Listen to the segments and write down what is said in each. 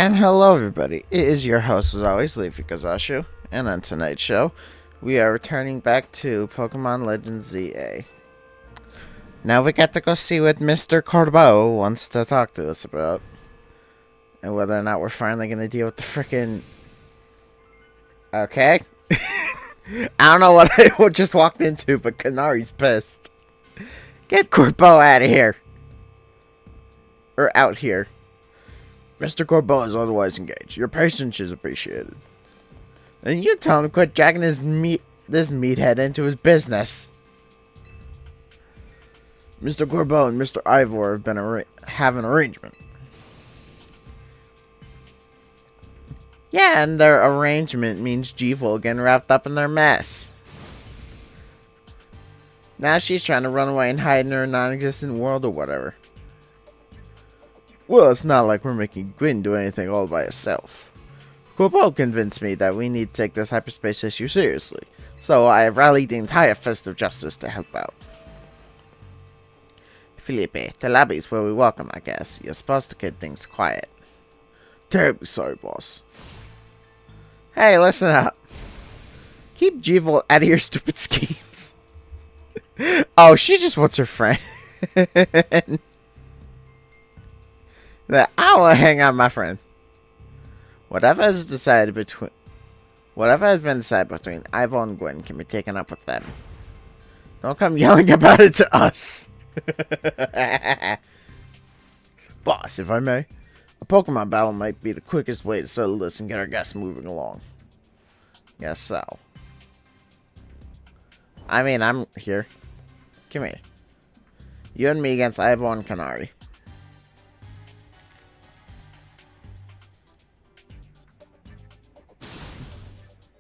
And hello everybody, it is your host as always, Leafy, and on tonight's show, we are returning back to Pokemon Legends ZA. Now we get to go see what Mr. Corbeau wants to talk to us about, and whether or not we're finally going to deal with the frickin'... Okay? I don't know what I just walked into, but Canari's pissed. Get Corbeau out of here. Or out here. Mr. Corbeau is otherwise engaged. Your patience is appreciated. And you tell him to quit dragging this meathead into his business. Mr. Corbeau and Mr. Ivor have been have an arrangement. Yeah, and their arrangement means G-Full getting wrapped up in their mess. Now she's trying to run away and hide in her non-existent world or whatever. Well, it's not like we're making Gwyn do anything all by herself. Corbeau convinced me that we need to take this hyperspace issue seriously, so I have rallied the entire Fist of Justice to help out. Felipe, the lobby's where we welcome, I guess. You're supposed to keep things quiet. Terribly sorry, boss. Hey, listen up. Keep G-Full out of your stupid schemes. Oh, she just wants her friend. That I will hang on, my friend. Whatever has been decided between Ivor and Gwyn can be taken up with them. Don't come yelling about it to us. Boss, if I may, a Pokemon battle might be the quickest way to settle this and get our guests moving along. Guess so. I mean, I'm here. Come here. You and me against Ivor and Canary.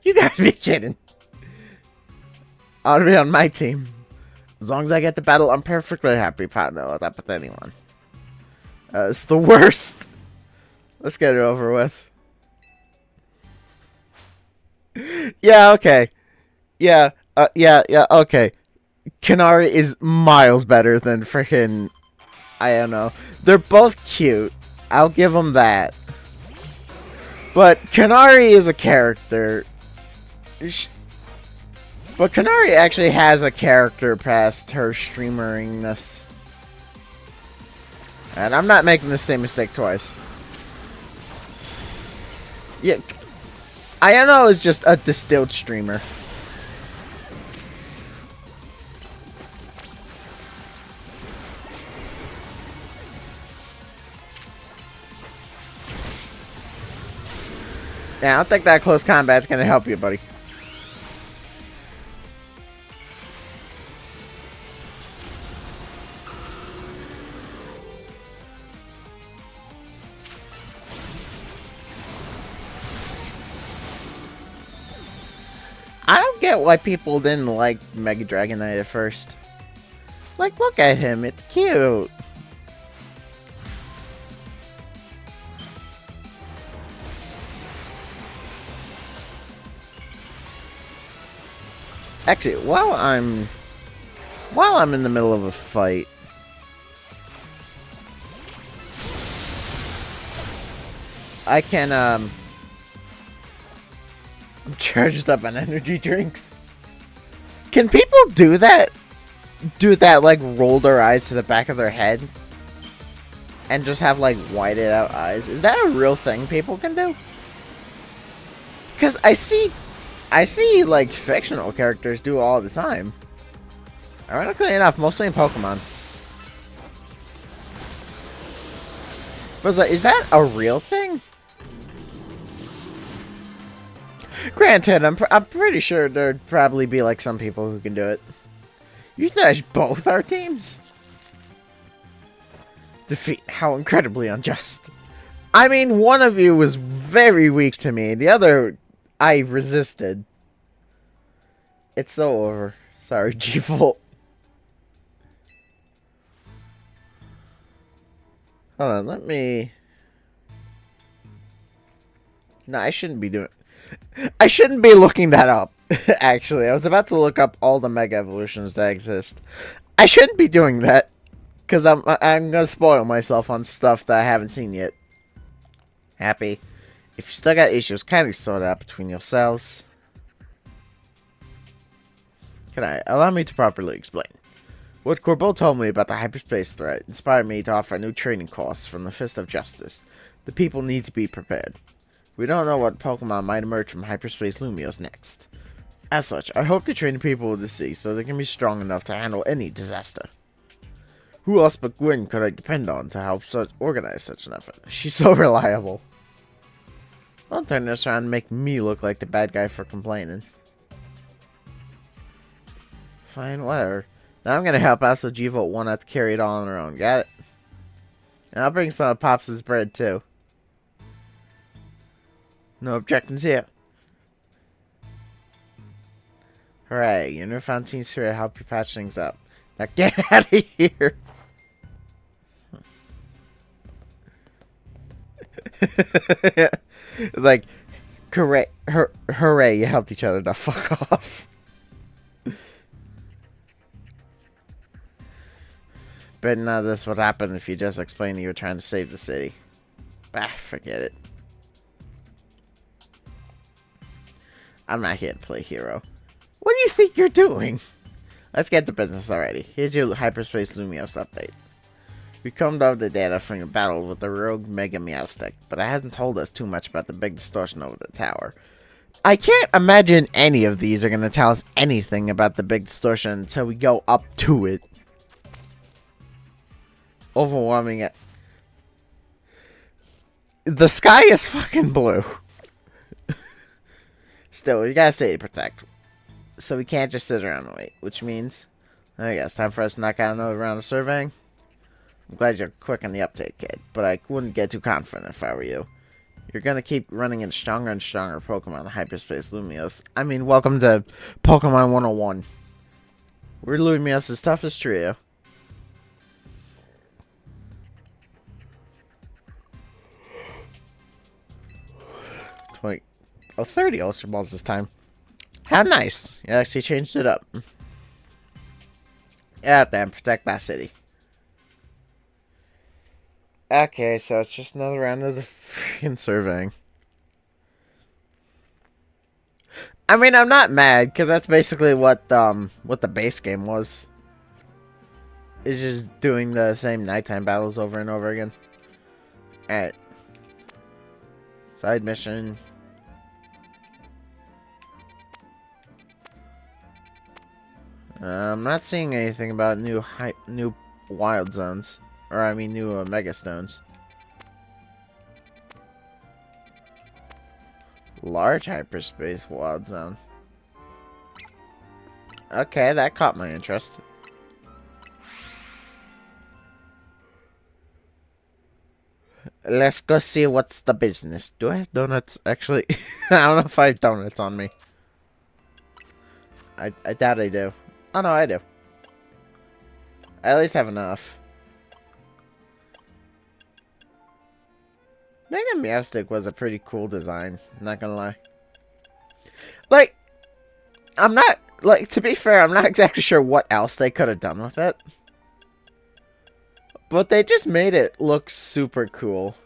You gotta be kidding. I ought to be on my team. As long as I get the battle, I'm perfectly happy partner with that with anyone. It's the worst. Let's get it over with. Yeah, okay. Yeah, okay. Canary is miles better than freaking... I don't know. They're both cute. I'll give them that. But Canary is a character... But Canary actually has a character past her streameringness. And I'm not making the same mistake twice. Yeah, Ayano is just a distilled streamer. Yeah, I don't think that close combat's gonna help you, buddy. I don't get why people didn't like Mega Dragonite at first. Like, look at him, it's cute. Actually, while I'm in the middle of a fight, I can I'm charged up on energy drinks. Can people do that? Do that, like, roll their eyes to the back of their head? And just have, like, whited out eyes? Is that a real thing people can do? Because I see, like, fictional characters do it all the time. Ironically enough, mostly in Pokemon. But like, is that a real thing? Granted, I'm pretty sure there'd probably be like some people who can do it. You trash both our teams? Defeat, how incredibly unjust. I mean, one of you was very weak to me. The other, I resisted. It's so over. Sorry, G-Full. Hold on, let me... No, I shouldn't be doing... I shouldn't be looking that up, actually. I was about to look up all the Mega Evolutions that exist. I shouldn't be doing that, because I'm going to spoil myself on stuff that I haven't seen yet. Happy. If you still got issues, kindly sort it out between yourselves. Allow me to properly explain. What Corbeau told me about the hyperspace threat inspired me to offer a new training course from the Fist of Justice. The people need to be prepared. We don't know what Pokemon might emerge from hyperspace Lumios next. As such, I hope to train the people of the sea so they can be strong enough to handle any disaster. Who else but Gwen could I depend on to help organize such an effort? She's so reliable. Don't turn this around and make me look like the bad guy for complaining. Fine, whatever. Now I'm gonna help out so G-Volt won't have to carry it all on her own, got it? And I'll bring some of Pops' bread too. No objections here. Hooray, your newfound team's here to help you patch things up. Now get out of here! Like, hooray, you helped each other, now fuck off. But none of this would happen if you just explained you were trying to save the city. Bah, forget it. I'm not here to play hero. What do you think you're doing? Let's get to business already. Here's your Hyperspace Lumios update. We combed over the data from your battle with the rogue Mega Meowstic, but it hasn't told us too much about the big distortion over the tower. I can't imagine any of these are going to tell us anything about the big distortion until we go up to it. Overwhelming it. The sky is fucking blue. Still, we gotta stay to protect. So we can't just sit around and wait. Which means, I guess, time for us to knock out another round of surveying. I'm glad you're quick on the uptake, kid. But I wouldn't get too confident if I were you. You're gonna keep running into stronger and stronger Pokemon in Hyperspace Lumios. I mean, welcome to Pokemon 101. We're Lumios' toughest trio. Oh, 30 Ultra Balls this time. How nice. You actually changed it up. Yeah, then protect that city. Okay, so it's just another round of the freaking surveying. I mean, I'm not mad, because that's basically what the base game was. It's just doing the same nighttime battles over and over again. Alright. Side mission. I'm not seeing anything about new wild zones. Or, I mean, new Mega Stones. Large hyperspace wild zone. Okay, that caught my interest. Let's go see what's the business. Do I have donuts? Actually, I don't know if I have donuts on me. I doubt I do. Oh no, I do. I at least have enough. Mega Meowstic was a pretty cool design, not gonna lie. Like, I'm not, like, to be fair, I'm not exactly sure what else they could have done with it. But they just made it look super cool.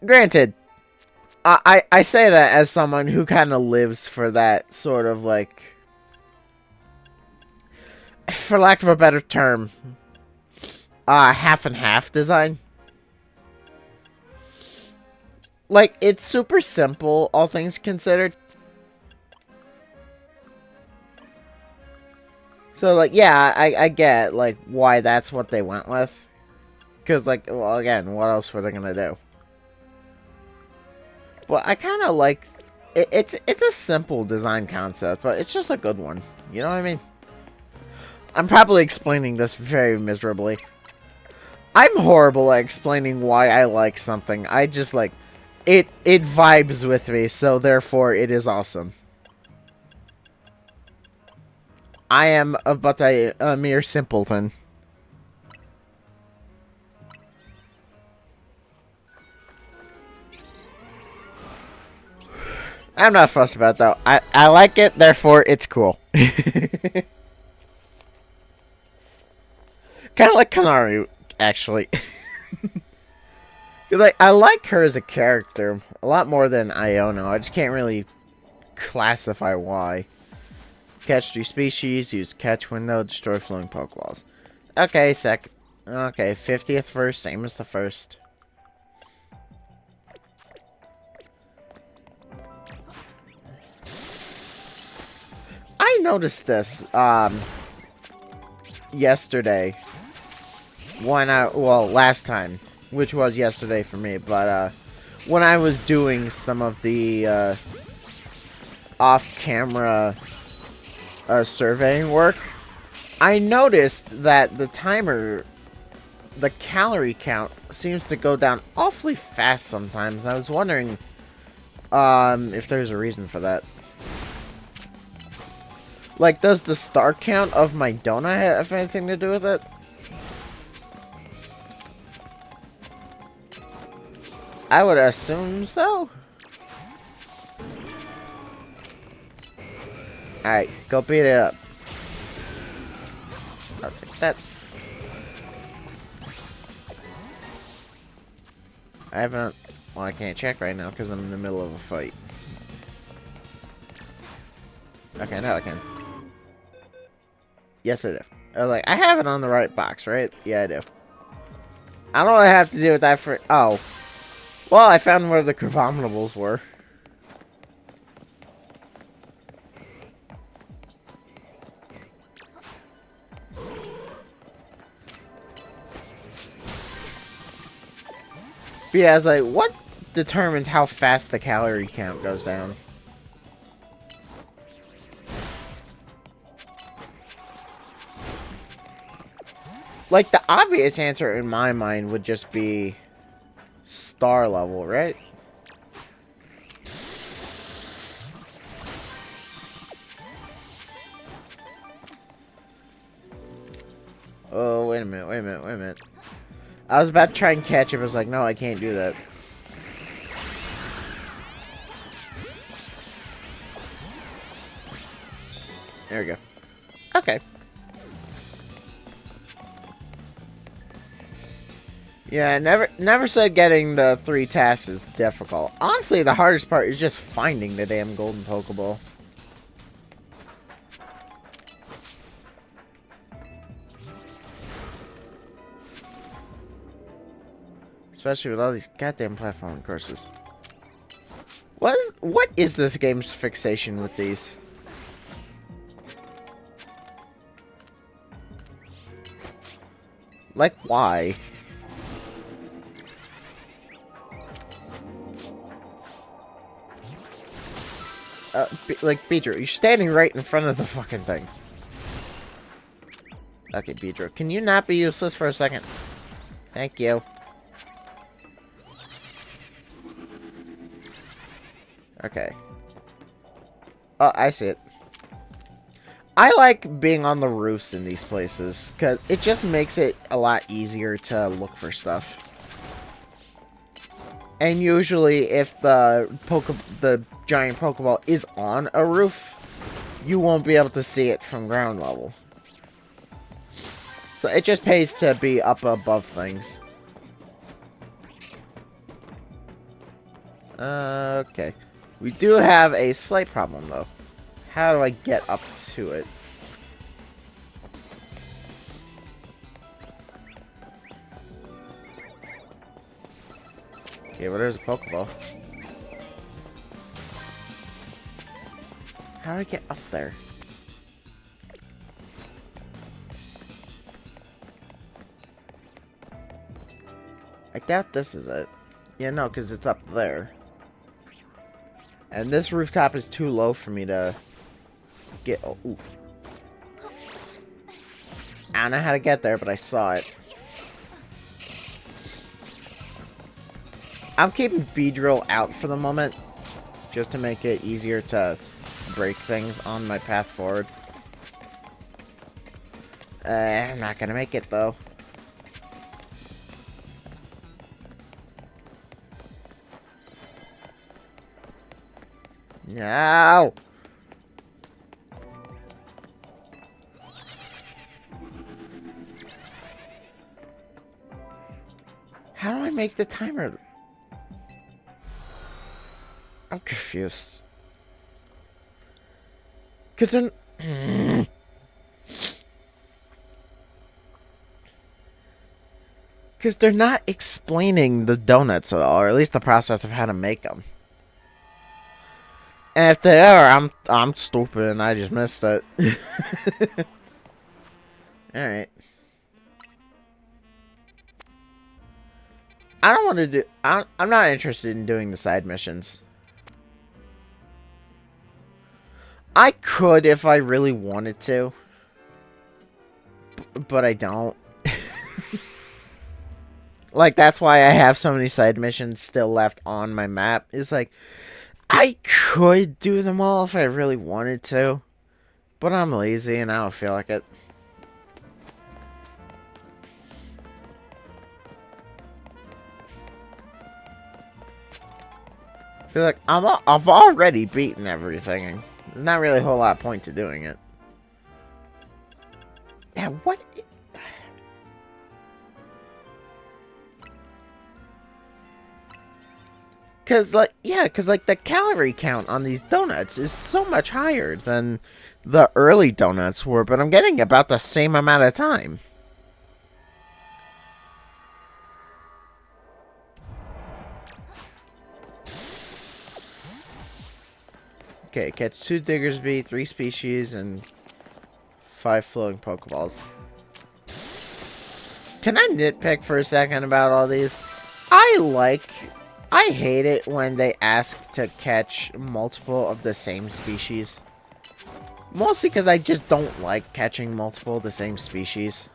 Granted, I say that as someone who kind of lives for that sort of, like, for lack of a better term, half and half design. Like, it's super simple, all things considered. So, like, yeah, I get, like, why that's what they went with. Because, like, well, again, what else were they gonna do? But I kind of like... It's a simple design concept, but it's just a good one. You know what I mean? I'm probably explaining this very miserably. I'm horrible at explaining why I like something. I just, like... It vibes with me, so therefore it is awesome. I am but a mere simpleton. I'm not fussed about it, though. I like it, therefore it's cool. Kind of like Kanaru, actually. Like, I like her as a character a lot more than Iono. I just can't really classify why. Catch 3 species, use catch window, destroy flowing Pokeballs. Okay, Okay, 50th verse, same as the first. I noticed this, yesterday. Last time, which was yesterday for me, but, when I was doing some of the, off-camera, surveying work, I noticed that the timer, the calorie count, seems to go down awfully fast sometimes. I was wondering, if there's a reason for that. Like, does the star count of my donut have anything to do with it? I would assume so. Alright, go beat it up. I'll take that. I haven't... Well, I can't check right now because I'm in the middle of a fight. Okay, now I can. Yes, I do. I was like, I have it on the right box, right? Yeah, I do. I don't know what I have to do with that for... Oh. Well, I found where the Crabominables were. But yeah, I was like, what determines how fast the calorie count goes down? Like, the obvious answer in my mind would just be star level, right? Oh, wait a minute. I was about to try and catch him. I was like, no, I can't do that. There we go. Okay. Yeah, never said getting the 3 tasks is difficult. Honestly, the hardest part is just finding the damn golden Pokeball. Especially with all these goddamn platforming courses. What is this game's fixation with these? Like, why? Like, Beedrill, you're standing right in front of the fucking thing. Okay, Beedrill, can you not be useless for a second? Thank you. Okay. Oh, I see it. I like being on the roofs in these places, because it just makes it a lot easier to look for stuff. And usually, if the giant Pokeball is on a roof, you won't be able to see it from ground level. So it just pays to be up above things. Okay. We do have a slight problem, though. How do I get up to it? Okay, well, there's a Pokeball. How do I get up there? I doubt this is it. Yeah, no, because it's up there. And this rooftop is too low for me to get... Oh, ooh. I don't know how to get there, but I saw it. I'm keeping Beedrill out for the moment, just to make it easier to break things on my path forward. I'm not gonna make it, though. No! How do I make the timer? I'm confused. Because they're... Because they're not explaining the donuts at all, or at least the process of how to make them. And if they are, I'm stupid and I just missed it. Alright. I don't want to do... I'm not interested in doing the side missions. I could if I really wanted to. But I don't. Like, that's why I have so many side missions still left on my map. It's like, I could do them all if I really wanted to. But I'm lazy and I don't feel like it. I feel like I've already beaten everything. And there's not really a whole lot of point to doing it. Yeah, what? Cause like the calorie count on these donuts is so much higher than the early donuts were, but I'm getting about the same amount of time. Okay, catch 2 Diggersby, 3 species, and 5 floating Pokeballs. Can I nitpick for a second about all these? I hate it when they ask to catch multiple of the same species. Mostly because I just don't like catching multiple of the same species.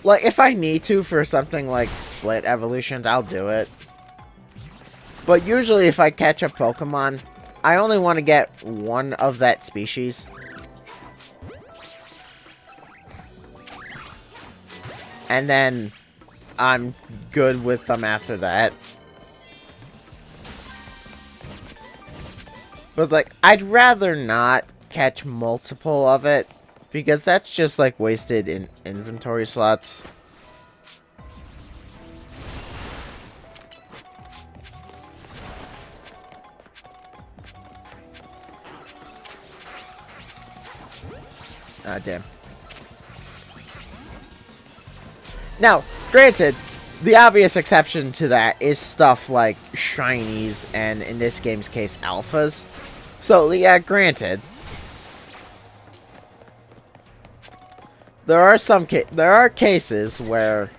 Like, if I need to for something like split evolutions, I'll do it. But usually if I catch a Pokemon, I only want to get one of that species. And then I'm good with them after that. But like, I'd rather not catch multiple of it, because that's just like wasted in inventory slots. Ah, damn. Now, granted, the obvious exception to that is stuff like shinies and, in this game's case, alphas. So, yeah, granted. There are cases where...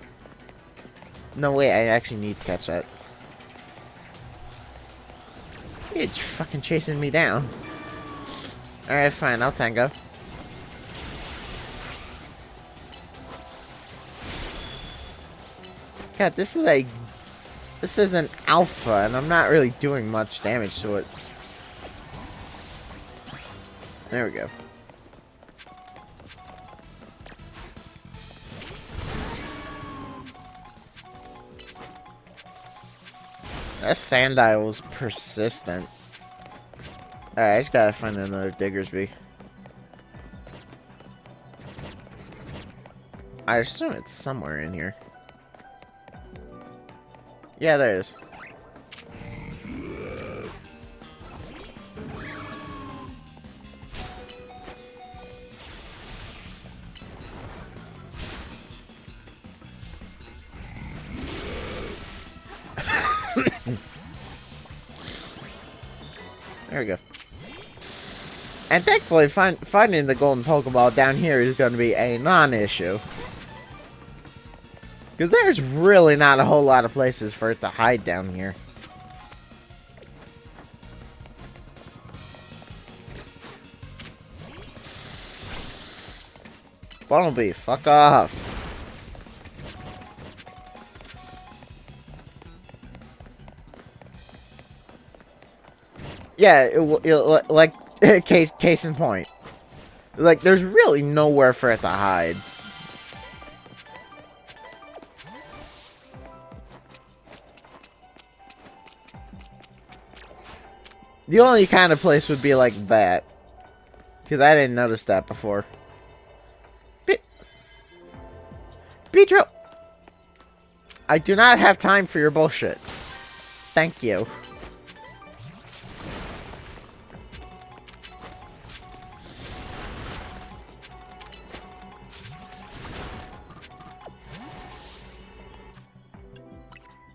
No, wait, I actually need to catch that. It's fucking chasing me down. Alright, fine, I'll tango. God, this is an alpha, and I'm not really doing much damage to it. There we go. That Sandile was persistent. Alright, I just gotta find another Diggersby. I assume it's somewhere in here. Yeah, there it is. There we go. And thankfully, finding the golden Pokeball down here is going to be a non-issue. Because there's really not a whole lot of places for it to hide down here. Bumblebee, fuck off. Yeah, like, case in point. Like, there's really nowhere for it to hide. The only kind of place would be like that. Because I didn't notice that before. Pedro! I do not have time for your bullshit. Thank you.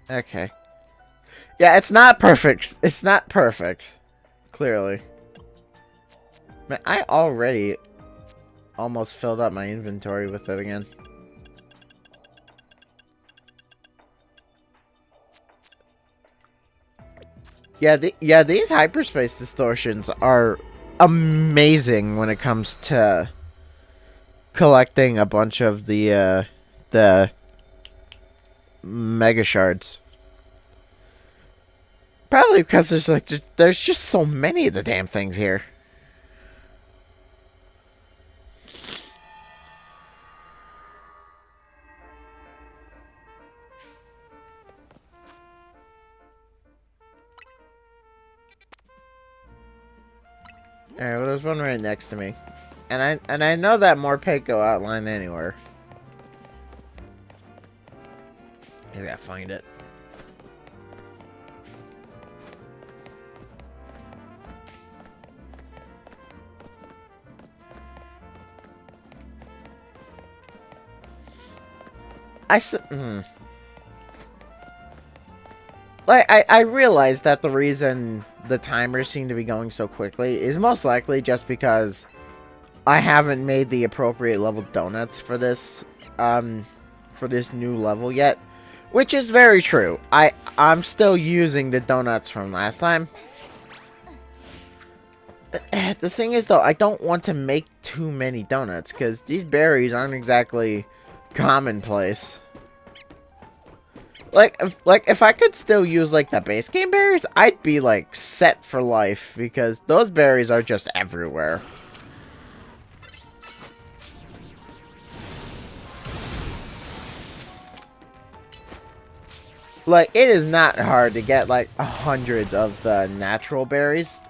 Okay. Yeah, it's not perfect. It's not perfect. Clearly. Man, I already almost filled up my inventory with it again. Yeah, these hyperspace distortions are amazing when it comes to collecting a bunch of the mega shards. Probably because there's just so many of the damn things here. Alright, well there's one right next to me. And I know that Morpeko outline anywhere. I gotta find it. Like, I realize that the reason the timers seem to be going so quickly is most likely just because I haven't made the appropriate level donuts for this new level yet. Which is very true. I'm still using the donuts from last time. The thing is, though, I don't want to make too many donuts, because these berries aren't exactly commonplace. Like, if I could still use, like, the base game berries, I'd be, like, set for life, because those berries are just everywhere. Like, it is not hard to get, like, hundreds of the natural berries.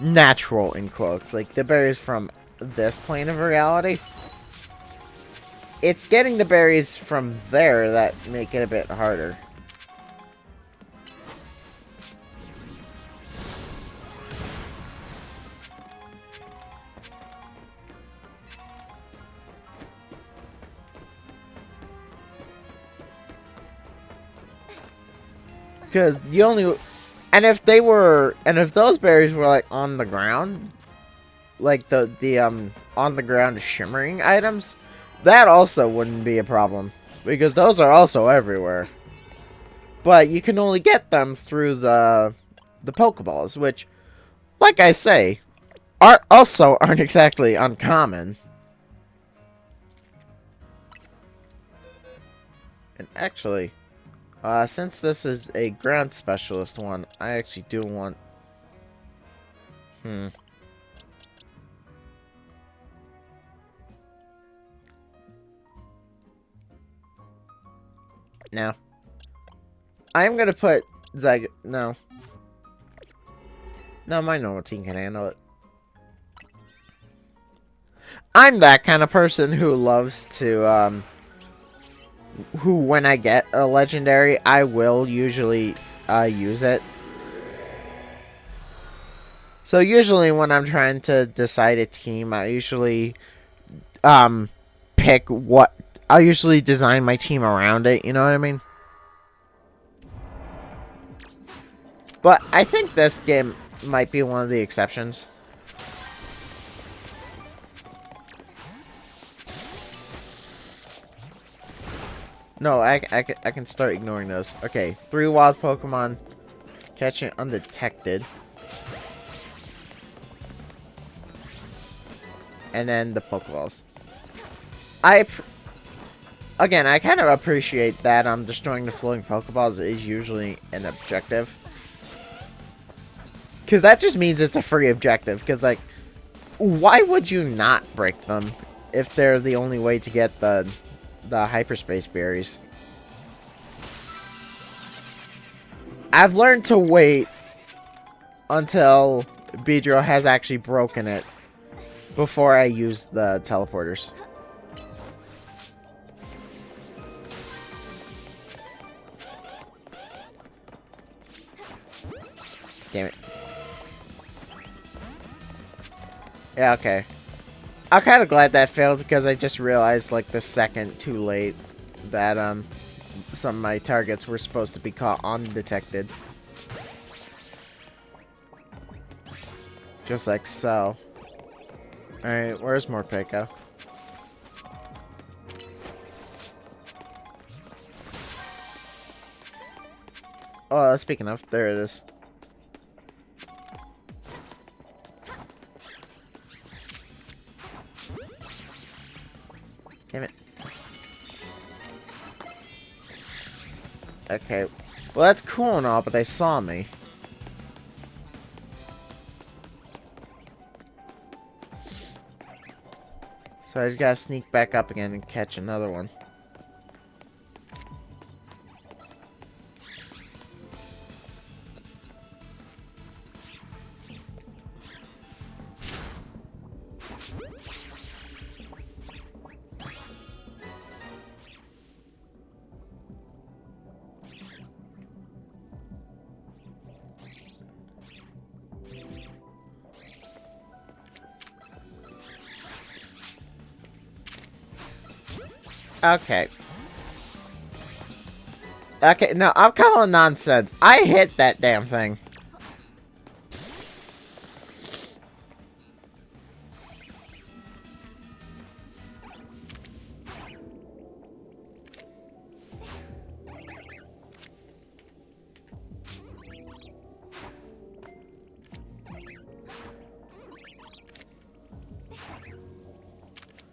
Natural, in quotes. Like, the berries from this plane of reality. It's getting the berries from there that make it a bit harder. Because you only... And if those berries were, like, on the ground, like, the on the ground shimmering items, that also wouldn't be a problem. Because those are also everywhere. But you can only get them through the Pokeballs, which, like I say, aren't exactly uncommon. And actually... since this is a ground specialist one, I actually do want... Now, I'm gonna put No. No, my normal team can handle it. I'm that kind of person who loves to, when I get a legendary, I will usually use it. So usually when I'm trying to decide a team, I usually pick what... I'll usually design my team around it, you know what I mean? But I think this game might be one of the exceptions. No, I can start ignoring those. Okay, 3 wild Pokemon. Catching undetected. And then the Pokeballs. Again, I kind of appreciate that destroying the floating Pokeballs is usually an objective. Because that just means it's a free objective. Because, like, why would you not break them if they're the only way to get the hyperspace berries? I've learned to wait until Beedrill has actually broken it before I use the teleporters. Damn it. Yeah, okay. I'm kind of glad that failed because I just realized, like, the second too late that, some of my targets were supposed to be caught undetected. Just like so. Alright, where's Morpeko? Oh, speaking of, there it is. Damn it. Okay. Well, that's cool and all, but they saw me. So I just gotta sneak back up again and catch another one. Okay. Okay, no, I'm calling nonsense. I hit that damn thing.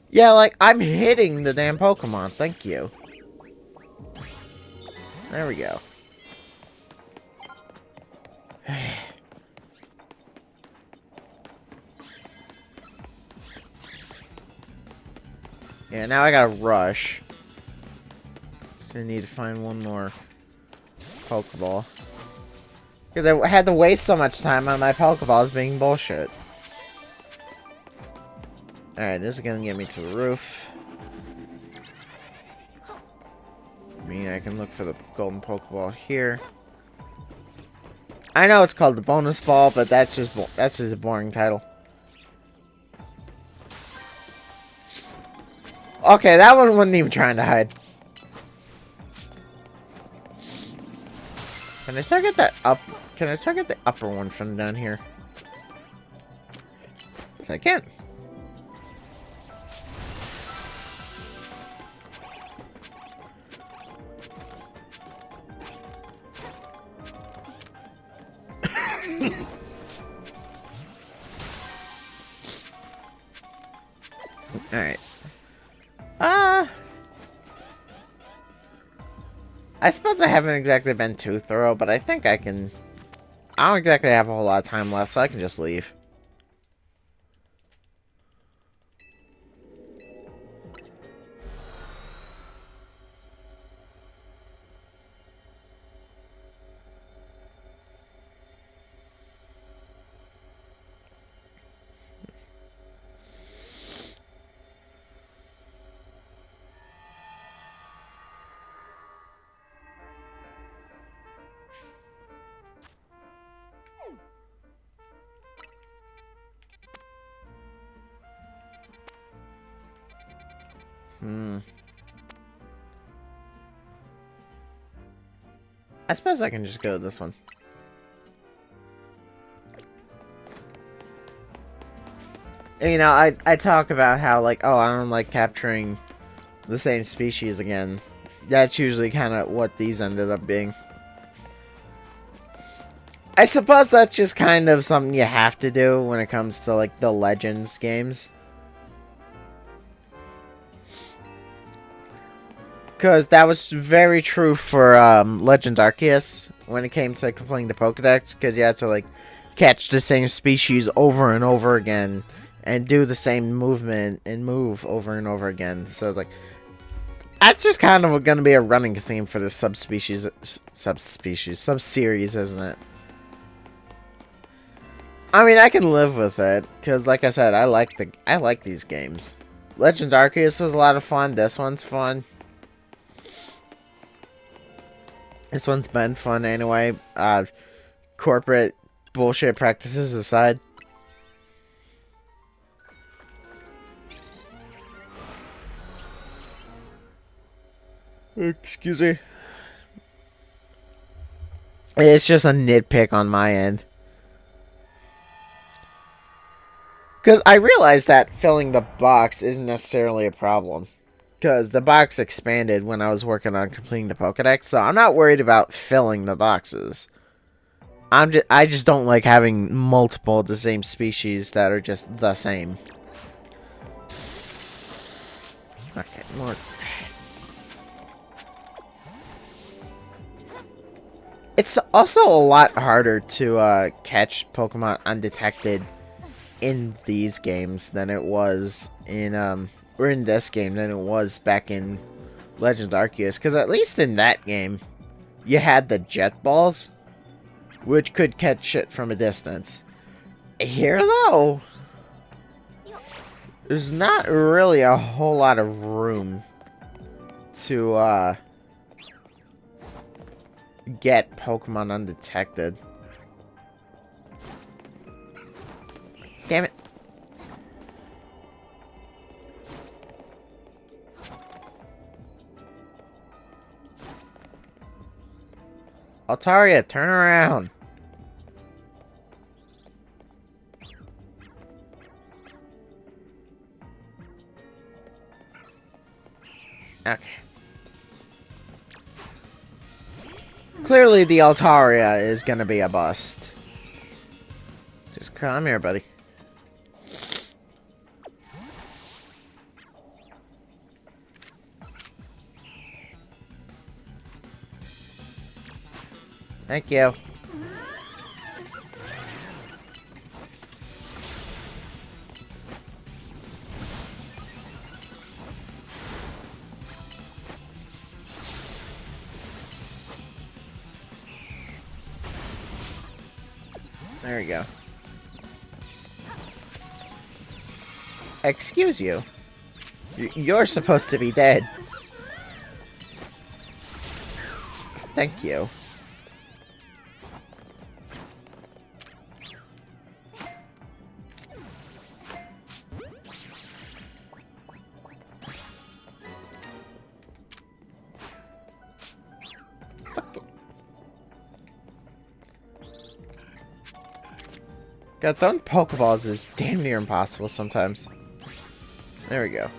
Yeah, like, I'm hitting the damn Pokemon. Thank you. There we go. Yeah, now I gotta rush. I need to find one more Pokeball. Because I had to waste so much time on my Pokeballs being bullshit. Alright, this is gonna get me to the roof. I mean, I can look for the golden Pokeball here. I know it's called the bonus ball, but that's just a boring title. Okay, that one wasn't even trying to hide. Can I target that up? Can I target the upper one from down here? Yes, I can. Alright. I suppose I haven't exactly been too thorough, but I think I can... I don't exactly have a whole lot of time left, so I can just leave. I suppose I can just go to this one. You know, I talk about how, like, oh, I don't like capturing the same species again. That's usually kind of what these ended up being. I suppose that's just kind of something you have to do when it comes to, like, the Legends games. Because that was very true for Legend Arceus when it came to completing the Pokedex. Because you had to, like, catch the same species over and over again. And do the same movement and move over and over again. So, like, that's just kind of going to be a running theme for this subseries, isn't it? I mean, I can live with it because, like I said, I like these games. Legend Arceus was a lot of fun. This one's fun. This one's been fun anyway. Corporate bullshit practices aside. Excuse me. It's just a nitpick on my end. Because I realized that filling the box isn't necessarily a problem. Because the box expanded when I was working on completing the Pokédex, so I'm not worried about filling the boxes. I just don't like having multiple of the same species that are just the same. Okay, more. It's also a lot harder to catch Pokemon undetected in these games than it was in or in this game than it was back in Legends Arceus, because at least in that game you had the jet balls, which could catch shit from a distance. Here though, there's not really a whole lot of room to get Pokemon undetected. Damn it. Altaria, turn around. Okay. Clearly the Altaria is gonna be a bust. Just come here, buddy. Thank you. There we go. Excuse you. You're supposed to be dead. Thank you. God, throwing Pokeballs is damn near impossible sometimes. There we go.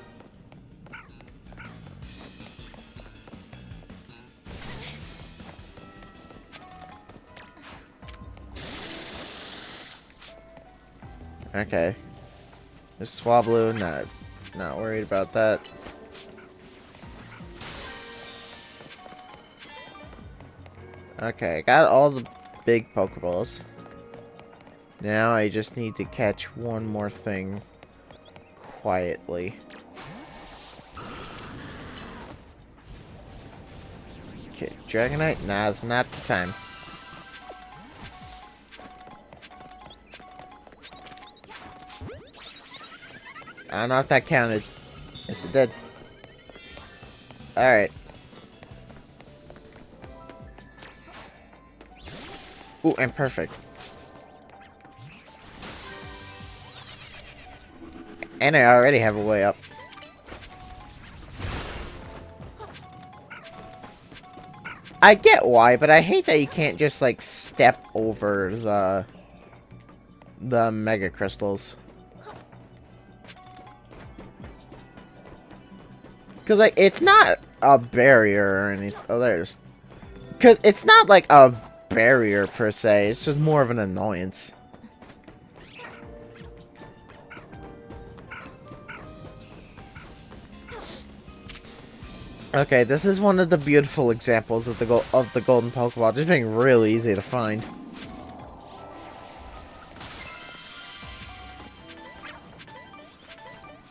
Okay. This Swablu, not worried about that. Okay, I got all the big Pokeballs. Now I just need to catch one more thing quietly. Okay, Dragonite? Nah, it's not the time. I don't know if that counted. Yes, it did. Alright. Ooh, I'm perfect. And I already have a way up. I get why, but I hate that you can't just, like, step over the Mega Crystals. Because, like, it's not a barrier or anything. Oh, there's... Because it's not, like, a barrier, per se. It's just more of an annoyance. Okay, this is one of the beautiful examples of the golden Pokeball just being really easy to find.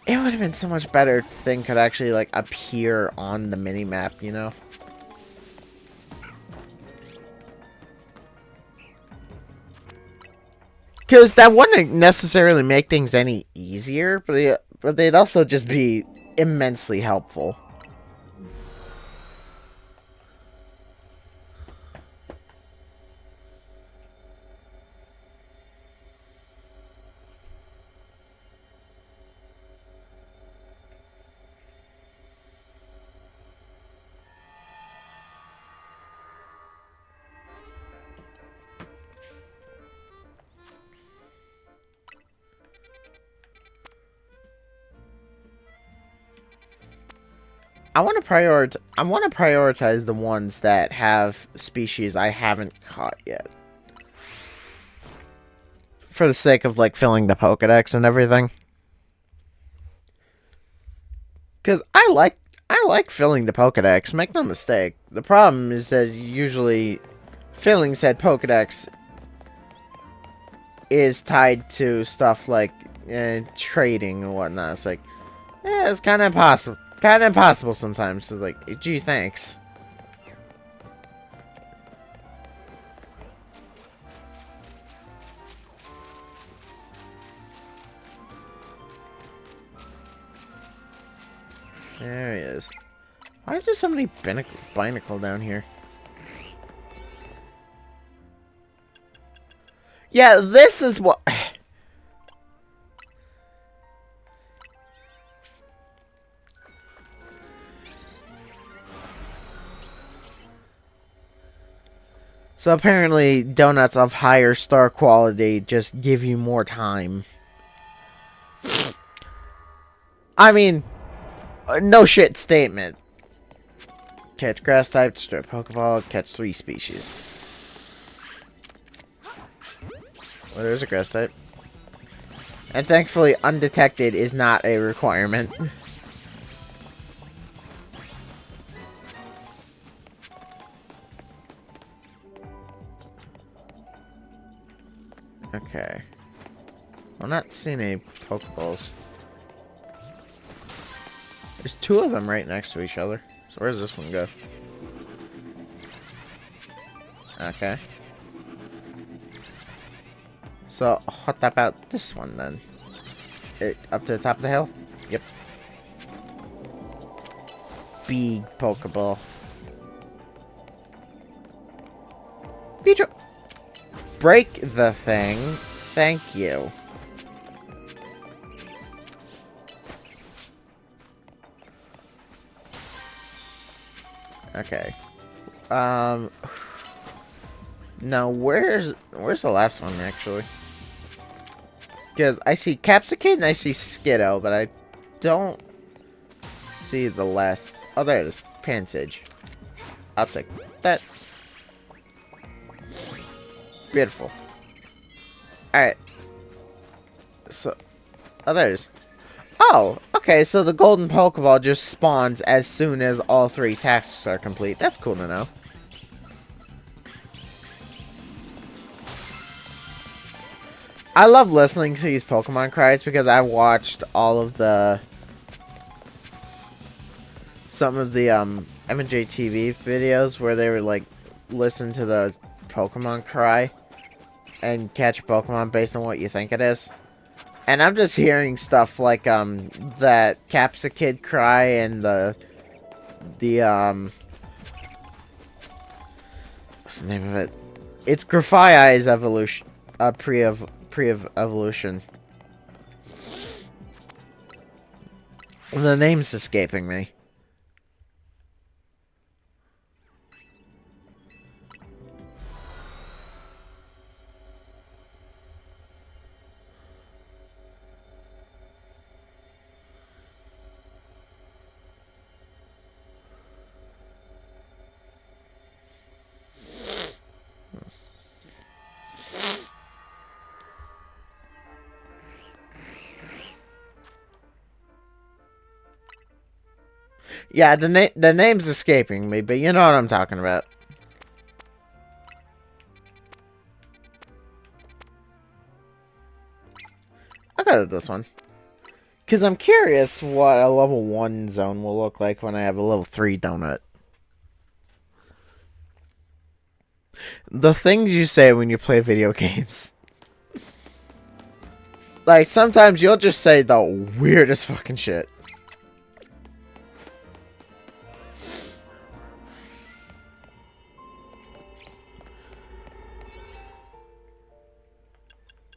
It would have been so much better if the thing could actually, like, appear on the mini-map, you know? Because that wouldn't necessarily make things any easier, but they'd also just be immensely helpful. I want to prioritize the ones that have species I haven't caught yet. For the sake of, like, filling the Pokedex and everything. Because I like filling the Pokedex, make no mistake. The problem is that usually filling said Pokedex is tied to stuff like trading and whatnot. It's like, yeah, it's kind of impossible. Kind of impossible sometimes. It's like, gee, thanks. There he is. Why is there so many Binacle down here? Yeah, this is what... So apparently, donuts of higher star quality just give you more time. I mean, no shit statement. Catch grass type, destroy Pokeball, catch 3 species. Well, there's a grass type. And thankfully, undetected is not a requirement. Okay. I'm not seeing any Pokeballs. There's 2 of them right next to each other. So where does this one go? Okay. So, what about this one then? Up to the top of the hill? Yep. Big Pokeball. Beedrill! Break the thing. Thank you. Okay. Now where's the last one actually? Because I see Capsicum and I see Skiddo, but I don't see the last. Oh, there it is. Pansage. I'll take that. Beautiful. Alright. So, oh, there it is. Oh, okay, so the golden Pokeball just spawns as soon as all 3 tasks are complete. That's cool to know. I love listening to these Pokemon cries because I watched all of some of the M&J TV videos where they were like listen to the Pokemon cry and catch a Pokemon based on what you think it is. And I'm just hearing stuff like that Capsicum cry and the what's the name of it? It's Grafai's evolution, pre-evolution. The name's escaping me. Yeah, the name's escaping me, but you know what I'm talking about. I'll go to this one. Because I'm curious what a level 1 zone will look like when I have a level 3 donut. The things you say when you play video games. Like, sometimes you'll just say the weirdest fucking shit.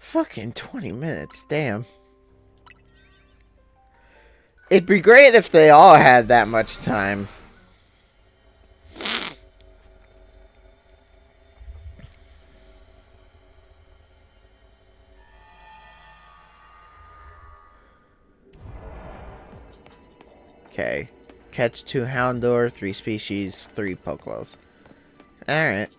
Fucking 20 minutes, damn. It'd be great if they all had that much time. Okay. Catch 2 Houndour, 3 species, 3 Pokeballs. Alright.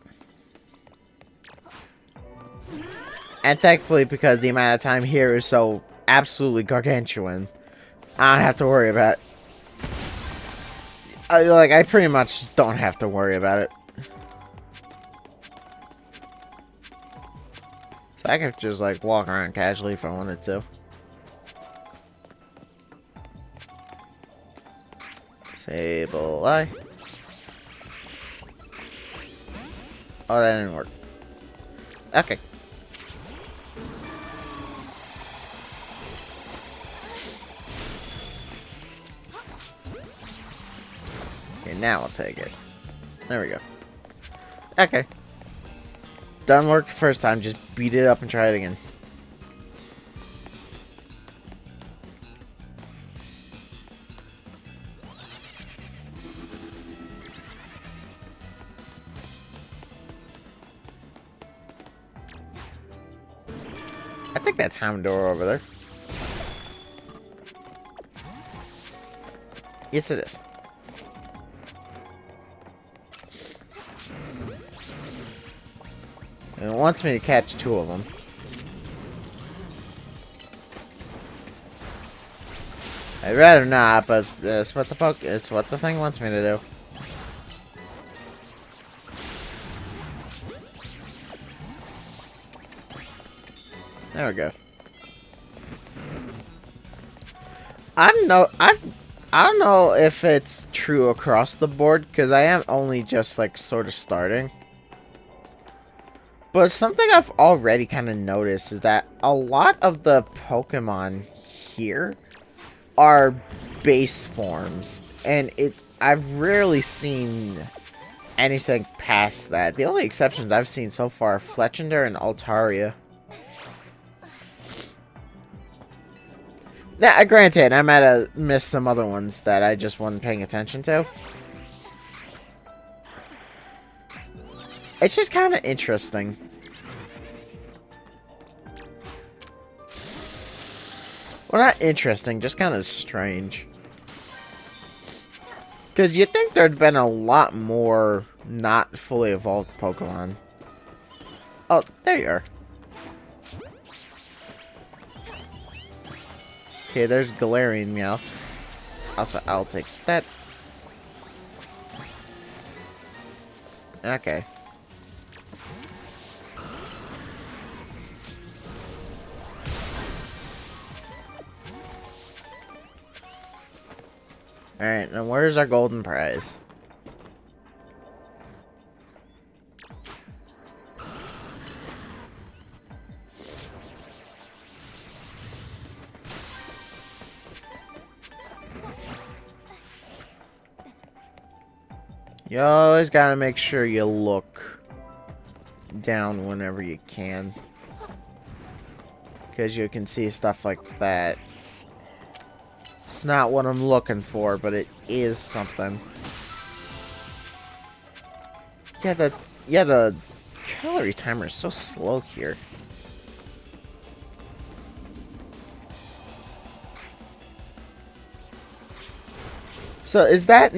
And thankfully, because the amount of time here is so absolutely gargantuan, I don't have to worry about it. I pretty much don't have to worry about it. So I could just, like, walk around casually if I wanted to. Sableye. Oh, that didn't work. Okay. Okay, now I'll take it. There we go. Okay. Done work the first time, just beat it up and try it again. I think that's Houndour over there. Yes, it is. And it wants me to catch 2 of them. I'd rather not, but it's what the thing wants me to do. There we go. I don't know if it's true across the board, because I am only just, like, sort of starting. But something I've already kind of noticed is that a lot of the Pokemon here are base forms. And I've rarely seen anything past that. The only exceptions I've seen so far are Fletchinder and Altaria. Now, granted, I might have missed some other ones that I just wasn't paying attention to. It's just kind of interesting. Well, not interesting, just kind of strange. Because you'd think there'd been a lot more not fully evolved Pokemon. Oh, there you are. Okay, there's Galarian Meowth. Also, I'll take that. Okay. Alright, now where's our golden prize? You always gotta make sure you look down whenever you can. Because you can see stuff like that. It's not what I'm looking for, but it is something. Yeah, the calorie timer is so slow here. So is that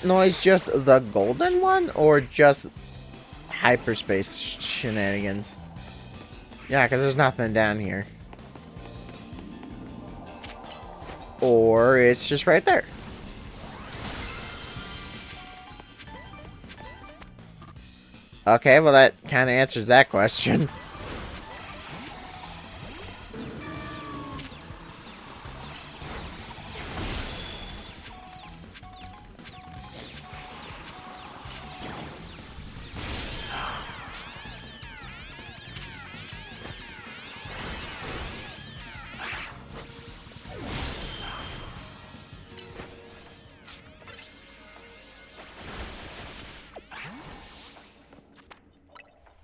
noise just the golden one, or just hyperspace shenanigans? Yeah, because there's nothing down here. Or it's just right there. Okay, well that kind of answers that question.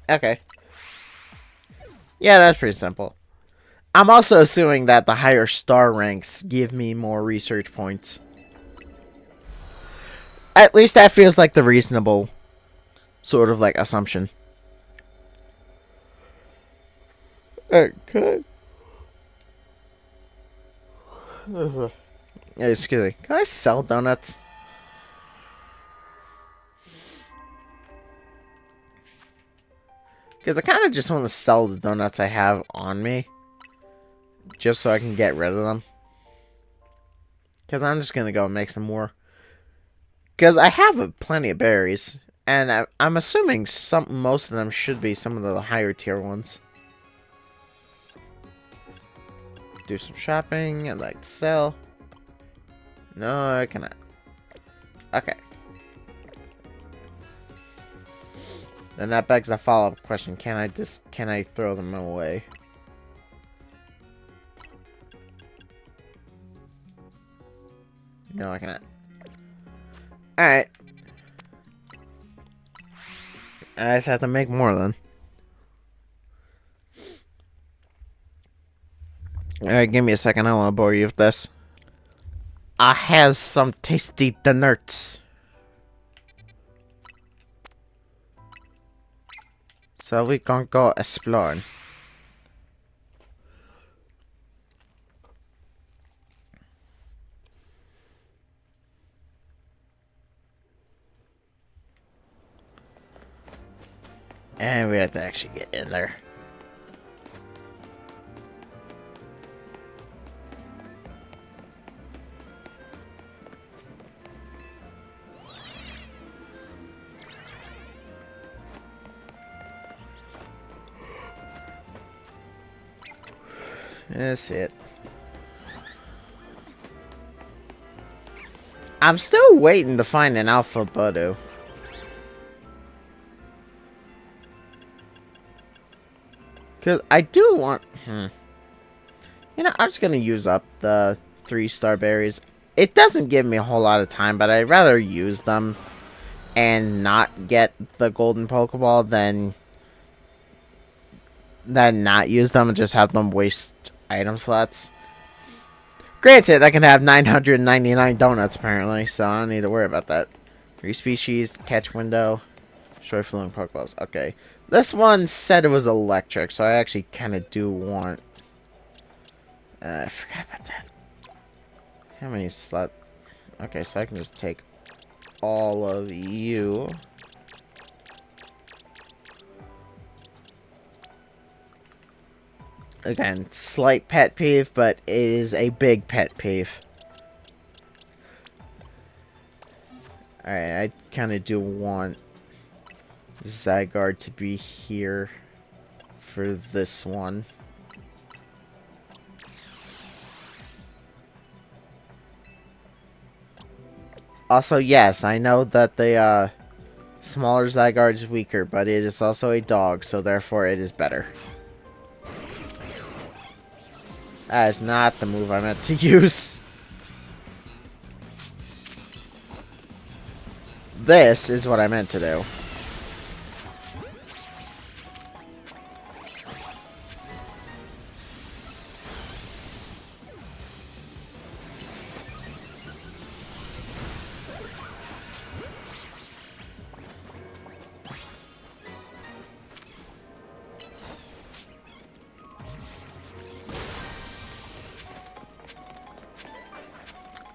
Okay. Yeah, that's pretty simple. I'm also assuming that the higher star ranks give me more research points. At least that feels like the reasonable sort of like assumption. Okay. Excuse me. Can I sell donuts? Because I kind of just want to sell the donuts I have on me. Just so I can get rid of them. Because I'm just going to go and make some more. Because I have plenty of berries. And I'm assuming most of them should be some of the higher tier ones. Do some shopping. I'd like to sell. No, I cannot. Okay. Then that begs a follow-up question. Can I throw them away? No, I cannot. Alright. I just have to make more then. Alright, give me a second. I want to bore you with this. I have some tasty donuts. So we gonna go exploring. And we have to actually get in there. That's it. I'm still waiting to find an alpha Budu. Because I do want... You know, I'm just going to use up the 3-star berries. It doesn't give me a whole lot of time, but I'd rather use them and not get the golden Pokeball than not use them and just have them waste item slots. Granted, I can have 999 donuts apparently, so I don't need to worry about that. 3 species, catch window, destroy flowing Pokeballs. Okay. This one said it was electric, so I actually kind of do want... I forgot about that. How many slots? Okay, so I can just take all of you. Again, slight pet peeve, but it is a big pet peeve. Alright, I kind of do want Zygarde to be here for this one. Also, yes, I know that the smaller Zygarde is weaker, but it is also a dog, so therefore it is better. That is not the move I meant to use. This is what I meant to do.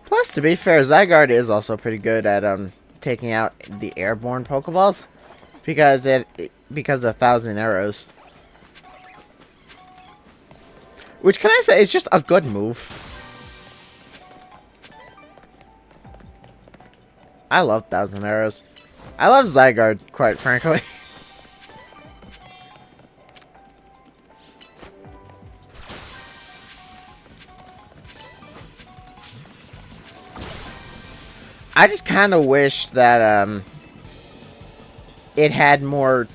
Plus, to be fair, Zygarde is also pretty good at taking out the airborne Pokeballs because of 1,000 arrows. Which, can I say, is just a good move. I love 1,000 arrows. I love Zygarde, quite frankly. I just kind of wish that it had more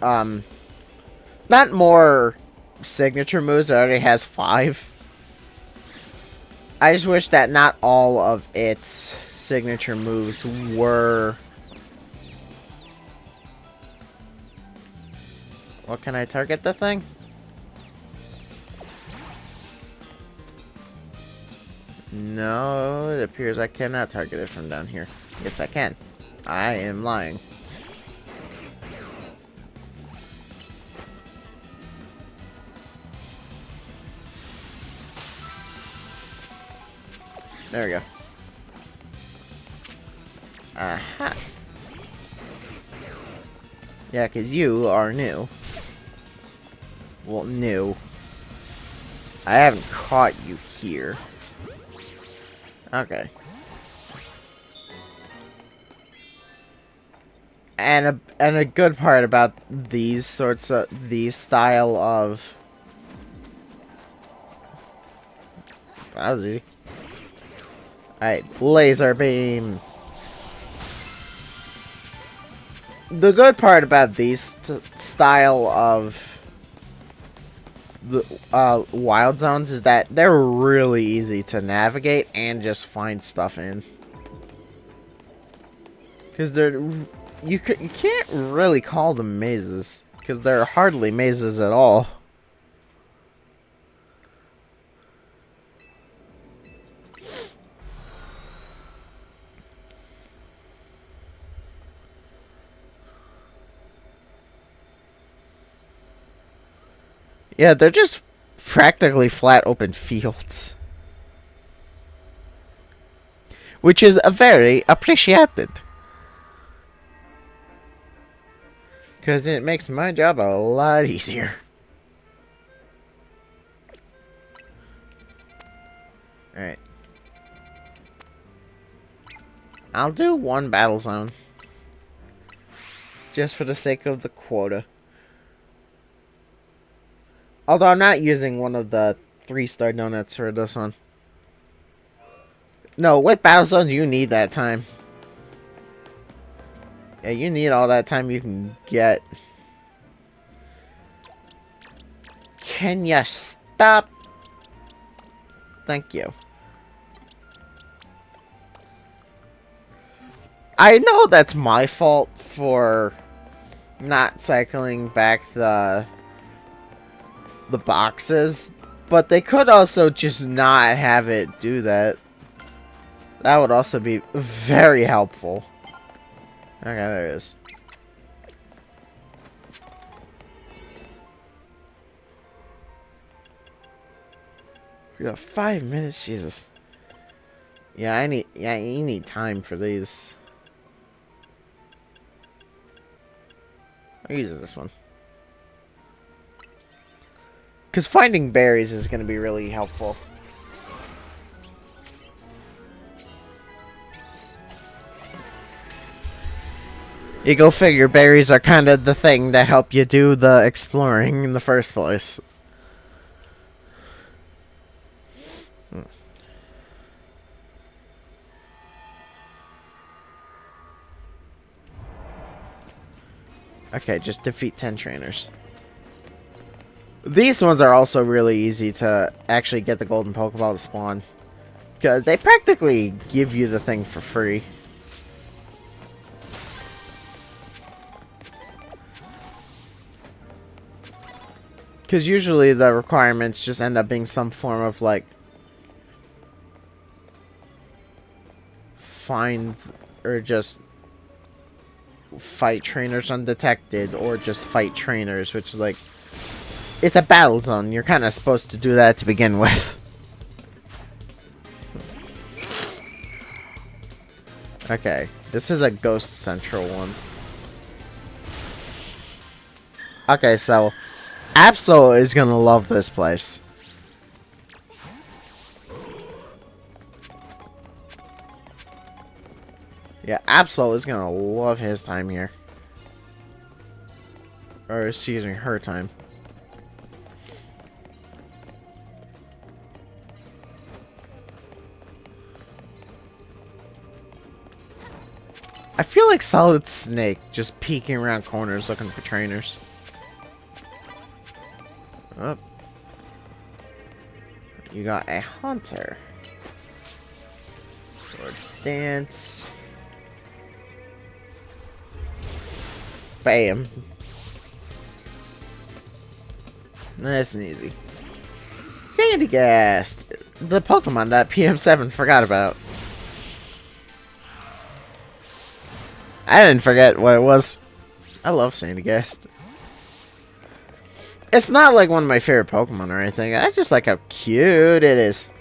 not more signature moves. It already has 5. I just wish that not all of its signature moves were What, can I target the thing? No, it appears I cannot target it from down here. Yes, I can. I am lying. There we go. Aha. Yeah, because you are new. Well, new. I haven't caught you here. Okay. And a good part about these style of... That was easy. Alright, laser beam. The good part about these style of the wild zones is that they're really easy to navigate and just find stuff in. Because you can't really call them mazes, because they're hardly mazes at all. Yeah, they're just practically flat open fields. Which is very appreciated. Because it makes my job a lot easier. Alright. I'll do one battle zone. Just for the sake of the quota. Although I'm not using one of the 3-star donuts for this one. No, with battle zones you need that time. Yeah, you need all that time you can get. Can ya stop? Thank you. I know that's my fault for not cycling back the boxes, but they could also just not have it do that. That would also be very helpful. Okay, there it is. We got 5 minutes, Jesus. Yeah, you need time for these. I'll use this one. Because finding berries is going to be really helpful. You go figure, berries are kind of the thing that help you do the exploring in the first place. Okay, just defeat 10 trainers. These ones are also really easy to actually get the golden Pokeball to spawn. Because they practically give you the thing for free. Because usually the requirements just end up being some form of, like, find or just fight trainers undetected, or just fight trainers, which is like, it's a battle zone. You're kind of supposed to do that to begin with. Okay, this is a Ghost Central one. Okay, so Absol is gonna love this place. Yeah, Absol is gonna love his time here. Or excuse me, her time. I feel like Solid Snake just peeking around corners looking for trainers. Oh. You got a Haunter. Swords Dance. Bam. Nice and easy. Sandygast! The Pokemon that PM7 forgot about. I didn't forget what it was. I love Sandygast. It's not like one of my favorite Pokemon or anything. I just like how cute it is.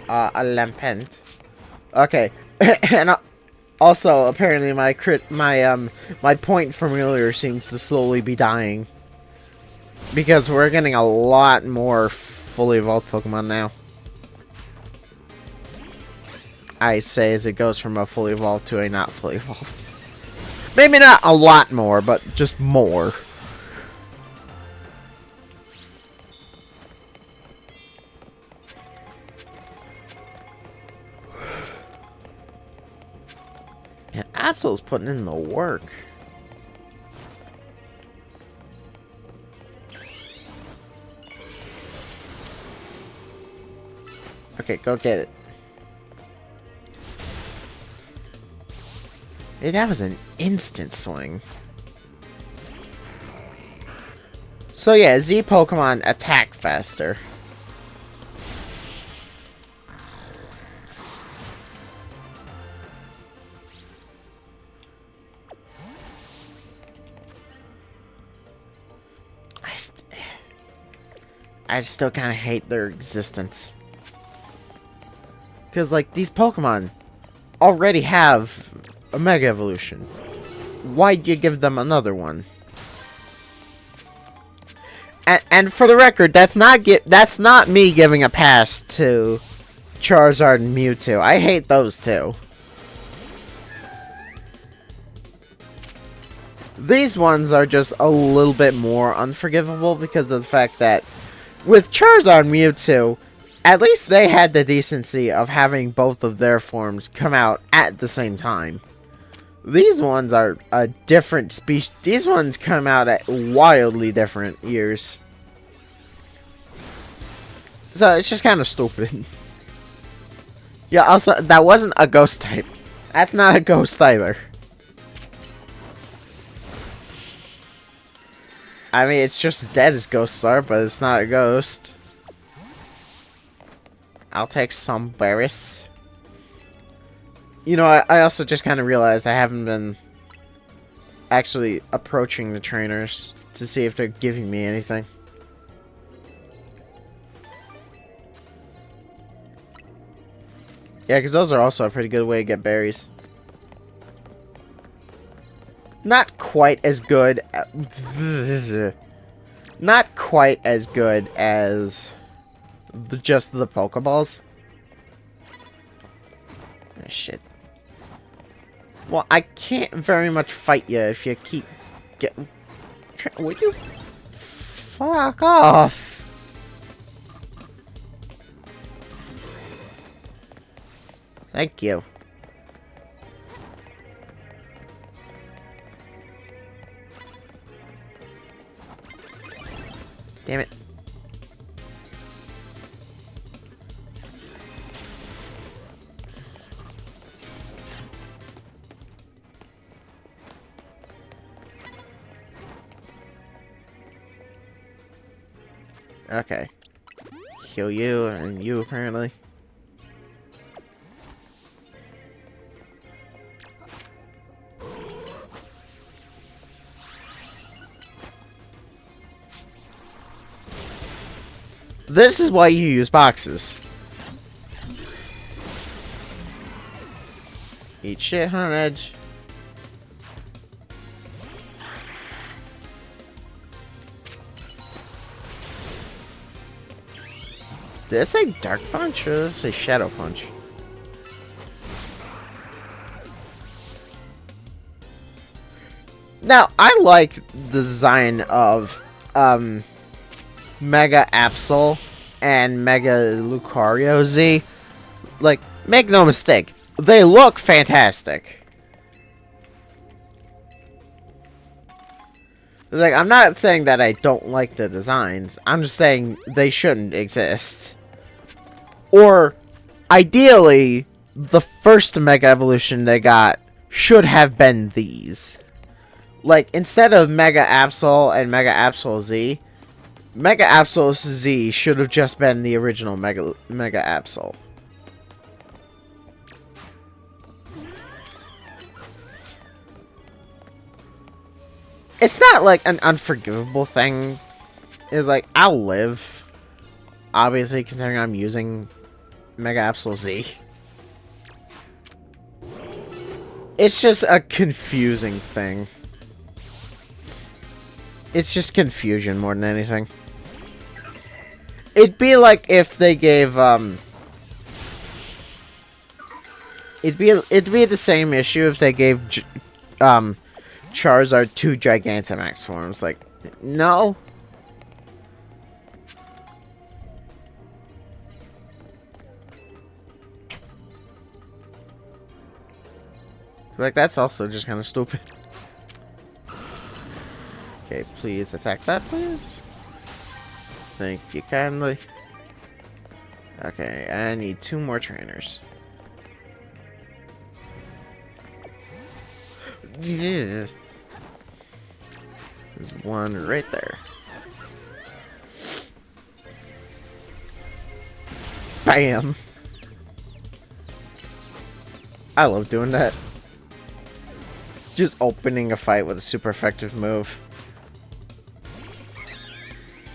A Lampent. Okay. And also, apparently my point from earlier seems to slowly be dying. Because we're getting a lot more fully evolved Pokemon now. I say as it goes from a fully evolved to a not fully evolved. Maybe not a lot more, but just more. And Absol's putting in the work. Okay, go get it. Hey, that was an instant swing. So yeah, Z Pokemon attack faster. I still kind of hate their existence. Because, like, these Pokemon already have a Mega Evolution. Why'd you give them another one? And for the record, that's not me giving a pass to Charizard and Mewtwo. I hate those two. These ones are just a little bit more unforgivable because of the fact that with Charizard and Mewtwo, at least they had the decency of having both of their forms come out at the same time. These ones are a different species. These ones come out at wildly different years. So it's just kind of stupid. Yeah, also, that wasn't a ghost type. That's not a ghost either. I mean, it's just as dead as ghosts are, but it's not a ghost. I'll take some berries. You know, I also just kind of realized I haven't been actually approaching the trainers to see if they're giving me anything. Yeah, because those are also a pretty good way to get berries. Not quite as good. Not quite as good as just the Pokeballs. Oh, shit. Well, I can't very much fight you if you keep would you fuck off? Thank you. Damn it. Okay. Heal you and you apparently. This is why you use boxes. Eat shit, huh, Edge? Did it say Dark Punch or did it say Shadow Punch? Now, I like the design of Mega Absol and Mega Lucario Z. Like, make no mistake, they look fantastic. Like, I'm not saying that I don't like the designs. I'm just saying they shouldn't exist. Or, ideally, the first Mega Evolution they got should have been these. Like, instead of Mega Absol and Mega Absol Z, Mega Absol Z should have just been the original Mega Absol. It's not like an unforgivable thing. It's like, I'll live. Obviously, considering I'm using Mega Absol Z. It's just a confusing thing. It's just confusion more than anything. It'd be like if they gave, it'd be the same issue if they gave, Charizard 2 Gigantamax forms. Like, no. Like, that's also just kind of stupid. Okay, please attack that, please. Thank you kindly. Okay, I need 2 more trainers. Yeah. There's one right there. Bam! I love doing that. Just opening a fight with a super effective move.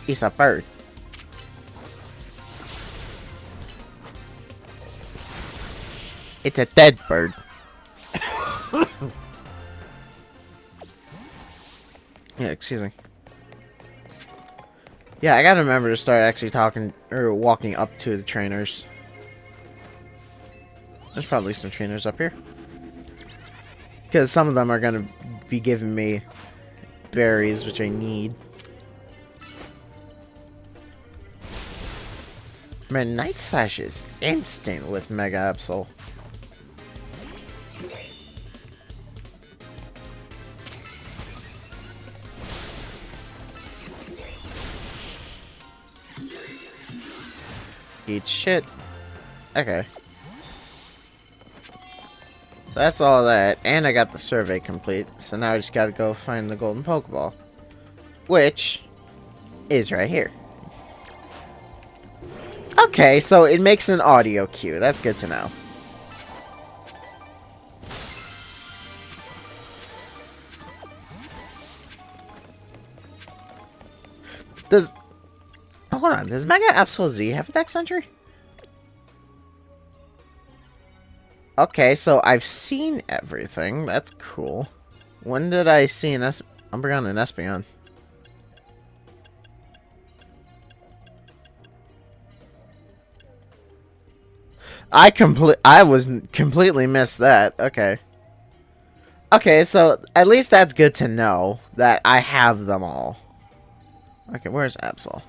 He's a bird. It's a dead bird. Yeah, excuse me. Yeah, I gotta remember to start actually talking or walking up to the trainers. There's probably some trainers up here. Because some of them are gonna be giving me berries, which I need. Man, Night Slash is instant with Mega Absol. Eat shit. Okay. So that's all that, and I got the survey complete, so now I just gotta go find the golden Pokeball. Which is right here. Okay, so it makes an audio cue. That's good to know. Does... Hold on, does Mega Absol Z have a dex entry? Okay, so I've seen everything. That's cool. When did I see an Umbreon and Espeon? I was completely missed that. Okay. Okay, so at least that's good to know that I have them all. Okay, where's Absol?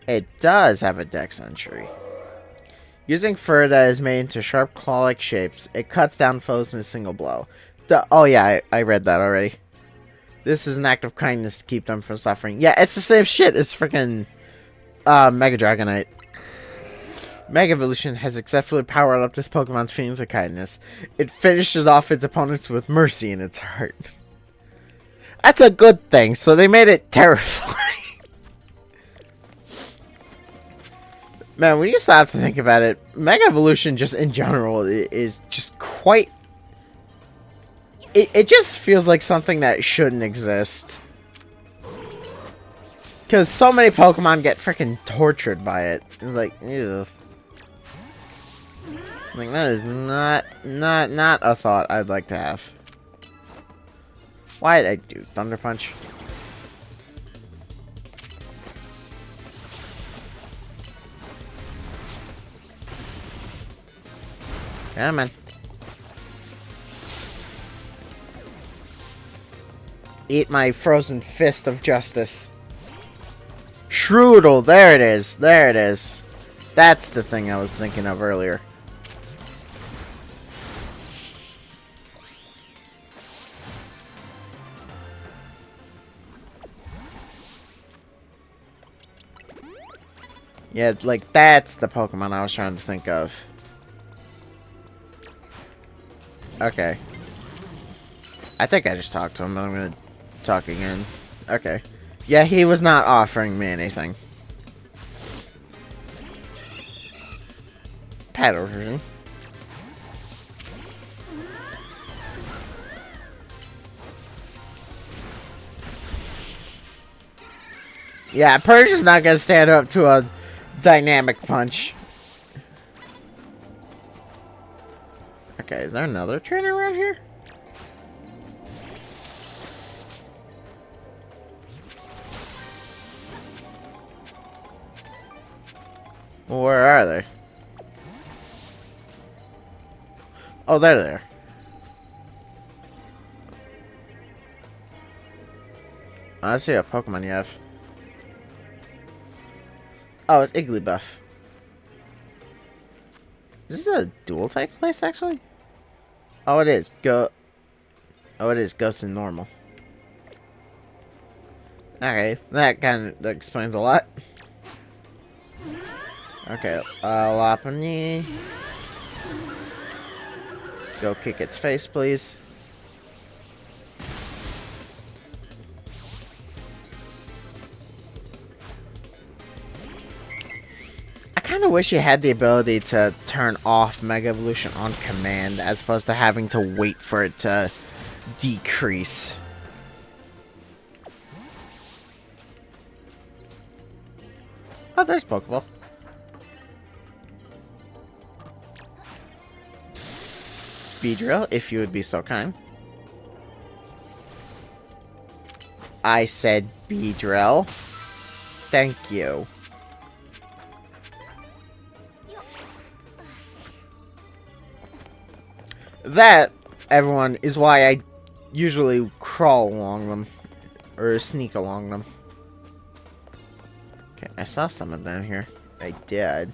It does have a dex entry. Using fur that is made into sharp claw-like shapes, it cuts down foes in a single blow. Oh yeah, I read that already. This is an act of kindness to keep them from suffering. Yeah, it's the same shit as freaking Mega Dragonite. Mega Evolution has successfully powered up this Pokemon's feelings of kindness. It finishes off its opponents with mercy in its heart. That's a good thing, so they made it terrifying. Man, when you stop to think about it, Mega Evolution just in general is just quite... It just feels like something that shouldn't exist. Because so many Pokemon get freaking tortured by it. It's like, ew. Like, that is not a thought I'd like to have. Why did I do Thunder Punch? Come on. Eat my frozen fist of justice. Shroodle, there it is. There it is. That's the thing I was thinking of earlier. Yeah, like, that's the Pokemon I was trying to think of. Okay. I think I just talked to him, but I'm gonna talk again. Okay. Yeah, he was not offering me anything. Paddle version. Yeah, Persia's not gonna stand up to a dynamic punch. Okay, is there another trainer around here? Where are they? Oh, they're there. Let's see what Pokemon you have. Oh, it's Igglybuff. Is this a dual type place, actually? Oh, it is. Oh, it is Ghost and Normal. Okay, that explains a lot. Okay, Lopunny. Go kick its face, please. I kind of wish you had the ability to turn off Mega Evolution on command, as opposed to having to wait for it to decrease. Oh, there's Pokeball. Beedrill, if you would be so kind. I said Beedrill. Thank you. That, everyone, is why I usually crawl along them. Or sneak along them. Okay, I saw someone down here. I did.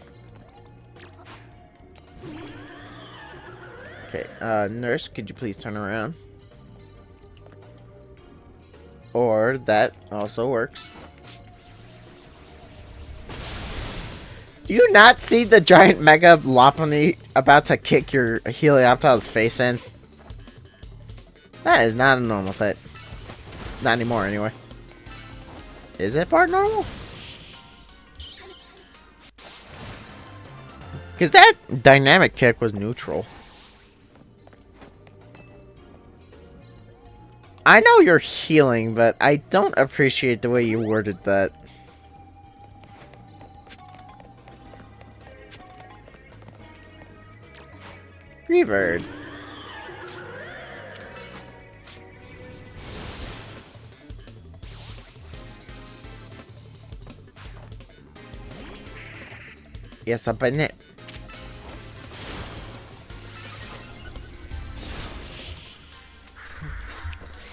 Okay, nurse, could you please turn around? Or that also works. Do you not see the giant Mega Lopunny about to kick your Helioptile's face in? That is not a normal type. Not anymore, anyway. Is it part normal? Because that dynamic kick was neutral. I know you're healing, but I don't appreciate the way you worded that. Reverb. Yes, up in it.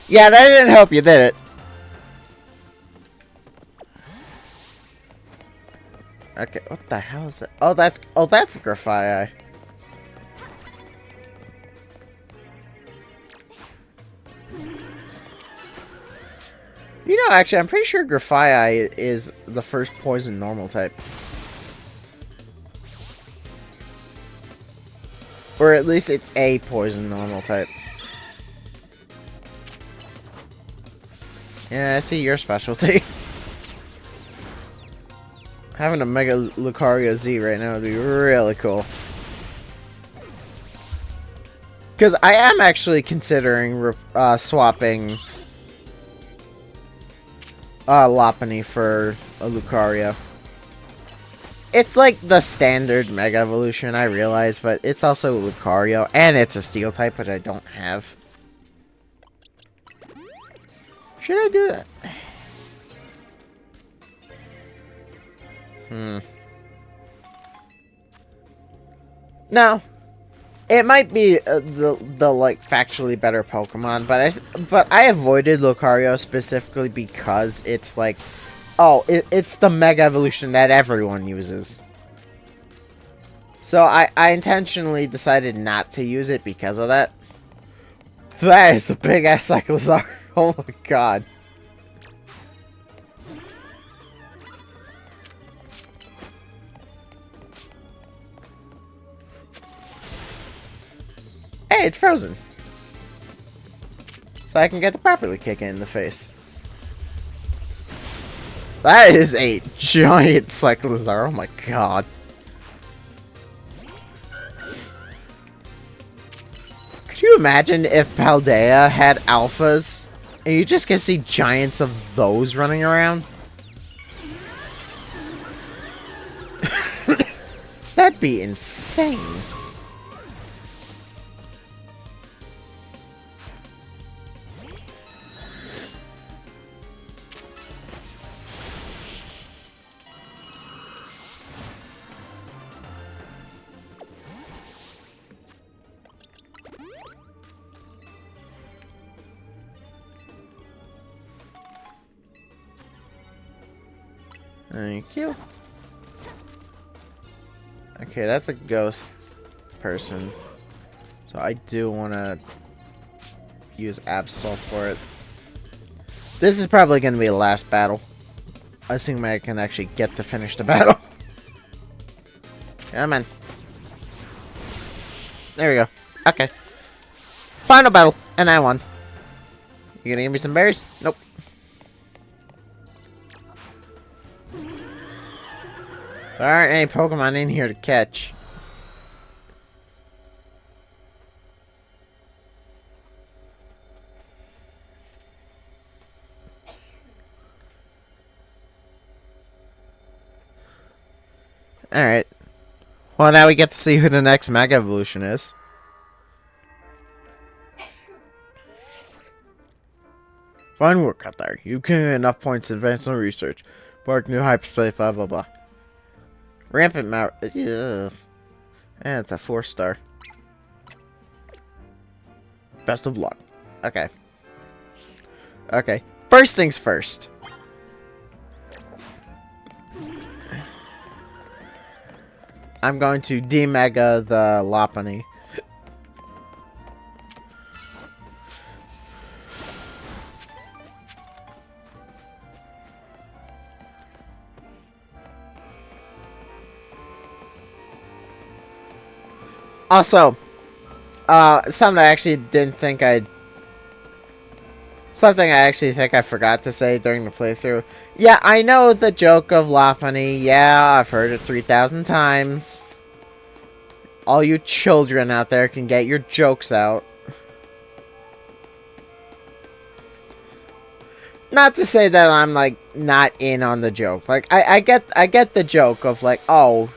Yeah, that didn't help you, did it? Okay, what the hell is that? Oh, that's a Grafii. You know, actually, I'm pretty sure Grafii is the first poison normal type. Or at least it's a poison normal type. Yeah, I see your specialty. Having a Mega Lucario Z right now would be really cool. Because I am actually considering swapping Lopunny for a Lucario. It's like the standard Mega Evolution, I realize, but it's also Lucario, and it's a Steel type, which I don't have. Should I do that? No. It might be the like factually better Pokemon, but I avoided Lucario specifically because it's like, oh, it's the Mega Evolution that everyone uses. So I intentionally decided not to use it because of that. That is a big ass Cyclizar. Oh my god. Hey, it's frozen. so I can get to properly kick it in the face. That is a giant Cyclizar. Oh my god. Could you imagine if Paldea had alphas and you just get to see giants of those running around? That'd be insane. Thank you. Okay, that's a ghost person. So I do want to use Absol for it. This is probably going to be the last battle. Assuming I can actually get to finish the battle. Come on. There we go. Okay. Final battle. And I won. You gonna give me some berries? Nope. There aren't any Pokemon in here to catch. Alright. Well, now we get to see who the next Mega Evolution is. Fine work out there. You can get enough points to advance on research. Bark new hyperspace, blah blah blah. Rampant Mount. Yeah, it's a 4-star. Best of luck. Okay. Okay. First things first. I'm going to demega the Lopunny. Also, something I actually didn't think I'd... Something I actually think I forgot to say during the playthrough. Yeah, I know the joke of Lopunny. Yeah, I've heard it 3,000 times. All you children out there can get your jokes out. Not to say that I'm, like, not in on the joke. Like, I get the joke of, like, oh,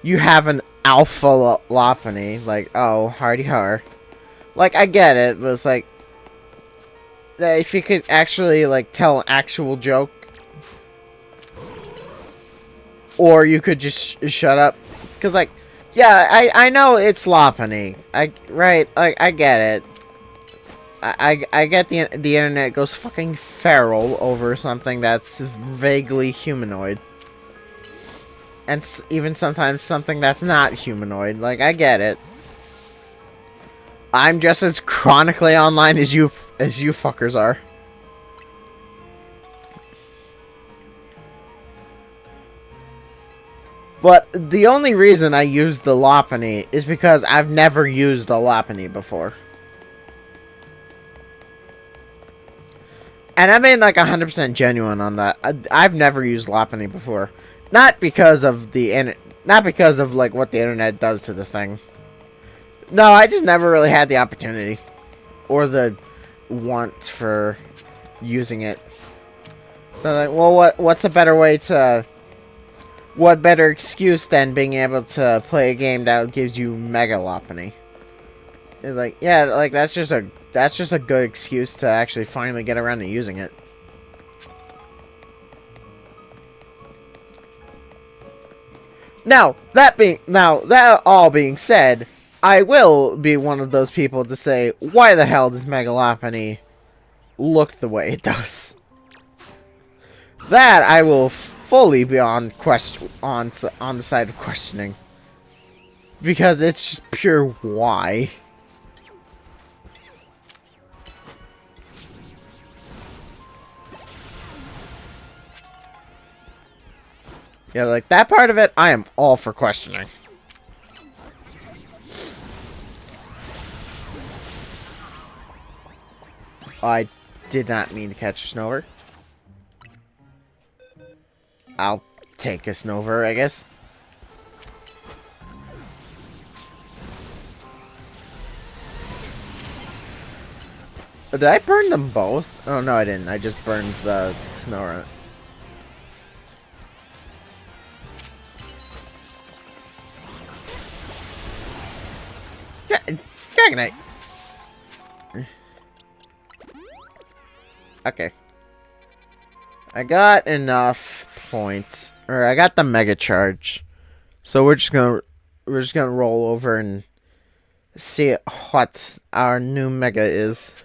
you have an alpha Lopunny. Like, oh, hardy har. Like, I get it, but it's like, if you could actually, like, tell an actual joke. Or you could just shut up. Because, like, yeah, I know it's Lopunny. Right, like, I get it. I get the internet goes fucking feral over something that's vaguely humanoid. And even sometimes something that's not humanoid. Like, I get it. I'm just as chronically online as you fuckers are. But the only reason I used the Lopunny is because I've never used a Lopunny before. And I'm being like 100% genuine on that. I've never used Lopunny before. Not because of like what the internet does to the thing. No, I just never really had the opportunity or the want for using it. So like, well, what's a better way to? What better excuse than being able to play a game that gives you Mega Lopunny? It's like, yeah, like that's just a good excuse to actually finally get around to using it. Now, that all being said, I will be one of those people to say, why the hell does Mega Lopunny look the way it does? That I will fully be on the side of questioning. Because it's just pure why. Yeah, like, that part of it, I am all for questioning. I did not mean to catch a Snover. I'll take a Snover, I guess. Did I burn them both? Oh, no, I didn't. I just burned the Snover. Dragonite. Okay. I got enough points, or I got the Mega Charge. So we're just gonna roll over and see what our new Mega is.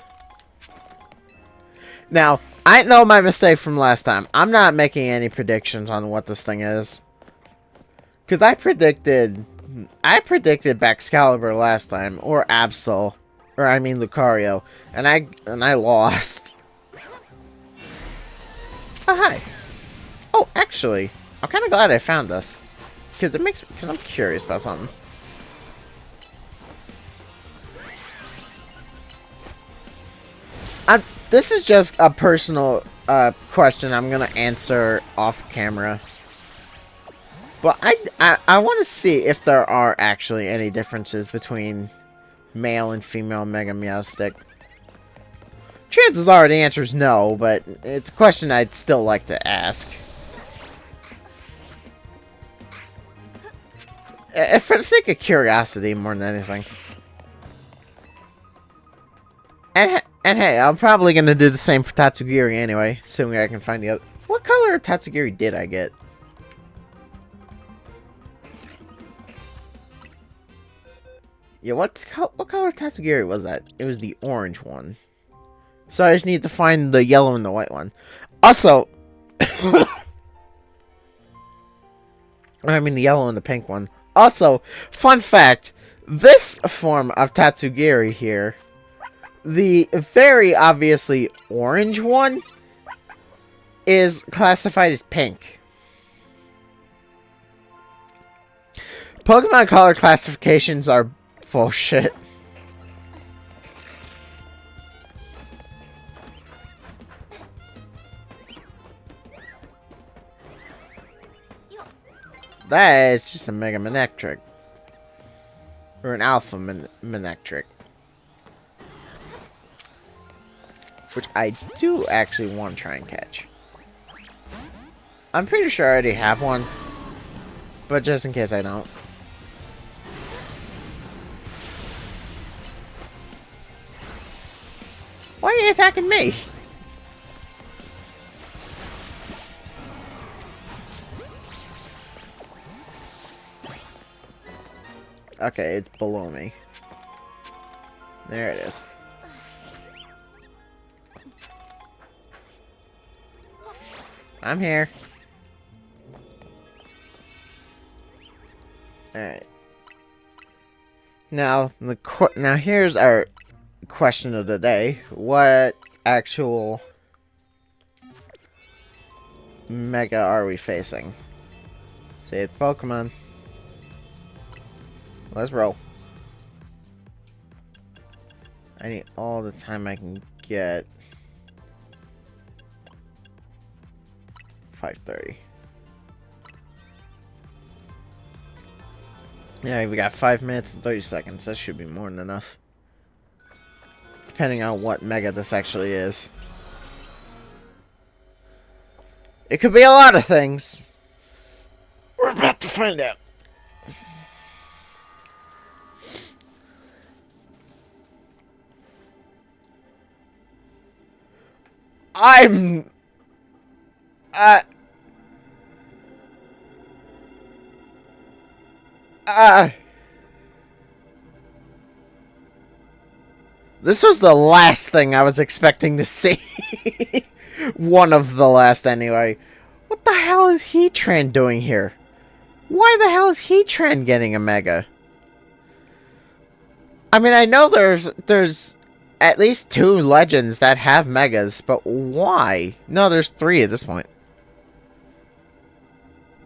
Now, I know my mistake from last time. I'm not making any predictions on what this thing is. Because I predicted Baxcalibur last time, or Absol, or I mean Lucario, and I lost. Oh, hi. Oh, actually, I'm kind of glad I found this. Because I'm curious about something. This is just a personal question I'm going to answer off camera. But I want to see if there are actually any differences between male and female Mega Meowstic. Chances are the answer is no, but it's a question I'd still like to ask. For the sake of curiosity more than anything. And hey, I'm probably going to do the same for Tatsugiri anyway, assuming I can find the other... What color of Tatsugiri did I get? Yeah, what color Tatsugiri was that? It was the orange one. So I just need to find the yellow and the white one. Also... I mean the yellow and the pink one. Also, fun fact, this form of Tatsugiri here, the very obviously orange one, is classified as pink. Pokemon color classifications are bullshit. That is just a Mega Manectric. Or an Alpha Manectric. Which I do actually want to try and catch. I'm pretty sure I already have one. But just in case I don't. Why are you attacking me? Okay, it's below me. There it is. I'm here. Alright. Now here's our question of the day. What actual Mega are we facing? Say it's Pokemon. Let's roll. I need all the time I can get. 5:30. Yeah, we got 5 minutes and 30 seconds. That should be more than enough. Depending on what Mega this actually is. It could be a lot of things. We're about to find out. This was the last thing I was expecting to see. One of the last, anyway. What the hell is Heatran doing here? Why the hell is Heatran getting a Mega? I mean, I know there's at least 2 legends that have Megas, but why? No, there's 3 at this point.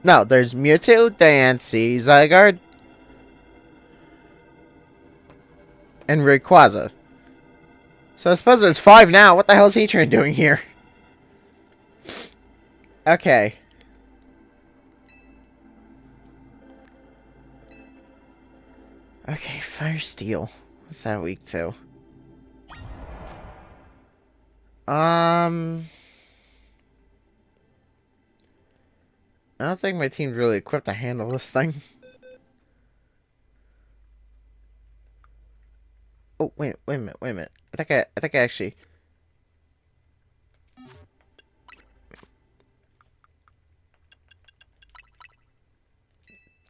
No, there's Mewtwo, Diancie, Zygarde, and Rayquaza. So I suppose there's 5 now. What the hell is Heatran doing here? Okay. Okay, Fire Steel. What's that weak to? I don't think my team's really equipped to handle this thing. Oh, wait a minute. I think I actually...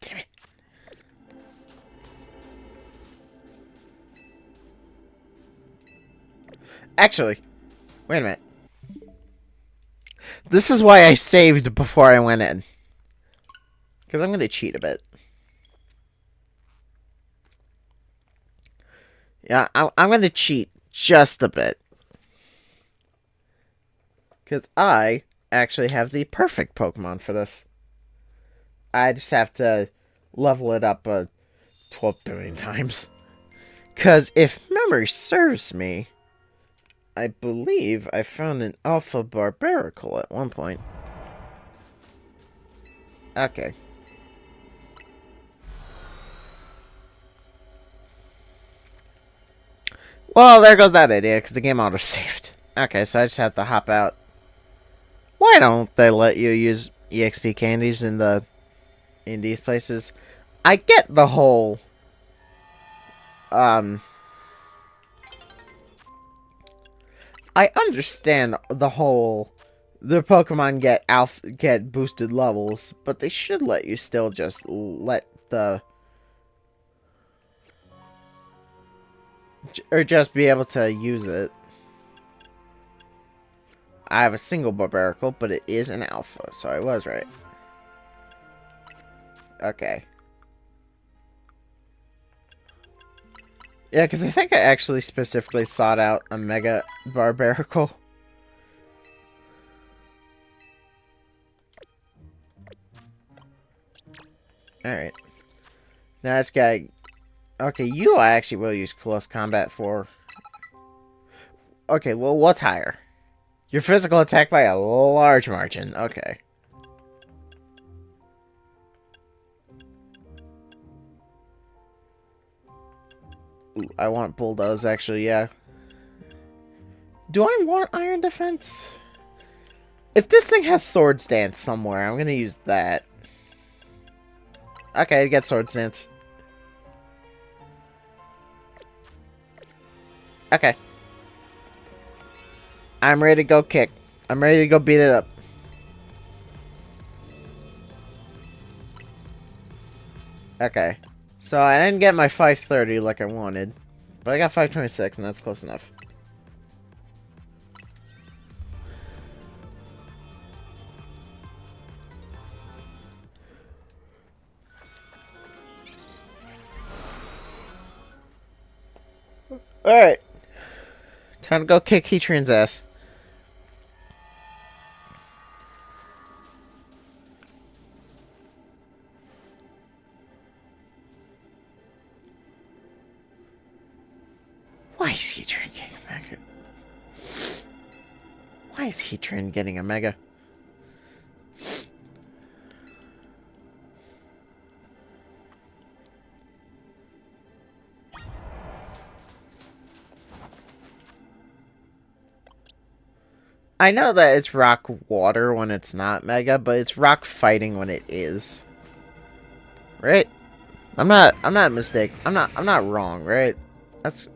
Damn it. Actually, wait a minute. This is why I saved before I went in. Because I'm going to cheat a bit. Yeah, I'm going to cheat just a bit. Because I actually have the perfect Pokemon for this. I just have to level it up 12 billion times. Because if memory serves me, I believe I found an Alpha Barbaracle at one point. Okay. Well, there goes that idea, because the game auto-saved. Okay, so I just have to hop out. Why don't they let you use EXP candies in these places? I get the whole... I understand the whole... The Pokemon get boosted levels, but they should let you still just let the... Or just be able to use it. I have a single Barbaracle, but it is an Alpha, so I was right. Okay. Yeah, because I think I actually specifically sought out a Mega Barbaracle. Alright. Now this guy... Okay, you I actually will use Close Combat for... Okay, well, what's higher? Your physical attack by a large margin. Okay. Ooh, I want Bulldoze, actually, yeah. Do I want Iron Defense? If this thing has Swords Dance somewhere, I'm gonna use that. Okay, I get Swords Dance. Okay. I'm ready to go kick. I'm ready to go beat it up. Okay. So I didn't get my 530 like I wanted. But I got 526 and that's close enough. Alright. Time to go kick Heatran's ass. Why is Heatran getting a Mega? Why is Heatran getting a Mega? I know that it's rock water when it's not Mega, but it's rock fighting when it is. Right? I'm not mistaken. I'm not wrong, right? That's...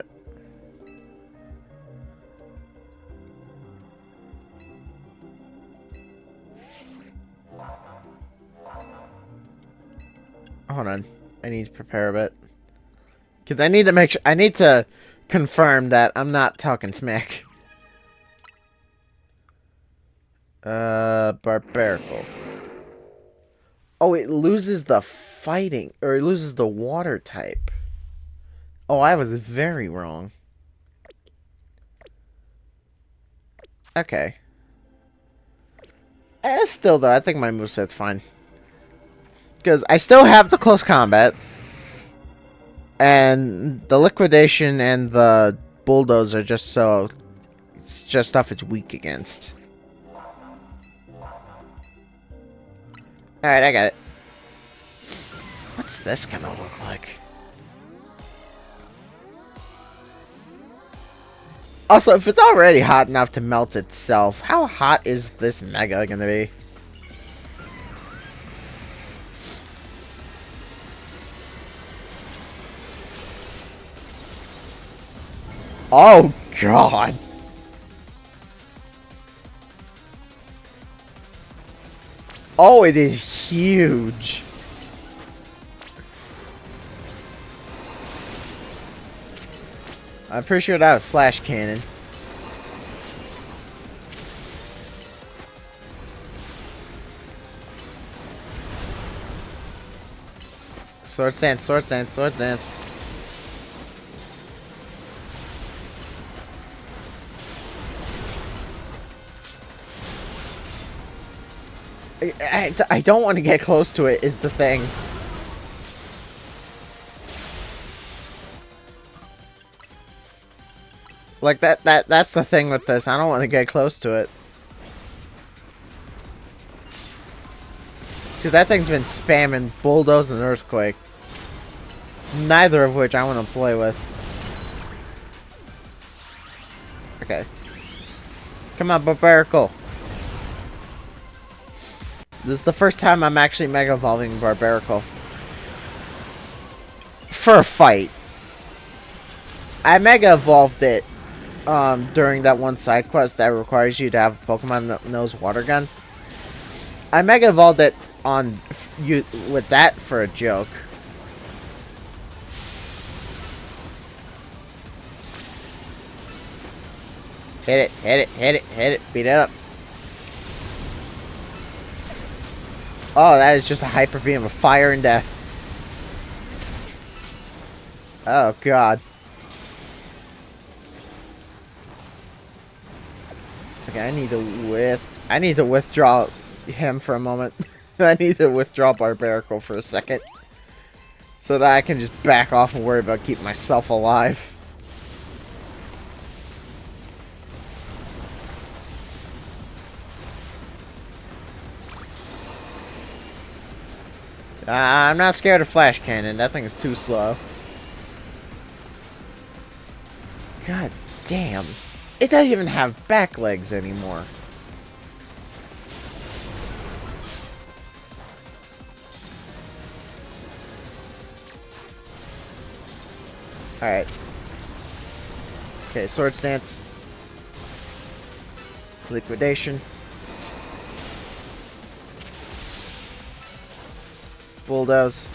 Hold on. I need to prepare a bit. Because I need to make sure... I need to confirm that I'm not talking smack. Barbaracle. Oh, it loses the fighting... Or it loses the water type. Oh, I was very wrong. Okay. Still, though, I think my moveset's fine. Because I still have the close combat. And the liquidation and the bulldoze are just so... It's just stuff it's weak against. Alright, I got it. What's this gonna look like? Also, if it's already hot enough to melt itself, how hot is this Mega gonna be? Oh, God. Oh, it is huge. I'm pretty sure that was Flash Cannon. Sword Dance, Sword Dance, Sword Dance. I don't want to get close to it, is the thing. Like, that's the thing with this. I don't want to get close to it. Because that thing's been spamming Bulldoze and Earthquake. Neither of which I want to play with. Okay. Come on, Barbarical. This is the first time I'm actually Mega Evolving Barbarical. For a fight. I Mega Evolved it during that one side quest that requires you to have a Pokemon that knows Water Gun. I Mega Evolved it on you with that for a joke. Hit it, hit it, hit it, hit it, beat it up. Oh, that is just a Hyper Beam of Fire and Death. Oh, God. Okay, I need to withdraw him for a moment. I need to withdraw Barbarical for a second. So that I can just back off and worry about keeping myself alive. I'm not scared of Flash Cannon. That thing is too slow. God damn. It doesn't even have back legs anymore. Alright. Okay, Sword Stance. Liquidation. Bulldoze.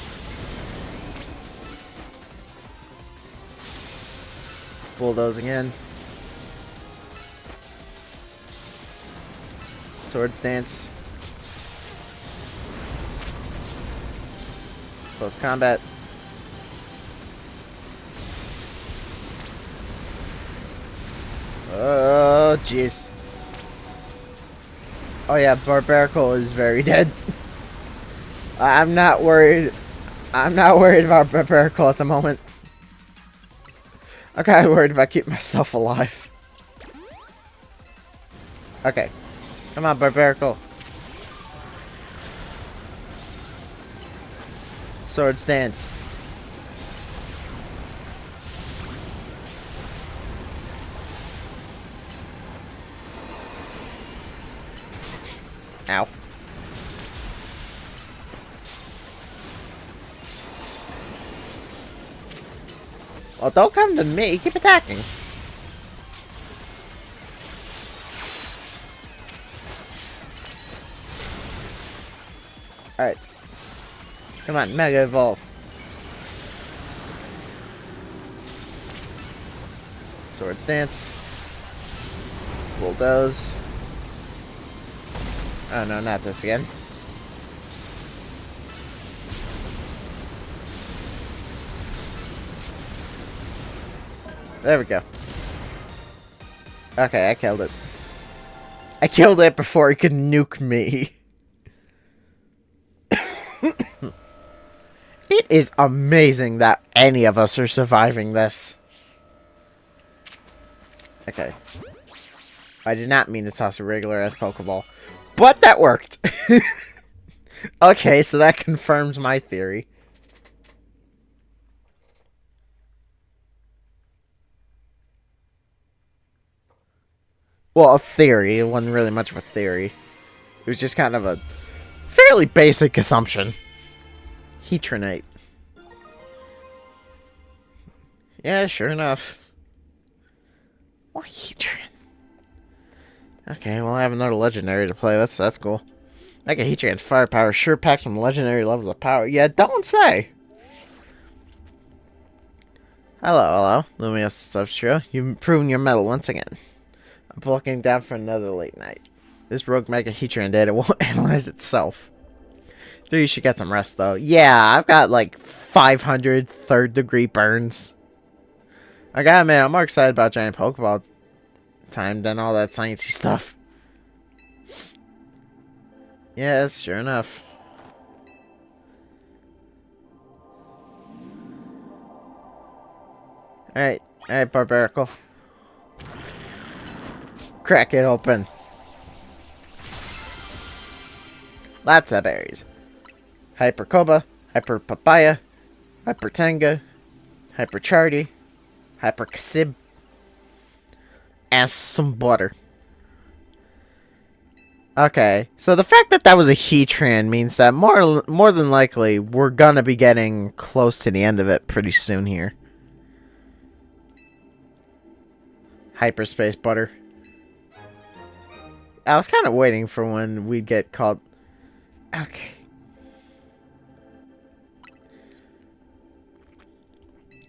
Bulldoze again. Sword Stance. Close combat. Oh, jeez. Oh yeah, Barbarical is very dead. I'm not worried. I'm not worried about Barbarical at the moment. I'm kind of worried about keeping myself alive. Okay. Come on, Barbarical. Sword Stance. Ow. Well, don't come to me. Keep attacking. Alright. Come on, Mega Evolve. Sword Stance. Bulldoze. Oh no, not this again. There we go. Okay, I killed it. I killed it before it could nuke me. It is amazing that any of us are surviving this. Okay. I did not mean to toss a regular ass Pokeball. But that worked! Okay, so that confirms my theory. Well, a theory. It wasn't really much of a theory. It was just kind of a fairly basic assumption. Heatronite. Yeah, sure enough. Why Heatran? Okay, well I have another legendary to play. That's cool. Like a Heatran's firepower sure packs some legendary levels of power. Yeah, don't say. Hello. Lumios stuff's true. You've proven your mettle once again. I'm looking down for another late night. This rogue Mega Heatran data won't analyze itself. Dude, you should get some rest though. Yeah, I've got like 500 third-degree burns. I gotta admit, I'm more excited about Giant Pokeball time than all that sciencey stuff. Yes, sure enough. Alright, Barbarical. Crack it open. Lots of berries. Hyper Koba, Hyper Papaya, Hyper Tenga, Hyper Chardy, Hyper Kasib, and some butter. Okay, so the fact that that was a Heatran means that more than likely we're gonna be getting close to the end of it pretty soon here. Hyperspace butter. I was kind of waiting for when we'd get called. Okay.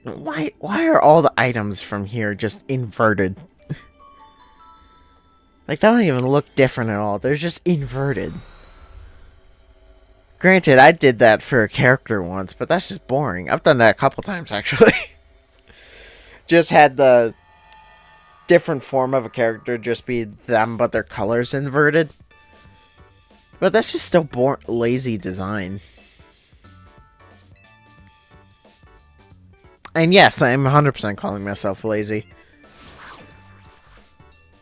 Why are all the items from here just inverted? Like, they don't even look different at all. They're just inverted. Granted, I did that for a character once, but that's just boring. I've done that a couple times, actually. Just had the different form of a character just be them, but their colors inverted. But that's just still lazy design. And yes, I'm 100% calling myself lazy.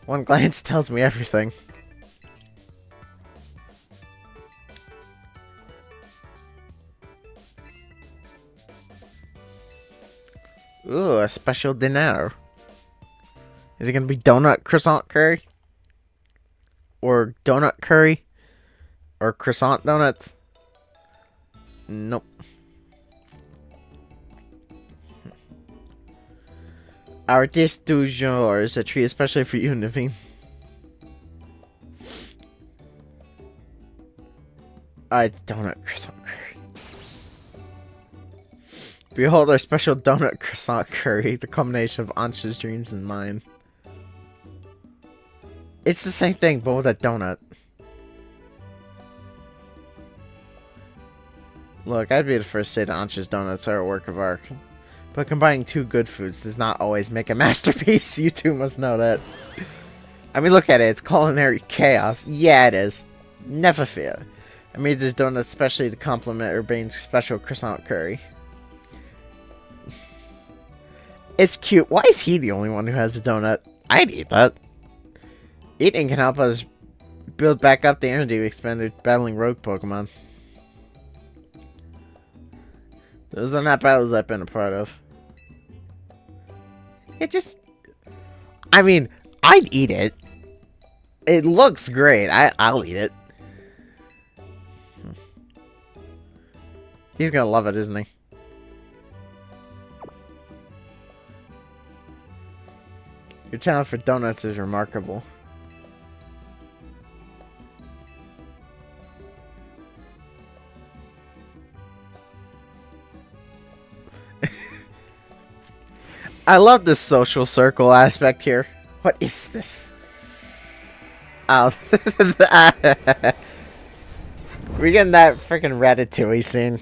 One glance tells me everything. Ooh, a special dinner. Is it gonna be donut croissant curry? Or donut curry? Or croissant donuts? Nope. Our dish du jour is a treat especially for you, Naveen. Donut croissant curry. Behold our special donut croissant curry, the combination of Ansha's dreams and mine. It's the same thing, but with a donut. Look, I'd be the first to say that Ansha's donuts are a work of art. But combining two good foods does not always make a masterpiece. You two must know that. I mean, look at it. It's culinary chaos. Yeah, it is. Never fear. I made this donut especially to complement Urbane's special croissant curry. It's cute. Why is he the only one who has a donut? I'd eat that. Eating can help us build back up the energy we expended battling rogue Pokemon. Those are not battles I've been a part of. It just... I mean, I'd eat it. It looks great. I'll eat it. He's gonna love it, isn't he? Your talent for donuts is remarkable. I love this social circle aspect here. What is this? Oh. We're getting that freaking Ratatouille scene.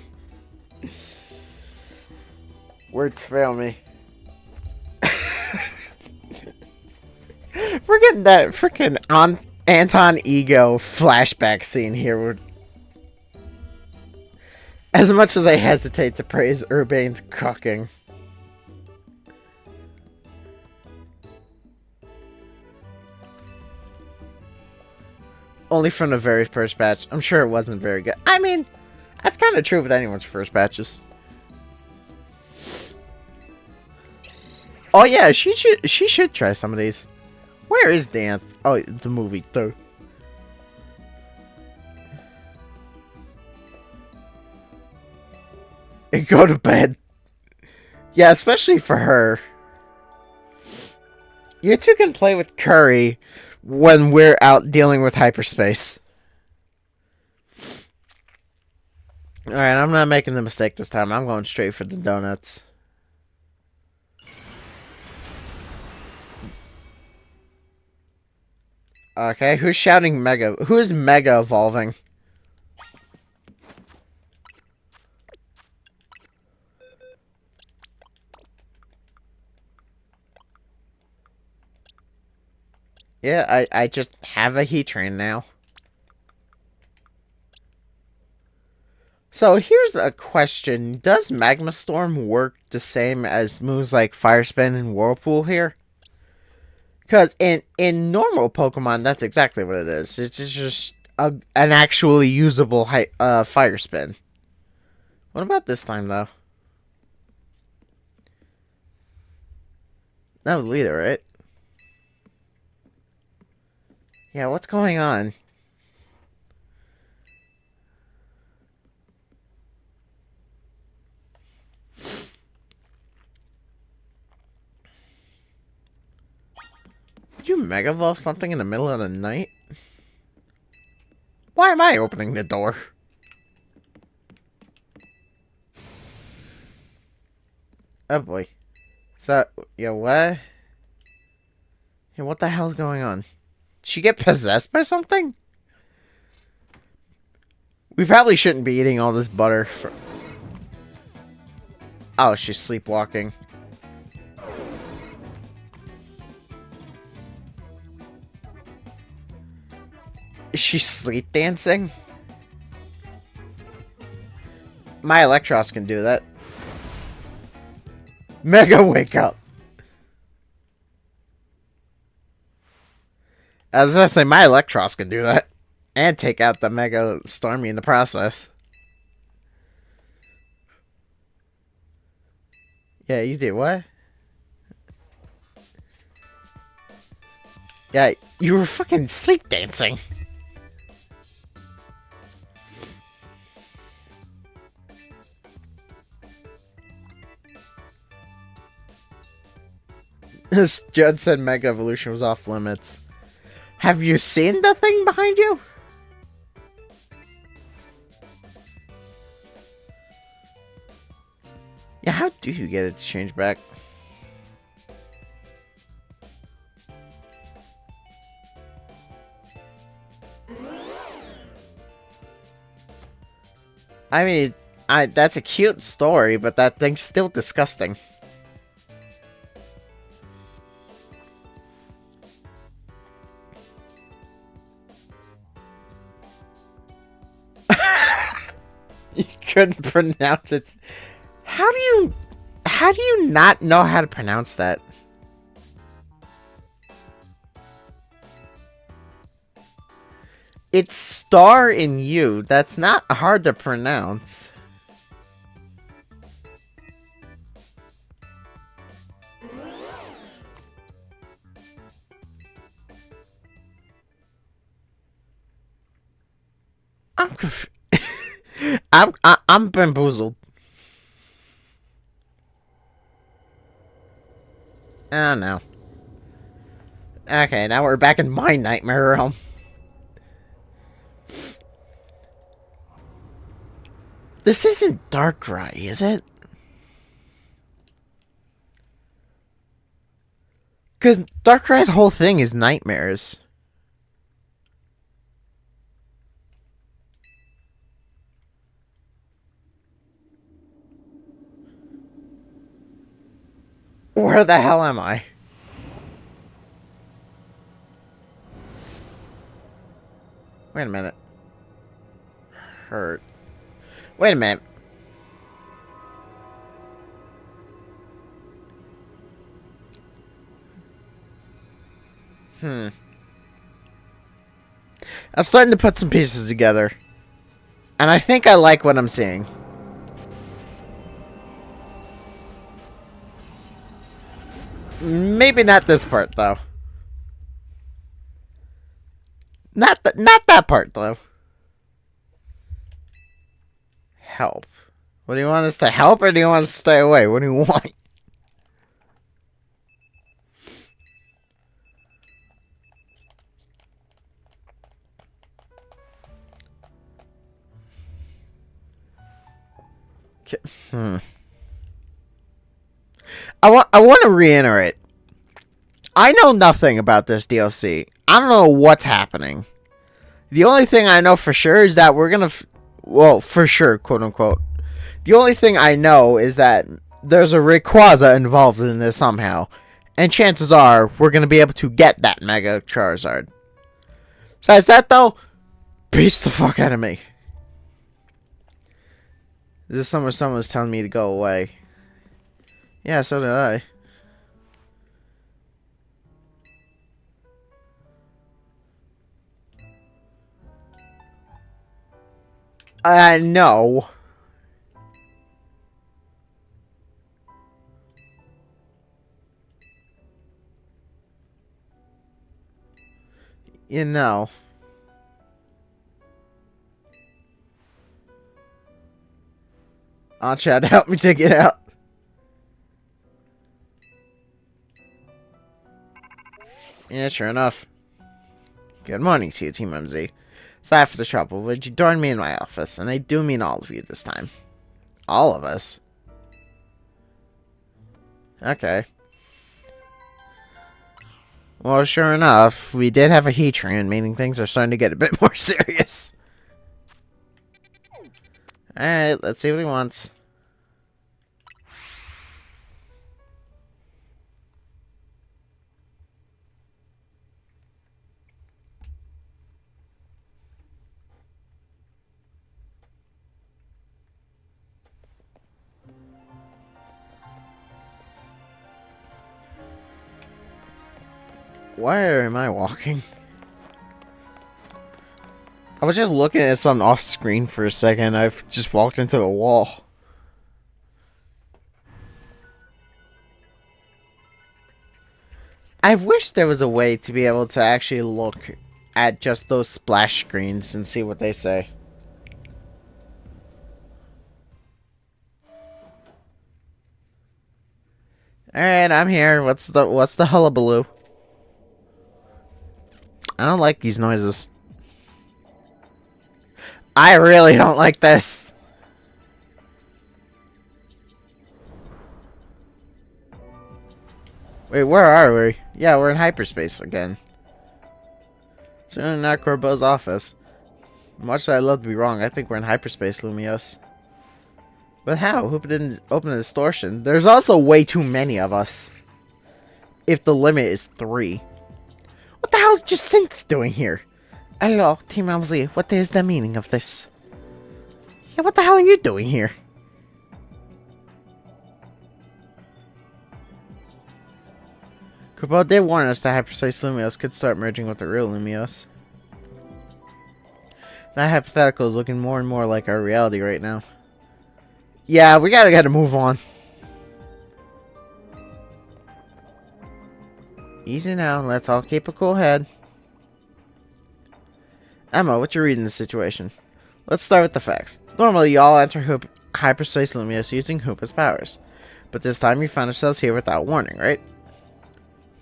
Words fail me. We're getting that freaking Anton Ego flashback scene here. As much as I hesitate to praise Urbane's cooking. Only from the very first batch. I'm sure it wasn't very good. I mean, that's kind of true with anyone's first batches. Oh yeah, she should try some of these. Where is Dan? Oh, the movie though. And go to bed. Yeah, especially for her. You two can play with Curry when we're out dealing with hyperspace. Alright, I'm not making the mistake this time. I'm going straight for the donuts. Okay, who's shouting Mega? Who is Mega evolving? Yeah, I just have a heat train now. So here's a question. Does Magma Storm work the same as moves like Fire Spin and Whirlpool here? Because in normal Pokemon, that's exactly what it is. It's just an actually usable Fire Spin. What about this time, though? No, leader, right? Yeah, what's going on? Did you Mega Evolve something in the middle of the night? Why am I opening the door? Oh boy. So, yeah, what? Yeah, what the hell's going on? Did she get possessed by something? We probably shouldn't be eating all this butter. Oh, she's sleepwalking. Is she sleep dancing? My Electros can do that. Mega wake up. I was gonna say my Electros can do that. And take out the Mega Stormy in the process. Yeah, you did what? Yeah, you were fucking sleep dancing. This Judd said Mega Evolution was off limits. Have you seen the thing behind you? Yeah, how do you get it to change back? I mean, that's a cute story, but that thing's still disgusting. You couldn't pronounce it. How do you not know how to pronounce that? It's star in you. That's not hard to pronounce. I'm bamboozled. Oh no. Okay, now we're back in my nightmare realm. This isn't Darkrai, is it? Because Darkrai's whole thing is nightmares. Where the hell am I? Wait a minute. Hurt. Wait a minute. I'm starting to put some pieces together. And I think I like what I'm seeing. Maybe not this part, though. Not that part, though. Help. What do you want us to help, or do you want us to stay away? What do you want? I want to reiterate. I know nothing about this DLC. I don't know what's happening. The only thing I know for sure is that we're gonna... well, for sure, quote unquote. The only thing I know is that there's a Rayquaza involved in this somehow. And chances are, we're gonna be able to get that Mega Charizard. Besides that, though, beats the fuck out of me. This is somewhere someone's telling me to go away. Yeah, so did I. No. You know. I'll try to help me take it out. Yeah, sure enough. Good morning to you, Team MZ. Sorry for the trouble, but you joined me in my office, and I do mean all of you this time. All of us? Okay. Well, sure enough, we did have a Heatran, meaning things are starting to get a bit more serious. Alright, let's see what he wants. Where am I walking? I was just looking at something off screen for a second. I've just walked into the wall. I wish there was a way to be able to actually look at just those splash screens and see what they say. Alright, I'm here. What's the hullabaloo? I don't like these noises. I really don't like this. Wait, where are we? Yeah, we're in hyperspace again. So in Corbo's office. Much as I'd love to be wrong, I think we're in hyperspace, Lumios. But how? Who didn't open a distortion? There's also way too many of us. If the limit is 3. What the hell is Jacinth doing here? Hello, Team MZ. What is the meaning of this? Yeah, what the hell are you doing here? Corbo did warn us that hyperspace Lumios could start merging with the real Lumios. That hypothetical is looking more and more like our reality right now. Yeah, we gotta move on. Easy now, let's all keep a cool head. Emma, what you reading the situation? Let's start with the facts. Normally, you all enter hyperspace Lumios using Hoopa's powers. But this time you found yourselves here without warning, right?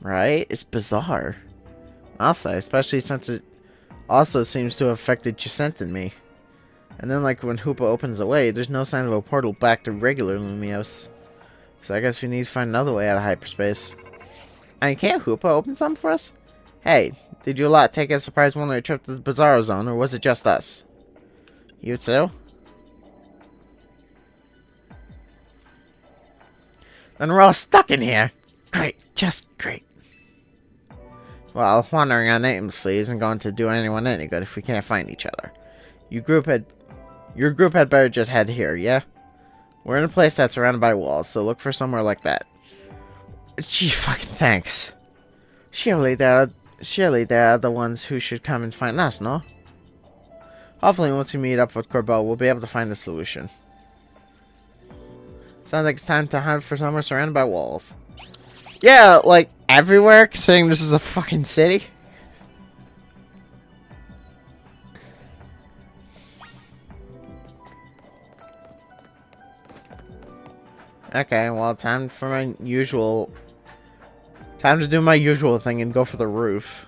Right? It's bizarre. I'll say, especially since it also seems to have affected Jacinth and me. And then, like, when Hoopa opens the way, there's no sign of a portal back to regular Lumios. So I guess we need to find another way out of hyperspace. I mean, can't Hoopa open some for us? Hey, did you lot take a surprise one-way trip to the Bizarro Zone, or was it just us? You too? Then we're all stuck in here. Great, just great. Well, wandering on aimlessly isn't going to do anyone any good if we can't find each other. Your group had better just head here, yeah? We're in a place that's surrounded by walls, so look for somewhere like that. Gee, fucking thanks. Surely they are the ones who should come and find us, no? Hopefully, once we meet up with Corbel, we'll be able to find a solution. Sounds like it's time to hunt for somewhere surrounded by walls. Yeah, like, everywhere, considering this is a fucking city. Okay, well, time for my usual... Time to do my usual thing and go for the roof.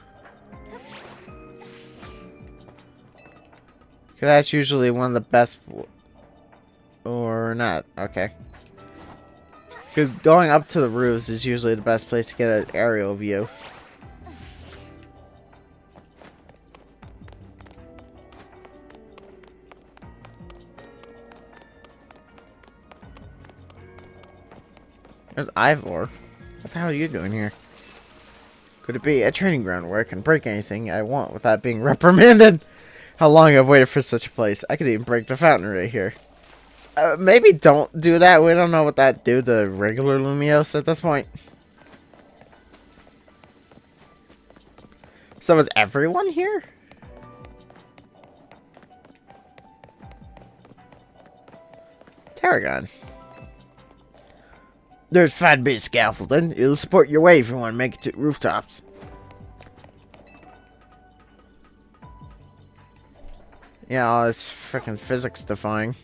Because that's usually one of the best... Or not. Okay. Because going up to the roofs is usually the best place to get an aerial view. There's Ivor. What the hell are you doing here? Could it be a training ground where I can break anything I want without being reprimanded? How long I've waited for such a place. I could even break the fountain right here. Maybe don't do that. We don't know what that do to regular Lumiose at this point. So is everyone here? Tarragon. There's 5-bit scaffolding. It'll support your way if you want to make it to rooftops. Yeah, all this freaking physics defying.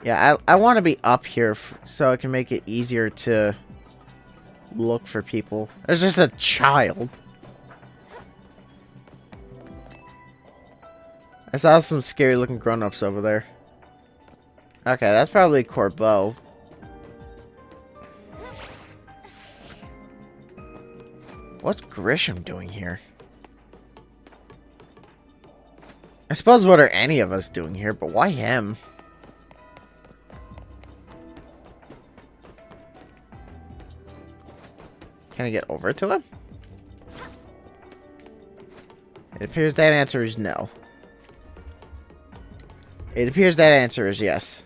Yeah, I want to be up here so I can make it easier to look for people. There's just a child. I saw some scary looking grown-ups over there. Okay, that's probably Corbeau. What's Grisham doing here? I suppose what are any of us doing here, but why him? Can I get over to him? It appears that answer is no. It appears that answer is yes.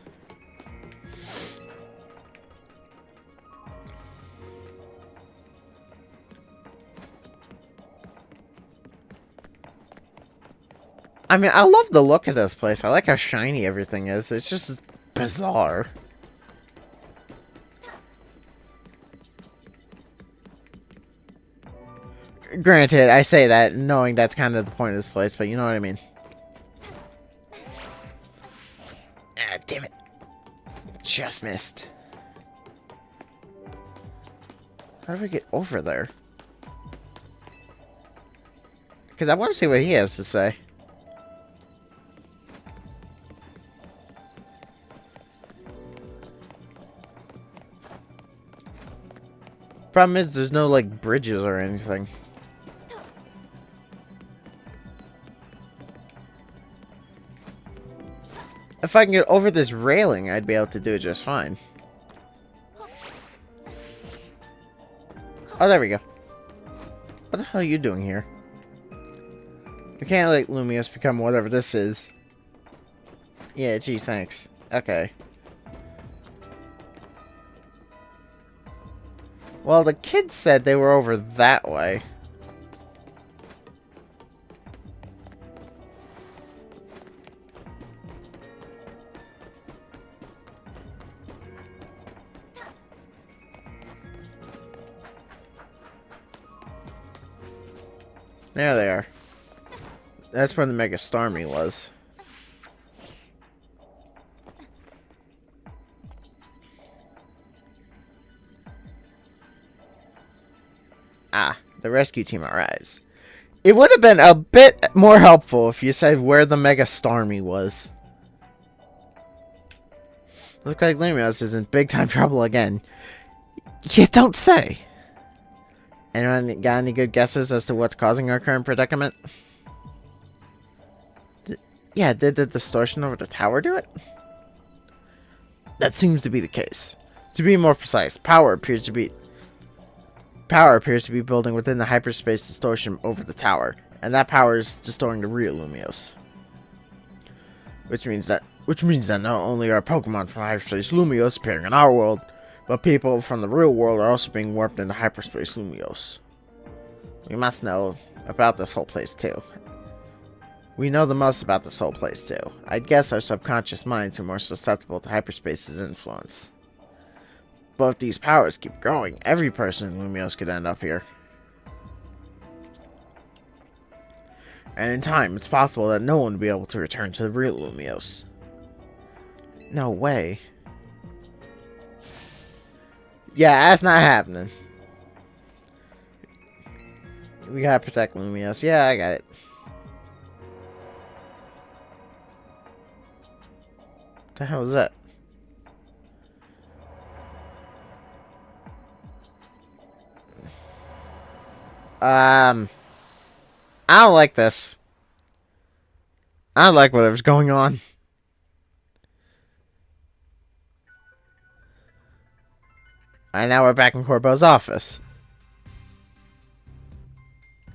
I mean, I love the look of this place. I like how shiny everything is. It's just bizarre. Granted, I say that knowing that's kind of the point of this place, but you know what I mean. Ah, damn it. Just missed. How do we get over there? Because I want to see what he has to say. Problem is, there's no, like, bridges or anything. If I can get over this railing, I'd be able to do it just fine. Oh, there we go. What the hell are you doing here? You can't let Lumiose become whatever this is. Yeah, gee, thanks. Okay. Well, the kids said they were over that way. There they are. That's where the Mega Starmie was. Ah, the rescue team arrives. It would have been a bit more helpful if you said where the Mega Starmie was. Looks like Lumiose is in big time trouble again. You don't say. Anyone got any good guesses as to what's causing our current predicament? Yeah, did the distortion over the tower do it? That seems to be the case. To be more precise, power appears to be building within the hyperspace distortion over the tower, and that power is distorting the real Lumiose. Which means that not only are Pokemon from hyperspace Lumiose appearing in our world, But people from the real world are also being warped into hyperspace Lumios. We must know about this whole place too. We know the most about this whole place too. I'd guess our subconscious minds are more susceptible to hyperspace's influence. But if these powers keep growing, every person in Lumios could end up here. And in time, it's possible that no one will be able to return to the real Lumios. No way. Yeah, that's not happening. We gotta protect Lumios. Yeah, I got it. What the hell is that? I don't like this. I don't like whatever's going on. And now we're back in Corbo's office.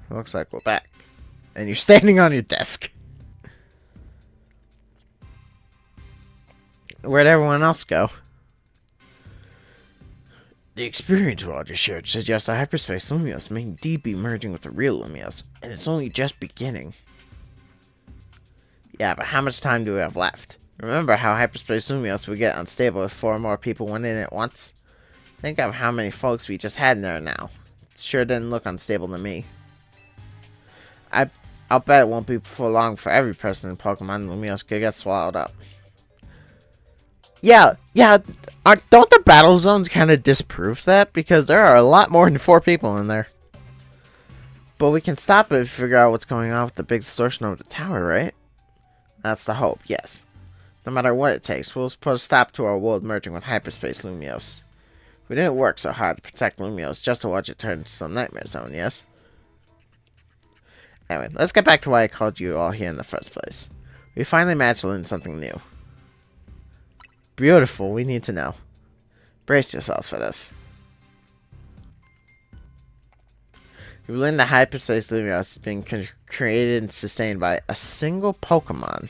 Looks like we're back. And you're standing on your desk. Where'd everyone else go? The experience Roger shared suggests a hyperspace Lumios may indeed be merging with the real Lumios, and it's only just beginning. Yeah, but how much time do we have left? Remember how hyperspace Lumios would get unstable if 4 more people went in at once? Think of how many folks we just had in there now. It sure didn't look unstable to me. I'll bet it won't be for long for every person in Pokemon Lumios could get swallowed up. Yeah, don't the battle zones kind of disprove that? Because there are a lot more than 4 people in there. But we can stop it if we figure out what's going on with the big distortion over the tower, right? That's the hope, yes. No matter what it takes, we'll put a stop to our world merging with hyperspace Lumios. We didn't work so hard to protect Lumios just to watch it turn into some nightmare zone, yes? Anyway, let's get back to why I called you all here in the first place. We finally managed to learn something new. Beautiful, we need to know. Brace yourself for this. We've learned that hyperspace Lumios is being created and sustained by a single Pokemon.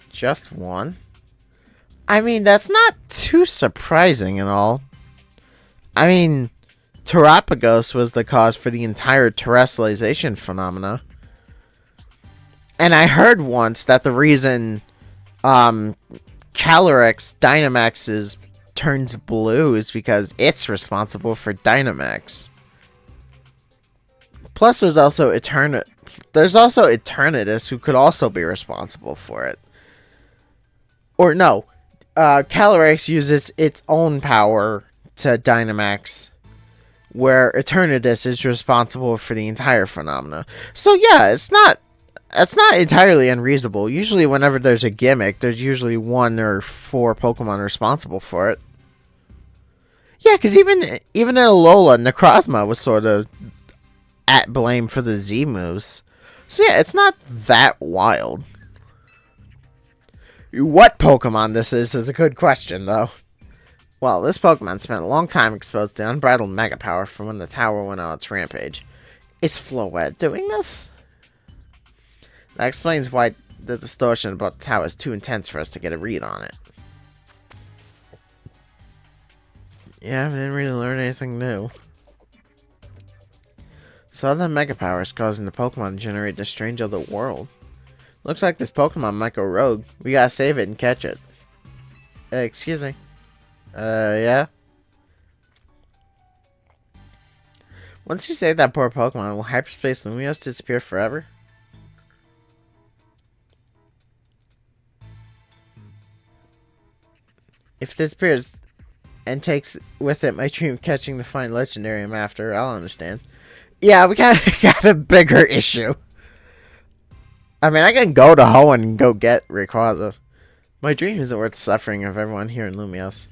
Just one? I mean, that's not too surprising at all. I mean, Terapagos was the cause for the entire terrestrialization phenomena. And I heard once that the reason Calyrex Dynamax turns blue is because it's responsible for Dynamax. Plus, there's also Eternatus who could also be responsible for it. Or no, Calyrex uses its own power to Dynamax, where Eternatus is responsible for the entire phenomena. So yeah, it's not entirely unreasonable. Usually whenever there's a gimmick, there's usually 1 or 4 Pokemon responsible for it. Yeah, because even in Alola, Necrozma was sort of at blame for the Z moves. So yeah, it's not that wild. What Pokemon this is a good question, though. Well, this Pokemon spent a long time exposed to unbridled Mega Power from when the tower went on its rampage. Is Floette doing this? That explains why the distortion about the tower is too intense for us to get a read on it. Yeah, I didn't really learn anything new. So the Mega Power is causing the Pokemon to generate this strange other world. Looks like this Pokemon might go rogue. We gotta save it and catch it. Excuse me. Yeah? Once you save that poor Pokemon, will Hyperspace Lumios disappear forever? If it disappears and takes with it my dream of catching the fine Legendarium after, I'll understand. Yeah, we kinda got a bigger issue. I mean, I can go to Hoenn and go get Rayquaza. My dream isn't worth the suffering of everyone here in Lumios.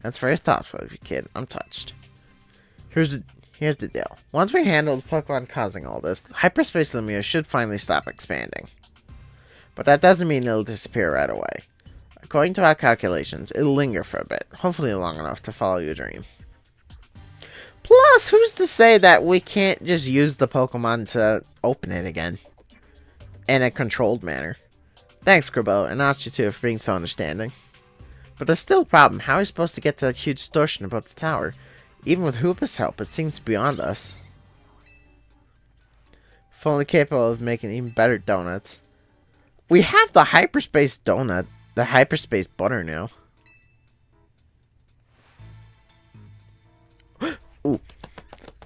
That's very thoughtful of you, kid. I'm touched. Here's the deal. Once we handle the Pokemon causing all this, Hyperspace Lumios should finally stop expanding. But that doesn't mean it'll disappear right away. According to our calculations, it'll linger for a bit, hopefully long enough to follow your dream. Plus, who's to say that we can't just use the Pokemon to open it again? In a controlled manner. Thanks, Corbo, and Archie too for being so understanding. But there's still a problem. How are we supposed to get to that huge distortion above the tower? Even with Hoopa's help, it seems beyond us. If only capable of making even better donuts. We have the hyperspace donut. The hyperspace butter now. Ooh.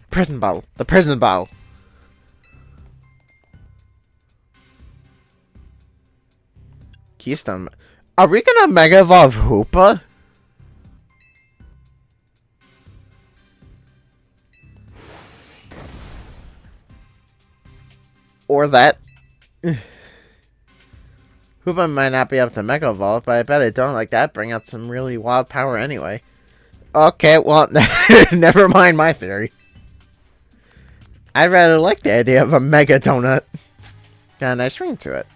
Prison bottle. The prison bottle. Keystone. Are we gonna Mega Evolve Hoopa? Or that. Hoopa might not be able to Mega Evolve, but I bet it don't like that bring out some really wild power anyway. Okay, well, never mind my theory. I rather like the idea of a Mega Donut. Got a nice ring to it.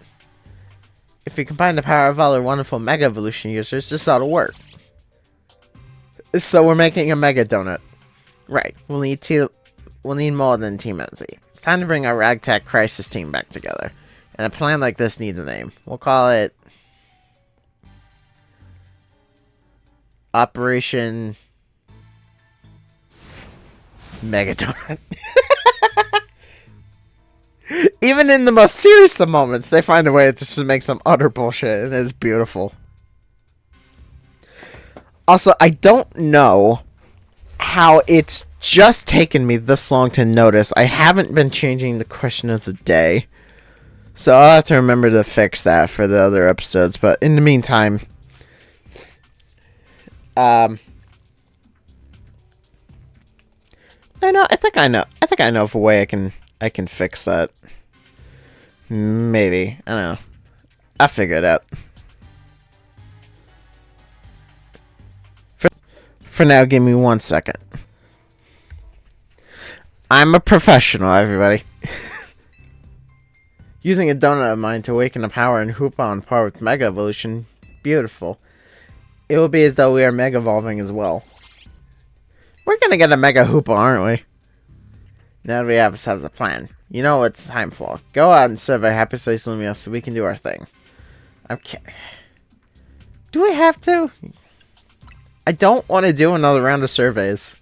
If we combine the power of all our wonderful Mega Evolution users, this ought to work. So we're making a Mega Donut. Right, we'll need more than Team NZ. It's time to bring our Ragtag Crisis team back together. And a plan like this needs a name. We'll call it... Operation... Mega Donut. Even in the most serious of moments, they find a way to just make some utter bullshit, and it's beautiful. Also, I don't know how it's just taken me this long to notice I haven't been changing the question of the day. So I'll have to remember to fix that for the other episodes, but in the meantime... I think I know of a way I can fix that. Maybe. I don't know. I'll figure it out. For now, give me 1 second. I'm a professional, everybody. Using a donut of mine to awaken the power and Hoopa on par with Mega Evolution. Beautiful. It will be as though we are Mega Evolving as well. We're gonna get a Mega Hoopa, aren't we? Now that we have ourselves a plan. You know what it's time for. Go out and survey Happy Space Lumia so we can do our thing. Okay. Do we have to? I don't want to do another round of surveys.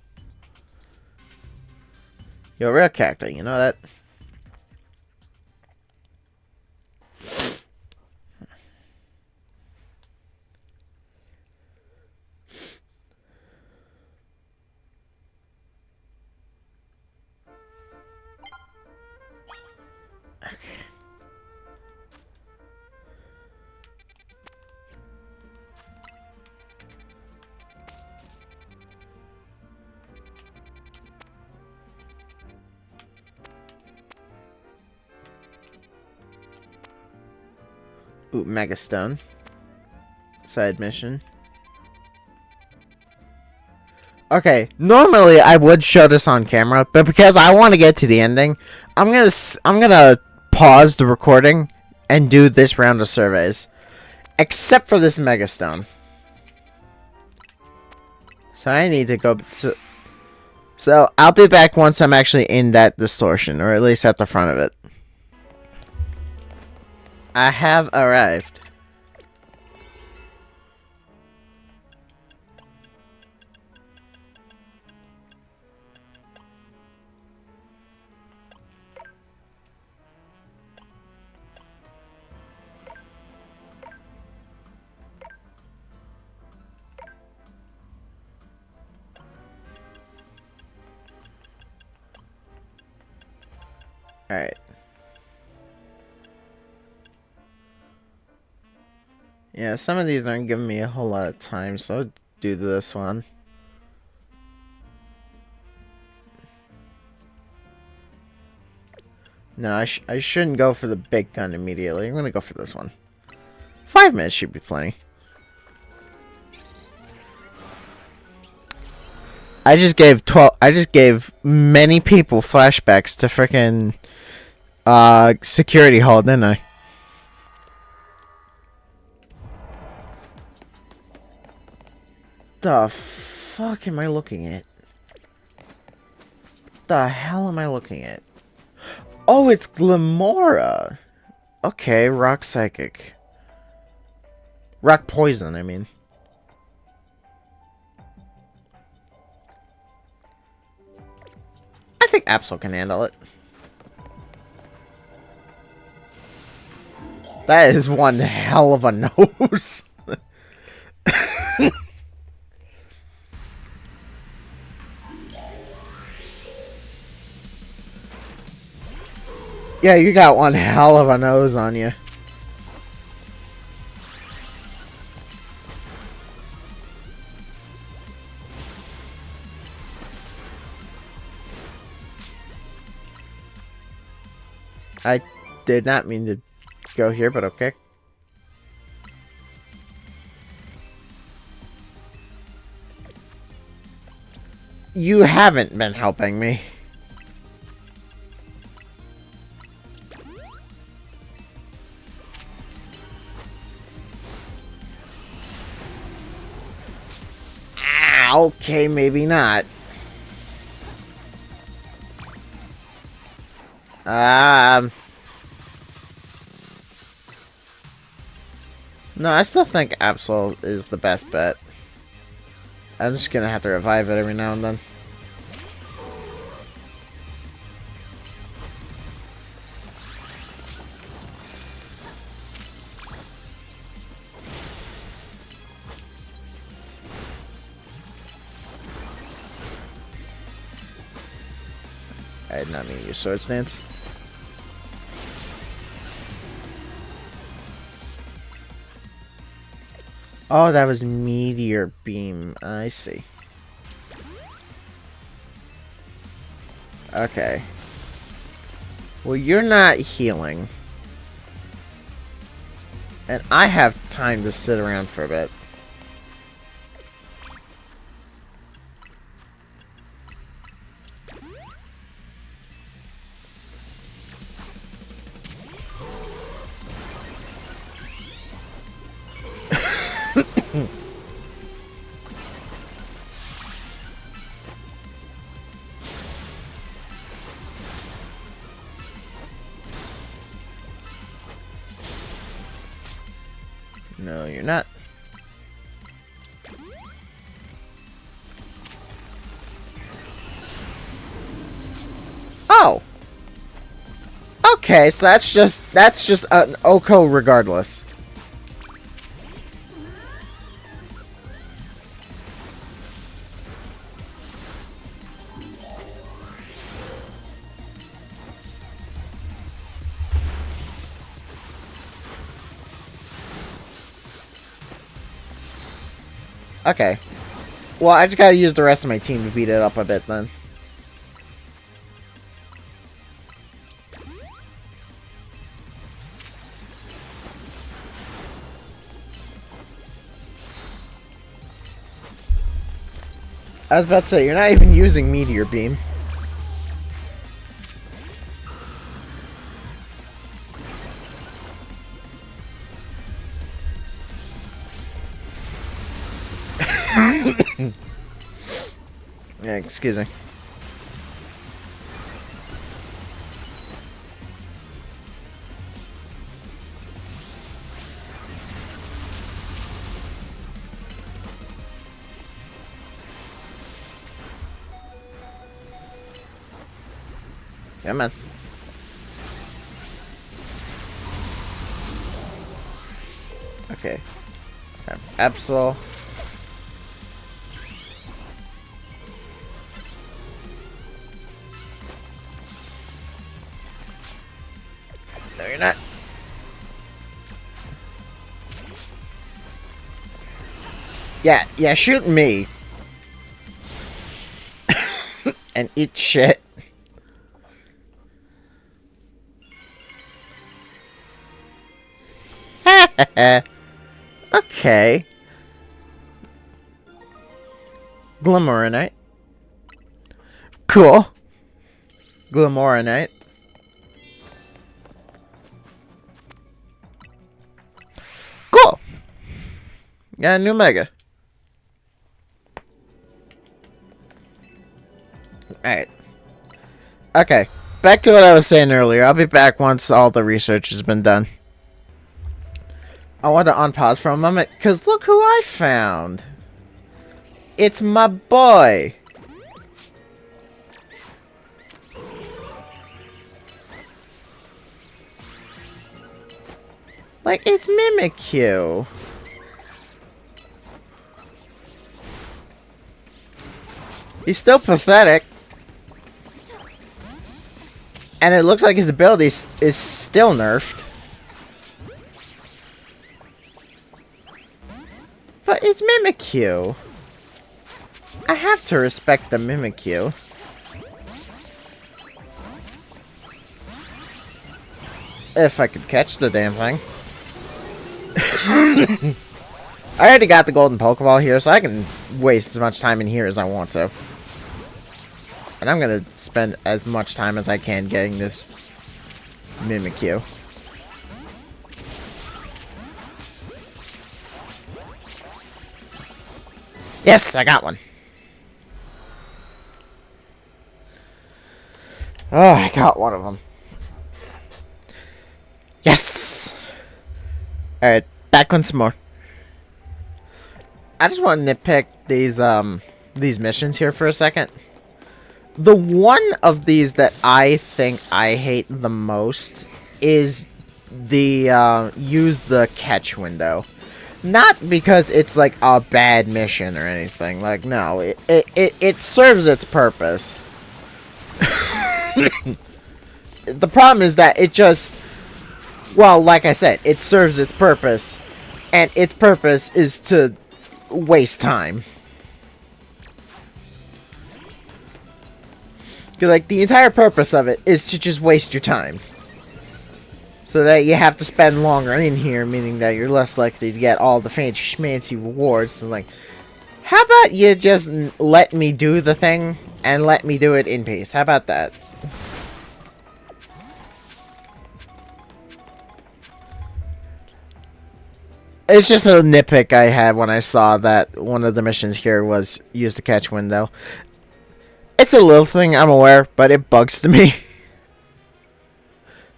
You're a real character, you know that? Ooh, Mega Stone. Side mission. Okay, normally I would show this on camera, but because I want to get to the ending, I'm gonna pause the recording and do this round of surveys, except for this Mega Stone. So I need to go. So I'll be back once I'm actually in that distortion, or at least at the front of it. I have arrived. Alright. Yeah, some of these aren't giving me a whole lot of time, so I'll do this one. No, I shouldn't go for the big gun immediately. I'm gonna go for this one. 5 minutes should be plenty. I just gave many people flashbacks to frickin' security hall, didn't I? The fuck am I looking at? What the hell am I looking at? Oh, it's Glamora! Okay, Rock Psychic. Rock Poison, I mean. Absol can handle it. That is one hell of a nose. Yeah, you got one hell of a nose on you. I did not mean to go here, but okay. You haven't been helping me. Ah, okay, maybe not. No, I still think Absol is the best bet. I'm just gonna have to revive it every now and then. I did not mean to use Sword Stance. Oh, that was Meteor Beam. I see. Okay. Well, you're not healing. And I have time to sit around for a bit. No, you're not. Oh! Okay, so that's just an Oko regardless. Okay. Well, I just gotta use the rest of my team to beat it up a bit then. I was about to say, you're not even using Meteor Beam. Yeah, excuse me. Come on. Okay. Absol. No, you're not. Yeah, shoot me. And eat shit. Okay. Glamorinite. Cool. Glamorinite. Cool. Got a new Mega. Alright. Okay. Back to what I was saying earlier. I'll be back once all the research has been done. I want to unpause for a moment, because look who I found. It's my boy. Like, it's Mimikyu. He's still pathetic. And it looks like his ability is still nerfed. But it's Mimikyu. I have to respect the Mimikyu. If I could catch the damn thing. I already got the golden Pokeball here, so I can waste as much time in here as I want to. And I'm gonna spend as much time as I can getting this Mimikyu. Yes, I got one. Oh, I got one of them. Yes! Alright, back on some more. I just want to nitpick these missions here for a second. The one of these that I think I hate the most is the use the catch window. Not because it's like a bad mission or anything. Like, no, it serves its purpose. The problem is that it just, well, like I said, it serves its purpose, and its purpose is to waste time. Like, the entire purpose of it is to just waste your time. So that you have to spend longer in here, meaning that you're less likely to get all the fancy schmancy rewards. So, like, how about you just let me do the thing, and let me do it in peace? How about that? It's just a nitpick I had when I saw that one of the missions here was use the catch window. It's a little thing, I'm aware, but it bugs to me.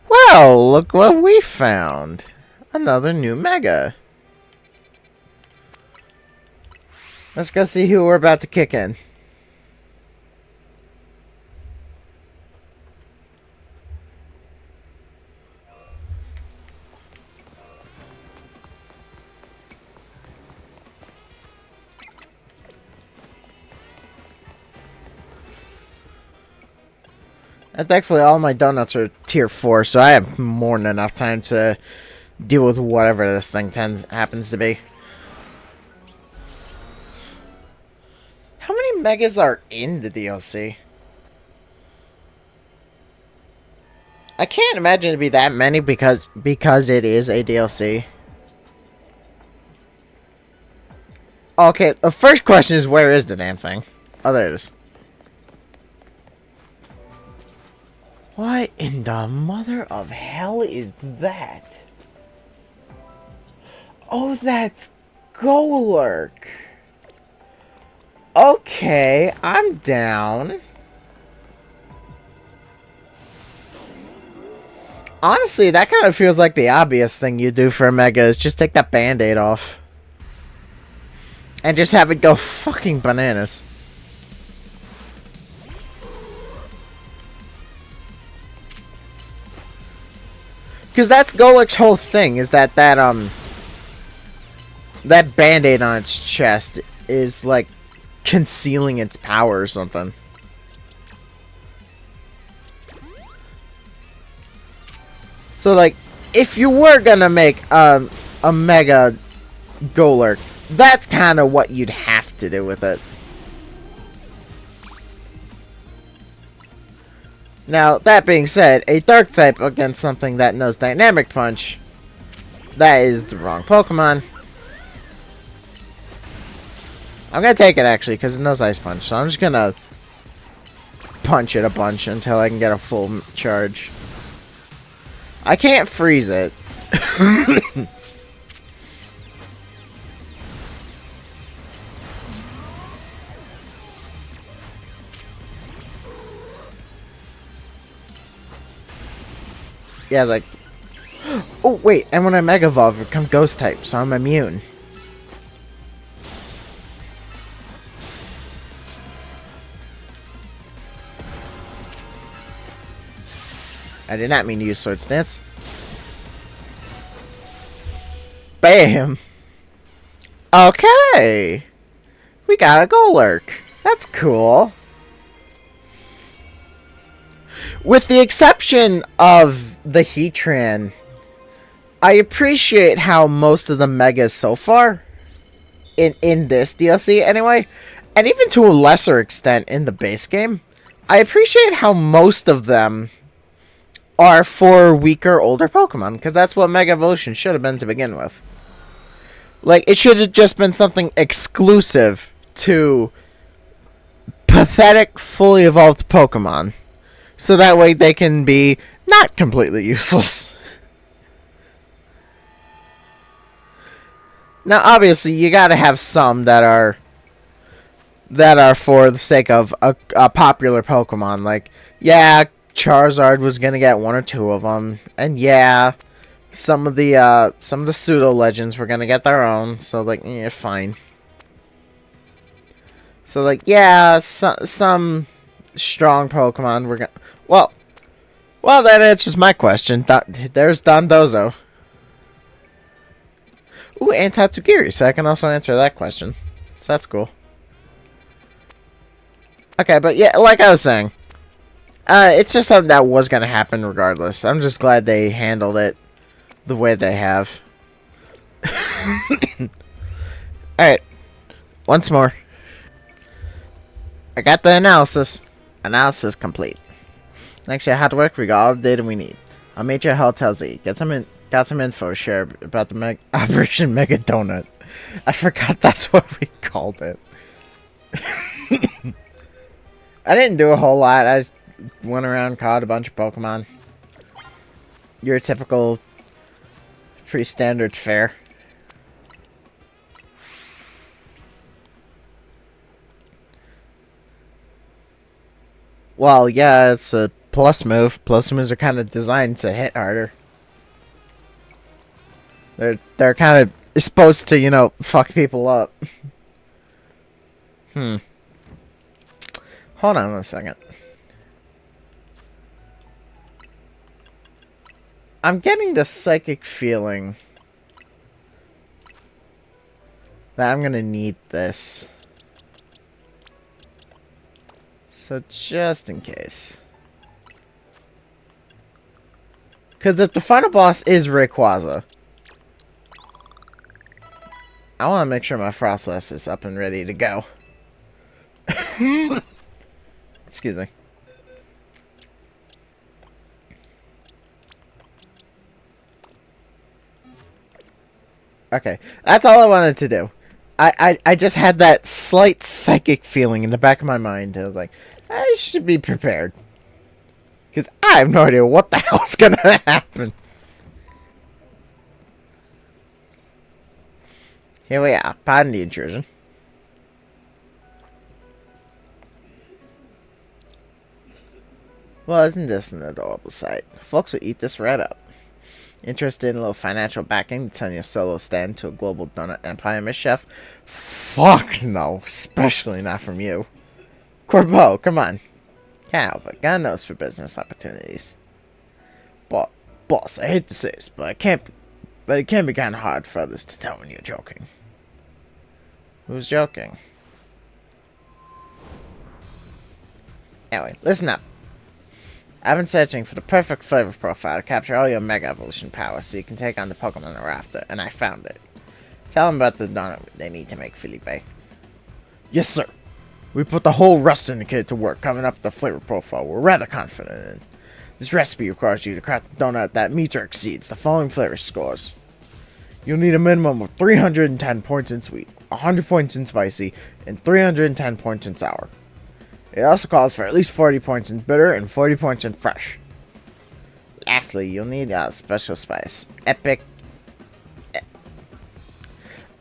Well, look what we found. Another new Mega. Let's go see who we're about to kick in. And thankfully all my donuts are tier 4, so I have more than enough time to deal with whatever this thing happens to be. How many Megas are in the DLC? I can't imagine it to be that many because it is a DLC. Okay, the first question is, where is the damn thing? Oh, there it is. What in the mother of hell is that? Oh, that's Golurk. Okay, I'm down. Honestly, that kind of feels like the obvious thing you do for a Mega is just take that Band-Aid off. And just have it go fucking bananas. Because that's Golurk's whole thing, is that that Band-Aid on its chest is, like, concealing its power or something. So, like, if you were gonna make a Mega Golurk, that's kind of what you'd have to do with it. Now, that being said, a Dark type against something that knows Dynamic Punch, that is the wrong Pokemon. I'm gonna take it, actually, because it knows Ice Punch, so I'm just gonna punch it a bunch until I can get a full charge. I can't freeze it. Yeah, like... Oh, wait, and when I Mega Evolve, I become Ghost type, so I'm immune. I did not mean to use Sword Stance. Bam! Okay! We got a Golurk. That's cool. With the exception of the Heatran, I appreciate how most of the Megas so far, in this DLC anyway, and even to a lesser extent in the base game, I appreciate how most of them are for weaker, older Pokemon, because that's what Mega Evolution should have been to begin with. Like, it should have just been something exclusive to pathetic, fully evolved Pokemon. So that way they can be not completely useless. Now, obviously, you gotta have some that are for the sake of a popular Pokemon. Like, yeah, Charizard was gonna get one or two of them, and yeah, some of the pseudo legends were gonna get their own. So, like, yeah, fine. So, like, yeah, some strong Pokemon were gonna. Well, that answers my question. There's Dondozo. Ooh, and Tatsugiri, so I can also answer that question. So that's cool. Okay, but yeah, like I was saying, it's just something that was going to happen regardless. I'm just glad they handled it the way they have. Alright, once more. I got the analysis. Analysis complete. Thanks to your hard work, we got all the data we need. I'll meet you at Hotel Z. Got some info to share about the Operation Mega Donut. I forgot that's what we called it. I didn't do a whole lot. I just went around, caught a bunch of Pokemon. Your typical, pretty standard fare. Well, yeah, it's a plus move. Plus moves are kind of designed to hit harder. They're kind of supposed to, you know, fuck people up. Hold on a second. I'm getting the psychic feeling that I'm gonna need this. So just in case. Because if the final boss is Rayquaza, I want to make sure my Frostless is up and ready to go. Excuse me. Okay, that's all I wanted to do. I just had that slight psychic feeling in the back of my mind. I was like, I should be prepared. Because I have no idea what the hell's going to happen. Here we are. Pardon the intrusion. Well, isn't this an adorable sight? Folks will eat this right up. Interested in a little financial backing to turn your solo stand to a global donut empire, Miss Chef? Fuck no. Especially not from you. Corbeau, come on. Can't help it. God knows for business opportunities. Boss, I hate to say this, but it can be kind of hard for others to tell when you're joking. Who's joking? Anyway, listen up. I've been searching for the perfect flavor profile to capture all your Mega Evolution power so you can take on the Pokemon they're after, and I found it. Tell them about the donut they need to make Felipe. Yes, sir. We put the whole Rust Syndicate to work coming up with the flavor profile we're rather confident in. This recipe requires you to craft a donut that meets or exceeds the following flavor scores. You'll need a minimum of 310 points in sweet, 100 points in spicy, and 310 points in sour. It also calls for at least 40 points in bitter and 40 points in fresh. Lastly, you'll need a special spice.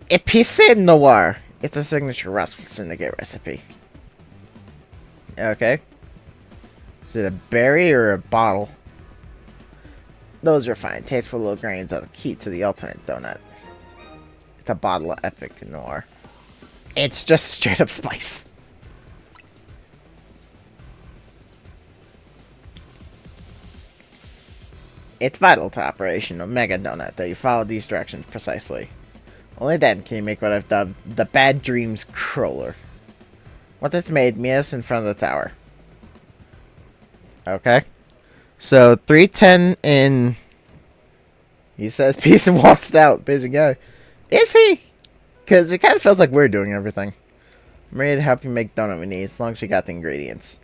Épicé Noir. It's a signature Rust Syndicate recipe. Okay. Is it a berry or a bottle? Those are fine. Tasteful little grains are the key to the ultimate donut. It's a bottle of Epic Noir. It's just straight up spice. It's vital to Operation Omega Donut that you follow these directions precisely. Only then can you make what I've dubbed the Bad Dreams Crawler. What this made, meet us in front of the tower. Okay. So, 310 in... He says peace and walks out. Busy guy. Is he? Because it kind of feels like we're doing everything. I'm ready to help you make donut we need, as long as you got the ingredients.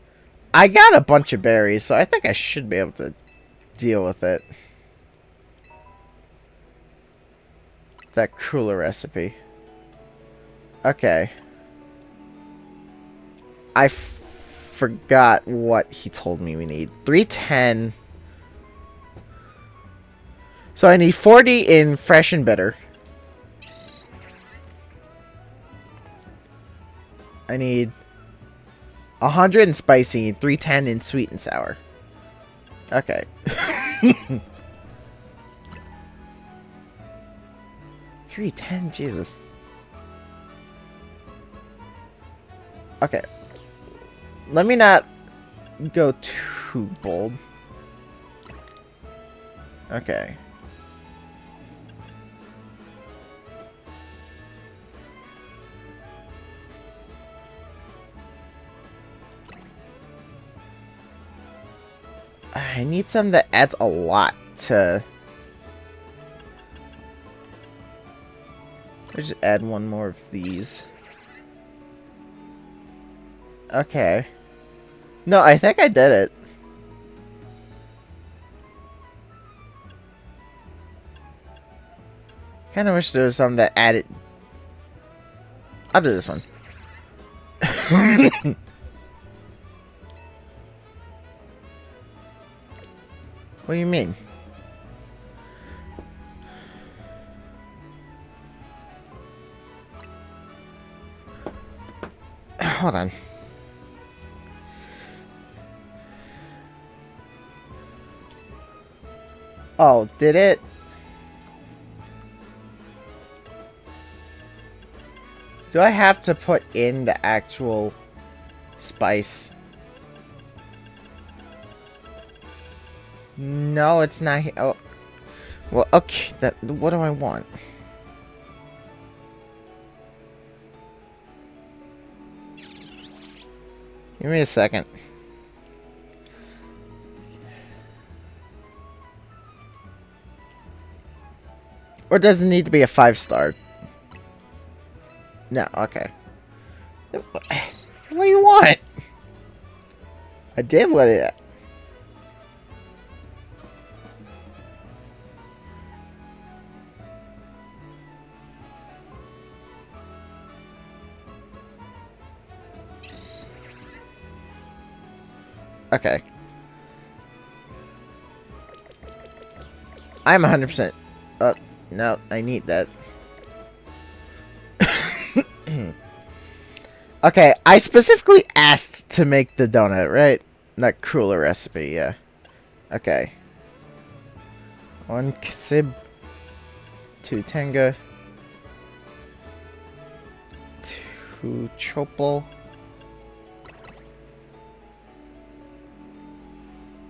I got a bunch of berries, so I think I should be able to deal with it. That cooler recipe. Okay. I forgot what he told me we need. 310. So I need 40 in fresh and bitter. I need 100 in spicy and 310 in sweet and sour. Okay. 310, Jesus. Okay. Let me not go too bold. Okay. I need something that adds a lot to... Let's just add one more of these. Okay. No, I think I did it. Kinda wish there was something that added... I'll do this one. What do you mean? Hold on. Oh, did it? Do I have to put in the actual spice? No, it's not. Oh, well, okay. What do I want? Give me a second. Or does it need to be a 5-star? No, okay. What do you want? I did what it... Okay. I'm 100%. No, I need that. Okay, I specifically asked to make the donut, right? That cooler recipe, yeah. Okay. 1 Ksib. 2 Tenga. 2 Chopal.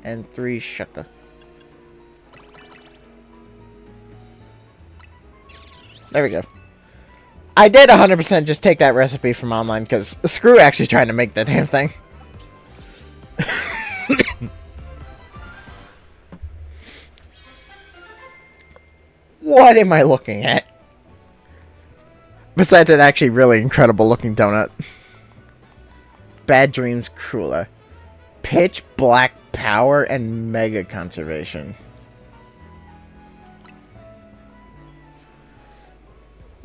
And 3 Shaka. There we go. I did 100% just take that recipe from online because screw actually trying to make that damn thing. What am I looking at? Besides an actually really incredible looking donut. Bad Dreams Cruella. Pitch Black Power and Mega Conservation.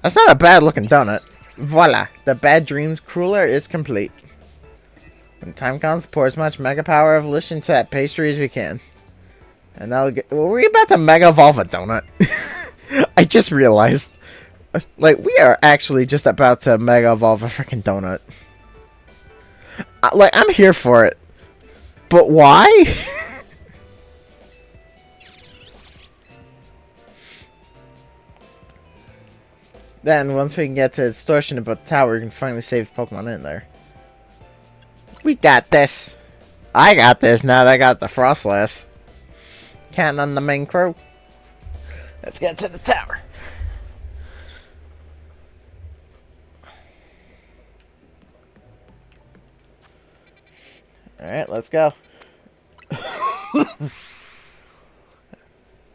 That's not a bad looking donut. Voila, the Bad Dreams Cruller is complete. When time comes, pour as much Mega Power Evolution to that pastry as we can. And that'll get... Well, we're about to Mega Evolve a donut. I just realized. Like, we are actually just about to Mega Evolve a freaking donut. Like, I'm here for it. But why? Then, once we can get to Distortion about the tower, we can finally save Pokemon in there. We got this. I got this now that I got the Frostlass. Counting on the main crew. Let's get to the tower. Alright, let's go.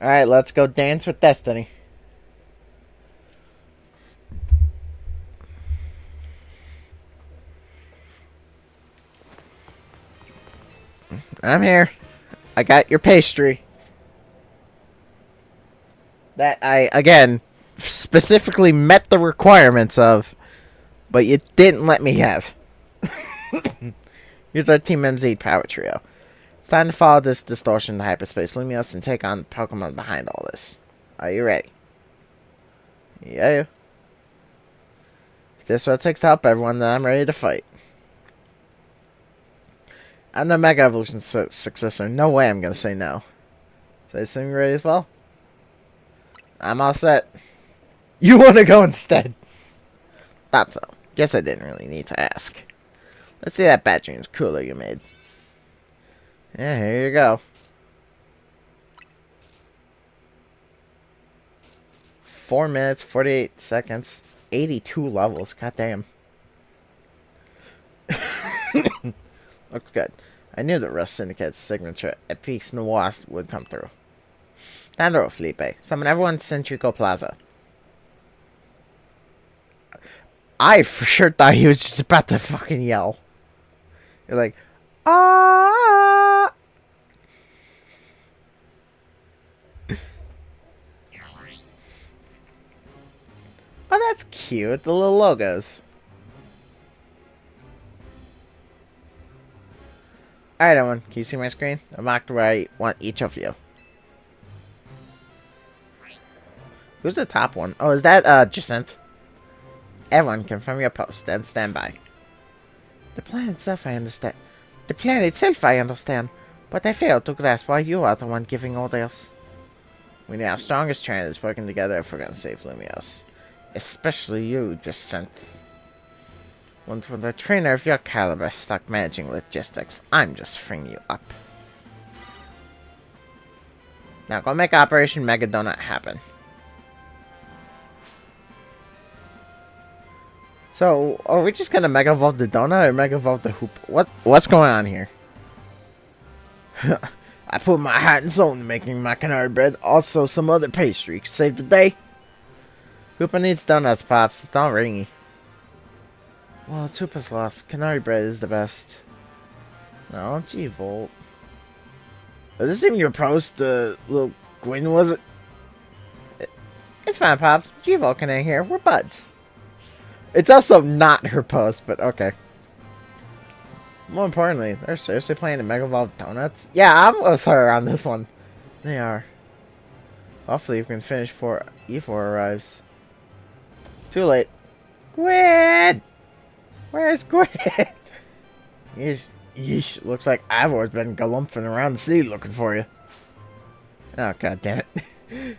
Alright, let's go dance with destiny. I'm here. I got your pastry. That I, again, specifically met the requirements of, but you didn't let me have. Here's our Team MZ Power Trio. It's time to follow this distortion to hyperspace Lumios and take on the Pokemon behind all this. Are you ready? Yeah. If this is what it takes to help everyone, then I'm ready to fight. I'm the Mega Evolution successor. No way I'm going to say no. So I assume you're ready as well? I'm all set. You want to go instead? Thought so. Guess I didn't really need to ask. Let's see that Bat Dreams cooler you made. Yeah, here you go. 4 minutes, 48 seconds, 82 levels. Goddamn. Looks good. I knew the Rust Syndicate's signature Epice Noir would come through. Dandro, Felipe. Summon everyone to Centrico Plaza. I for sure thought he was just about to fucking yell. You're like, ah! Oh, that's cute. The little logos. Alright, everyone. Can you see my screen? I'm marked where I want each of you. Who's the top one? Oh, is that, Jacinth? Everyone, confirm your post and stand by. The plan itself, I understand. But I fail to grasp why you are the one giving orders. We need our strongest trainers working together if we're gonna save Lumios. Especially you, Jacinth. When for the trainer of your caliber stuck managing logistics, I'm just freeing you up. Now go make Operation Mega Donut happen. So, are we just gonna Mega Evolve the Donut or Mega Evolve the Hoop? What's going on here? I put my heart and soul into making my canary bread. Also, some other pastry. Save the day. Hoopa needs donuts, Pops. It's not ringy. Well, Hoopa's lost. Canary bread is the best. No, G-Volt. Was this even your post, little Gwyn, was it? It's fine, Pops. G-Volt can hang here. We're buds. It's also not her post, but okay. More importantly, they're seriously playing the Mega Evolved Donuts? Yeah, I'm with her on this one. They are. Hopefully we can finish before E4 arrives. Too late. Gwyn! Where's Gwyn? Yeesh. Looks like Ivor's been galumphing around the city looking for you. Oh, god damn it.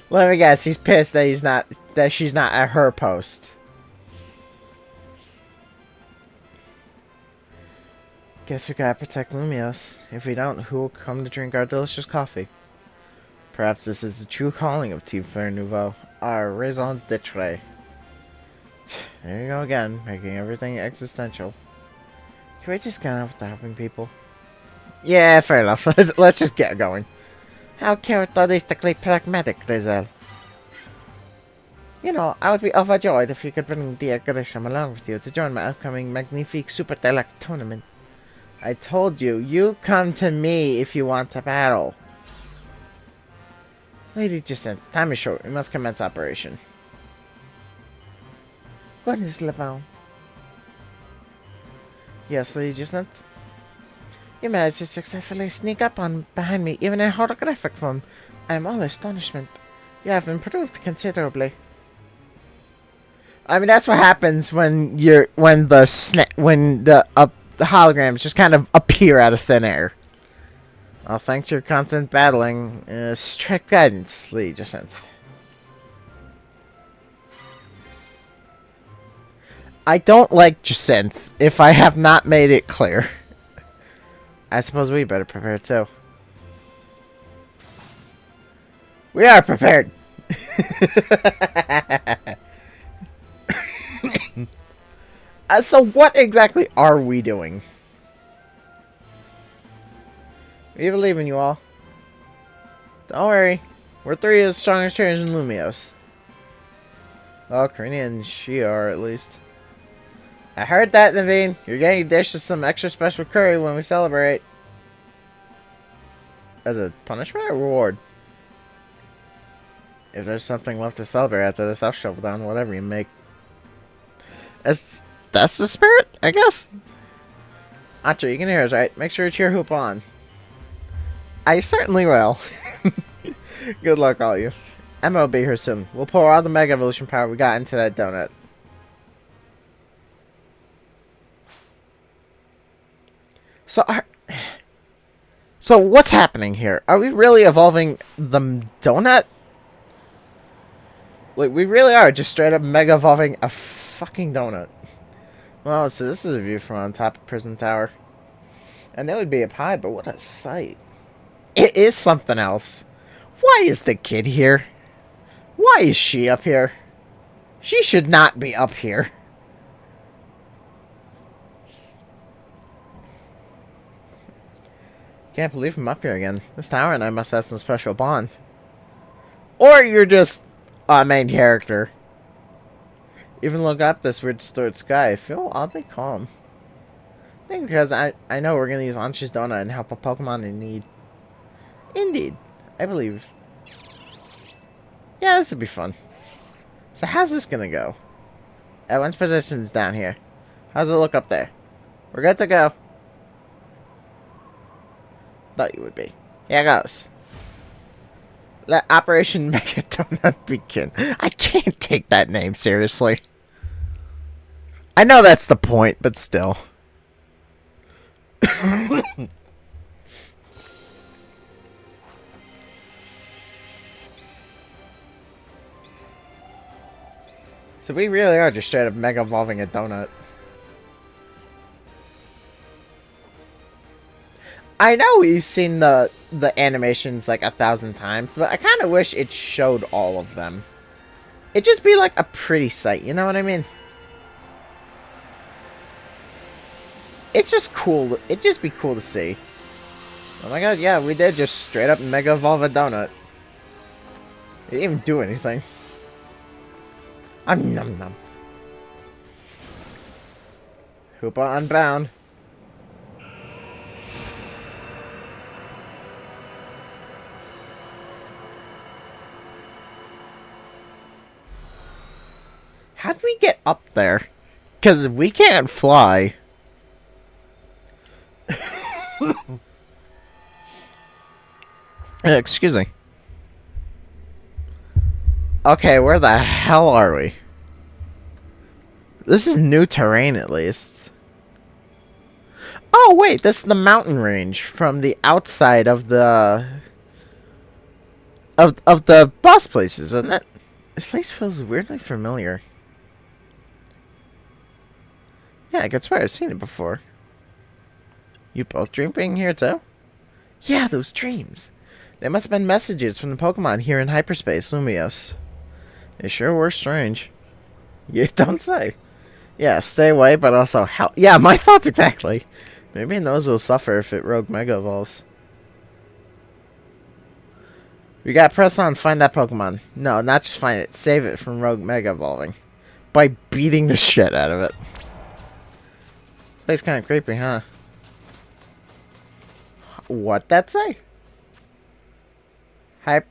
Let me guess, he's pissed that she's not at her post. Guess we gotta protect Lumios. If we don't, who will come to drink our delicious coffee? Perhaps this is the true calling of Team Flare Nouveau, our raison d'etre. There you go again, making everything existential. Can we just get on with helping people? Yeah, fair enough. Let's just get going. How characteristically pragmatic, Rizal. You know, I would be overjoyed if you could bring dear Grisham along with you to join my upcoming Magnifique Super Deluxe tournament. I told you, you come to me if you want to battle. Lady Jacinth, time is short. We must commence operation. What is Lebon? Yes, Lady Jacinth? You managed to successfully sneak up behind me, even in holographic form. I am all astonishment. You have improved considerably. I mean, that's what happens when the holograms just kind of appear out of thin air. Well, thanks to your constant battling, strict guidance, Lady Jacinth. I don't like Jacinth, if I have not made it clear. I suppose we better prepare too. We are prepared. So what exactly are we doing? We believe in you all. Don't worry. We're 3 of the strongest trainers in Lumios. Well, Karina and she are, at least. I heard that, Naveen. You're getting a dish of some extra special curry when we celebrate. As a punishment or reward? If there's something left to celebrate after this, I'll shovel down whatever you make. That's the spirit, I guess. Ancho, you can hear us, right? Make sure to cheer Hoop on. I certainly will. Good luck, all you. Emma will be here soon. We'll pour all the Mega Evolution power we got into that donut. So what's happening here? Are we really evolving the donut? Like, we really are just straight up mega evolving a fucking donut. Well, so this is a view from on top of Prison Tower. And that would be up high, but what a sight. It is something else. Why is the kid here? Why is she up here? She should not be up here. Can't believe I'm up here again. This tower and I must have some special bond. Or you're just a main character. Even look up this weird distorted sky. I feel oddly calm. I think because I know we're going to use Anshi's Donut and help a Pokemon in need. Indeed. I believe. Yeah, this would be fun. So how's this going to go? Everyone's position is down here. How's it look up there? We're good to go. Thought you would be. Here goes. Let Operation Mega Donut begin. I can't take that name seriously. I know that's the point, but still. So we really are just straight up mega evolving a donut. I know we've seen the animations like 1,000 times, but I kind of wish it showed all of them. It'd just be like a pretty sight, you know what I mean? It's just cool. It'd just be cool to see. Oh my god, yeah, we did just straight up mega evolve a donut. It didn't even do anything. Num num. Hoopa unbound. How'd we get up there? Because we can't fly. Excuse me. Okay, where the hell are we? This is new terrain, at least. Oh, wait, this is the mountain range from the outside of the... Of the boss places, isn't it? This place feels weirdly familiar. Yeah, I could swear I've seen it before. You both dream being here, too? Yeah, those dreams. They must have been messages from the Pokemon here in hyperspace, Lumios. They sure were strange. You don't say. Yeah, stay away, but also help. Yeah, my thoughts exactly. Maybe Nose will suffer if it Rogue Mega Evolves. We gotta press on, find that Pokemon. No, not just find it. Save it from Rogue Mega Evolving. By beating the shit out of it. Place kind of creepy, huh? What'd that say? Hype.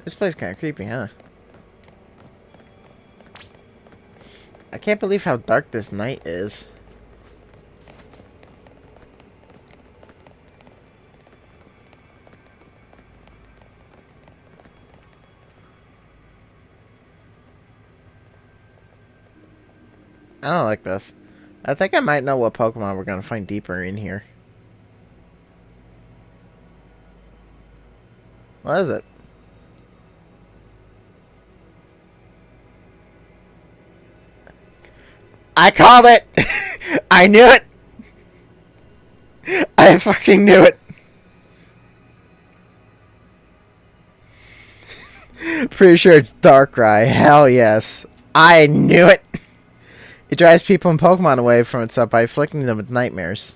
This place kind of creepy, huh? I can't believe how dark this night is. I don't like this. I think I might know what Pokemon we're going to find deeper in here. What is it? I called it! I knew it! I fucking knew it! Pretty sure it's Darkrai. Hell yes. I knew it. It drives people and Pokemon away from itself by afflicting them with nightmares.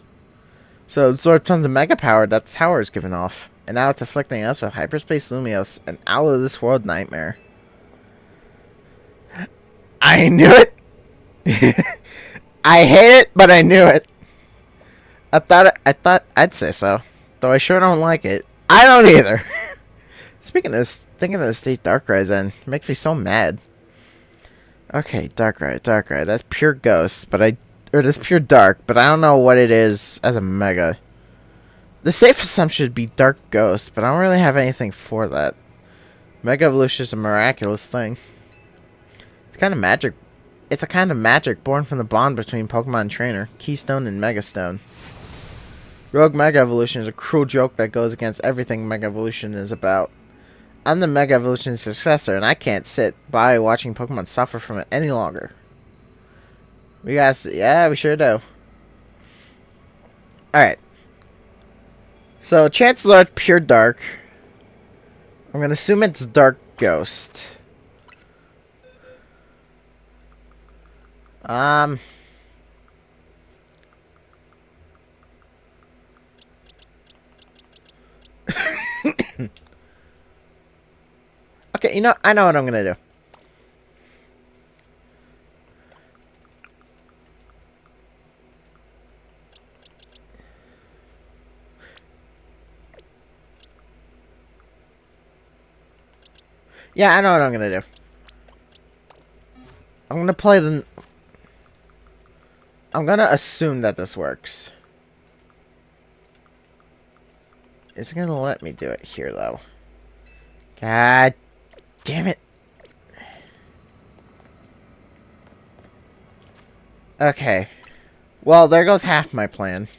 So it absorbed tons of mega power that the tower is giving off. And now it's afflicting us with Hyperspace Lumiose, an out-of-this-world nightmare. I knew it! I hate it, but I knew it. I thought I'd say so. Though I sure don't like it. I don't either. Speaking of this, thinking of the state Darkrai's in makes me so mad. Okay, Darkrai. That's pure ghost, or that's pure dark, but I don't know what it is as a mega. The safe assumption should be dark ghost, but I don't really have anything for that. Mega evolution is a miraculous thing. It's kind of magic. It's a kind of magic born from the bond between Pokemon and trainer, Keystone and Megastone. Rogue Mega Evolution is a cruel joke that goes against everything Mega Evolution is about. I'm the Mega Evolution successor, and I can't sit by watching Pokemon suffer from it any longer. Yeah, we sure do. Alright. So, chances are it's pure dark. I'm gonna assume it's dark ghost. Okay, I know what I'm gonna do. Yeah, I know what I'm gonna do. I'm gonna assume that this works. Is it gonna let me do it here, though? God damn it. Okay. Well, there goes half my plan.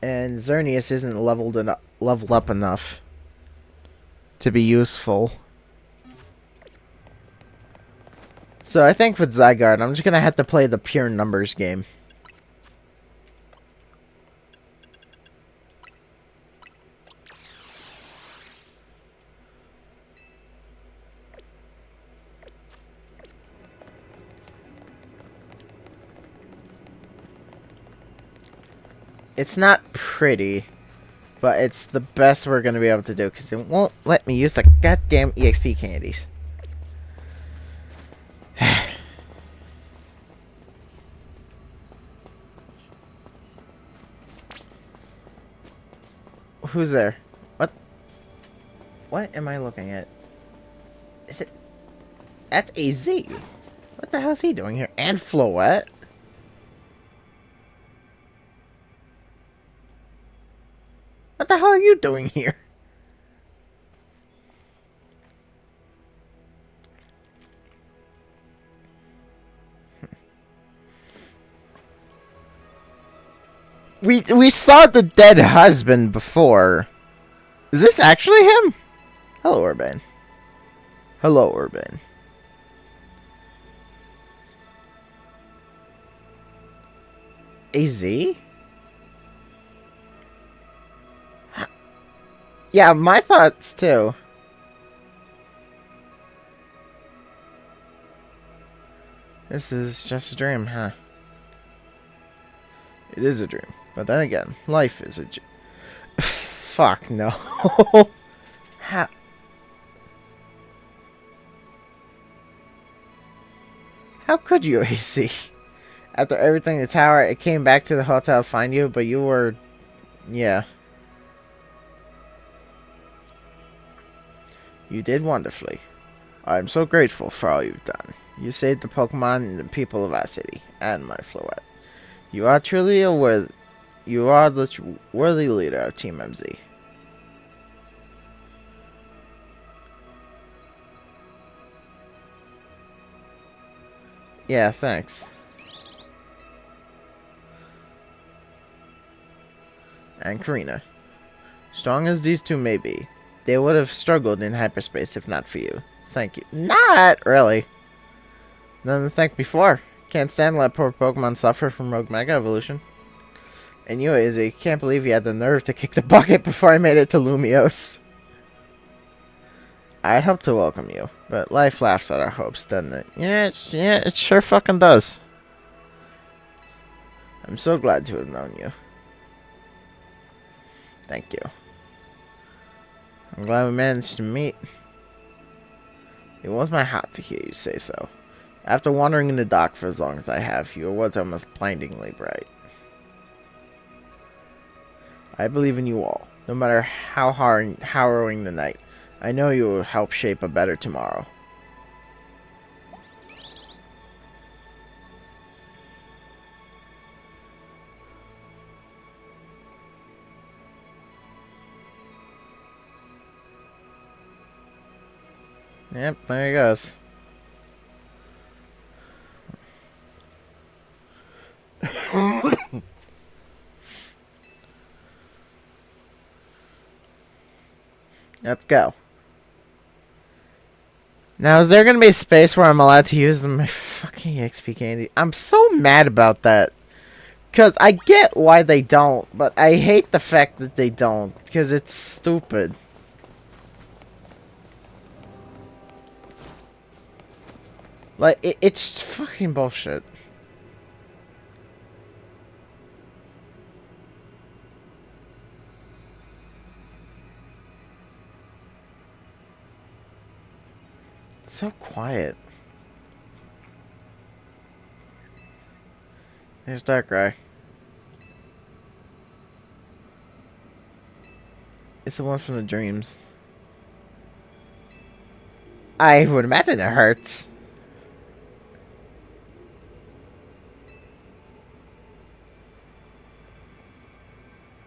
And Xerneas isn't leveled up enough to be useful. So I think with Zygarde, I'm just gonna have to play the pure numbers game. It's not pretty, but it's the best we're going to be able to do because it won't let me use the goddamn EXP candies. Who's there? What? What am I looking at? Is it... That's AZ. What the hell is he doing here? And Floette? What the hell are you doing here? We saw the dead husband before. Is this actually him? Hello, Urban. Hello, Urban. AZ? Yeah, my thoughts too. This is just a dream, huh? It is a dream. But then again, life is a dream. Fuck no. How could you, AC? After everything in the tower, it came back to the hotel to find you, but you were... Yeah. You did wonderfully. I'm so grateful for all you've done. You saved the Pokemon and the people of our city, and my Floette. You are truly a worthy leader of Team MZ. Yeah, thanks. And Karina. Strong as these two may be, they would have struggled in hyperspace if not for you. Thank you. Not really. Nothing to thank me for. Can't stand to let poor Pokemon suffer from Rogue Mega Evolution. And you, Izzy, can't believe you had the nerve to kick the bucket before I made it to Lumiose. I'd hope to welcome you, but life laughs at our hopes, doesn't it? Yeah, it sure fucking does. I'm so glad to have known you. Thank you. I'm glad we managed to meet. It was my heart to hear you say so. After wandering in the dark for as long as I have, your words are almost blindingly bright. I believe in you all, no matter how harrowing the night. I know you will help shape a better tomorrow. Yep, there he goes. Let's go. Now, is there going to be a space where I'm allowed to use my fucking XP candy? I'm so mad about that. Because I get why they don't, but I hate the fact that they don't. Because it's stupid. Like, it's fucking bullshit. It's so quiet. There's Darkrai. It's the one from the dreams. I would imagine it hurts.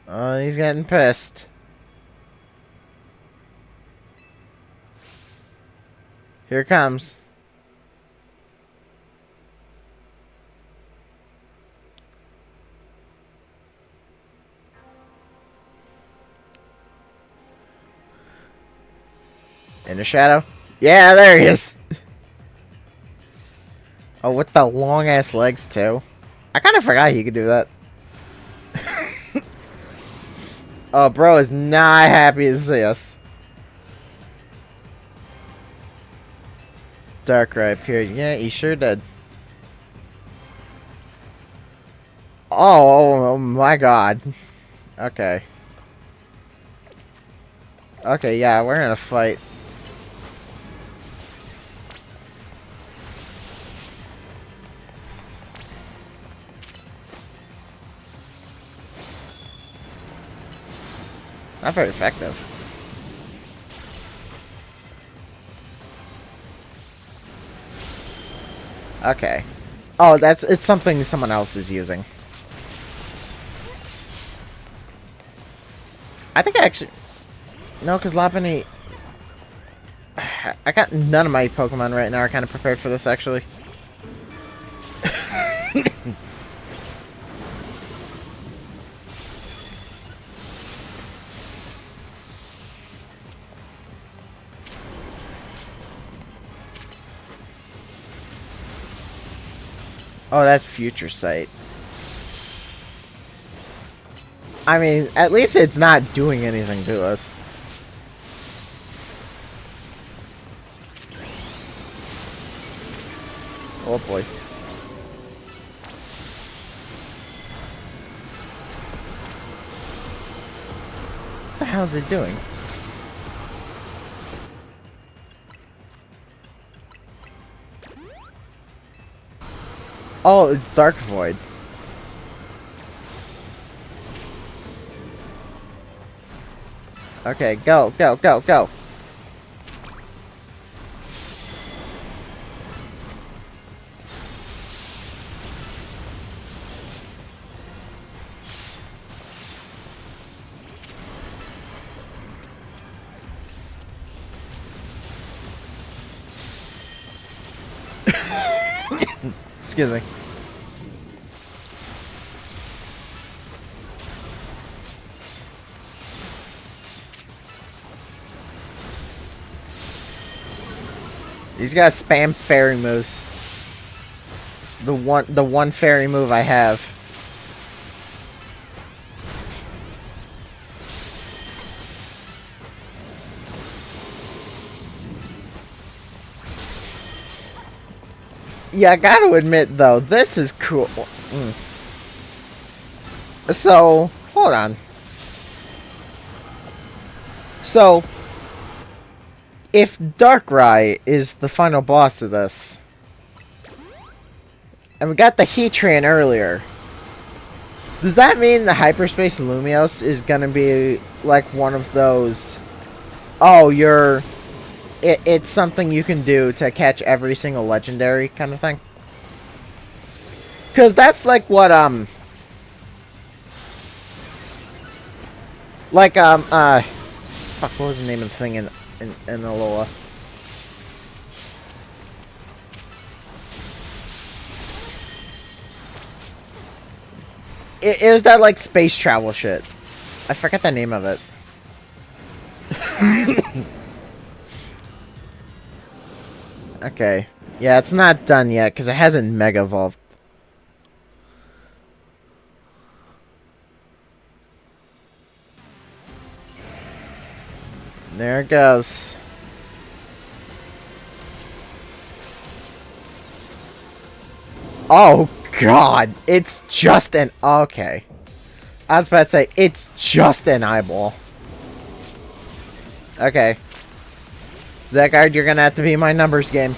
Oh, he's getting pissed. Here it comes. In the shadow? Yeah, there he is. Oh, with the long ass legs too. I kind of forgot he could do that. Oh, bro is not happy to see us. Darkrai appeared. Yeah, he sure did. Oh my god. Okay. Okay, yeah, we're in a fight. Not very effective. Okay. Oh, it's something someone else is using. I think I actually... No, because Lopunny... I got none of my Pokemon right now are kind of prepared for this, actually. Oh, that's Future Sight. I mean, at least it's not doing anything to us. Oh boy. What the hell is it doing? Oh, it's Dark Void. Okay, go, go, go, go. Excuse me. He's got spam fairy moves. The one fairy move I have. Yeah, I gotta admit, though, this is cool. So, hold on. So, if Darkrai is the final boss of this, and we got the Heatran earlier, does that mean the Hyperspace Lumiose is gonna be like one of those, oh, it's something you can do to catch every single legendary kind of thing? Because that's like what, fuck, what was the name of the thing in Alola? It was that, like, space travel shit. I forget the name of it. Okay. Yeah, it's not done yet, because it hasn't Mega Evolved. There it goes. Oh, God. It's just an... Okay. I was about to say, it's just an eyeball. Okay. Zekard, you're gonna have to be my numbers game.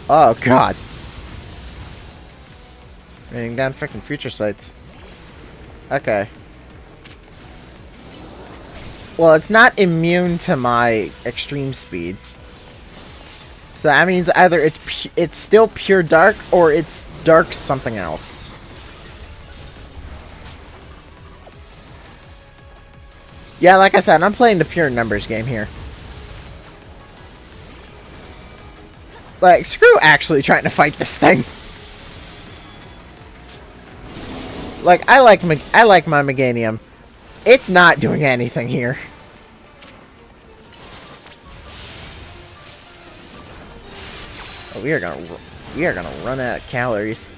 Oh, God. Raining down freaking future sights. Okay. Well, it's not immune to my extreme speed. So that means either it's still pure dark, or it's dark something else. Yeah, like I said, I'm playing the pure numbers game here. Like, screw actually trying to fight this thing. Like, I like my Meganium. It's not doing anything here. Oh, we are gonna run out of calories.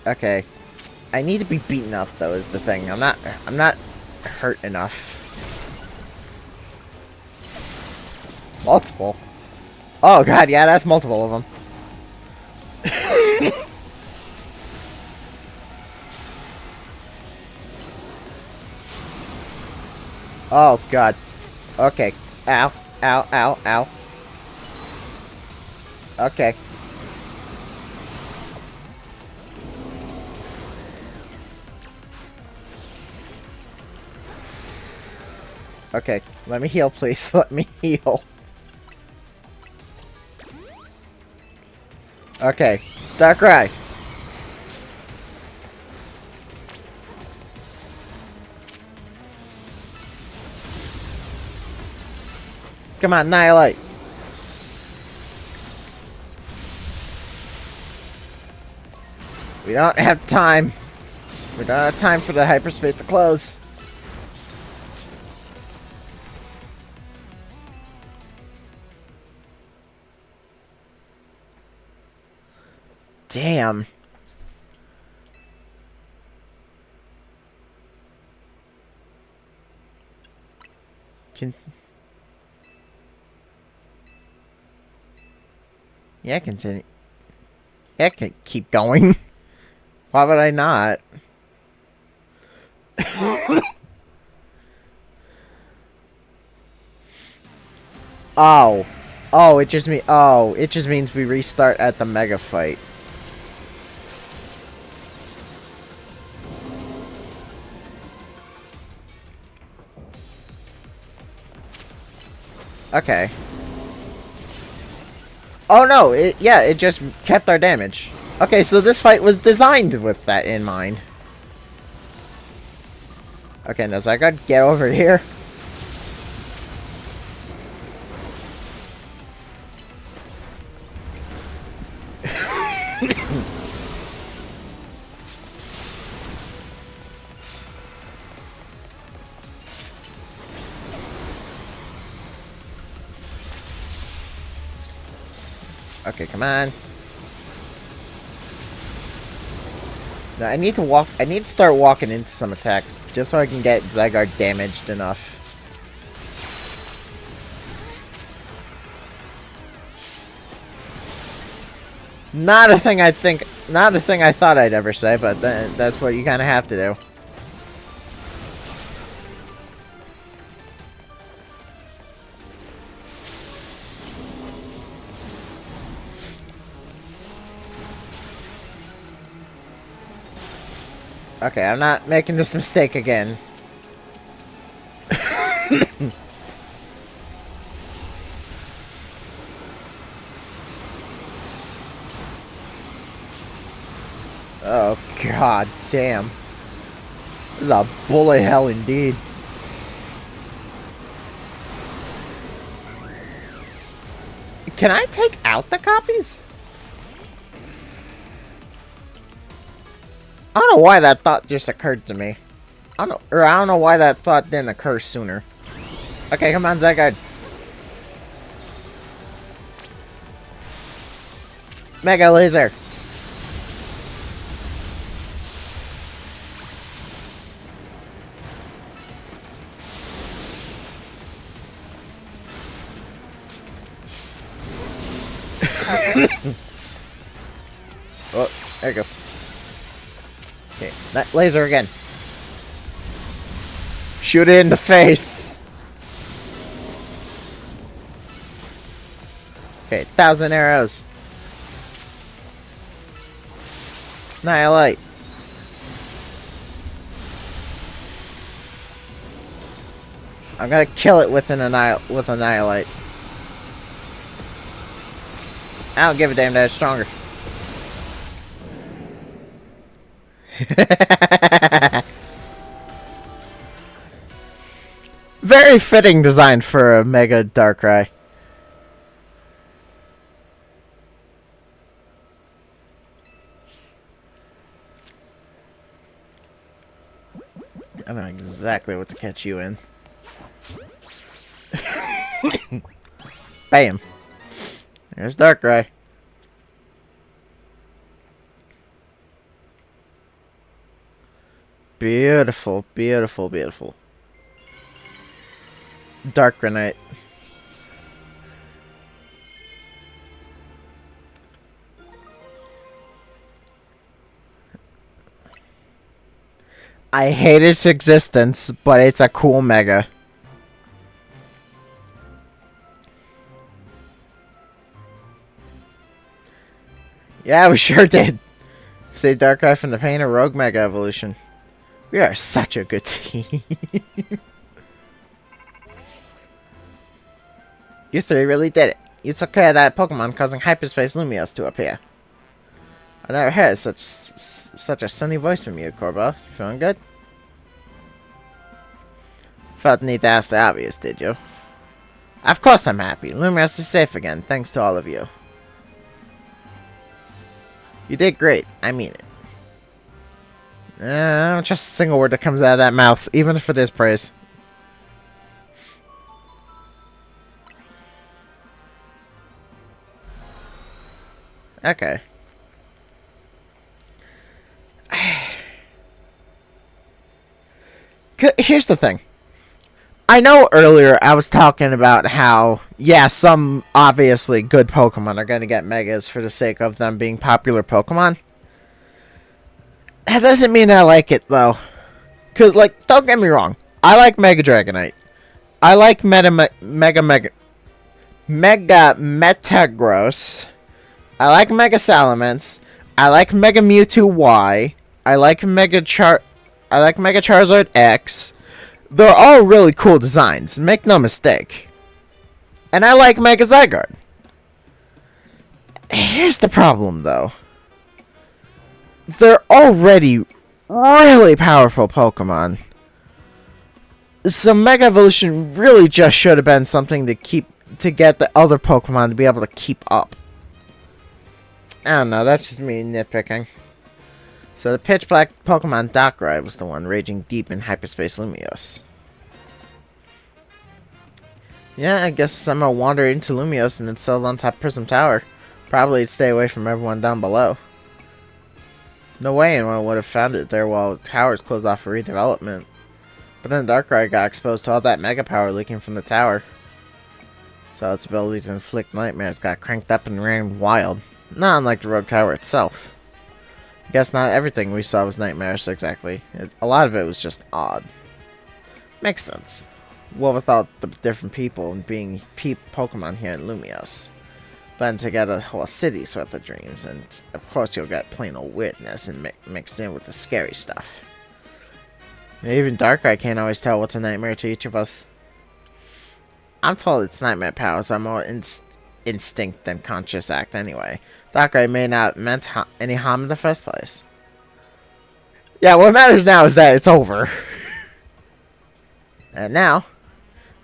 Okay. I need to be beaten up, though, is the thing. I'm not hurt enough. Multiple? Oh, God, yeah, that's multiple of them. Oh, God. Okay. Ow. Ow, ow, ow. Okay. Okay, let me heal, please. Let me heal. Okay, Darkrai. Come on, Annihilate. We don't have time. We don't have time for the hyperspace to close. Damn. Yeah, continue. Yeah, can keep going. Why would I not? Oh. Oh, it just means we restart at the mega fight. Okay. Oh no, it just kept our damage. Okay, so this fight was designed with that in mind. Okay, now I gotta get over here. Okay, come on. No, I need to start walking into some attacks, just so I can get Zygarde damaged enough. Not a thing I thought I'd ever say, but that's what you kind of have to do. Okay, I'm not making this mistake again. Oh, god damn. This is a bullet hell indeed. Can I take out the copies? I don't know why that thought just occurred to me. I don't know why that thought didn't occur sooner. Okay, come on, Zygarde. Mega Laser. Oh, there you go. Okay, that laser again. Shoot it in the face. Okay, 1,000 arrows. Annihilate. I'm gonna kill it with Annihilate. I don't give a damn that it's stronger. Very fitting design for a Mega Darkrai. I know exactly what to catch you in. Bam. There's Darkrai. Beautiful, beautiful, beautiful. Dark Granite. I hate its existence, but it's a cool Mega. Yeah, we sure did. Save Darkrai from the pain of Rogue Mega Evolution. We are such a good team. You three really did it. You took care of that Pokemon, causing Hyperspace Lumios to appear. I never heard such a sunny voice from you, Corbo. You feeling good? Felt the need to ask the obvious, did you? Of course I'm happy. Lumios is safe again, thanks to all of you. You did great. I mean it. I don't trust a single word that comes out of that mouth, even if it is praise. Okay. Here's the thing. I know earlier I was talking about how, yeah, some obviously good Pokemon are going to get Megas for the sake of them being popular Pokemon. That doesn't mean I like it, though. Because, like, don't get me wrong. I like Mega Dragonite. I like Mega Metagross. I like Mega Salamence. I like Mega Mewtwo Y. I like Mega Charizard X. They're all really cool designs, make no mistake. And I like Mega Zygarde. Here's the problem, though. They're already really powerful Pokemon. So Mega Evolution really just should have been something to get the other Pokemon to be able to keep up. I don't know, that's just me nitpicking. So the pitch black Pokemon Darkrai was the one raging deep in Hyperspace Lumios. Yeah, I guess somehow wandered into Lumios and then settled on top Prism Tower. Probably stay away from everyone down below. No way anyone would have found it there while the towers closed off for redevelopment. But then Darkrai got exposed to all that mega power leaking from the tower. So its ability to inflict nightmares got cranked up and ran wild. Not unlike the Rogue Tower itself. I guess not everything we saw was nightmarish exactly. A lot of it was just odd. Makes sense. Well, without the different people and being Pokemon here in Lumios. But to get a whole city's worth of dreams, and of course you'll get plain old weirdness and mixed in with the scary stuff. Even Darkrai can't always tell what's a nightmare to each of us. I'm told its nightmare powers are more instinct than conscious act anyway. Darkrai may not meant any harm in the first place. Yeah, what matters now is that it's over. And now,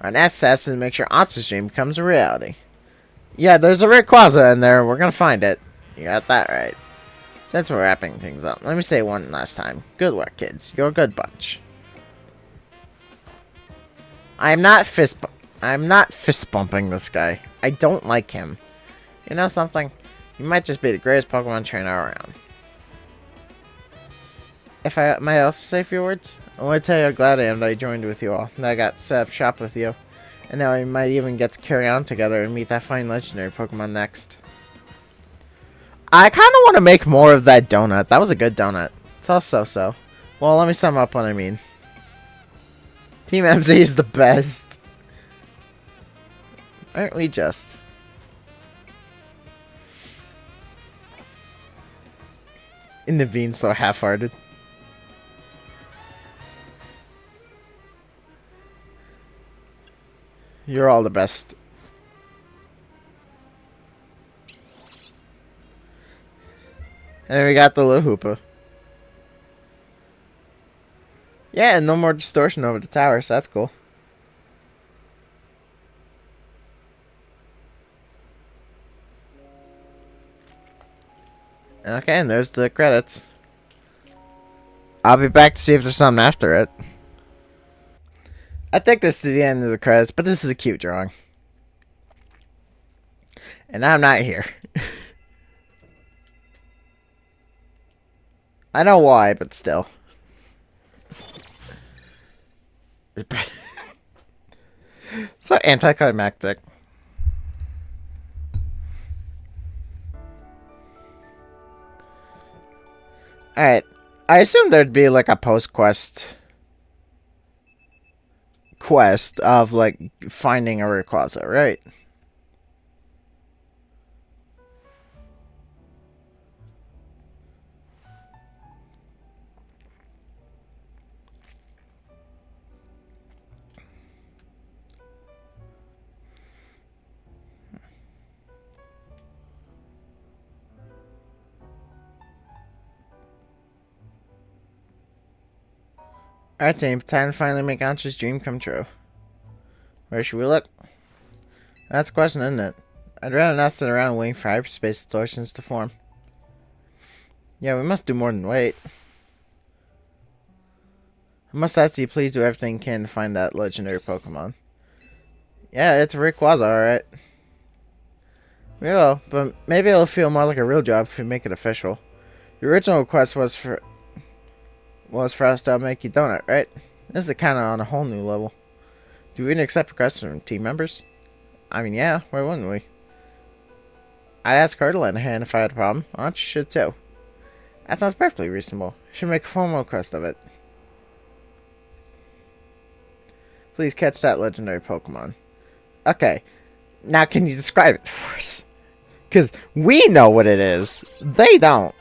our next test is to make sure Arceus' dream becomes a reality. Yeah, there's a Rayquaza in there. We're gonna find it. You got that right. Since we're wrapping things up, let me say one last time. Good work, kids. You're a good bunch. I'm not fist bumping this guy. I don't like him. You know something? He might just be the greatest Pokemon trainer around. If I might also say a few words, I want to tell you how glad I am that I joined with you all. That I got set up shop with you. And now we might even get to carry on together and meet that fine legendary Pokemon next. I kind of want to make more of that donut. That was a good donut. It's all so-so. Well, let me sum up what I mean. Team MZ is the best. Aren't we just? And Naveen's so half-hearted. You're all the best. And then we got the little Hoopa. Yeah, and no more distortion over the tower, so that's cool. Okay, and there's the credits. I'll be back to see if there's something after it. I think this is the end of the credits, but this is a cute drawing. And I'm not here. I know why, but still. So anticlimactic. Alright. I assume there'd be like a post-quest of like finding a Rayquaza, right? Alright team, time to finally make Antra's dream come true. Where should we look? That's a question, isn't it? I'd rather not sit around waiting for hyperspace distortions to form. Yeah, we must do more than wait. I must ask you please do everything you can to find that legendary Pokemon. Yeah, it's a Rayquaza, alright. We will, but maybe it'll feel more like a real job if we make it official. The original request was for us to make you donut, right? This is kind of on a whole new level. Do we even accept requests from team members? I mean, yeah, why wouldn't we? I'd ask her to lend a hand if I had a problem. Aunt should too. That sounds perfectly reasonable. I should make a formal request of it. Please catch that legendary Pokemon. Okay, now can you describe it for us? Because we know what it is. They don't.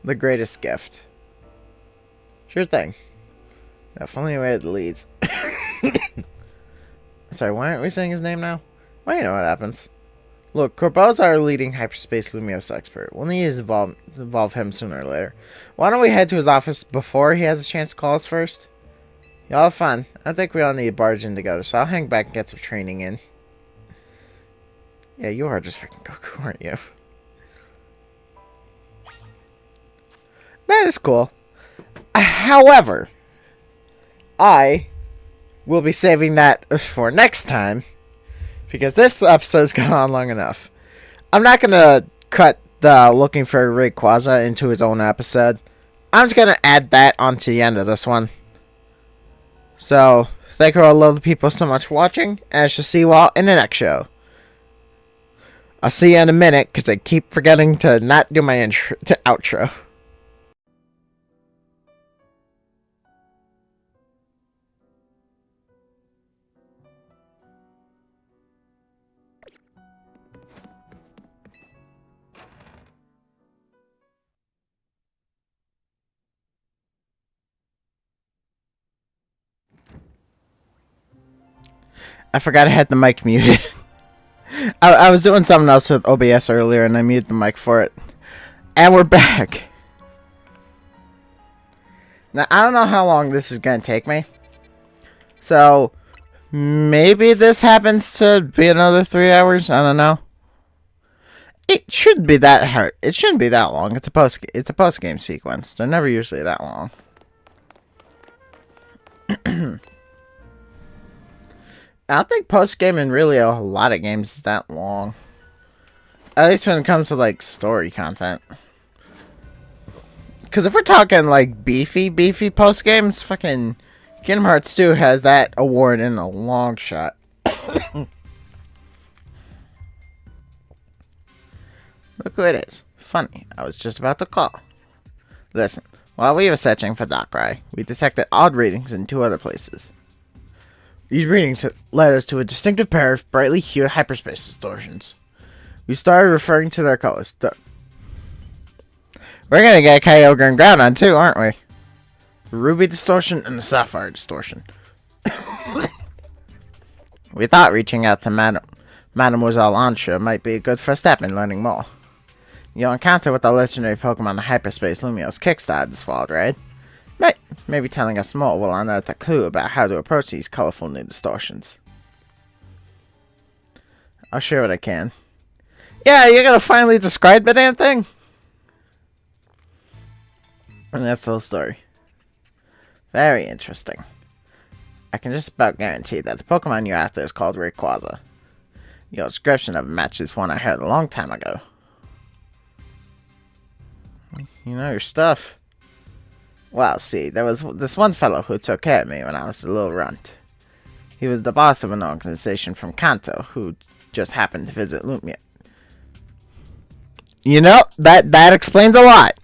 The greatest gift. Sure thing. Definitely where it leads. Sorry, why aren't we saying his name now? Well, you know what happens. Look, Corbo's our leading hyperspace Lumios expert. We'll need to involve him sooner or later. Why don't we head to his office before he has a chance to call us first? Y'all have fun. I think we all need to barge in together, so I'll hang back and get some training in. Yeah, you are just freaking Goku, aren't you? That is cool. However, I will be saving that for next time, because this episode's gone on long enough. I'm not gonna cut the looking for Rayquaza into his own episode. I'm just gonna add that onto the end of this one. So, thank you all lovely people so much for watching, and I shall see you all in the next show. I'll see you in a minute, because I keep forgetting to not do my outro. I forgot I had the mic muted. I was doing something else with OBS earlier, and I muted the mic for it. And we're back. Now, I don't know how long this is going to take me. So, maybe this happens to be another 3 hours. I don't know. It shouldn't be that hard. It shouldn't be that long. It's a post game sequence. They're never usually that long. I don't think post game in really a lot of games is that long. At least when it comes to like story content. Because if we're talking like beefy post games, fucking Kingdom Hearts 2 has that award in a long shot. Look who it is. Funny, I was just about to call. Listen, while we were searching for Darkrai, we detected odd readings in 2 other places. These readings led us to a distinctive pair of brightly hued hyperspace distortions. We started referring to their colors. We're gonna get Kyogre and Groudon too, aren't we? The Ruby distortion and the Sapphire distortion. We thought reaching out to Mademoiselle Ansha might be a good first step in learning more. Your encounter with the legendary Pokemon the Hyperspace Lumiose kickstarted this wild ride. Right, maybe telling us more will unearth a clue about how to approach these colorful new distortions. I'll share what I can. Yeah, you're gonna finally describe the damn thing? And that's the whole story. Very interesting. I can just about guarantee that the Pokemon you're after is called Rayquaza. Your description of it matches one I heard a long time ago. You know your stuff. Well, see, there was this one fellow who took care of me when I was a little runt. He was the boss of an organization from Kanto who just happened to visit Lumia. You know, that explains a lot.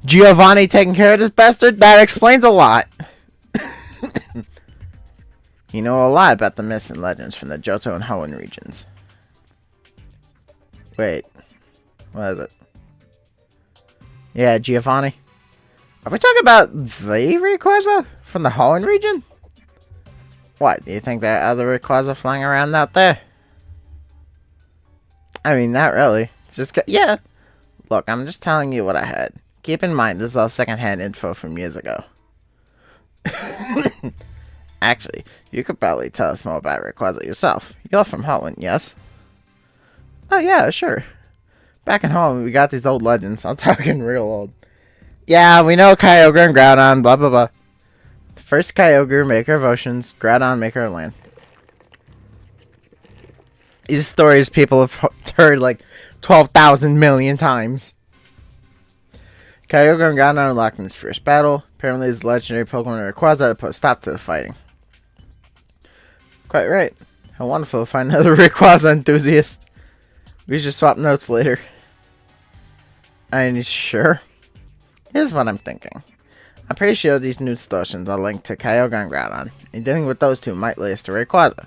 Giovanni taking care of this bastard? That explains a lot. You know a lot about the myths and legends from the Johto and Hoenn regions. Wait. What is it? Yeah, Giovanni. Are we talking about the Rayquaza from the Hoenn region? What, do you think there are other Rayquaza flying around out there? I mean, not really. It's just, yeah. Look, I'm just telling you what I heard. Keep in mind, this is all secondhand info from years ago. Actually, you could probably tell us more about Rayquaza yourself. You're from Holland, yes? Oh yeah, sure. Back at home, we got these old legends. I'm talking real old. Yeah, we know Kyogre and Groudon, blah blah blah. The first Kyogre, maker of oceans, Groudon, maker of land. These stories people have heard like 12,000 million times. Kyogre and Groudon unlocked in his first battle. Apparently, his legendary Pokemon Rayquaza to put a stop to the fighting. Quite right. How wonderful to find another Rayquaza enthusiast. We should swap notes later. Are you sure? Here's what I'm thinking. I'm pretty sure these new distortions are linked to Kyogre and Groudon, and dealing with those two might lead us to Rayquaza.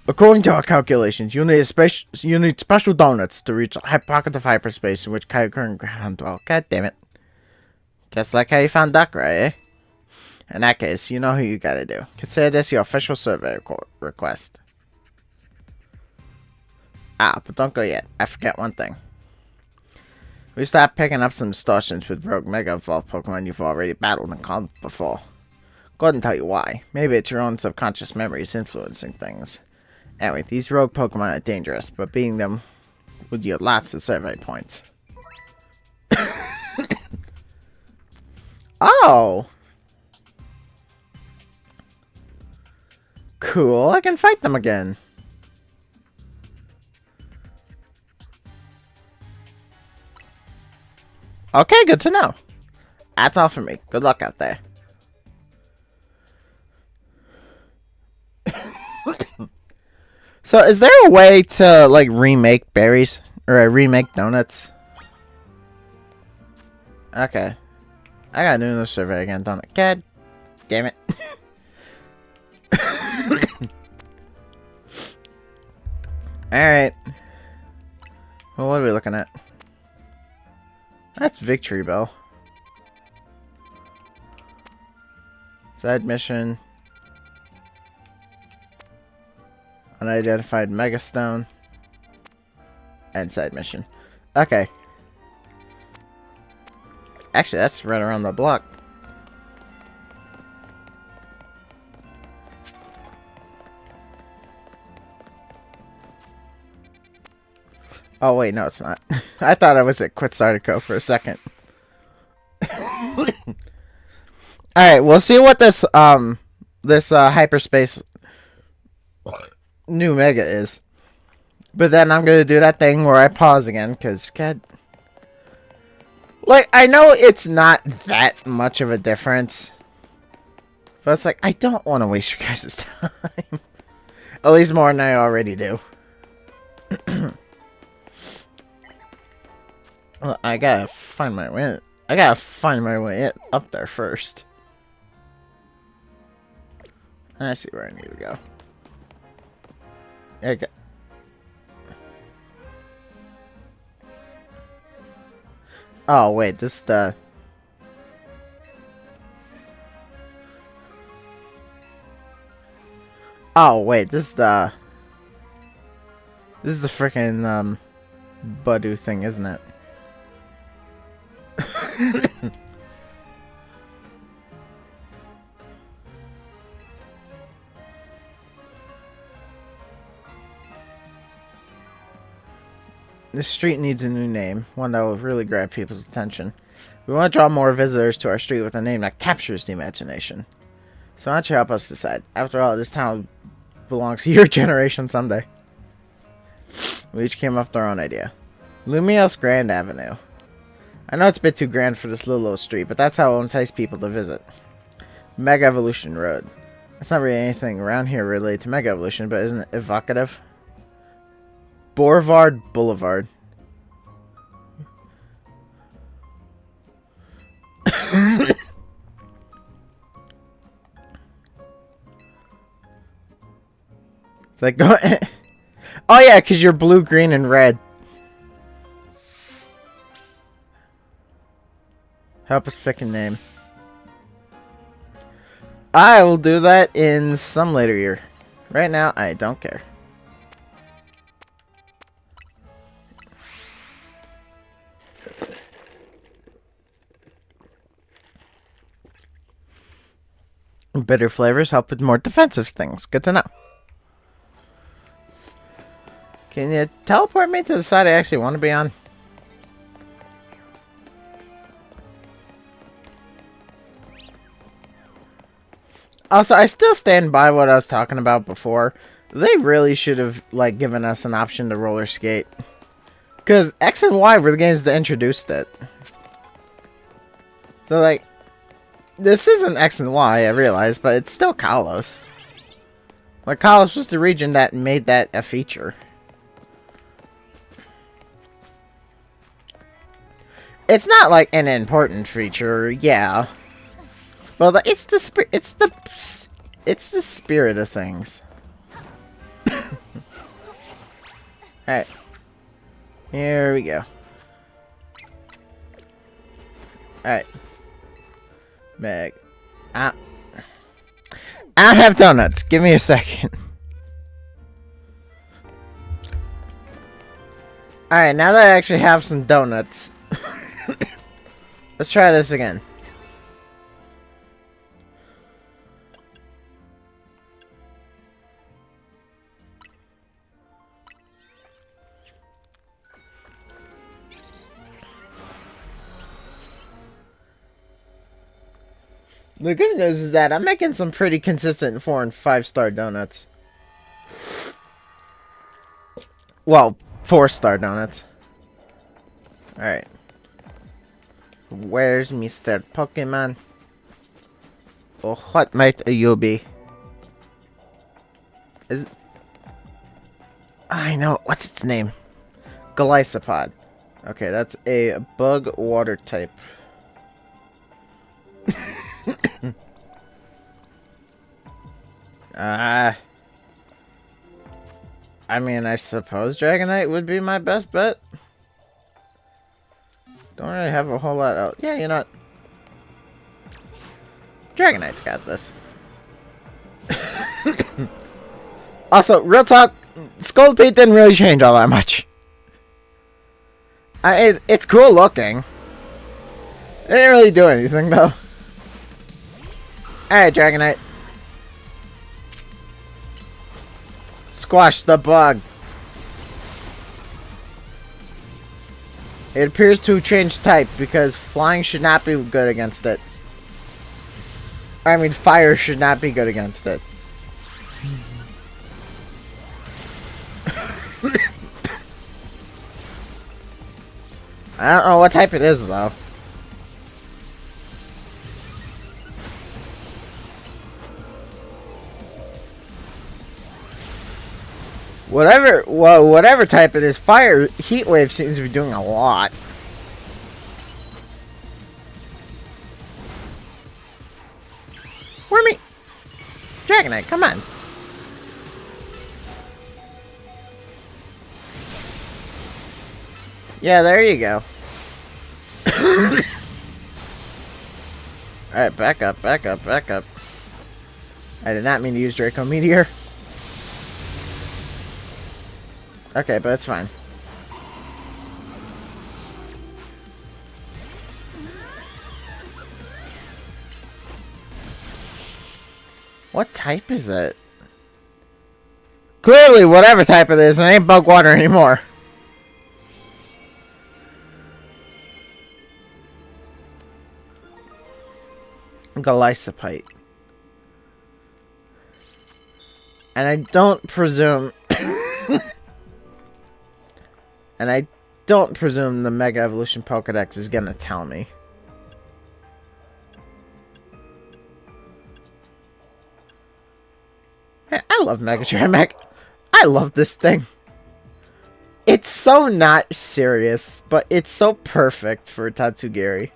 According to our calculations, you need special donuts to reach a pocket of hyperspace in which Kyogre and Groudon dwell. God damn it. Just like how you found Darkrai, eh? In that case, you know who you gotta do. Consider this your official survey request. Ah, but don't go yet. I forget one thing. We start picking up some distortions with rogue Mega Evolved Pokemon you've already battled and called before. Go ahead and tell you why. Maybe it's your own subconscious memories influencing things. Anyway, these rogue Pokemon are dangerous, but beating them would yield lots of survey points. Oh! Cool, I can fight them again. Okay, good to know. That's all for me. Good luck out there. So, is there a way to, like, remake berries? Or remake donuts? Okay. I gotta do the survey again, don't I? God damn it. Alright. Well, what are we looking at? That's Victory Bell. Side mission. Unidentified Megastone. And side mission. Okay. Actually, that's right around the block. Oh, wait, no, it's not. I thought I was at Quetzalcoatl for a second. Alright, we'll see what this hyperspace new mega is. But then I'm gonna do that thing where I pause again, because, God... Like, I know it's not that much of a difference. But it's like, I don't want to waste your guys' time. At least more than I already do. Well, I gotta find my way. I gotta find my way up there first. I see where I need to go. Okay. Oh wait, this is the. Oh wait, this is the. This is the freaking Badu thing, isn't it? This street needs a new name, one that will really grab people's attention. We want to draw more visitors to our street with a name that captures the imagination. So why don't you help us decide? After all, this town belongs to your generation someday. We each came up with our own idea. Lumios Grand Avenue. I know it's a bit too grand for this little old street, but that's how it will entice people to visit. Mega Evolution Road. That's not really anything around here related to Mega Evolution, but isn't it evocative? Boulevard Boulevard. It's like, go. Oh yeah, because you're blue, green, and red. Help us pick a name. I will do that in some later year. Right now, I don't care. Bitter flavors help with more defensive things. Good to know. Can you teleport me to the side I actually want to be on? Also, I still stand by what I was talking about before. They really should have, like, given us an option to roller skate. Because X and Y were the games that introduced it. So, like, this isn't X and Y, I realize, but it's still Kalos. Like, Kalos was the region that made that a feature. It's not, like, an important feature, yeah. Well, it's the spirit of things. Alright. Here we go. Alright. Meg. I don't have donuts. Give me a second. Alright, now that I actually have some donuts, let's try this again. The good news is that I'm making some pretty consistent 4- and 5-star donuts. Well, 4-star donuts. Alright. Where's Mr. Pokemon? Oh, what might you be? Is... I know. What's its name? Golisopod. Okay, that's a bug water type. I mean, I suppose Dragonite would be my best bet. Don't really have a whole lot else. Yeah, you know what? Dragonite's got this. Also, real talk, Scoldpaint didn't really change all that much. It's cool looking. It didn't really do anything, though. Alright, Dragonite. Squash the bug. It appears to change type because flying should not be good against it. I mean, fire should not be good against it. I don't know what type it is, though. Whatever type it is, fire heat wave seems to be doing a lot. Wormy! Dragonite, come on. Yeah, there you go. Alright, back up, back up, back up. I did not mean to use Draco Meteor. Okay, but it's fine. What type is it? Clearly, whatever type it is, it ain't bug water anymore. Golisopite. And I don't presume... and I don't presume the Mega Evolution Pokedex is gonna tell me. Hey, I love Mega Trimac. I love this thing. It's so not serious, but it's so perfect for Tatsugiri.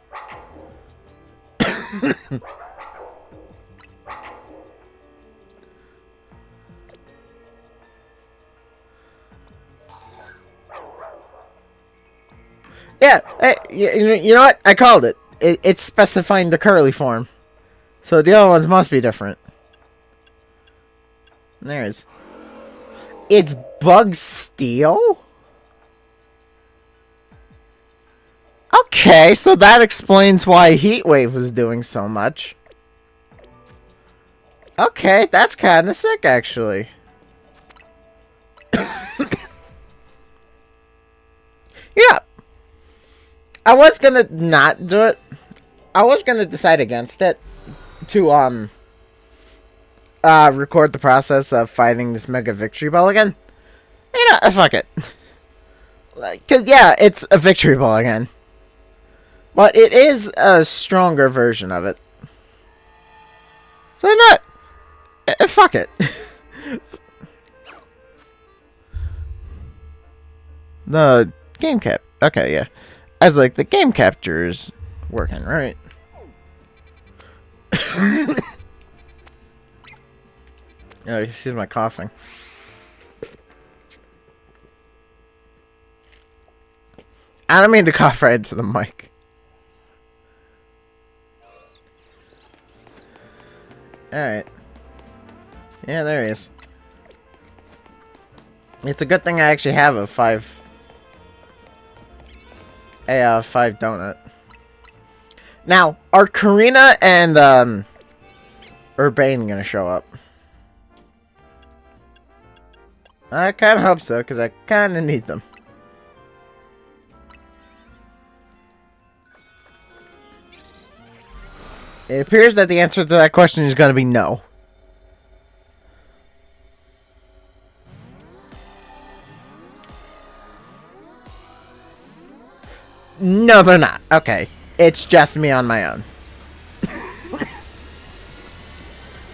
Yeah, you know what? I called it. It's specifying the curly form. So the other ones must be different. There it is. It's Bug Steel? Okay, so that explains why Heat Wave was doing so much. Okay, that's kind of sick, actually. Yeah. I was gonna not do it. I was gonna decide against it to record the process of fighting this Mega Victory Ball again. You know, fuck it. Cause yeah, it's a Victory Ball again, but it is a stronger version of it. So not. Fuck it. The game cap. Okay, yeah. I was like, the game capture is working, right? Oh, excuse my coughing. I don't mean to cough right into the mic. Alright. Yeah, there he is. It's a good thing I actually have a 5 donut. Now, are Karina and Urbane gonna show up? I kind of hope so, because I kind of need them. It appears that the answer to that question is going to be no. No, they're not. Okay. It's just me on my own.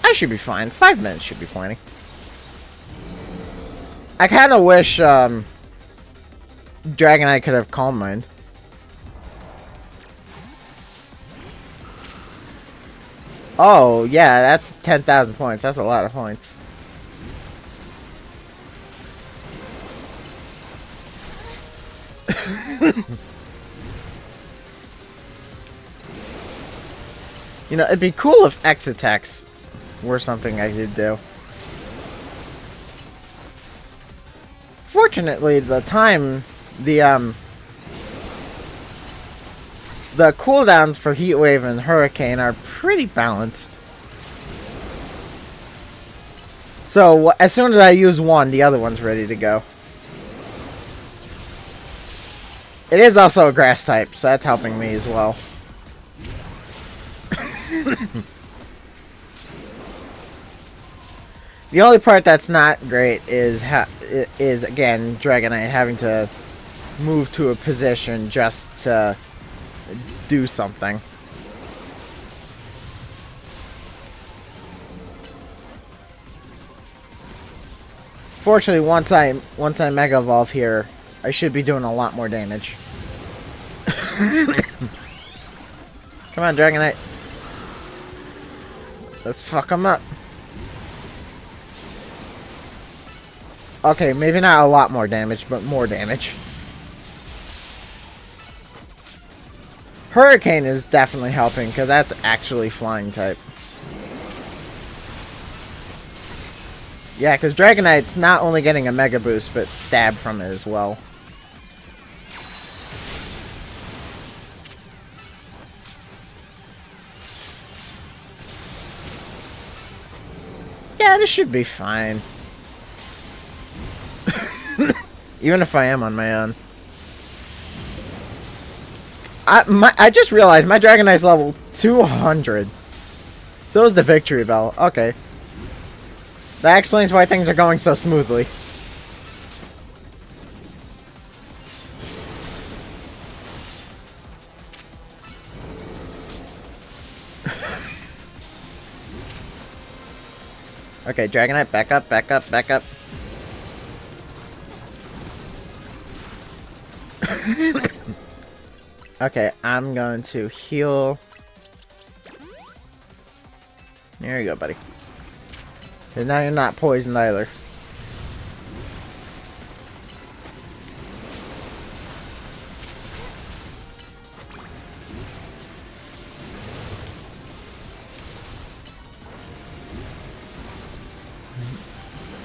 I should be fine. 5 minutes should be plenty. I kind of wish Dragonite could have Calm Mind. Oh, yeah, that's 10,000 points. That's a lot of points. You know, it'd be cool if X attacks were something I could do. Fortunately, the cooldowns for Heat Wave and Hurricane are pretty balanced. So, as soon as I use one, the other one's ready to go. It is also a grass type, so that's helping me as well. The only part that's not great is again Dragonite having to move to a position just to do something. Fortunately, once I Mega Evolve here, I should be doing a lot more damage. Come on, Dragonite. Let's fuck him up. Okay, maybe not a lot more damage, but more damage. Hurricane is definitely helping, because that's actually flying type. Yeah, because Dragonite's not only getting a Mega Boost, but stab from it as well. Yeah, this should be fine. Even if I am on my own. I just realized my Dragonite's level 200. So is the Victory Bell. Okay. That explains why things are going so smoothly. Okay, Dragonite, back up, back up, back up. Okay, I'm going to heal. There you go, buddy. And now you're not poisoned either.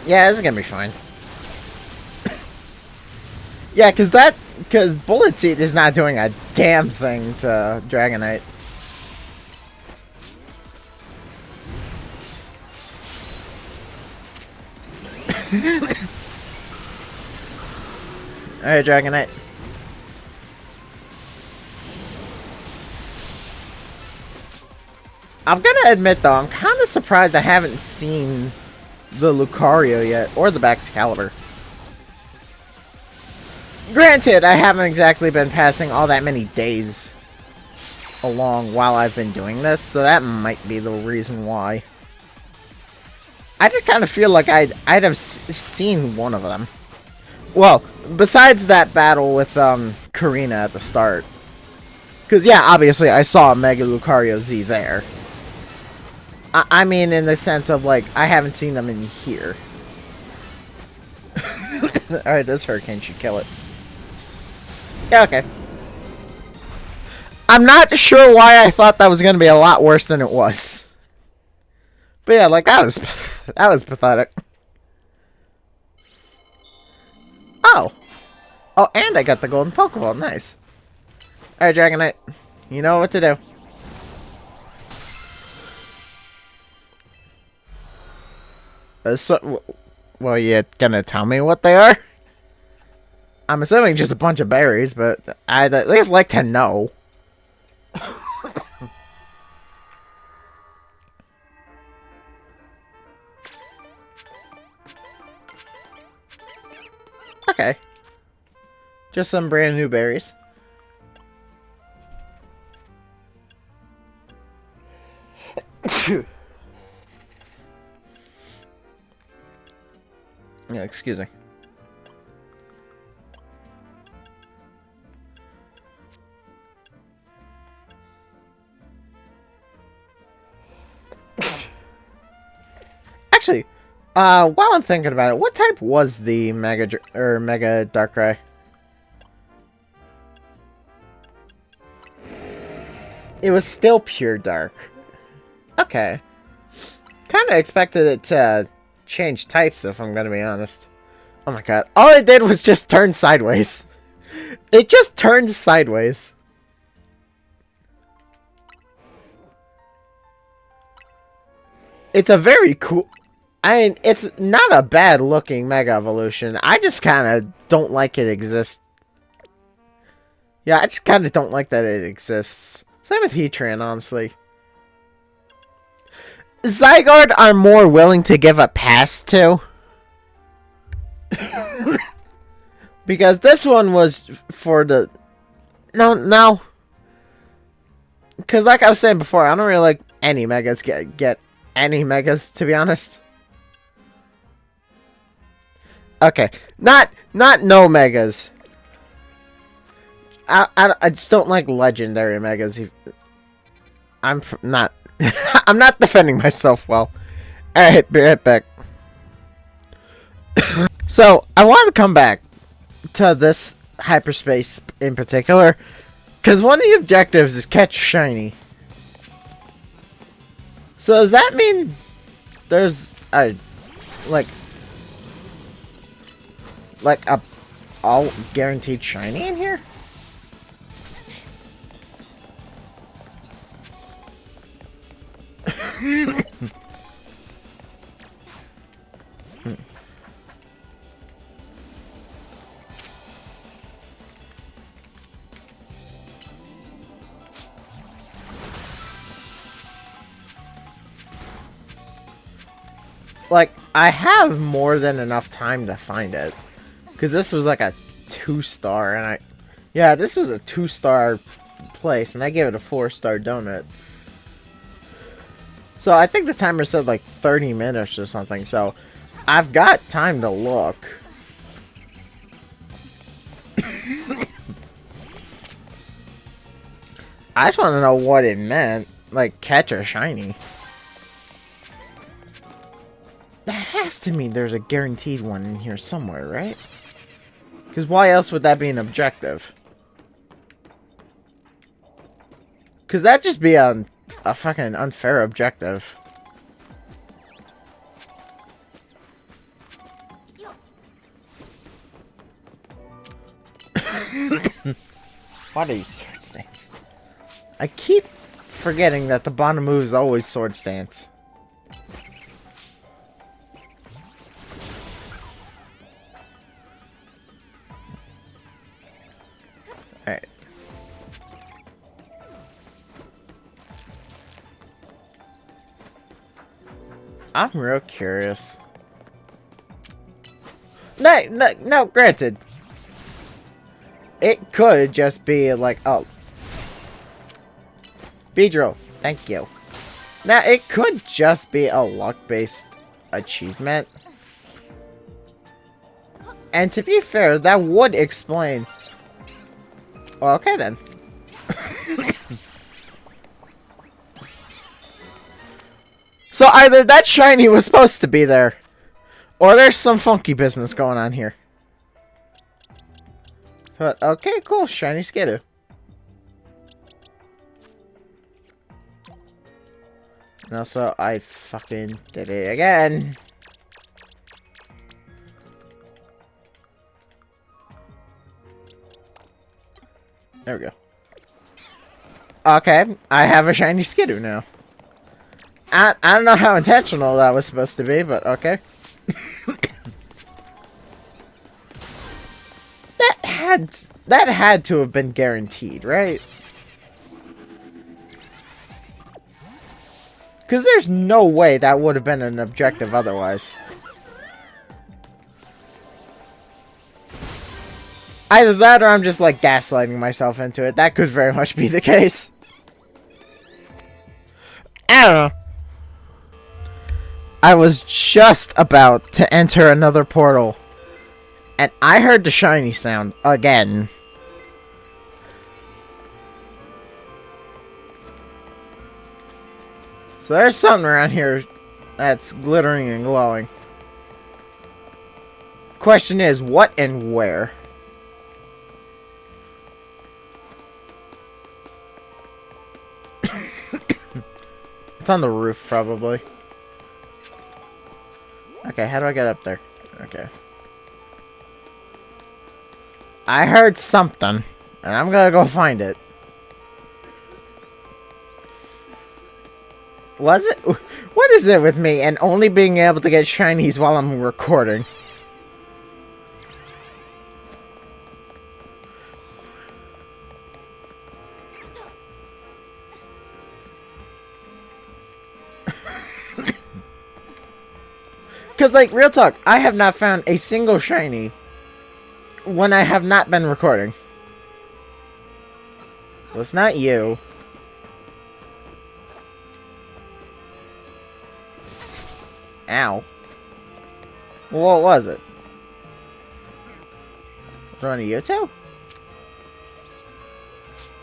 Yeah, this is gonna be fine. Yeah, because Bullet Seed is not doing a damn thing to Dragonite. Alright, Dragonite. I'm gonna admit though, I'm kind of surprised I haven't seen the Lucario yet, or the Baxcalibur. Granted, I haven't exactly been passing all that many days along while I've been doing this, so that might be the reason why. I just kind of feel like I'd have seen one of them. Well, besides that battle with Karina at the start. Because, yeah, obviously I saw Mega Lucario Z there. I mean, in the sense of, like, I haven't seen them in here. Alright, this Hurricane should kill it. Yeah, okay. I'm not sure why I thought that was going to be a lot worse than it was. But yeah, like, that was pathetic. Oh. Oh, and I got the golden Pokeball. Nice. Alright, Dragonite. You know what to do. So, well, you gonna tell me what they are? I'm assuming just a bunch of berries, but I'd at least like to know. Okay. Just some brand new berries. Yeah, excuse me. Actually, while I'm thinking about it, what type was the Mega Darkrai? It was still pure dark. Okay. Kind of expected it to change types, if I'm gonna be honest. Oh my god. All it did was just turn sideways. It just turned sideways. It's a very cool... I mean, it's not a bad looking Mega Evolution. I just kind of don't like it exists. Yeah, I just kind of don't like that it exists. Same with Heatran, honestly. Zygarde are more willing to give a pass to. Because this one was for the... No. Because like I was saying before, I don't really like any Megas get any Megas, to be honest. Okay. Not no Megas. I just don't like legendary Megas. I'm not... I'm not defending myself well. Alright, be right back. So, I want to come back to this hyperspace in particular, because one of the objectives is catch shiny. So does that mean there's a like a all guaranteed shiny in here? Like, I have more than enough time to find it. Because this was like a 2-star, and yeah, this was a 2-star place, and I gave it a 4-star donut. So I think the timer said like 30 minutes or something, so I've got time to look. I just want to know what it meant. Like, catch a shiny. That has to mean there's a guaranteed one in here somewhere, right? Because why else would that be an objective? Because that'd just be a fucking unfair objective. What are these sword stance? I keep forgetting that the bottom move is always sword stance. Alright. I'm real curious. No, granted. It could just be like, oh. Beedrill, thank you. Now, it could just be a luck-based achievement. And to be fair, that would explain... Well, okay then. So either that shiny was supposed to be there, or there's some funky business going on here. But, okay, cool. Shiny Skidoo. And also, I fucking did it again. There we go. Okay, I have a shiny Skidoo now. I don't know how intentional that was supposed to be, but okay. That had to have been guaranteed, right? Because there's no way that would have been an objective otherwise. Either that or I'm just like gaslighting myself into it. That could very much be the case. I don't know. I was just about to enter another portal, and I heard the shiny sound again. So there's something around here that's glittering and glowing. Question is, what and where? It's on the roof, probably. Okay, how do I get up there? Okay. I heard something, and I'm gonna go find it. Was it? What is it with me and only being able to get shinies while I'm recording? Because, like, real talk, I have not found a single shiny when I have not been recording. Well, it's not you. Ow. Well, what was it? Was it one of you two?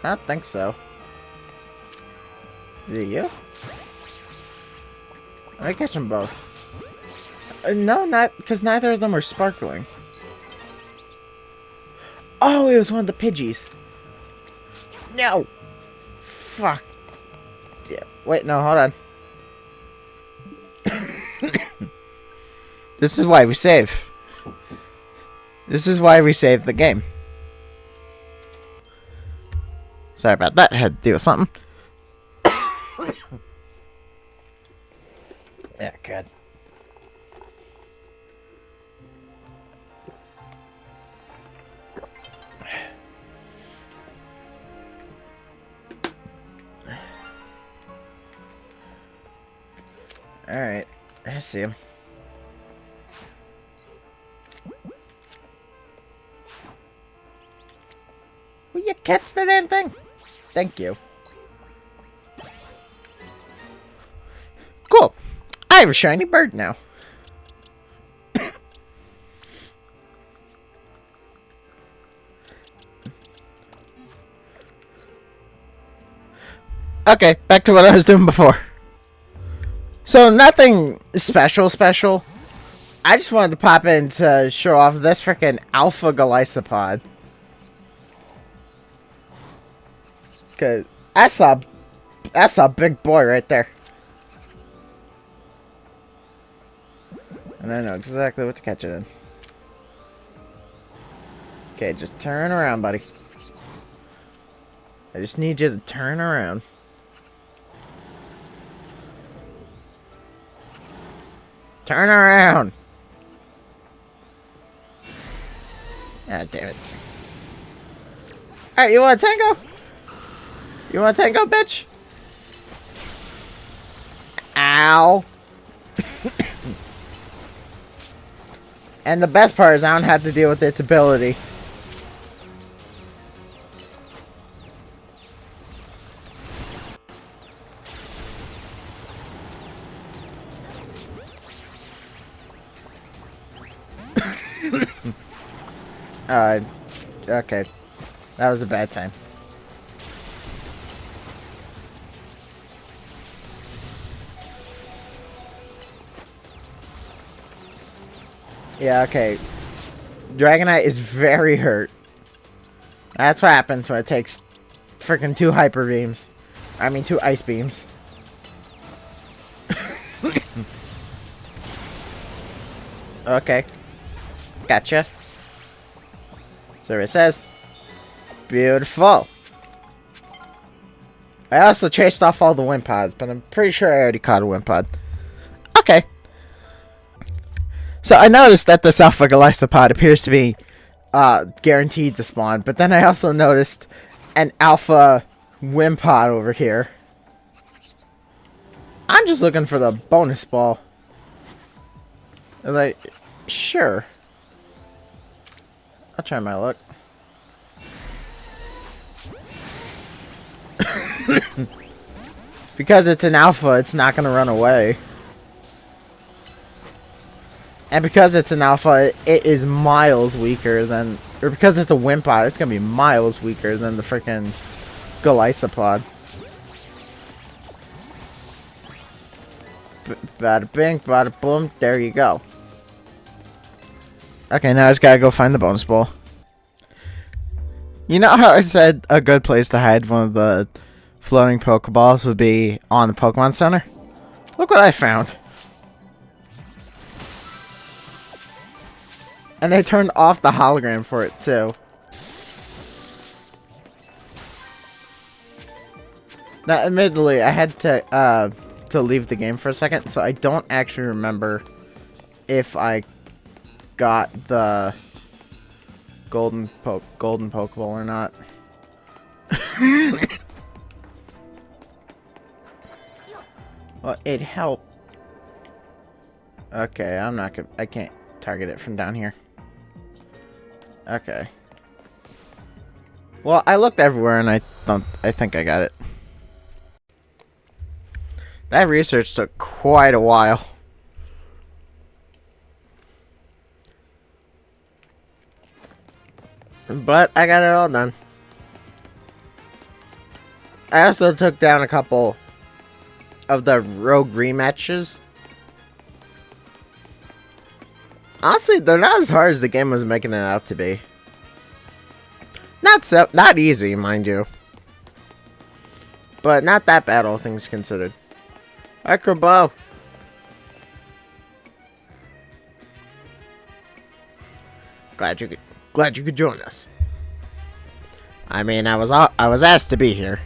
I don't think so. Is it you? Let me catch them both. No, not because neither of them are sparkling. Oh, it was one of the Pidgeys. No. Fuck. Yeah. Wait, no, hold on. This is why we save. This is why we save the game. Sorry about that. I had to deal with something. Yeah, good. Alright, I see him. Will you catch the damn thing? Thank you. Cool. I have a shiny bird now. Okay, back to what I was doing before. So, nothing special. I just wanted to pop in to show off this freaking Alpha Golisopod. Cause that's a big boy right there. And I know exactly what to catch it in. Okay, just turn around, buddy. I just need you to turn around. Turn around! Ah, damn it. Alright, you want a tango? You want a tango, bitch? Ow! And the best part is I don't have to deal with its ability. Okay. That was a bad time. Yeah, okay. Dragonite is very hurt. That's what happens when it takes freaking 2 hyper beams. I mean 2 ice beams. Okay. Gotcha. So it says. Beautiful. I also chased off all the wind pods, but I'm pretty sure I already caught a wind pod. Okay. So I noticed that this Alpha Golisopod appears to be guaranteed to spawn, but then I also noticed an Alpha Wimpod over here. I'm just looking for the bonus ball. Like, sure. I'll try my luck. Because it's an alpha, it's not going to run away. And because it's an alpha, it is miles weaker than... Or because it's a Wimpod, it's going to be miles weaker than the freaking Golisopod. Bada bing, bada boom, there you go. Okay, now I just gotta go find the bonus ball. You know how I said a good place to hide one of the floating Pokeballs would be on the Pokemon Center? Look what I found. And I turned off the hologram for it too. Now, admittedly, I had to leave the game for a second, so I don't actually remember if I got the golden Pokeball or not. Well, it helped. Okay, I'm not gonna. I can't target it from down here. Okay. Well, I looked everywhere and I think I got it. That research took quite a while. But I got it all done. I also took down a couple of the rogue rematches. Honestly, they're not as hard as the game was making it out to be. Not easy, mind you. But not that bad, all things considered. Acrobo. Glad you could join us. I mean, I was asked to be here.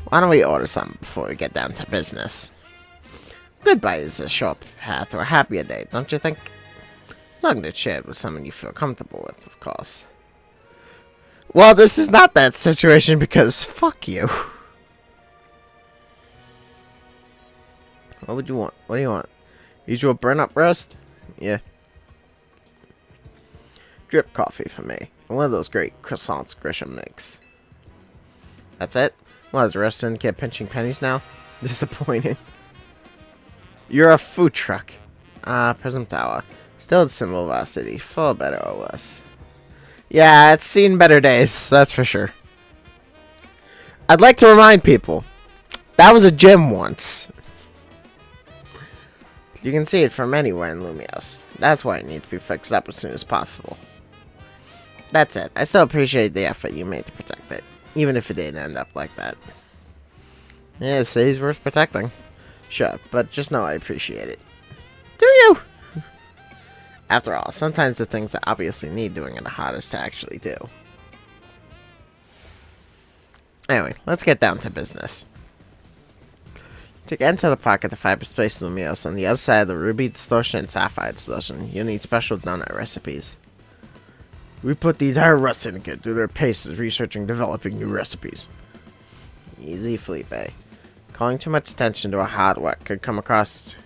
Why don't we order something before we get down to business? Goodbye is a short path to a happier day, don't you think? It's not going to share it with someone you feel comfortable with, of course. Well, this is not that situation because fuck you. What would you want? What do you want? Usual burn-up roast? Yeah. Drip coffee for me. And one of those great croissants Grisham makes. That's it? Well, is the rest didn't get pinching pennies now? Disappointing. You're a food truck. Prism Tower. Still the symbol of our city. Full of better or worse. Yeah, it's seen better days, that's for sure. I'd like to remind people, that was a gym once. You can see it from anywhere in Lumios. That's why it needs to be fixed up as soon as possible. That's it. I still appreciate the effort you made to protect it, even if it didn't end up like that. Yeah, the city's worth protecting. Sure, but just know I appreciate it. Do you? After all, sometimes the things that obviously need doing are the hardest to actually do. Anyway, let's get down to business. To get into the pocket of Hyperspace Lumios on the other side of the Ruby Distortion and Sapphire Distortion, you'll need special donut recipes. We put the entire Rust Syndicate through their paces researching and developing new recipes. Easy, Felipe. Calling too much attention to a hard work could come across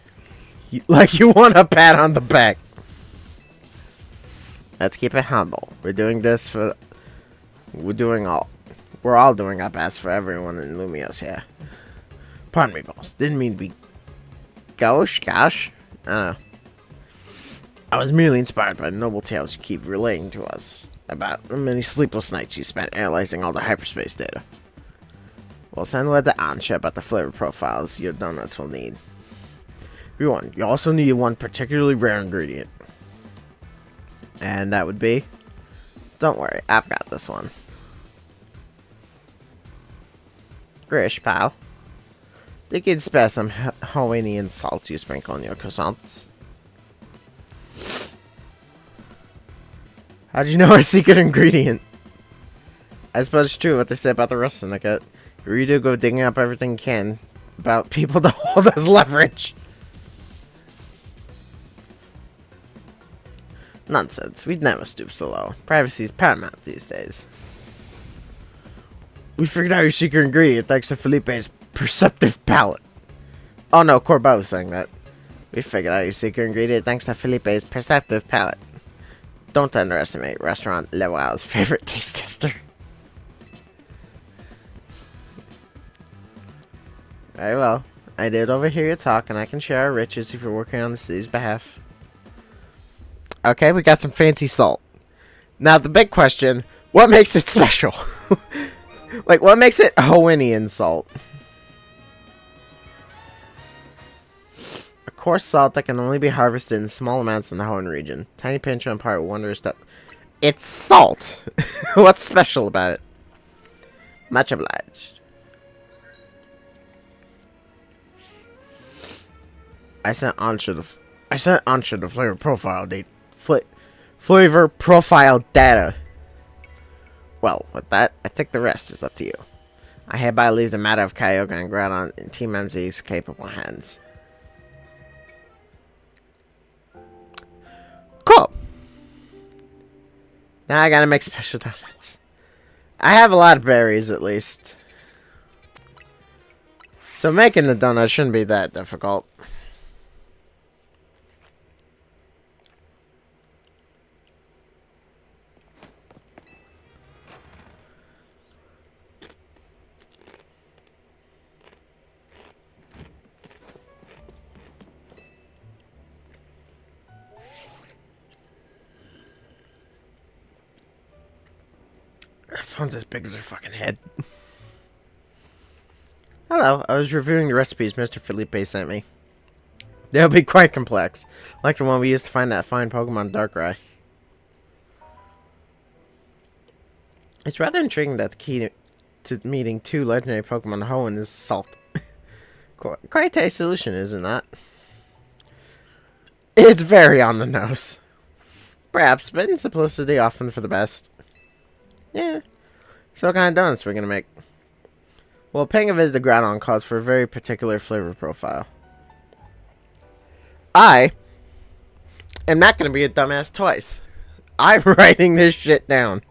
like you want a pat on the back. Let's keep it humble. We're all doing our best for everyone in Lumios here. Pardon me, boss. Didn't mean to be gosh. I was merely inspired by the noble tales you keep relaying to us about the many sleepless nights you spent analyzing all the hyperspace data. We'll send word to Ansha about the flavor profiles your donuts will need. You also need one particularly rare ingredient. And that would be... Don't worry, I've got this one. Grish, pal. Think you'd spare some Hawaiian salt you sprinkle on your croissants. How'd you know our secret ingredient? I suppose it's true what they say about the Rust Syndicate. You really do go digging up everything you can about people to hold as leverage. Nonsense. We'd never stoop so low. Privacy's paramount these days. We figured out your secret ingredient thanks to Felipe's perceptive palate. Oh no, Corbo was saying that. We figured out your secret ingredient thanks to Felipe's perceptive palate. Don't underestimate Restaurant Lewo's favorite taste tester. Very well. I did overhear your talk, and I can share our riches if you're working on the city's behalf. Okay, we got some fancy salt. Now, the big question, what makes it special? Like, what makes it Hawaiian salt? A coarse salt that can only be harvested in small amounts in the Hoenn region. Tiny pinch will impart wondrous stuff. It's salt! What's special about it? Much obliged. I sent Ansha the flavor profile flavor profile data. Well, with that, I think the rest is up to you. I hereby leave the matter of Kyogre and Groudon in Team MZ's capable hands. Cool. Now I gotta make special donuts. I have a lot of berries, at least. So making the donut shouldn't be that difficult. That phone's as big as her fucking head. Hello, I was reviewing the recipes Mr. Felipe sent me. They'll be quite complex, like the one we used to find that fine Pokemon Darkrai. It's rather intriguing that the key to meeting 2 legendary Pokemon Hoenn is salt. Quite a solution, isn't that? It's very on the nose. Perhaps, but in simplicity, often for the best. Yeah. So what kind of donuts are we gonna make? Well, paying a visit to Groudon calls for a very particular flavor profile. I am not gonna be a dumbass twice. I'm writing this shit down.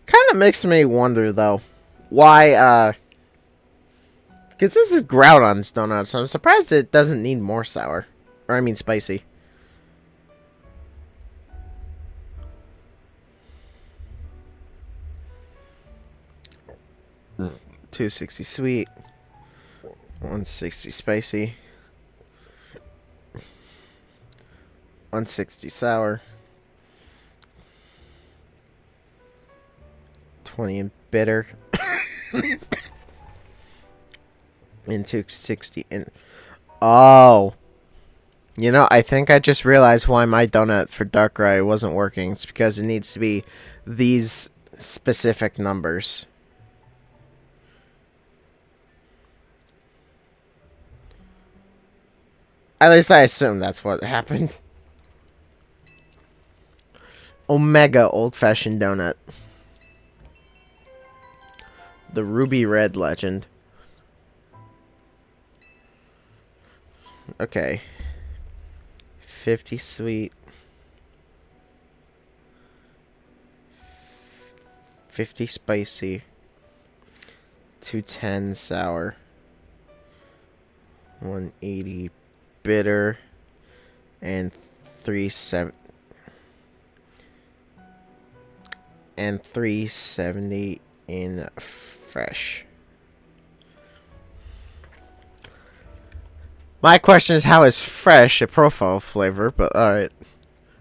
Kind of makes me wonder, though, why, because this is Groudon's donut, so I'm surprised it doesn't need more sour. Or, I mean, spicy. Mm. 260 sweet. 160 spicy. 160 sour. 20 and bitter. And 260 and... Oh. You know, I think I just realized why my donut for Darkrai wasn't working. It's because it needs to be these specific numbers. At least I assume that's what happened. Omega old-fashioned donut. The Ruby Red Legend. Okay. 50 sweet. 50 spicy. 210 sour. 180 bitter. And 370 in fresh. My question is, how is fresh a profile flavor? But alright.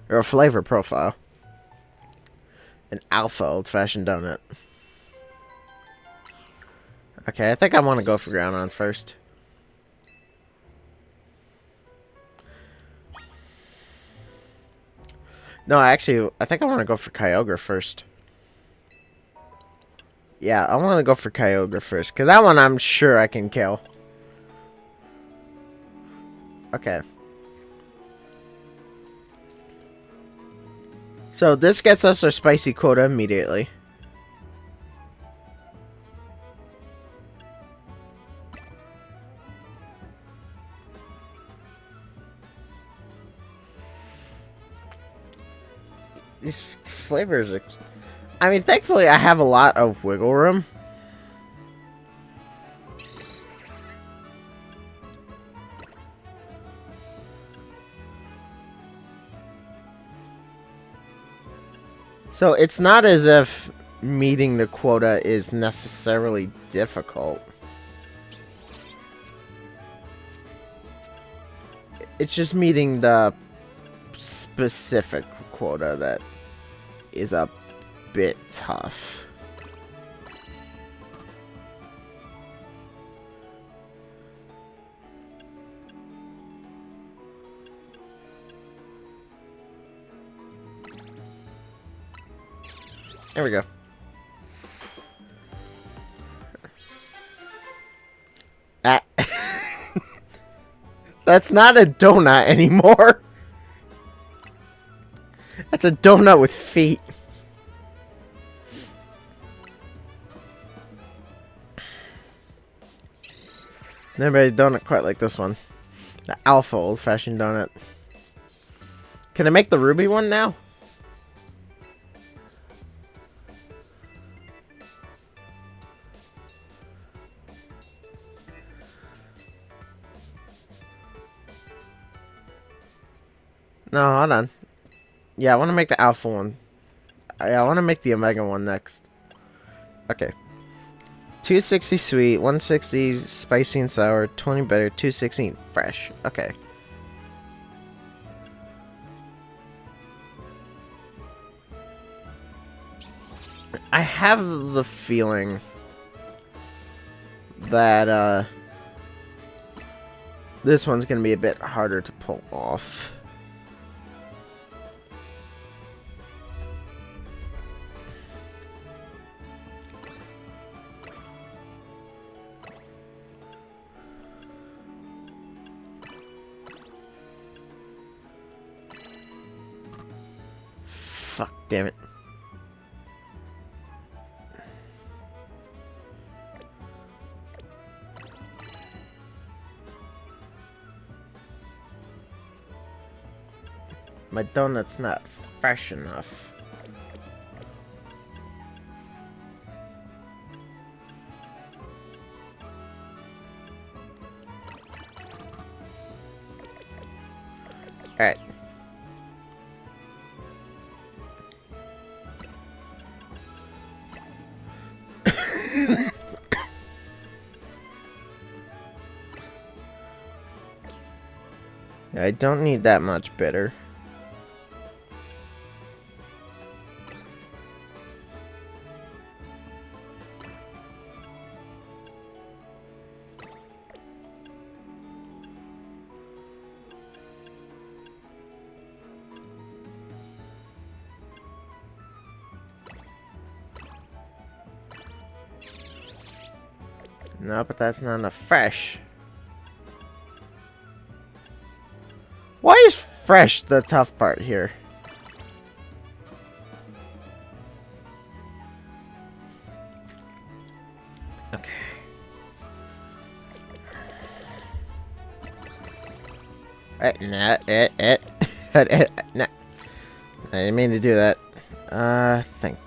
Or a flavor profile. An alpha old-fashioned donut. Okay, I think I want to go for Groudon first. No, actually, I think I want to go for Kyogre first. Yeah, I want to go for Kyogre first, because that one I'm sure I can kill. Okay. So this gets us our spicy quota immediately. These flavors are... I mean, thankfully I have a lot of wiggle room. So it's not as if meeting the quota is necessarily difficult. It's just meeting the specific quota that is a bit tough. There we go. Ah. That's not a donut anymore. That's a donut with feet. Never made a donut quite like this one. The alpha old-fashioned donut. Can I make the ruby one now? No, hold on. Yeah, I want to make the alpha one. I want to make the omega one next. Okay. 260 sweet, 160 spicy and sour, 20 bitter, 216 fresh. Okay. I have the feeling that this one's going to be a bit harder to pull off. Fuck, damn it. My donut's not fresh enough. Alright. I don't need that much bitter. No, but that's not enough fresh. Why is fresh the tough part here? Okay. Nah, nah. I didn't mean to do that. Think.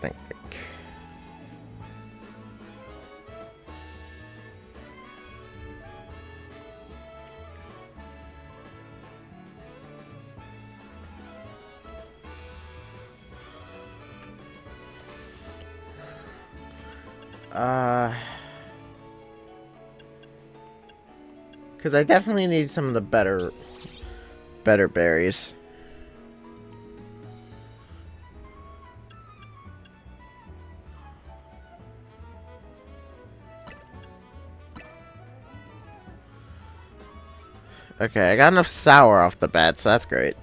Because I definitely need some of the better berries. Okay, I got enough sour off the bat, so that's great.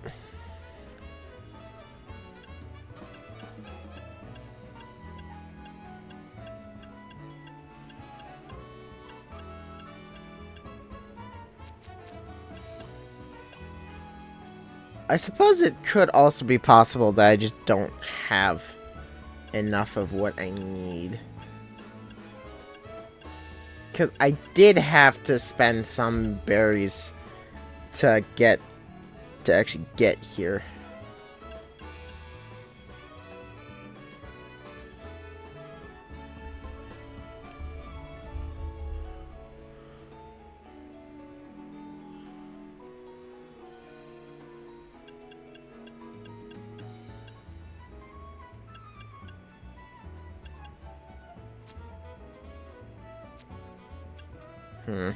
I suppose it could also be possible that I just don't have enough of what I need. Because I did have to spend some berries to actually get here. Hmm.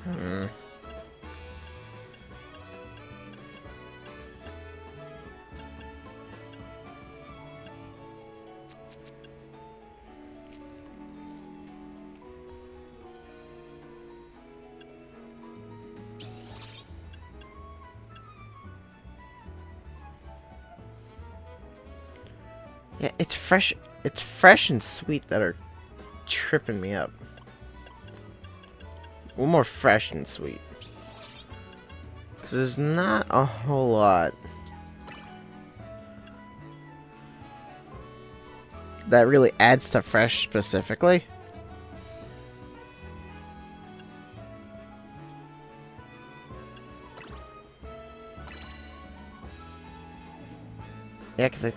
Hmm. Yeah, it's fresh. It's fresh and sweet that are tripping me up. Well, more fresh and sweet. Because there's not a whole lot that really adds to fresh specifically. Yeah, because I...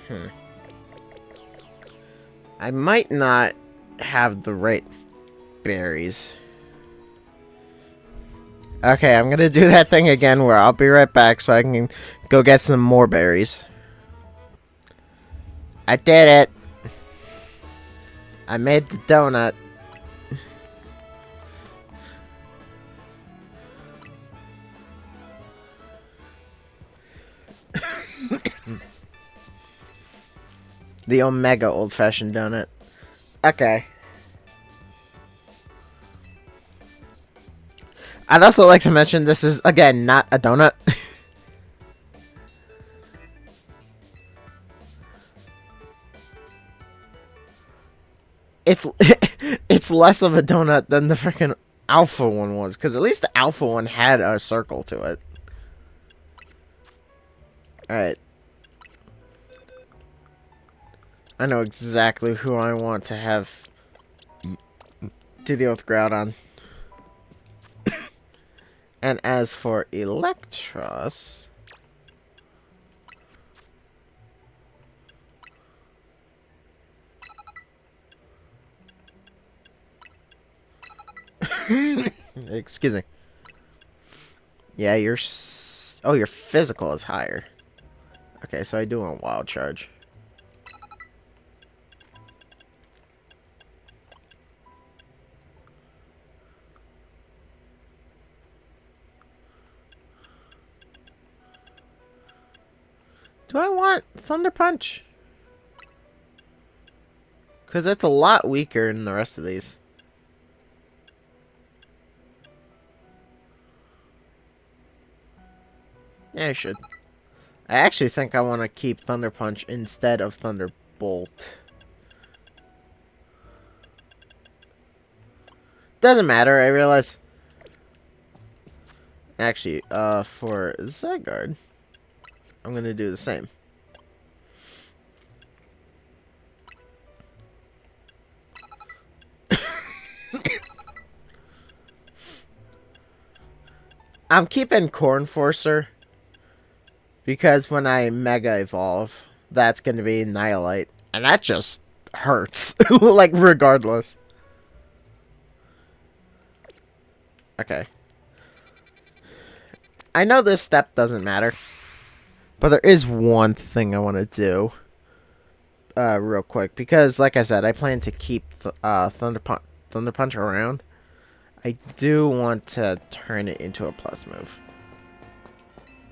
Hmm. I might not have the right berries. Okay, I'm gonna do that thing again where I'll be right back so I can go get some more berries. I did it! I made the donut. The Omega old-fashioned donut. Okay. I'd also like to mention this is, again, not a donut. it's it's less of a donut than the freaking alpha one was, because at least the alpha one had a circle to it. Alright. I know exactly who I want to have to deal with Groudon. And as for Electros... Excuse me. Yeah, your physical is higher. Okay, so I do want Wild Charge. Do I want Thunder Punch? Because it's a lot weaker than the rest of these. Yeah, I should. I actually think I want to keep Thunder Punch instead of Thunderbolt. Doesn't matter, I realize. Actually, for Zygarde, I'm going to do the same. I'm keeping Cornforcer because when I Mega Evolve, that's going to be Annihilate. And that just hurts. Like, regardless. Okay. I know this step doesn't matter. But there is one thing I want to do. Real quick. Because, like I said, I plan to keep Thunder Punch around. I do want to turn it into a plus move.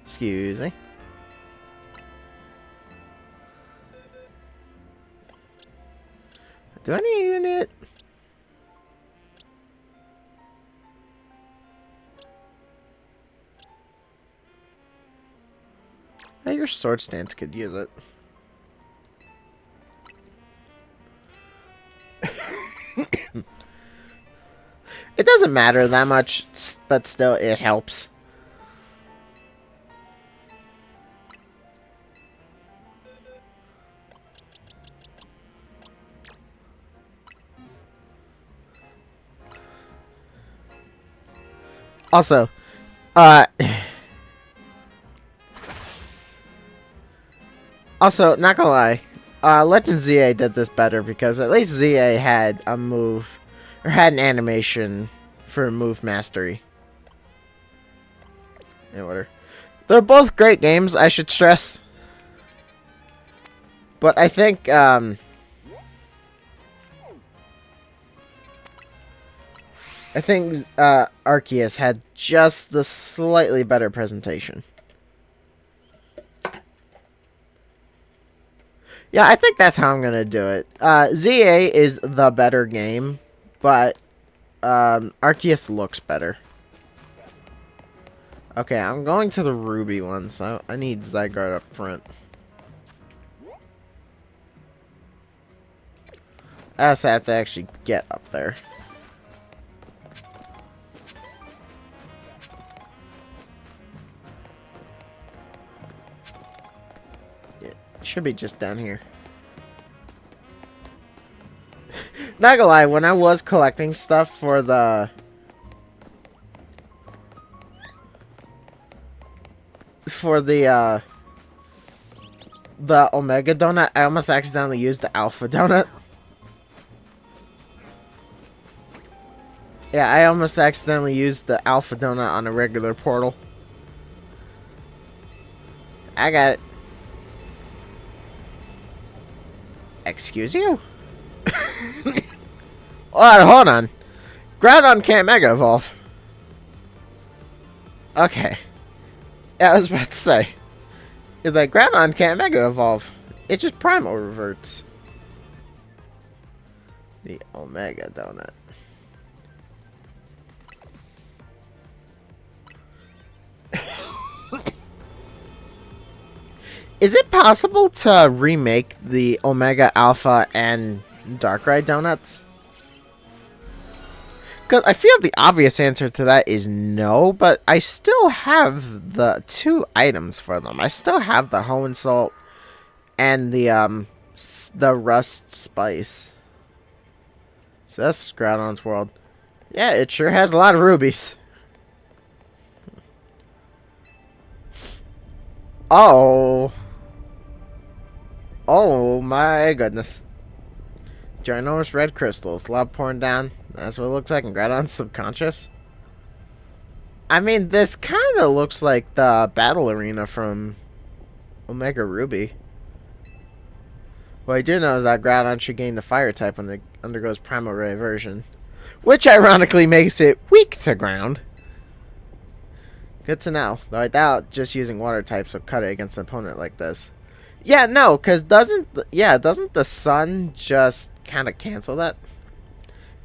Excuse me. Do I need it? Hey, your sword stance could use it. It doesn't matter that much, but still, it helps. Also, not gonna lie, Legend ZA did this better because at least ZA had a move, or had an animation for move mastery. In order. They're both great games, I should stress. But I think, Arceus had just the slightly better presentation. Yeah, I think that's how I'm gonna do it. ZA is the better game, but Arceus looks better. Okay, I'm going to the Ruby one, so I need Zygarde up front. I also have to actually get up there. It should be just down here. Not gonna lie, when I was collecting stuff for the Omega Donut, I almost accidentally used the Alpha Donut. Yeah, I almost accidentally used the Alpha Donut on a regular portal. I got it. Excuse you? Hold on. Groudon can't Mega Evolve. Okay. Yeah, I was about to say. It's like, Groudon can't Mega Evolve. It just Primal reverts. The Omega Donut. Is it possible to remake the Omega Alpha and Darkrai donuts? Because I feel the obvious answer to that is no, but I still have the 2 items for them. I still have the Hoenn Salt and the Rust Spice. So that's Groudon's world. Yeah, it sure has a lot of rubies. Oh. Oh my goodness. Ginormous red crystals. Lava pouring down. That's what it looks like in Groudon's subconscious. I mean, this kind of looks like the battle arena from Omega Ruby. What I do know is that Groudon should gain the fire type when it undergoes Primal Ray version. Which ironically makes it weak to ground. Good to know. Though I doubt just using water types will cut it against an opponent like this. Yeah, no, because doesn't the sun just kind of cancel that?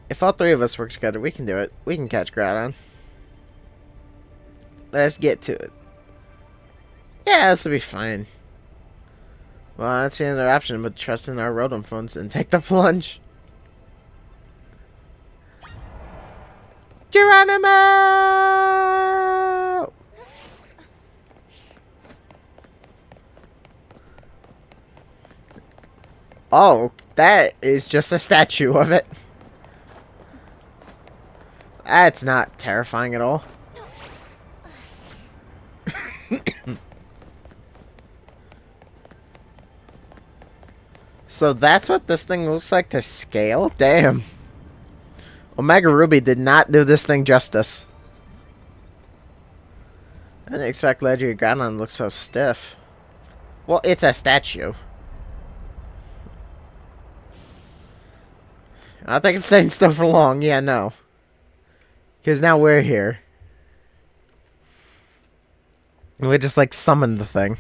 If all 3 of us work together, we can do it. We can catch Groudon. Let's get to it. Yeah, this will be fine. Well, I don't see another option but trust in our Rotom phones and take the plunge. Geronimo! Oh, that is just a statue of it. That's not terrifying at all. So that's what this thing looks like to scale? Damn. Omega Ruby did not do this thing justice. I didn't expect Legendary Groudon to look so stiff. Well, it's a statue. I don't think it's staying still for long. Yeah, no. Because now we're here. We just, like, summoned the thing.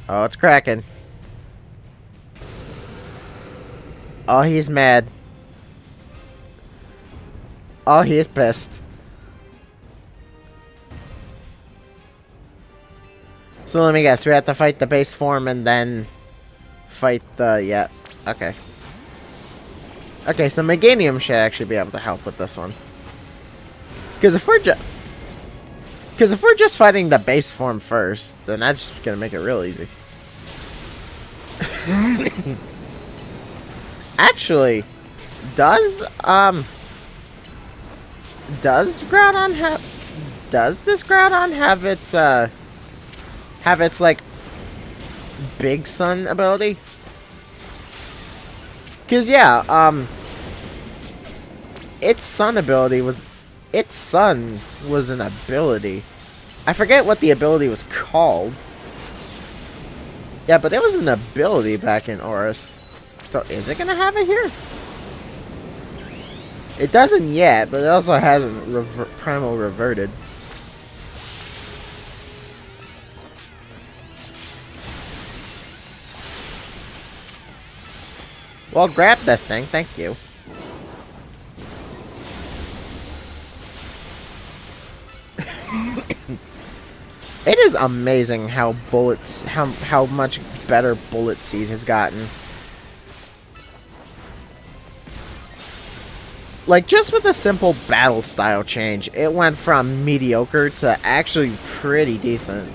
Oh, it's cracking. Oh, he's mad. Oh, he is pissed. So let me guess. We have to fight the base form and then fight the... Yeah. Okay. Okay, so Meganium should actually be able to help with this one. Because if we're just fighting the base form first, then that's just gonna make it real easy. Actually, does this Groudon have its like Big Sun ability? Cause yeah, its sun was an ability. I forget what the ability was called. Yeah, but it was an ability back in Oris. So is it gonna have it here? It doesn't yet, but it also hasn't primal reverted. Well, grab that thing, thank you. It is amazing how how much better Bullet Seed has gotten. Like, just with a simple battle style change, it went from mediocre to actually pretty decent.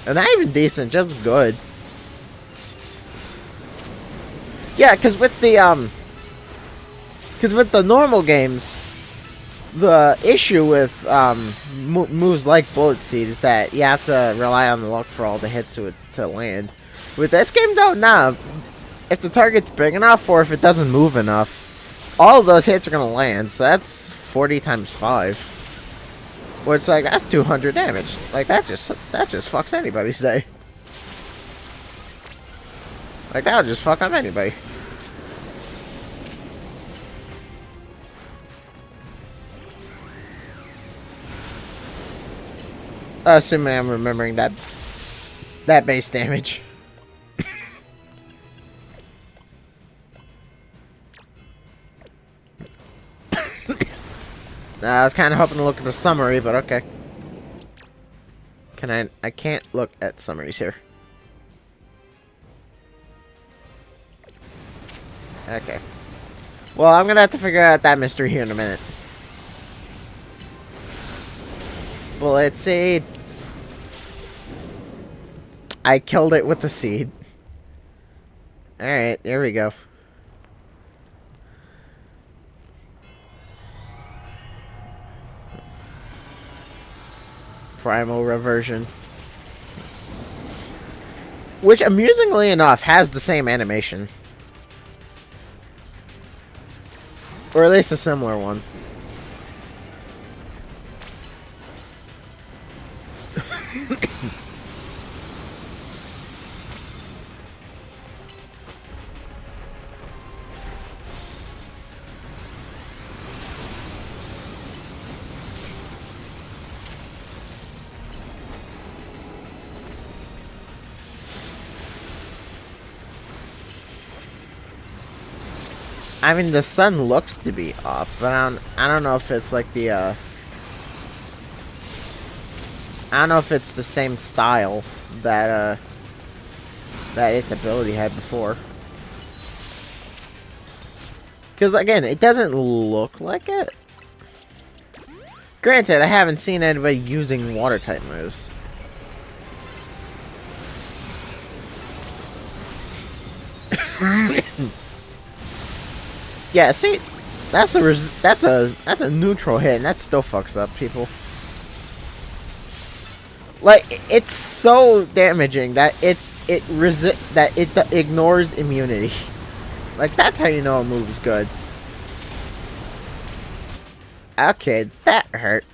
And not even decent, just good. Yeah, because with the normal games, the issue with moves like Bullet Seed is that you have to rely on the luck for all the hits to land. With this game, though, nah. If the target's big enough or if it doesn't move enough, all of those hits are gonna land. So that's 40 times 5. Where it's like, that's 200 damage. Like, that just fucks anybody's day. Like, that would just fuck up anybody. Assuming I'm remembering that base damage. I was kind of hoping to look at the summary, but okay. I can't look at summaries here. Okay. Well, I'm gonna have to figure out that mystery here in a minute. Bullet Seed. I killed it with the seed. Alright, there we go. Primal Reversion. Which, amusingly enough, has the same animation. Or at least a similar one. I mean, the sun looks to be up, but I don't know if it's like the, I don't know if it's the same style that, that its ability had before. Because, again, it doesn't look like it. Granted, I haven't seen anybody using water-type moves. Yeah, see, that's a neutral hit, and that still fucks up people. Like, it's so damaging that it ignores immunity. Like, that's how you know a move is good. Okay, that hurt.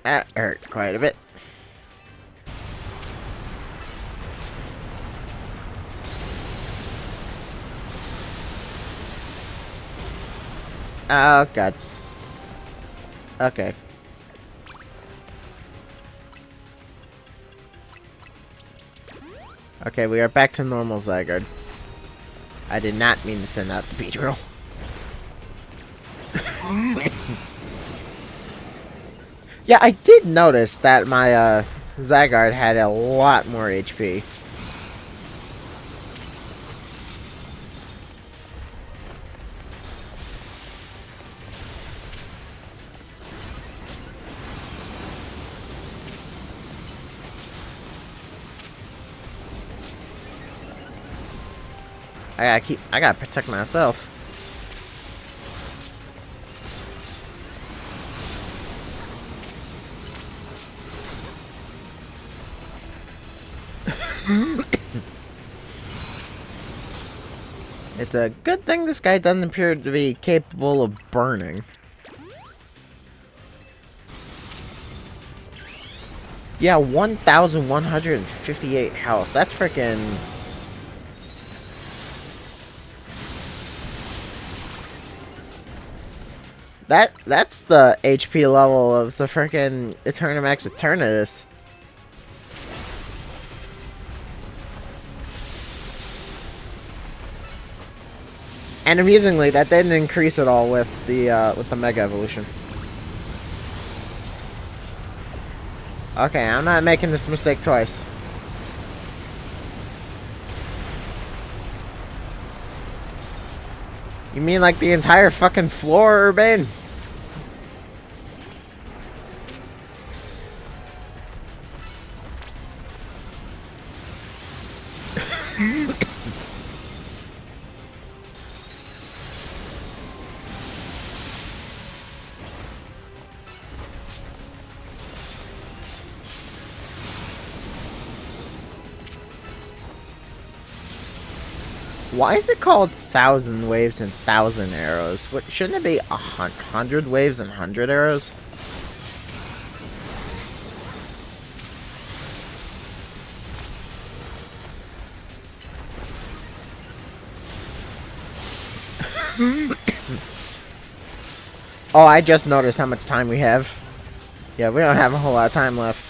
That hurt quite a bit. Oh, God. Okay. Okay, we are back to normal Zygarde. I did not mean to send out the Beedrill. Yeah, I did notice that my Zygarde had a lot more HP. I gotta protect myself. It's a good thing this guy doesn't appear to be capable of burning. Yeah, 1,158 health. That's freaking... That's the HP level of the freaking Eternamax Eternatus. And amusingly, that didn't increase at all with the Mega Evolution. Okay, I'm not making this mistake twice. You mean like the entire fucking floor, Urban? Why is it called 1,000 waves and 1,000 arrows? What, shouldn't it be 100 waves and 100 arrows? Oh, I just noticed how much time we have. Yeah, we don't have a whole lot of time left.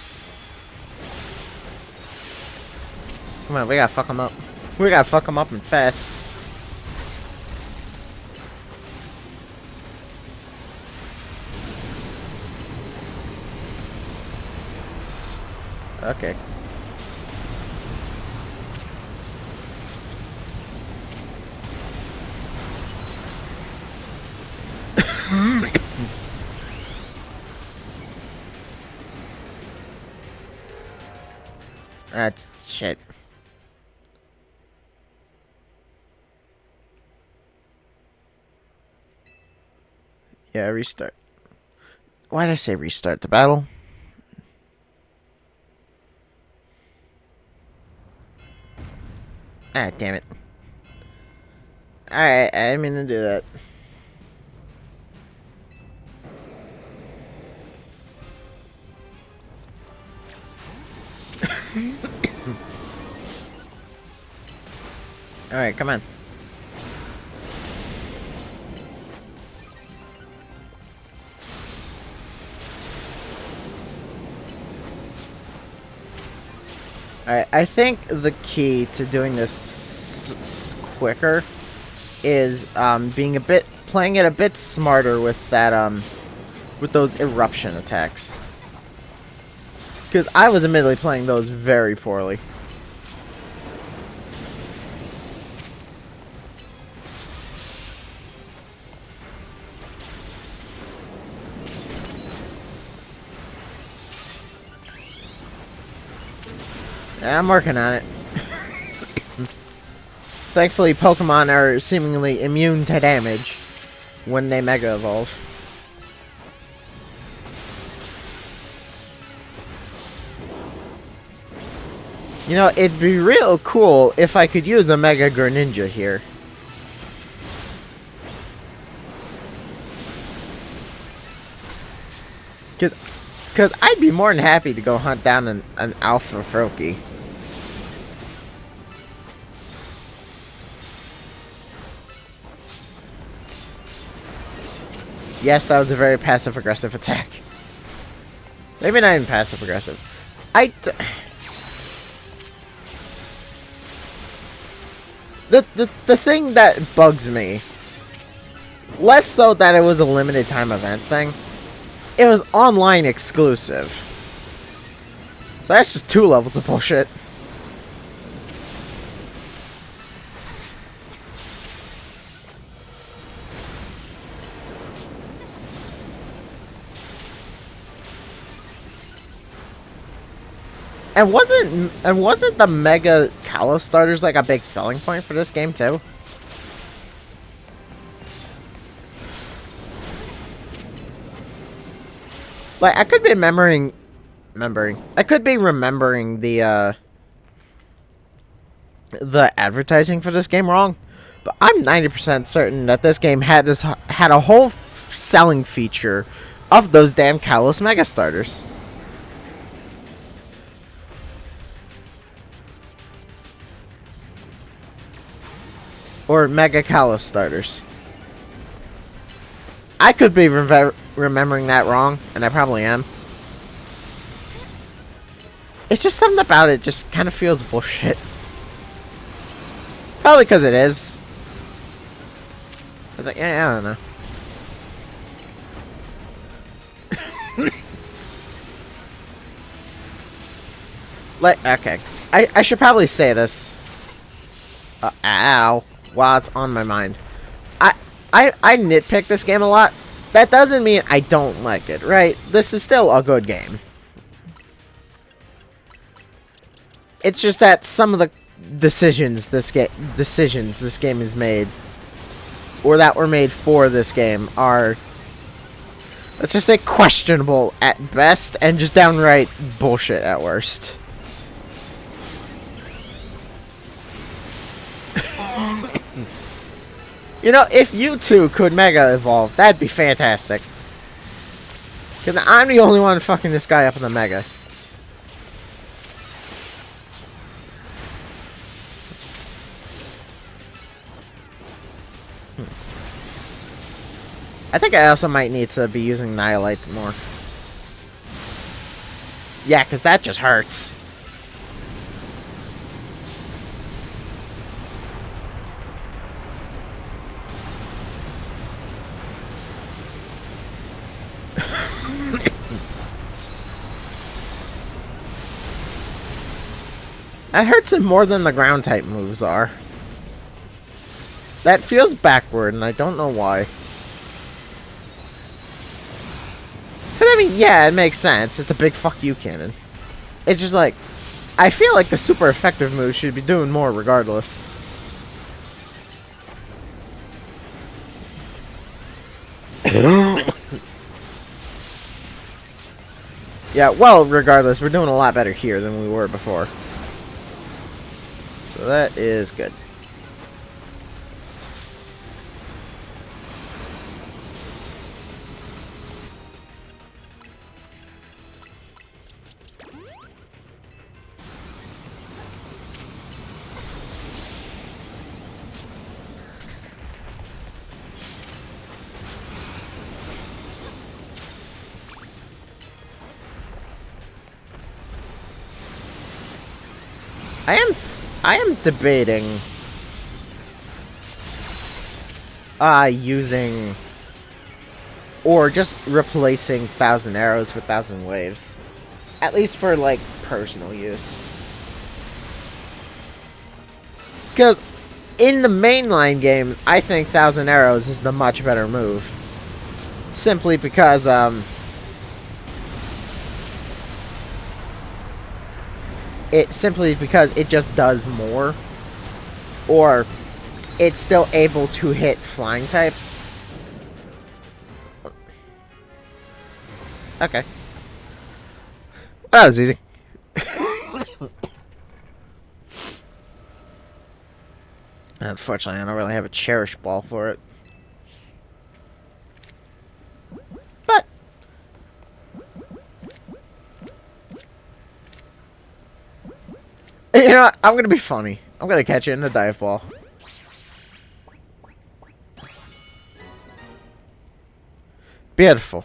Come on, we gotta fuck them up. We gotta fuck them up and fast. Okay. That's shit. Yeah, restart. Why did I say restart the battle? Ah, damn it. Alright, I didn't mean to do that. Alright, come on. Alright, I think the key to doing this quicker is playing it a bit smarter with that with those eruption attacks. Because I was admittedly playing those very poorly. Yeah, I'm working on it. Thankfully, Pokemon are seemingly immune to damage when they Mega Evolve. You know, it'd be real cool if I could use a Mega Greninja here. Because I'd be more than happy to go hunt down an Alpha Froakie. Yes, that was a very passive-aggressive attack. Maybe not even passive-aggressive. The thing that bugs me, less so that it was a limited time event thing, it was online exclusive. So that's just 2 levels of bullshit. And wasn't the Mega Kalos starters like a big selling point for this game too? Like, I could be I could be remembering the advertising for this game wrong, but I'm 90% certain that this game had a whole selling feature of those damn Kalos Mega Starters. Or Mega Kalos Starters. I could be remembering that wrong, and I probably am. It's just something about it just kind of feels bullshit. Probably because it is. I was like, yeah, I don't know. Like, okay. I should probably say this. Ow. While it's on my mind. I nitpick this game a lot. That doesn't mean I don't like it, right? This is still a good game. It's just that some of the decisions this game has made, or that were made for this game, are, let's just say, questionable at best and just downright bullshit at worst. You know, if you two could Mega Evolve, that'd be fantastic. Because I'm the only one fucking this guy up in the Mega. I think I also might need to be using Nihilites more. Yeah, because that just hurts. That hurts him more than the ground type moves are. That feels backward, and I don't know why. But I mean, yeah, it makes sense. It's a big fuck you cannon. It's just like, I feel like the super effective moves should be doing more regardless. Yeah, well, regardless, we're doing a lot better here than we were before. So that is good. I am debating using or just replacing 1,000 arrows with 1,000 waves. At least for like personal use. Because in the mainline games, I think 1,000 arrows is the much better move. Simply because it just does more, or it's still able to hit flying types. Okay, that was easy. Unfortunately, I don't really have a cherish ball for it. But you know what? I'm gonna be funny. I'm gonna catch it in the dive ball. Beautiful.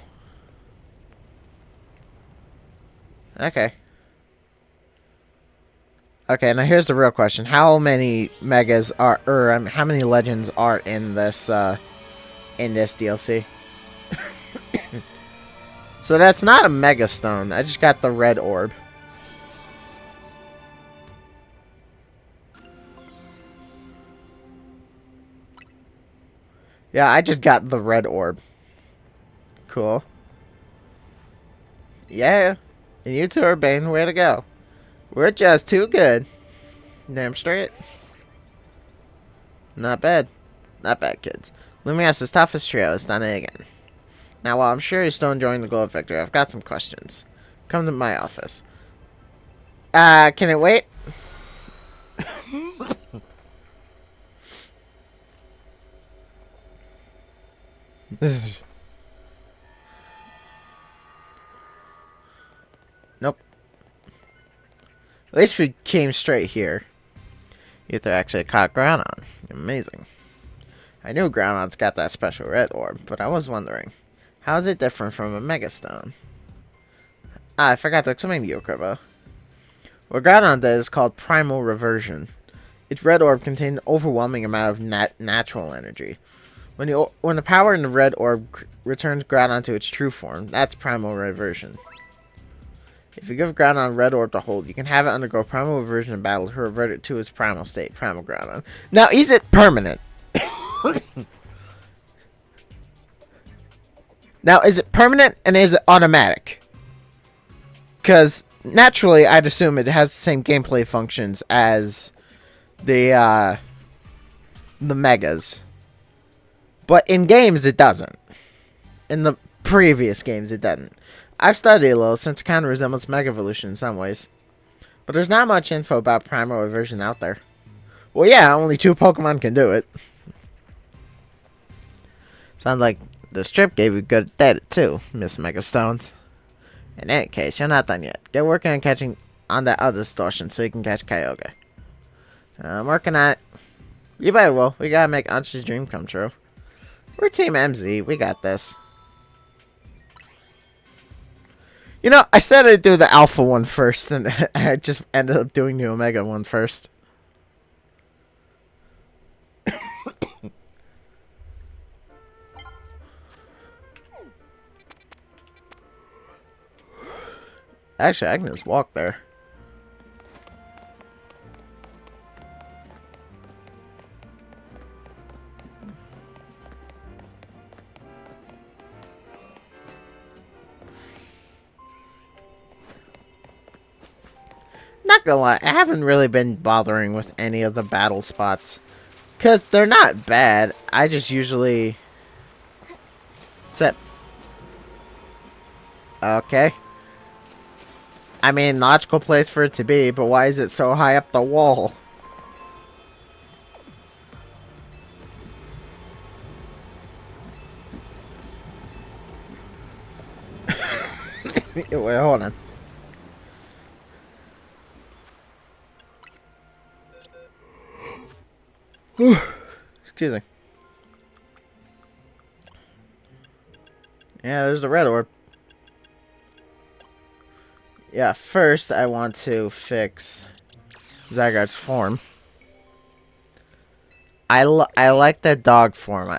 Okay. Okay, now here's the real question. How many megas are, or how many legends are in this DLC? So that's not a Mega Stone. I just got the red orb. Yeah, I just got the red orb. Cool. Yeah. And you two are Bane, way to go. We're just too good. Damn straight. Not bad. Not bad, kids. Lumias's toughest trio is done it again. Now, while I'm sure you're still enjoying the glow of victory, I've got some questions. Come to my office. Can it wait? Nope. At least we came straight here. You actually caught Groudon. Amazing. I knew Groudon's got that special red orb, but I was wondering, how is it different from a Mega Stone? Ah, I forgot to explain to you, Kerbo. What Groudon does is called Primal Reversion. Its red orb contains an overwhelming amount of natural energy. When the power in the red orb returns Groudon to its true form, that's Primal Reversion. If you give Groudon a red orb to hold, you can have it undergo Primal Reversion in battle to revert it to its primal state, Primal Groudon. Now, is it permanent? Now, is it permanent and is it automatic? Because naturally, I'd assume it has the same gameplay functions as the Megas. But in games, it doesn't. In the previous games, it doesn't. I've studied a little since it kind of resembles Mega Evolution in some ways. But there's not much info about Primal Reversion out there. Well, yeah, only 2 Pokemon can do it. Sounds like the strip gave you good data too, Miss Megastones. In any case, you're not done yet. Get working on catching on that other distortion so you can catch Kyogre. I'm working on it. You better will. We gotta make Ansh's dream come true. We're Team MZ. We got this. You know, I said I'd do the Alpha one first, and I just ended up doing the Omega one first. Actually, I can just walk there. Not gonna lie, I haven't really been bothering with any of the battle spots. Because they're not bad. I just usually... Okay. I mean, logical place for it to be, but why is it so high up the wall? Wait, hold on. Excuse me. Yeah, there's the red orb. Yeah, first I want to fix Zygarde's form. I like that dog form.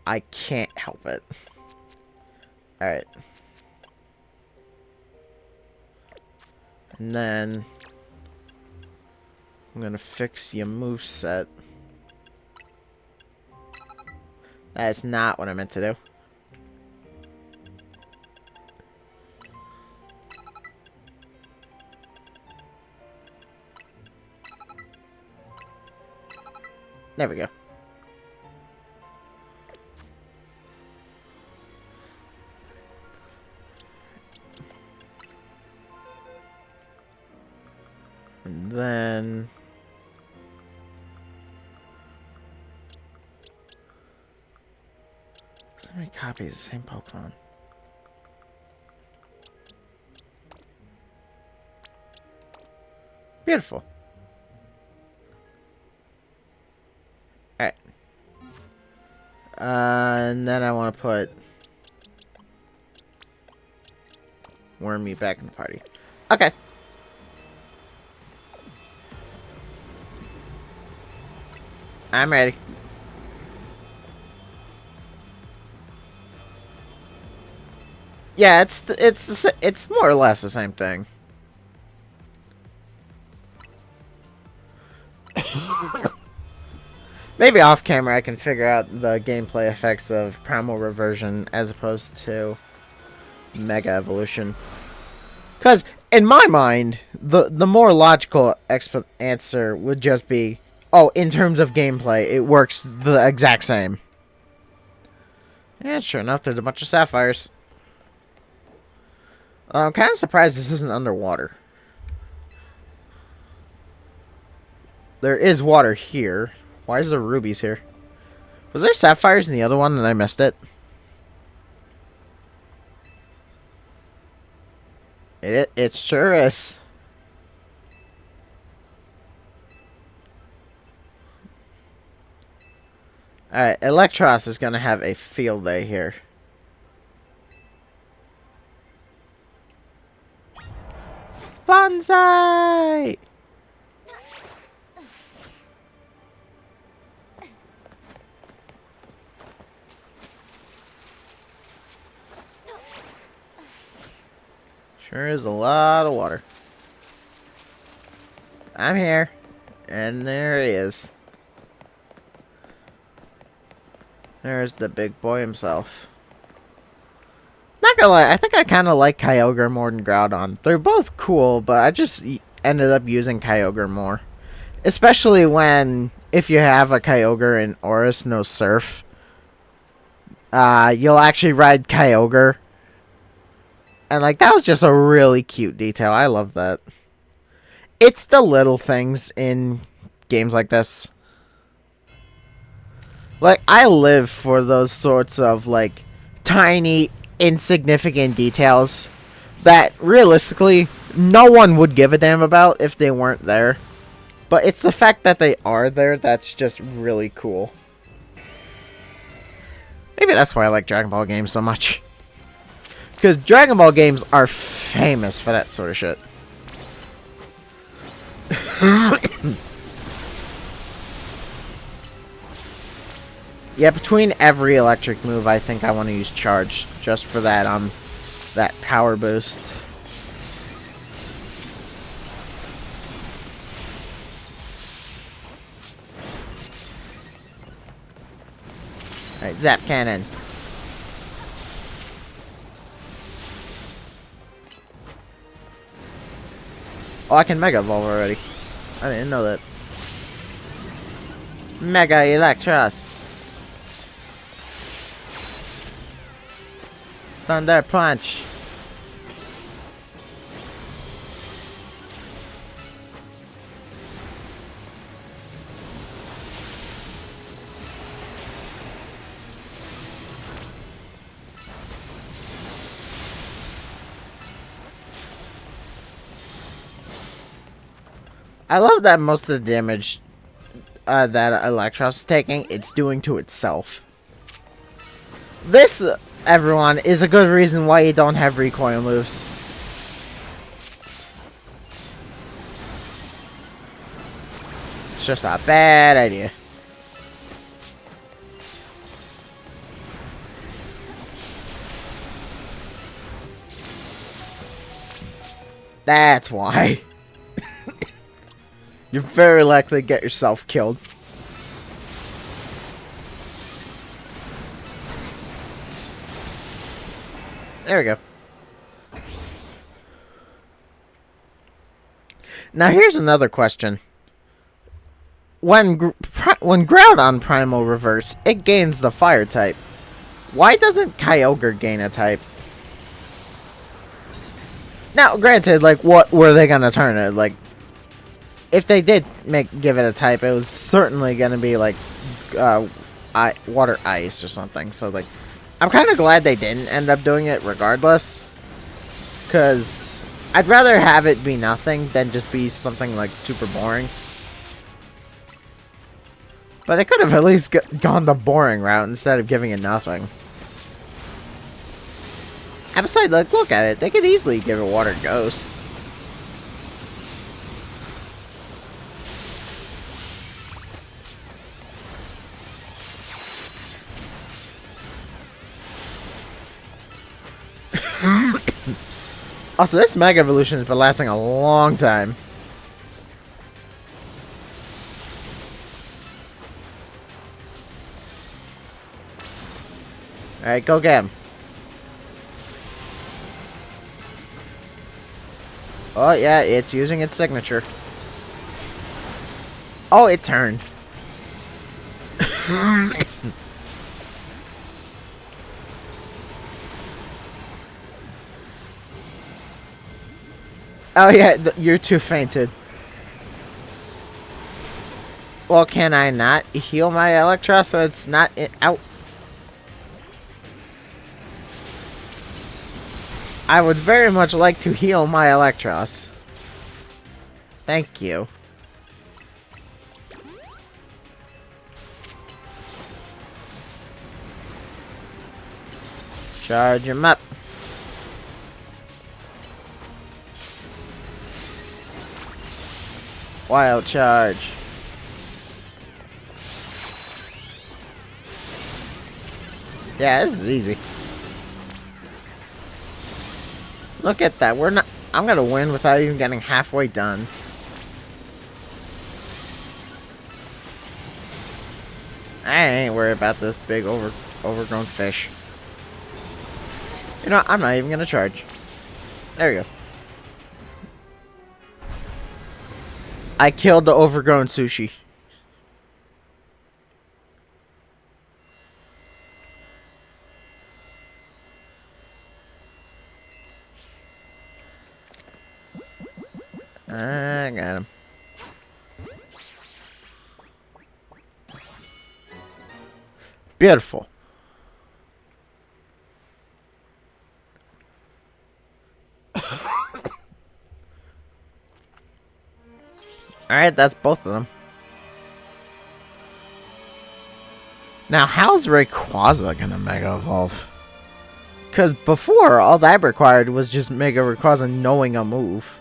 I can't help it. Alright. And then I'm gonna fix your moveset. That is not what I meant to do. There we go. And then... so many copies of the same Pokemon. Beautiful. Alright. And then I want to put Wormy back in the party. Okay. I'm ready. Yeah, it's more or less the same thing. Maybe off camera I can figure out the gameplay effects of Primal Reversion as opposed to Mega Evolution. Because, in my mind, the more logical answer would just be, oh, in terms of gameplay, it works the exact same. Yeah, sure enough, there's a bunch of sapphires. I'm kind of surprised this isn't underwater. There is water here. Why is there rubies here? Was there sapphires in the other one and I missed it? It sure is. Alright, Electros is gonna have a field day here. Bonsai! Sure is a lot of water. I'm here. And there he is. There's the big boy himself. Not gonna lie, I think I kind of like Kyogre more than Groudon. They're both cool, but I just ended up using Kyogre more. Especially when, if you have a Kyogre in Aurus no Surf, you'll actually ride Kyogre. And, like, that was just a really cute detail. I love that. It's the little things in games like this. Like, I live for those sorts of, like, tiny, insignificant details that, realistically, no one would give a damn about if they weren't there. But it's the fact that they are there that's just really cool. Maybe that's why I like Dragon Ball games so much. Because Dragon Ball games are famous for that sort of shit. Yeah, between every electric move, I think I want to use Charge just for that that power boost. Alright, Zap Cannon. Oh, I can Mega Evolve already. I didn't know that. Mega Electros. Thunder Punch. I love that most of the damage that Electros is taking, it's doing to itself. This, everyone, is a good reason why you don't have recoil moves. It's just a bad idea. That's why. You're very likely to get yourself killed. There we go. Now here's another question. When Groudon Primal Reverse, it gains the Fire type. Why doesn't Kyogre gain a type? Now, granted, like, what were they gonna turn it? Like, if they did give it a type, it was certainly gonna be like water ice or something. So like, I'm kind of glad they didn't end up doing it regardless, because I'd rather have it be nothing than just be something like super boring. But they could have at least gone the boring route instead of giving it nothing. And besides, like, look at it, they could easily give it Water Ghost. Also, this Mega Evolution has been lasting a long time. Alright, go get him. Oh, yeah, it's using its signature. Oh, it turned. Oh yeah, you're too fainted. Well, can I not heal my Electros so it's not out? I would very much like to heal my Electros. Thank you. Charge him up. Wild charge. Yeah, this is easy. Look at that. We're not. I'm gonna win without even getting halfway done. I ain't worried about this big overgrown fish. You know, I'm not even gonna charge. There we go. I killed the overgrown sushi. I got him. Beautiful. Alright, that's both of them. Now, how's Rayquaza gonna Mega Evolve? Because before, all that required was just Mega Rayquaza knowing a move.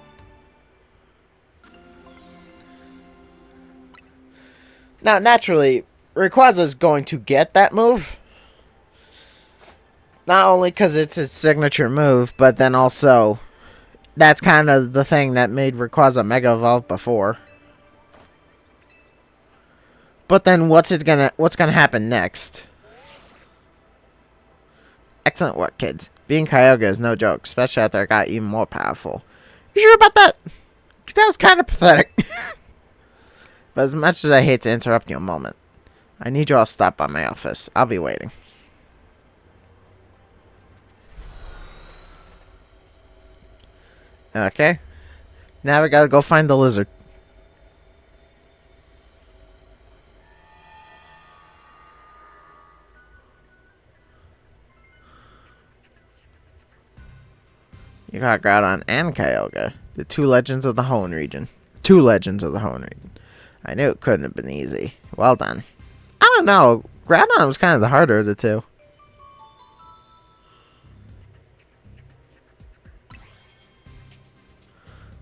Now, naturally, Rayquaza's going to get that move. Not only because it's its signature move, but then also, that's kind of the thing that made Rayquaza Mega Evolve before. But then what's gonna happen next? Excellent work, kids. Being Kyogre is no joke, especially after I got even more powerful. You sure about that? 'Cause that was kind of pathetic. But as much as I hate to interrupt you a moment, I need you all to stop by my office. I'll be waiting. Okay. Now we gotta go find the lizard. You got Groudon and Kyogre, the two legends of the Hoenn region. Two legends of the Hoenn region. I knew it couldn't have been easy. Well done. I don't know. Groudon was kind of the harder of the two.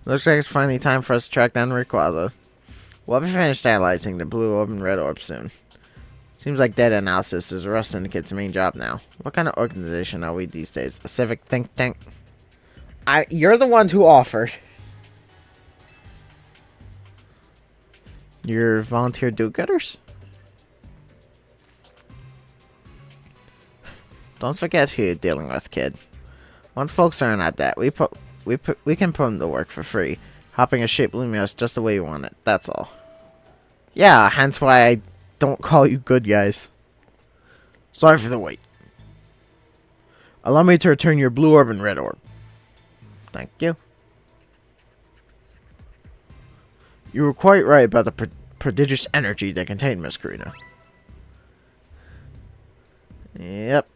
Looks like it's finally time for us to track down Rayquaza. We'll be finished analyzing the blue orb and red orb soon. Seems like data analysis is Rust Syndicate's main job now. What kind of organization are we these days? A civic think tank? You're the ones who offered. You're volunteer do-gooders? Don't forget who you're dealing with, kid. Once folks earn at that, we can put them to work for free, helping us shape Lumiose just the way you want it. That's all. Yeah, hence why I don't call you good guys. Sorry for the wait. Allow me to return your blue orb and red orb. Thank you. You were quite right about the prodigious energy they contain, Miss Karina. Yep.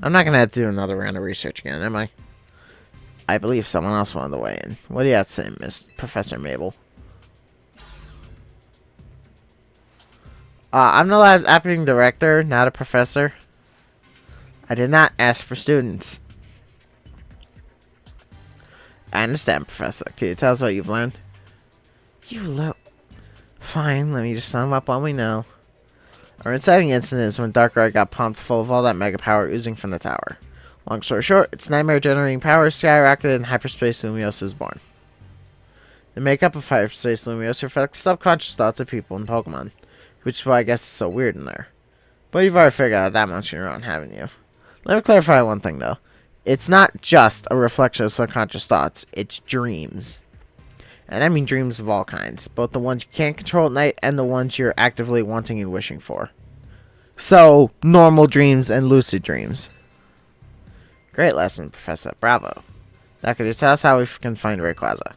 I'm not going to have to do another round of research again, am I? I believe someone else wanted to weigh in. What do you have to say, Miss Professor Mabel? I'm the lab's acting director, not a professor. I did not ask for students. I understand, Professor. Can you tell us what you've learned? Fine, let me just sum up what we know. Our inciting incident is when Darkrai got pumped full of all that mega power oozing from the tower. Long story short, its nightmare-generating power skyrocketed and Hyperspace Lumiose was born. The makeup of Hyperspace Lumiose reflects subconscious thoughts of people and Pokemon, which is why I guess it's so weird in there. But you've already figured out that much on your own, haven't you? Let me clarify one thing, though. It's not just a reflection of subconscious thoughts, it's dreams. And I mean dreams of all kinds, both the ones you can't control at night and the ones you're actively wanting and wishing for. So, normal dreams and lucid dreams. Great lesson, Professor. Bravo. Now, could you tell us how we can find Rayquaza?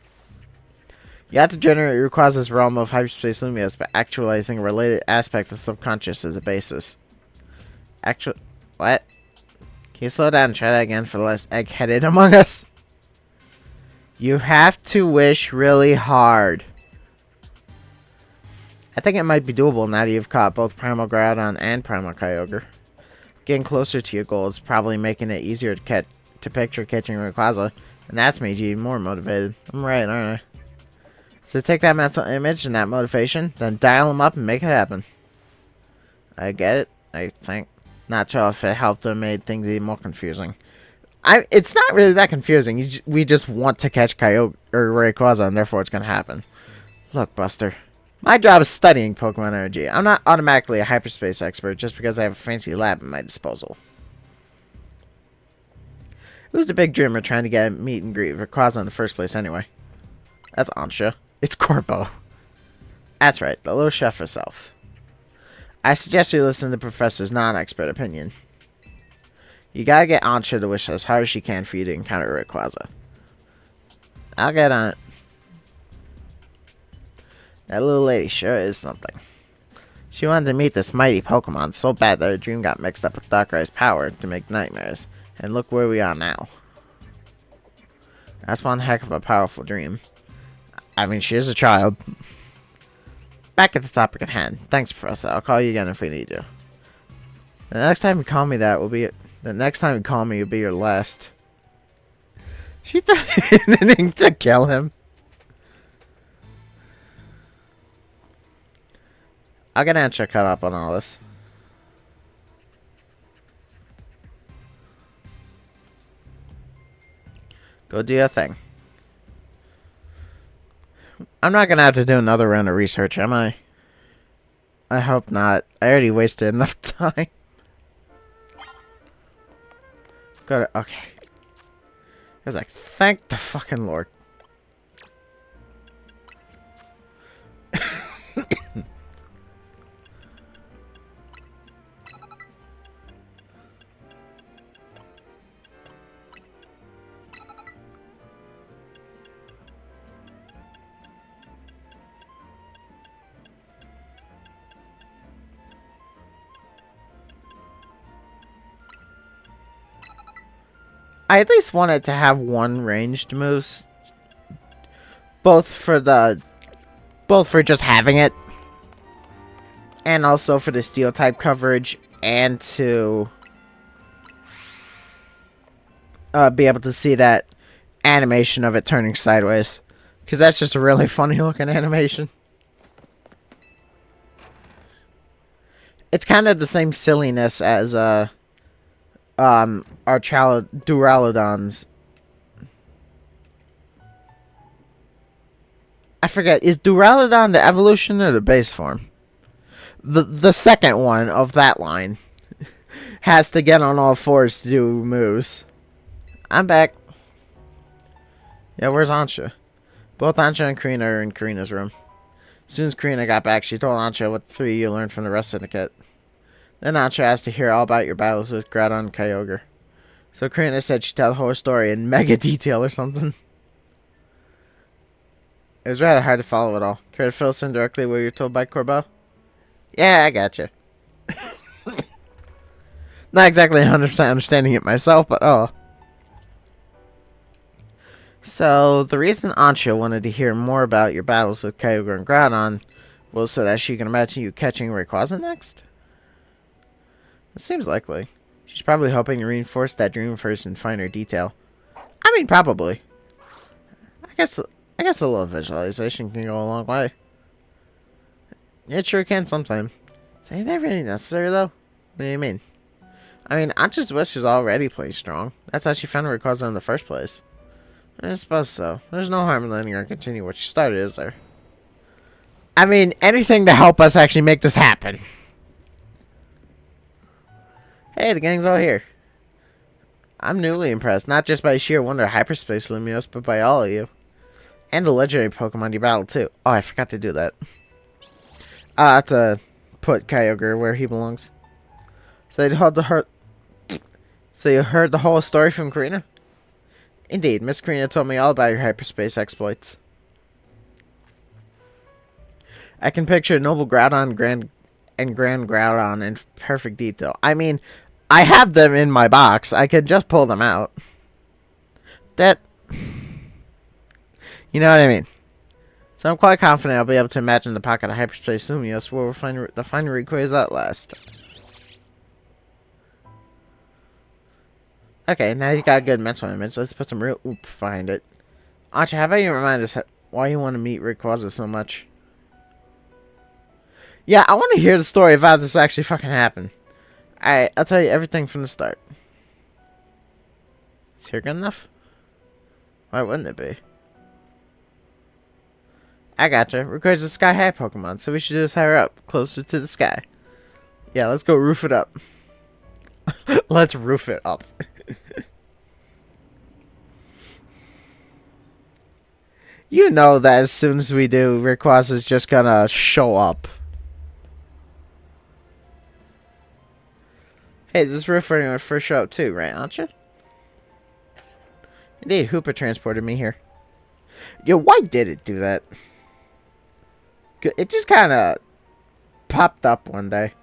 You have to generate Rayquaza's realm of hyperspace lumios by actualizing a related aspect of subconscious as a basis. What? Can you slow down and try that again for the less egg-headed among us? You have to wish really hard. I think it might be doable now that you've caught both Primal Groudon and Primal Kyogre. Getting closer to your goal is probably making it easier to picture catching Rayquaza, and that's made you even more motivated. I'm right, aren't I? So take that mental image and that motivation, then dial them up and make it happen. I get it, I think. Not sure if it helped or made things even more confusing. It's not really that confusing. We just want to catch Kyogre or Rayquaza, and therefore it's going to happen. Look, Buster. My job is studying Pokemon energy. I'm not automatically a hyperspace expert just because I have a fancy lab at my disposal. Who's the big dreamer trying to get a meet and greet with Rayquaza in the first place anyway? That's Ansha. It's Corbo. That's right, the little chef herself. I suggest you listen to the Professor's non-expert opinion. You gotta get Ansha to wish as hard as she can for you to encounter Rayquaza. I'll get on it. That little lady sure is something. She wanted to meet this mighty Pokemon so bad that her dream got mixed up with Darkrai's power to make nightmares. And look where we are now. That's one heck of a powerful dream. I mean, she is a child. Back at the topic at hand. Thanks, Professor. I'll call you again if we need you. The next time you call me will be your last. She threatening to kill him. I'll get Ansha caught up on all this. Go do your thing. I'm not gonna have to do another round of research, am I? I hope not. I already wasted enough time. Okay. I was like, thank the fucking Lord. I at least wanted to have one ranged moves. Both for just having it. And also for the steel type coverage. And to be able to see that animation of it turning sideways. Because that's just a really funny looking animation. It's kind of the same silliness as our Duraludons. I forget, is Duraludon the evolution or the base form? The second one of that line has to get on all fours to do moves. I'm back. Yeah, where's Ansha? Both Ansha and Karina are in Karina's room. As soon as Karina got back, she told Ansha what the three of you learned from the rest syndicate. Then Ansha asked to hear all about your battles with Groudon and Kyogre. So Karina said she'd tell the whole story in mega detail or something. It was rather hard to follow it all. Care to fill us in directly what you're told by Corbo? Yeah, I gotcha. Not exactly 100% understanding it myself, but oh. So, the reason Ansha wanted to hear more about your battles with Kyogre and Groudon was so that she can imagine you catching Rayquaza next? It seems likely. She's probably hoping to reinforce that dream of hers in finer detail. I mean, probably. I guess a little visualization can go a long way. It sure can sometimes. So ain't that really necessary, though? What do you mean? I mean, Ansha's wish is already pretty strong. That's how she found Rayquaza in the first place. I suppose so. There's no harm in letting her continue what she started, is there? I mean, anything to help us actually make this happen. Hey, the gang's all here. I'm newly impressed, not just by sheer wonder of hyperspace Lumiose, but by all of you. And the legendary Pokemon you battled, too. Oh, I forgot to do that. I have to put Kyogre where he belongs. So you heard the whole story from Karina? Indeed, Miss Karina told me all about your hyperspace exploits. I can picture Noble Groudon Grand Groudon in perfect detail. I mean, I have them in my box. I could just pull them out. That... You know what I mean? So I'm quite confident I'll be able to imagine the pocket of hyperspace Lumios where we'll find the final Rayquaza at last. Okay, now you got a good mental image. Let's put some real oomph behind it. Archer, how about you remind us why you want to meet Rayquaza so much? Yeah, I want to hear the story of how this actually fucking happened. Alright, I'll tell you everything from the start. Is here good enough? Why wouldn't it be? I gotcha. Rayquaza's a sky high Pokemon, so we should do this higher up, closer to the sky. Yeah, let's go roof it up. Let's roof it up. You know that as soon as we do, Rayquaza's just gonna show up. Hey, this is roof where you first show up too, right, aren't you? Indeed, Hoopa transported me here. Yo, why did it do that? It just kind of popped up one day.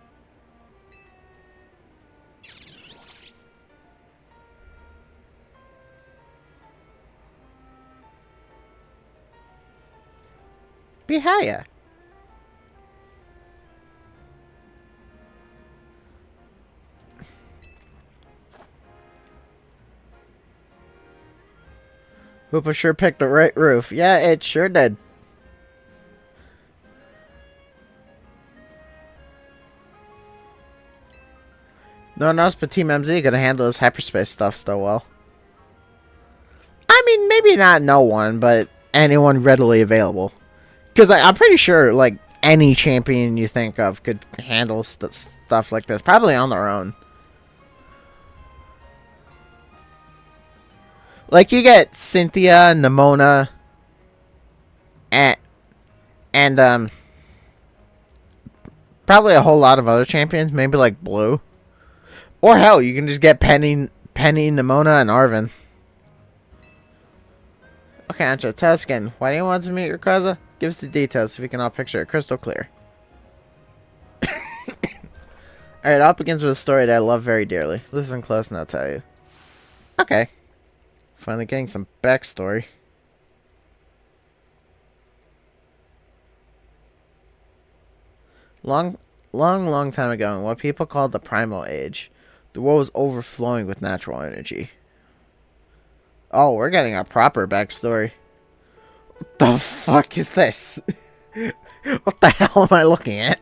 Be higher. Hoopa sure picked the right roof. Yeah, it sure did. No one else but Team MZ gonna handle this hyperspace stuff so well. I mean, maybe not no one, but anyone readily available. Because I'm pretty sure, like, any champion you think of could handle stuff like this. Probably on their own. Like, you get Cynthia, Nimona, and probably a whole lot of other champions. Maybe, like, Blue. Or, hell, you can just get Penny, Nimona, and Arven. Okay, Ancho, tell us again. Why do you want to meet Rayquaza? Give us the details so we can all picture it crystal clear. Alright, it all begins with a story that I love very dearly. Listen close and I'll tell you. Okay. Finally getting some backstory. Long time ago, in what people called the Primal Age, the world was overflowing with natural energy. Oh, we're getting a proper backstory. What the fuck is this? What the hell am I looking at?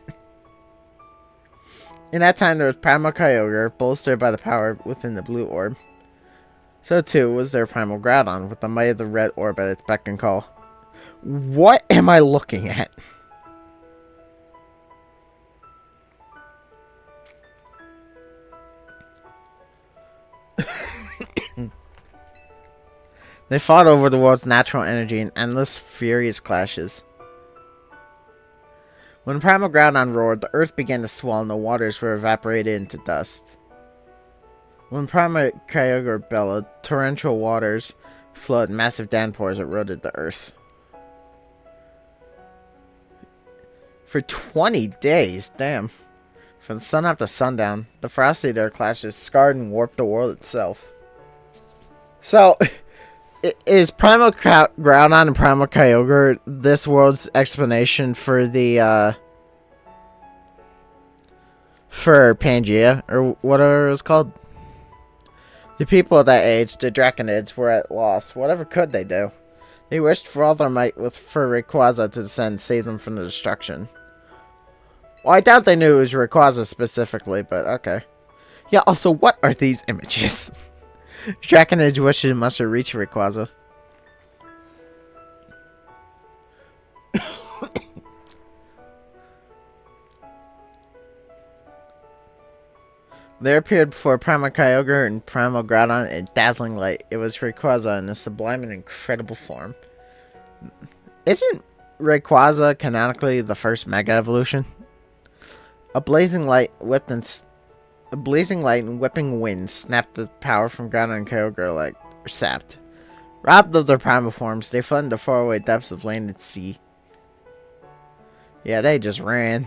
In that time, there was Primal Kyogre, bolstered by the power within the blue orb. So too was there Primal Groudon, with the might of the red orb at its beck and call. What am I looking at? They fought over the world's natural energy in endless, furious clashes. When Primal Groudon roared, the earth began to swell and the waters were evaporated into dust. When Primal Kyogre bellowed, torrential waters flowed, massive downpours eroded the earth. For 20 days, damn. From sun up to sundown, the ferocity of their clashes scarred and warped the world itself. So, is Primal Groudon and Primal Kyogre this world's explanation for the, for Pangea, or whatever it was called? The people at that age, the Draconids, were at loss. Whatever could they do? They wished for all their might for Rayquaza to descend and save them from the destruction. Well, I doubt they knew it was Rayquaza specifically, but okay. Yeah, also, what are these images? Draconids wished it must have reached Rayquaza. There appeared before Primal Kyogre and Primal Groudon in dazzling light. It was Rayquaza in a sublime and incredible form. Isn't Rayquaza canonically the first Mega Evolution? A blazing light whipped and A blazing light and whipping wind snapped the power from Groudon and Kyogre like sapped. Robbed of their primal forms, they fled into faraway depths of land and sea. Yeah, they just ran.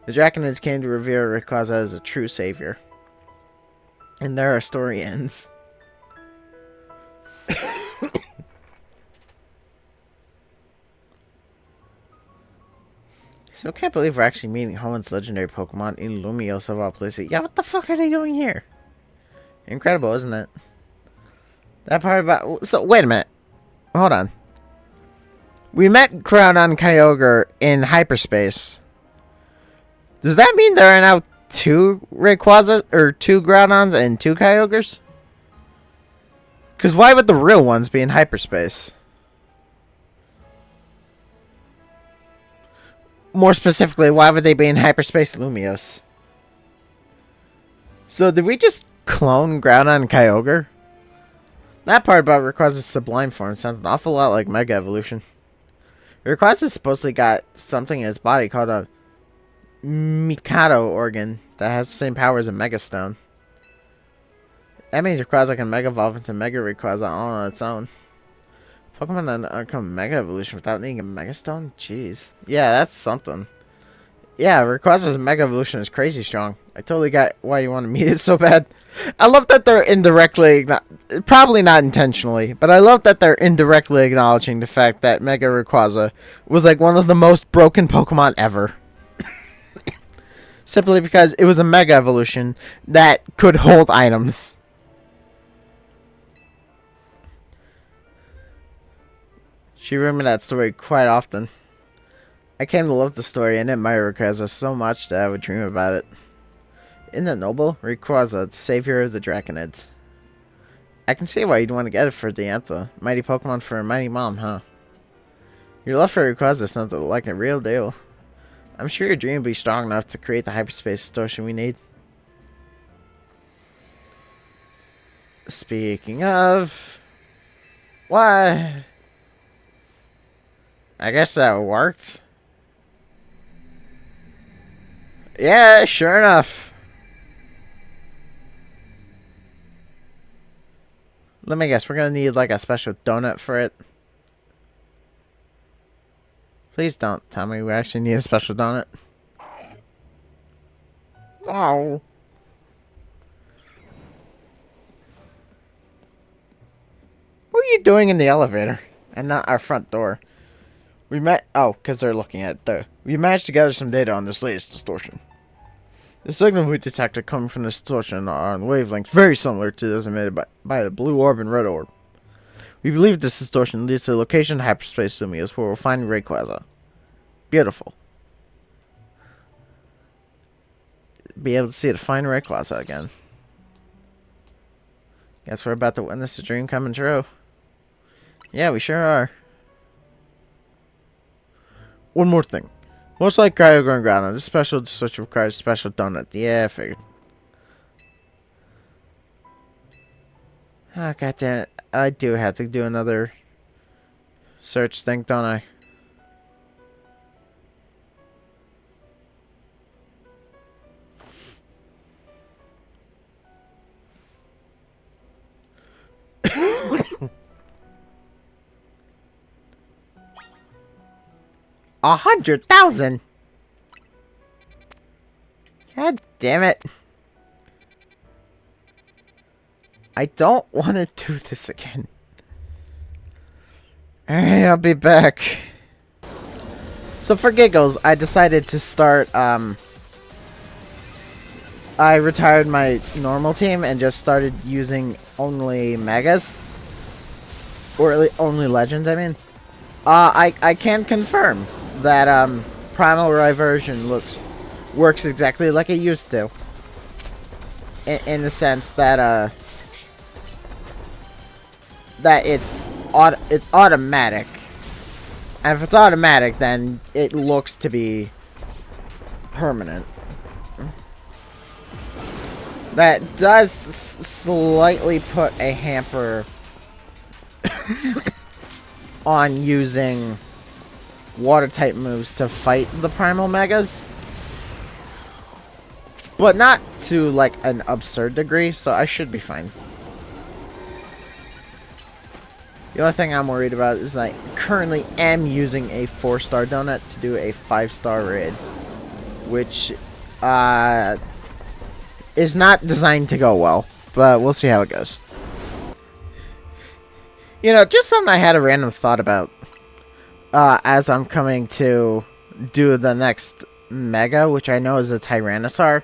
The Draconids came to revere Rayquaza as a true savior. And there our story ends. So can't believe we're actually meeting Hoenn legendary Pokemon in Lumiose of all places. Yeah, what the fuck are they doing here? Incredible, isn't it? That part about... So, wait a minute. Hold on. We met Groudon and Kyogre in hyperspace. Does that mean there are now 2 Rayquazas, or 2 Groudons and 2 Kyogres? Because why would the real ones be in hyperspace? More specifically, why would they be in hyperspace Lumiose? So, did we just clone Groudon and Kyogre? That part about Rayquaza's sublime form sounds an awful lot like Mega Evolution. Rayquaza supposedly got something in his body called a Mikado organ that has the same power as a Mega Stone. That means Rayquaza can Mega Evolve into Mega Rayquaza all on its own. Pokemon that become Mega Evolution without needing a Mega Stone? Jeez. Yeah, that's something. Yeah, Rayquaza's Mega Evolution is crazy strong. I totally got why you want to meet it so bad. I love that they're indirectly, probably not intentionally, but I love that they're indirectly acknowledging the fact that Mega Rayquaza was like one of the most broken Pokemon ever. Simply because it was a Mega Evolution that could hold items. She remembered that story quite often. I came to love the story and admire Rayquaza so much that I would dream about it. Isn't that noble? Rayquaza, savior of the Draconids. I can see why you'd want to get it for Diantha. Mighty Pokemon for a mighty mom, huh? Your love for Rayquaza sounds like a real deal. I'm sure your dream will be strong enough to create the hyperspace distortion we need. Speaking of... What? I guess that worked. Yeah, sure enough. Let me guess, we're gonna need like a special donut for it. Please don't tell me we actually need a special donut. Oh. What are you doing in the elevator? And not our front door. We met... Oh, because they're looking at the... We managed to gather some data on this latest distortion. The signal we detected coming from the distortion are on wavelengths very similar to those emitted by the blue orb and red orb. We believe this distortion leads to the location of hyperspace Lumiose where we'll find Rayquaza. Beautiful. Be able to see the fine Rayquaza again. Guess we're about to witness a dream coming true. Yeah, we sure are. One more thing. Most like Kyogre and Groudon, this special search requires a special donut. Yeah, I figured. Oh, goddammit. I do have to do another search thing, don't I? $100,000. God damn it. I don't want to do this again. Alright, I'll be back. So for giggles, I decided to start, I retired my normal team and just started using only Megas. Or only Legends, I mean. I can confirm that Primal Reversion works exactly like it used to. In the sense that that it's automatic. And if it's automatic, then it looks to be permanent. That does slightly put a hamper on using water type moves to fight the Primal Megas. But not to, like, an absurd degree, so I should be fine. The only thing I'm worried about is I currently am using a 4-star donut to do a 5-star raid. Which, is not designed to go well. But we'll see how it goes. You know, just something I had a random thought about. As I'm coming to do the next Mega, which I know is a Tyranitar.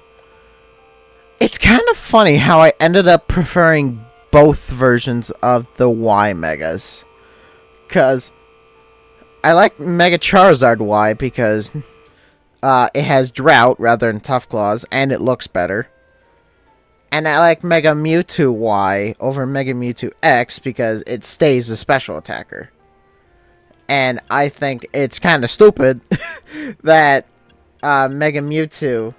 It's kind of funny how I ended up preferring both versions of the Y Megas. Because I like Mega Charizard Y because it has Drought rather than Tough Claws, and it looks better. And I like Mega Mewtwo Y over Mega Mewtwo X because it stays a special attacker. And I think it's kind of stupid that Mega Mewtwo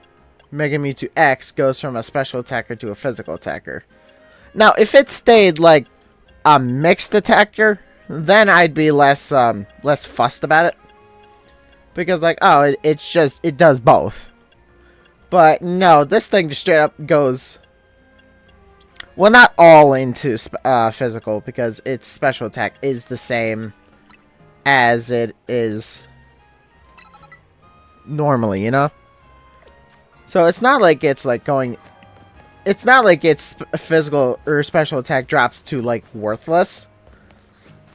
X goes from a special attacker to a physical attacker. Now, if it stayed like a mixed attacker, then I'd be less fussed about it. Because like, oh, it does both. But no, this thing just straight up goes, well, not all into physical, because its special attack is the same as it is normally, you know? So it's not like it's like going... It's not like its physical or special attack drops to like worthless.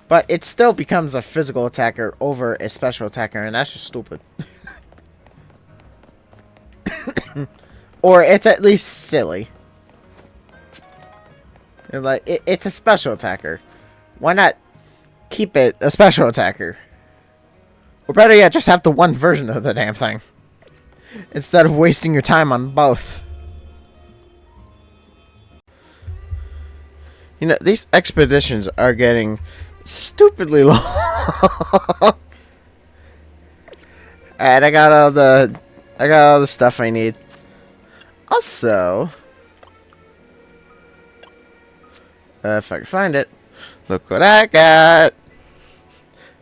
But it still becomes a physical attacker over a special attacker, and that's just stupid. Or it's at least silly. And like it's a special attacker. Why not keep it a special attacker? Or better yet, just have the one version of the damn thing. Instead of wasting your time on both. You know, these expeditions are getting stupidly long. Alright, I got all the stuff I need. Also, if I can find it, look what I got.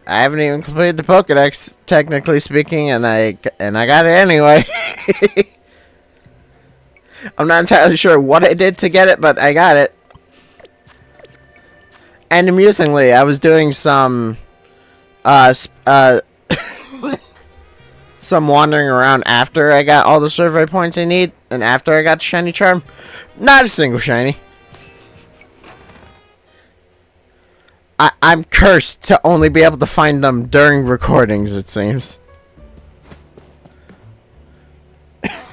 I haven't even completed the Pokédex, technically speaking, and I got it anyway. I'm not entirely sure what I did to get it, but I got it. And amusingly, I was doing some some wandering around after I got all the survey points I need, and after I got the shiny charm. Not a single shiny. I'm cursed to only be able to find them during recordings, it seems.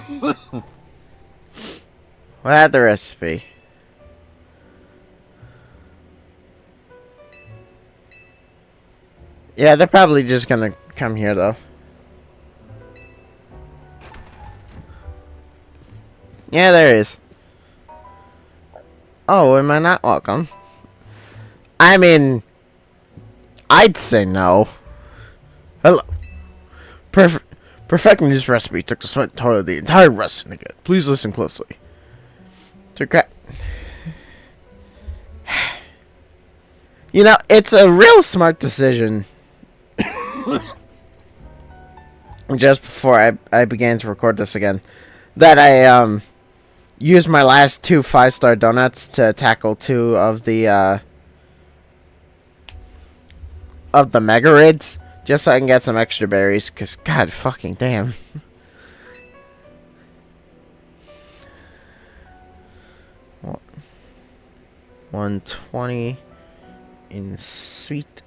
What had the recipe? Yeah, they're probably just gonna come here, though. Yeah, there is. Oh, am I not welcome? I mean, I'd say no. Hello. Perfecting this recipe took the sweat and toil of the entire recipe to get. Please listen closely. You know, it's a real smart decision. Just before I began to record this again, that I used my last 2 5-star donuts to tackle 2 of the mega raids, just so I can get some extra berries, cause god fucking damn. 120 in sweet,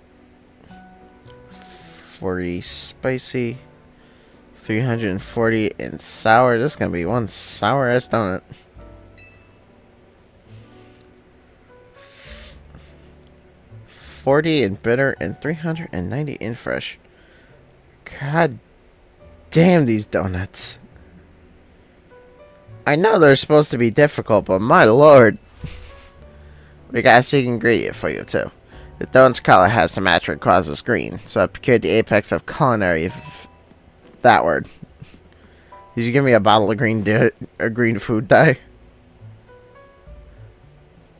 40 spicy, 340 in sour. This is gonna be one sour ass donut. 40 in bitter and 390 in fresh. God damn these donuts. I know they're supposed to be difficult, but my lord. We got a secret ingredient for you too. The donut's color has to match what causes green, so I procured the apex of culinary. That word. Did you give me a bottle of green food dye?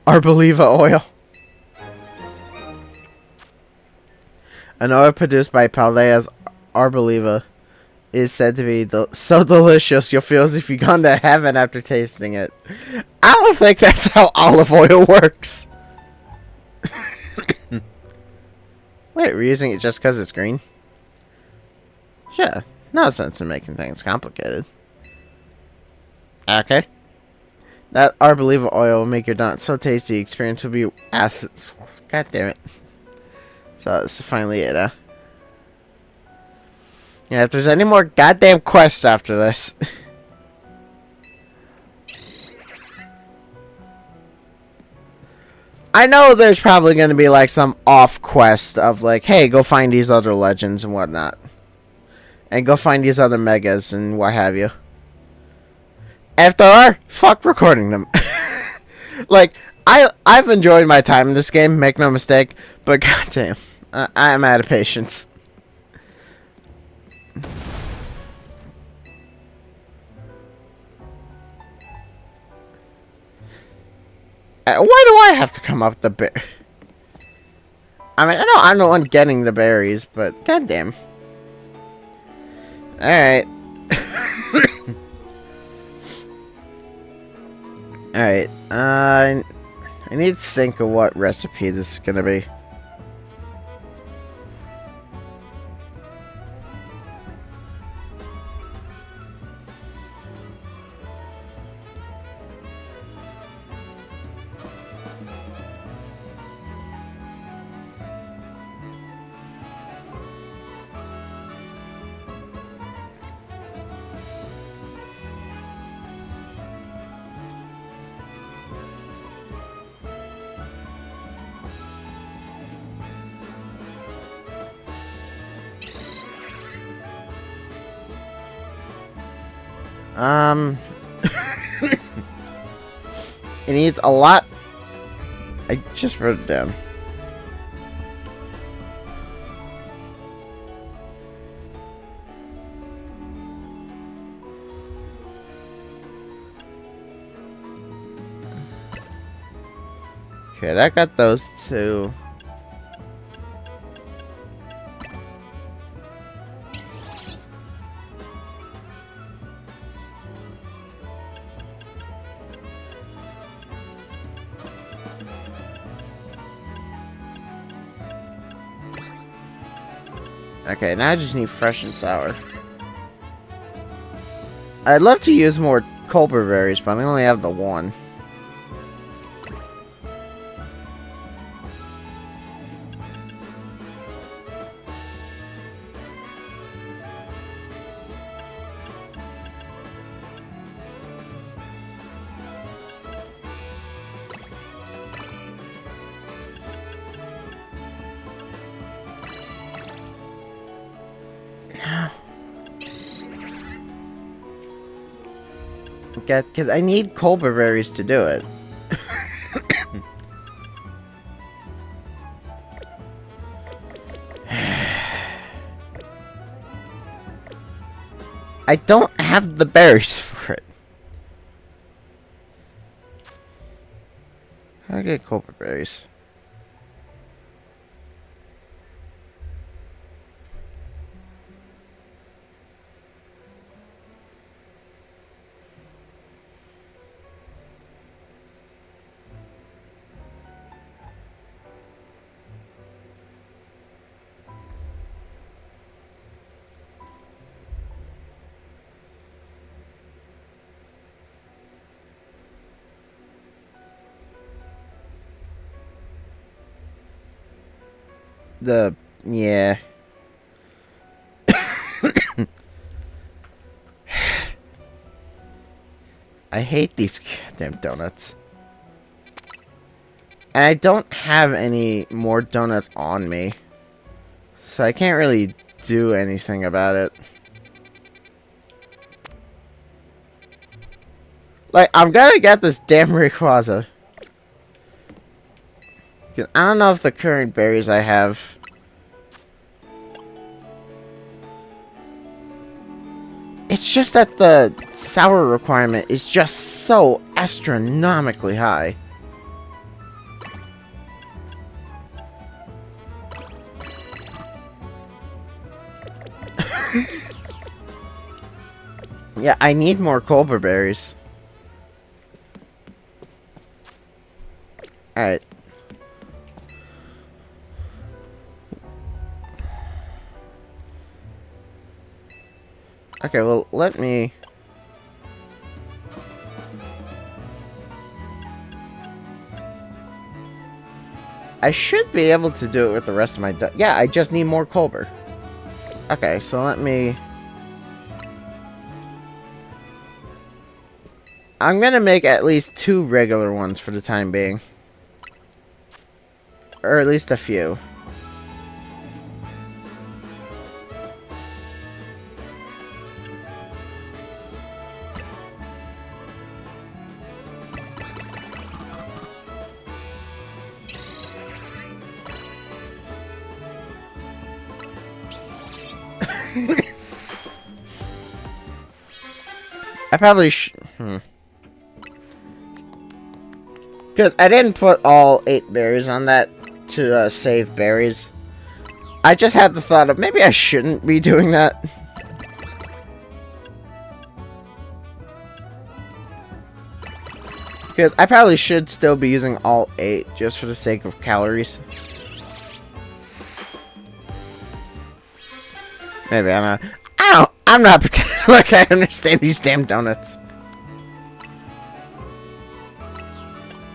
Arboliva oil. An oil produced by Paldea's Arboliva is said to be so delicious you'll feel as if you've gone to heaven after tasting it. I don't think that's how olive oil works. Wait, we're using it just because it's green? Yeah, no sense in making things complicated. Okay. That arbolive oil will make your donut so tasty, experience will be God damn it. So that's finally it, huh? Yeah, if there's any more goddamn quests after this. I know there's probably going to be like some off quest of like, hey, go find these other legends and whatnot. And go find these other megas and what have you. If there are, fuck recording them. Like, I've enjoyed my time in this game, make no mistake, but goddamn, I'm out of patience. Why do I have to come up with the bear? I mean, I know I'm the one getting the berries, but goddamn. Alright. Alright, I need to think of what recipe this is gonna be. It needs a lot. I just wrote it down. Okay, that got those two. Okay, now I just need fresh and sour. I'd love to use more Culber berries, but I only have the one. Because I need Culber berries to do it. I don't have the berries for it. How do I get Culber berries? Yeah. I hate these goddamn donuts. And I don't have any more donuts on me. So I can't really do anything about it. Like, I'm gonna get this damn Rayquaza. I don't know if the current berries I have... It's just that the sour requirement is just so astronomically high. Yeah, I need more Culver berries. Alright. Okay, well, let me... I should be able to do it with the rest of my... Yeah, I just need more Culver. Okay, so let me... I'm gonna make at least 2 regular ones for the time being. Or at least a few. I probably because I didn't put all 8 berries on that to save berries. I just had the thought of maybe I shouldn't be doing that. Because I probably should still be using all 8 just for the sake of calories. Maybe I'm not. I'm not pretending like I understand these damn donuts.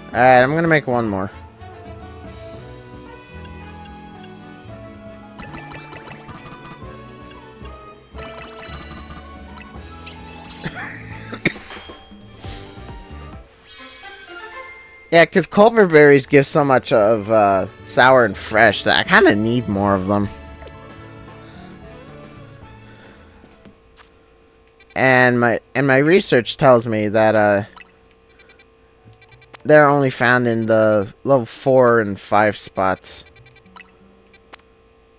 Alright, I'm gonna make one more. Yeah, because Culver berries give so much of sour and fresh that I kind of need more of them. And my research tells me that they're only found in the level 4 and 5 spots.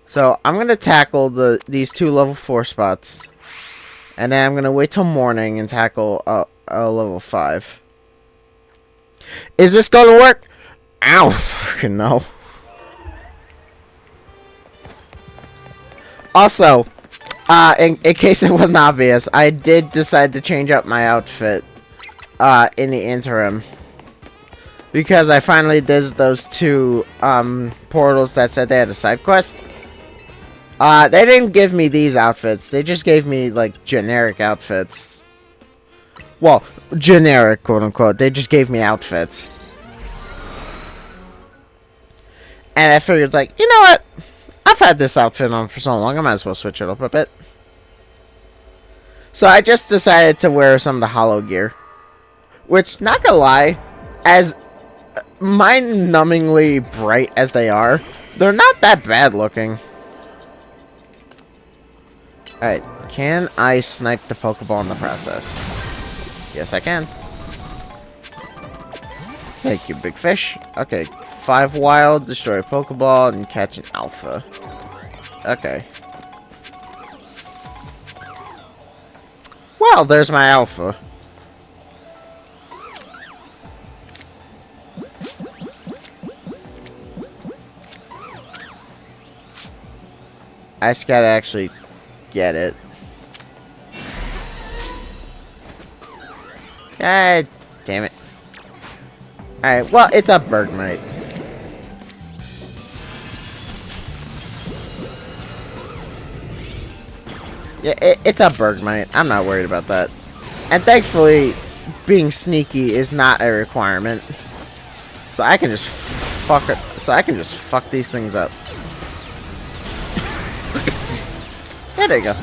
So I'm gonna tackle these 2 level 4 spots, and then I'm gonna wait till morning and tackle a level 5. Is this gonna work? Ow! Fucking no. Also, in case it wasn't obvious, I did decide to change up my outfit in the interim. Because I finally did those 2 portals that said they had a side quest. They didn't give me these outfits. They just gave me, like, generic outfits. Well, generic, quote-unquote. They just gave me outfits. And I figured, like, you know what? I've had this outfit on for so long, I might as well switch it up a bit. So I just decided to wear some of the hollow gear. Which, not gonna lie, as mind-numbingly bright as they are, they're not that bad looking. Alright, can I snipe the Pokeball in the process? Yes, I can. Thank you, big fish. Okay, 5 wild, destroy a Pokeball, and catch an alpha. Okay. Well, there's my alpha. I just gotta actually get it. God damn it. Alright, well, it's a Bergmite. Yeah, it's a Bergmite. I'm not worried about that. And thankfully, being sneaky is not a requirement. So I can just fuck it. So I can just fuck these things up. Yeah, there you go.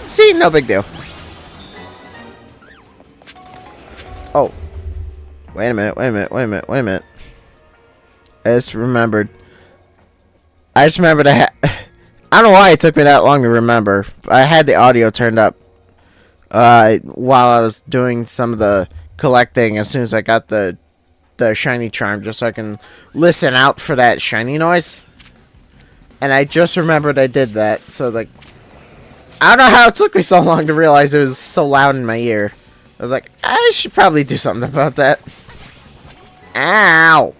See, no big deal. Oh. Wait a minute, wait a minute, wait a minute, wait a minute. I just remembered I don't know why it took me that long to remember. I had the audio turned up while I was doing some of the collecting as soon as I got the shiny charm, just so I can listen out for that shiny noise. And I just remembered I did that, so like, I don't know how it took me so long to realize it was so loud in my ear. I was like, I should probably do something about that. Ow!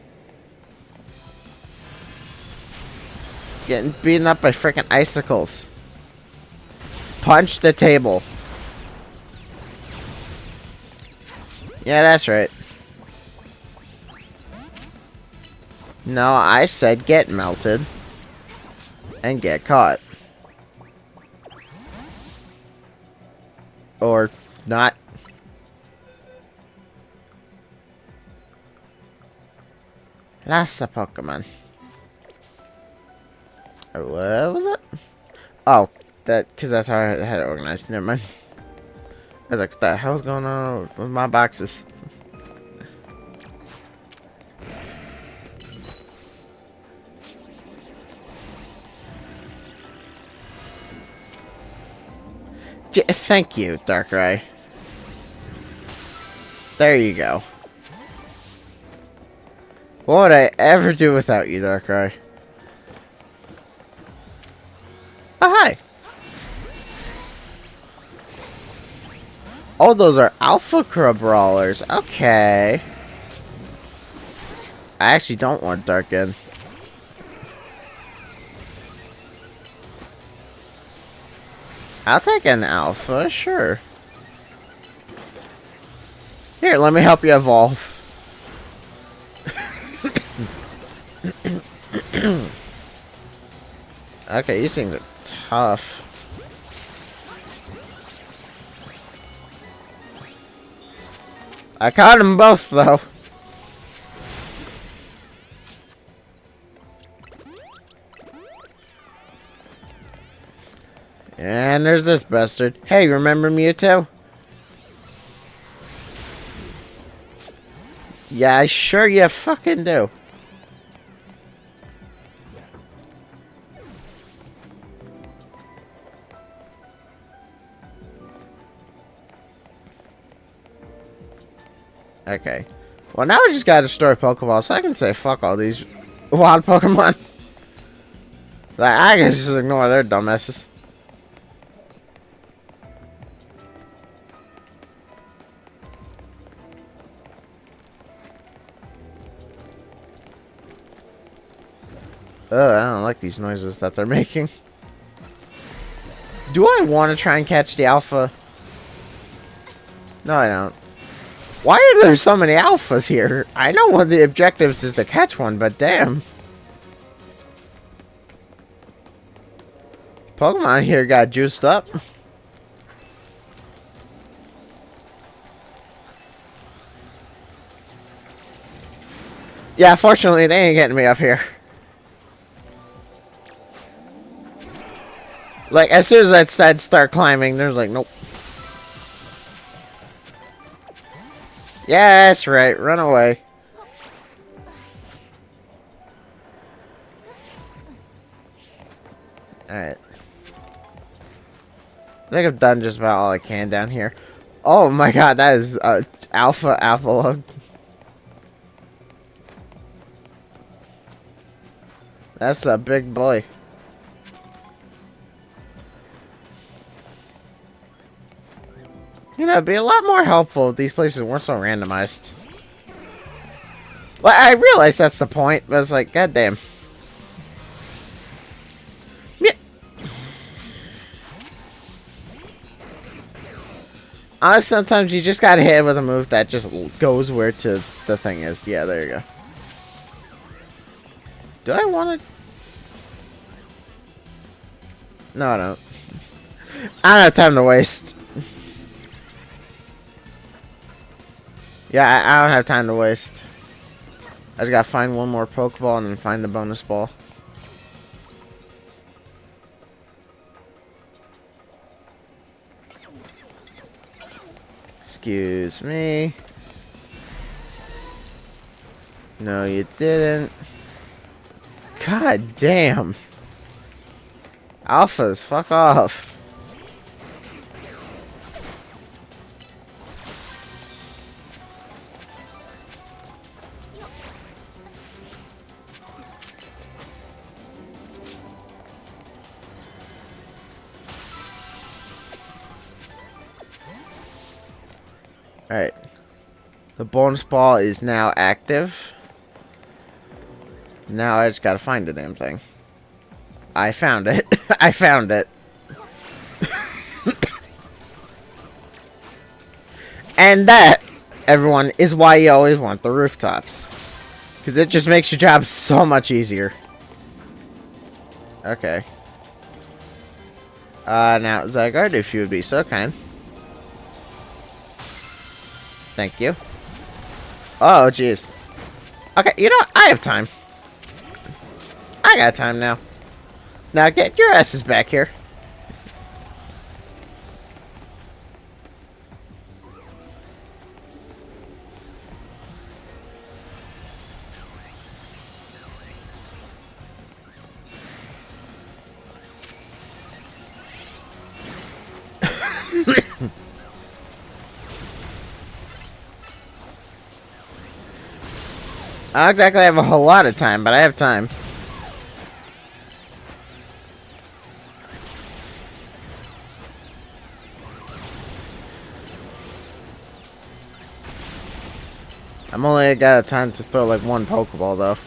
Getting beaten up by freaking icicles. Punch the table. Yeah, that's right. No, I said get melted. And get caught. Or not. That's a Pokemon. What was it? Oh, because that's how I had it organized. Never mind. I was like, what the hell's going on with my boxes? Thank you, Darkrai. There you go. What would I ever do without you, Darkrai? Oh, hi! Oh, those are Alpha Brawlers. Okay. I actually don't want Darkin. I'll take an Alpha, sure. Here, let me help you evolve. Okay, these things are tough. I caught them both, though. And there's this bastard. Hey, remember Mewtwo? Yeah, sure you fucking do. Okay. Well, now we just gotta destroy Pokeballs, so I can say fuck all these wild Pokemon. Like, I can just ignore their dumbasses. Ugh, I don't like these noises that they're making. Do I want to try and catch the Alpha? No, I don't. Why are there so many Alphas here? I know one of the objectives is to catch one, but damn. Pokemon here got juiced up. Yeah, fortunately, they ain't getting me up here. Like, as soon as I said start climbing, there's like, nope. Yeah, that's right. Run away. Alright. I think I've done just about all I can down here. Oh my god, that is Alpha Lug. That's a big boy. You know, it'd be a lot more helpful if these places weren't so randomized. Well, I realize that's the point, but it's like, goddamn. Yeah. Honestly, sometimes you just gotta hit it with a move that just goes where to the thing is. Yeah, there you go. Do I want to? No, I don't. I don't have time to waste. Yeah, I don't have time to waste. I just gotta find one more Pokeball and then find the bonus ball. Excuse me. No, you didn't. God damn. Alphas, fuck off. Alright. The bonus ball is now active. Now I just gotta find the damn thing. I found it. I found it. And that everyone, is why you always want the rooftops. Because it just makes your job so much easier. Okay. Now, Zygarde, if you would be so kind. Thank you. Oh, jeez. Okay, you know what? I have time. I got time now. Now get your asses back here. I don't exactly have a whole lot of time, but I have time. I'm only got time to throw like one Pokeball though.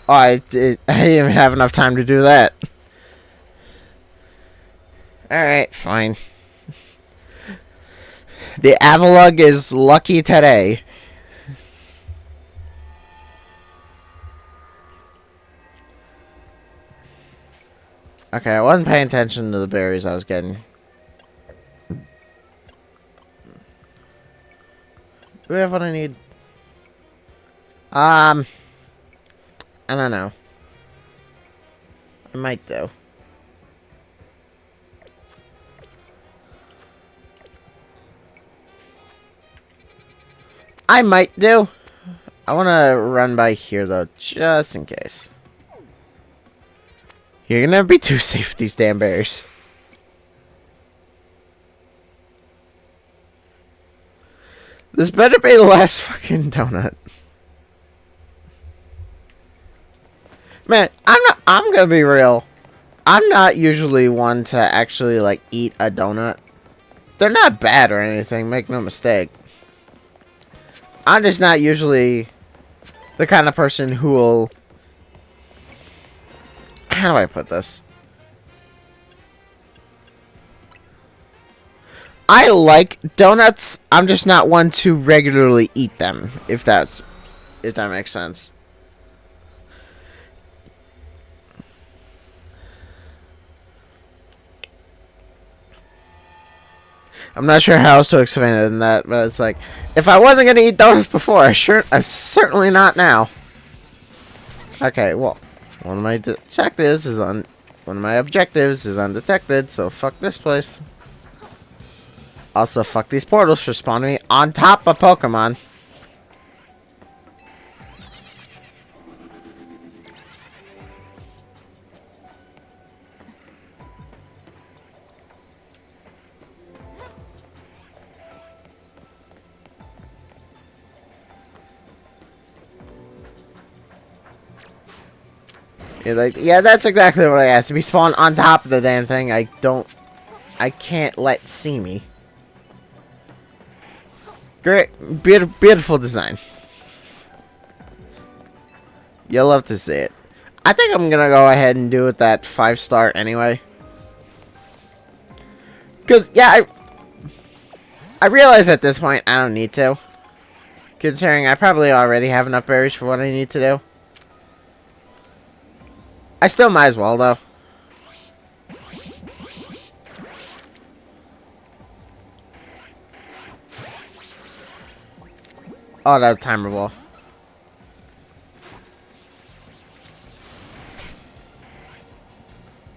Oh, I didn't even have enough time to do that. Alright, fine. The Avalugg is lucky today. Okay, I wasn't paying attention to the berries I was getting. Do we have what I need? I don't know. I might do. I might do. I want to run by here, though, just in case. You're gonna be too safe with these damn bears. This better be the last fucking donut. Man, I'm gonna be real. I'm not usually one to actually, like, eat a donut. They're not bad or anything, make no mistake. I'm just not usually the kind of person who will... How do I put this? I like donuts. I'm just not one to regularly eat them, if that makes sense. I'm not sure how else to explain it than that, but it's like, if I wasn't gonna eat donuts before, I'm certainly not now. Okay, well, one of my objectives is undetected, so fuck this place. Also, fuck these portals for spawning me on top of Pokemon. You're like, yeah, that's exactly what I asked. To be spawned on top of the damn thing, I can't let see me. Great, beautiful design. You'll love to see it. I think I'm gonna go ahead and do it that 5-star anyway. Cause yeah, I realize at this point I don't need to. Considering I probably already have enough berries for what I need to do. I still might as well, though. Oh, that was timerable.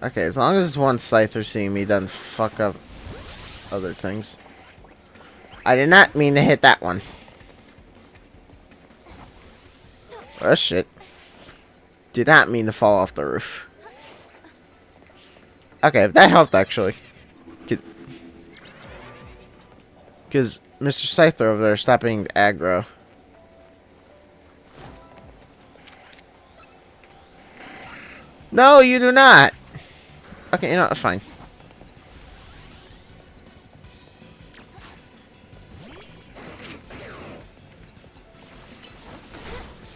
Okay, as long as this one Scyther seeing me doesn't fuck up other things. I did not mean to hit that one. Oh, shit. Did not mean to fall off the roof. Okay, that helped actually. Because Mr. Scyther over there stopped being aggro. No, you do not! Okay, you know, that's fine.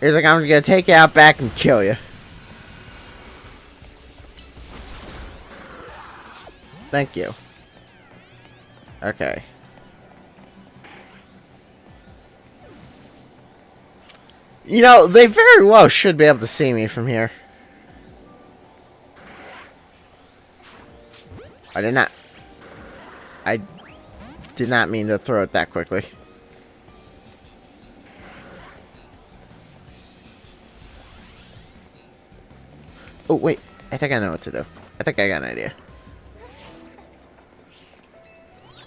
He's like, I'm gonna take you out back and kill you. Thank you. Okay. You know, they very well should be able to see me from here. I did not mean to throw it that quickly. Oh, wait. I think I know what to do. I think I got an idea.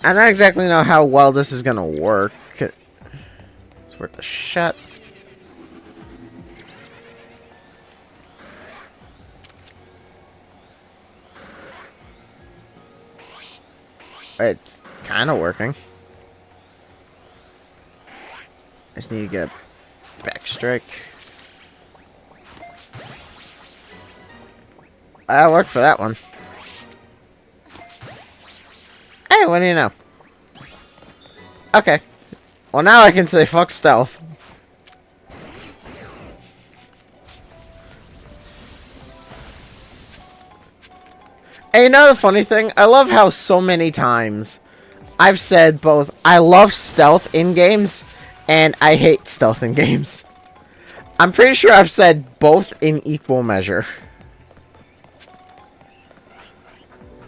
I don't exactly know how well this is gonna work. It's worth a shot. It's kind of working. I just need to get a back strike. That worked for that one. Hey, what do you know? Okay. Well, now I can say fuck stealth. And you know the funny thing? I love how so many times I've said both I love stealth in games and I hate stealth in games. I'm pretty sure I've said both in equal measure.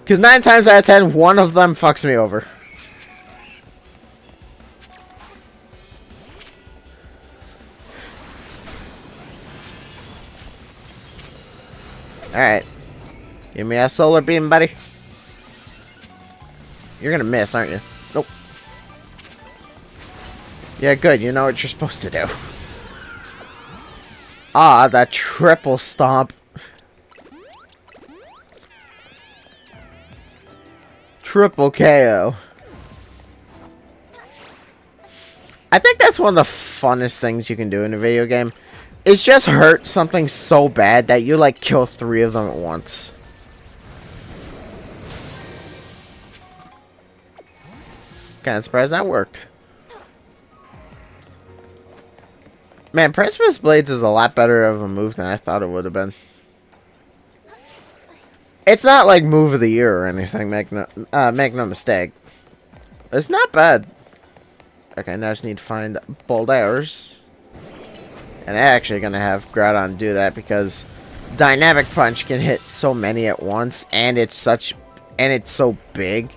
Because 9 times out of 10, one of them fucks me over. Alright. Give me a solar beam, buddy. You're gonna miss, aren't you? Nope. Yeah, good. You know what you're supposed to do. Ah, that triple stomp. Triple KO. I think that's one of the funnest things you can do in a video game. Is just hurt something so bad that you, like, kill 3 of them at once. Kinda surprised that worked. Man, Precipice Blades is a lot better of a move than I thought it would have been. It's not like move of the year or anything, make no mistake. It's not bad. Okay, now I just need to find bold arrows. And I'm actually gonna have Groudon do that because Dynamic Punch can hit so many at once, and it's so big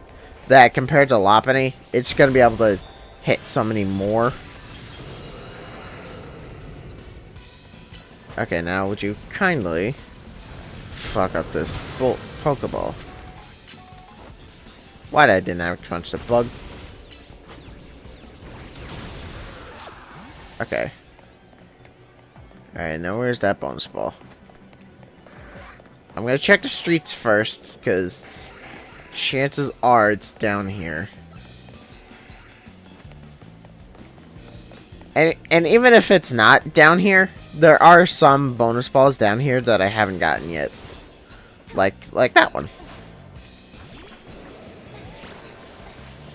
that compared to Lopunny, it's gonna be able to hit so many more. Okay, now would you kindly fuck up this Pokeball? Why did I Dynamic Punch the bug? Okay. Alright, now where's that bonus ball? I'm gonna check the streets first, because chances are it's down here. And even if it's not down here, there are some bonus balls down here that I haven't gotten yet. Like that one.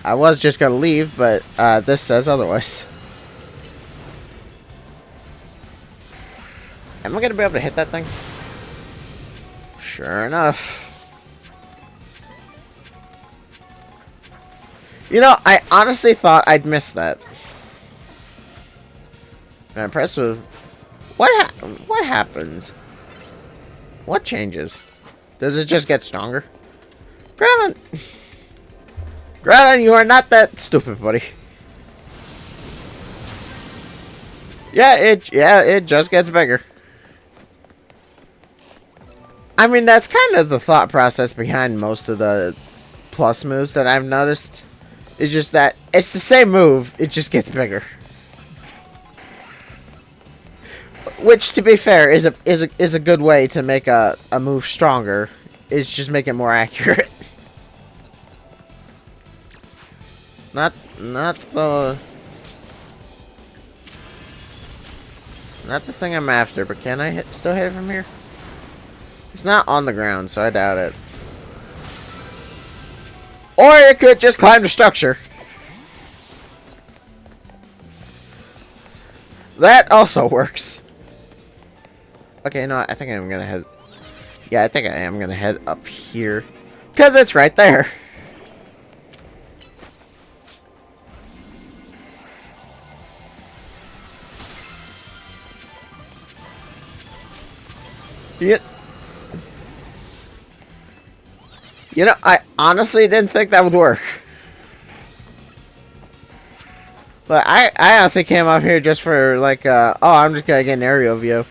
I was just gonna leave, but this says otherwise. Am I gonna be able to hit that thing? Sure enough. You know, I honestly thought I'd miss that. I'm impressed with... What happens? What changes? Does it just get stronger? Groudon! Groudon, you are not that stupid, buddy. Yeah, it just gets bigger. I mean, that's kind of the thought process behind most of the plus moves that I've noticed. It's just that it's the same move, it just gets bigger. Which, to be fair, is a good way to make a move stronger. Is just make it more accurate. Not the thing I'm after, but can I still hit it from here? It's not on the ground, so I doubt it. Or it could just climb the structure. That also works. Okay, no, I think I'm gonna head... Yeah, I think I am gonna head up here. Because it's right there. Yeah. You know, I honestly didn't think that would work. But I honestly came up here just for, like, oh, I'm just gonna get an aerial view.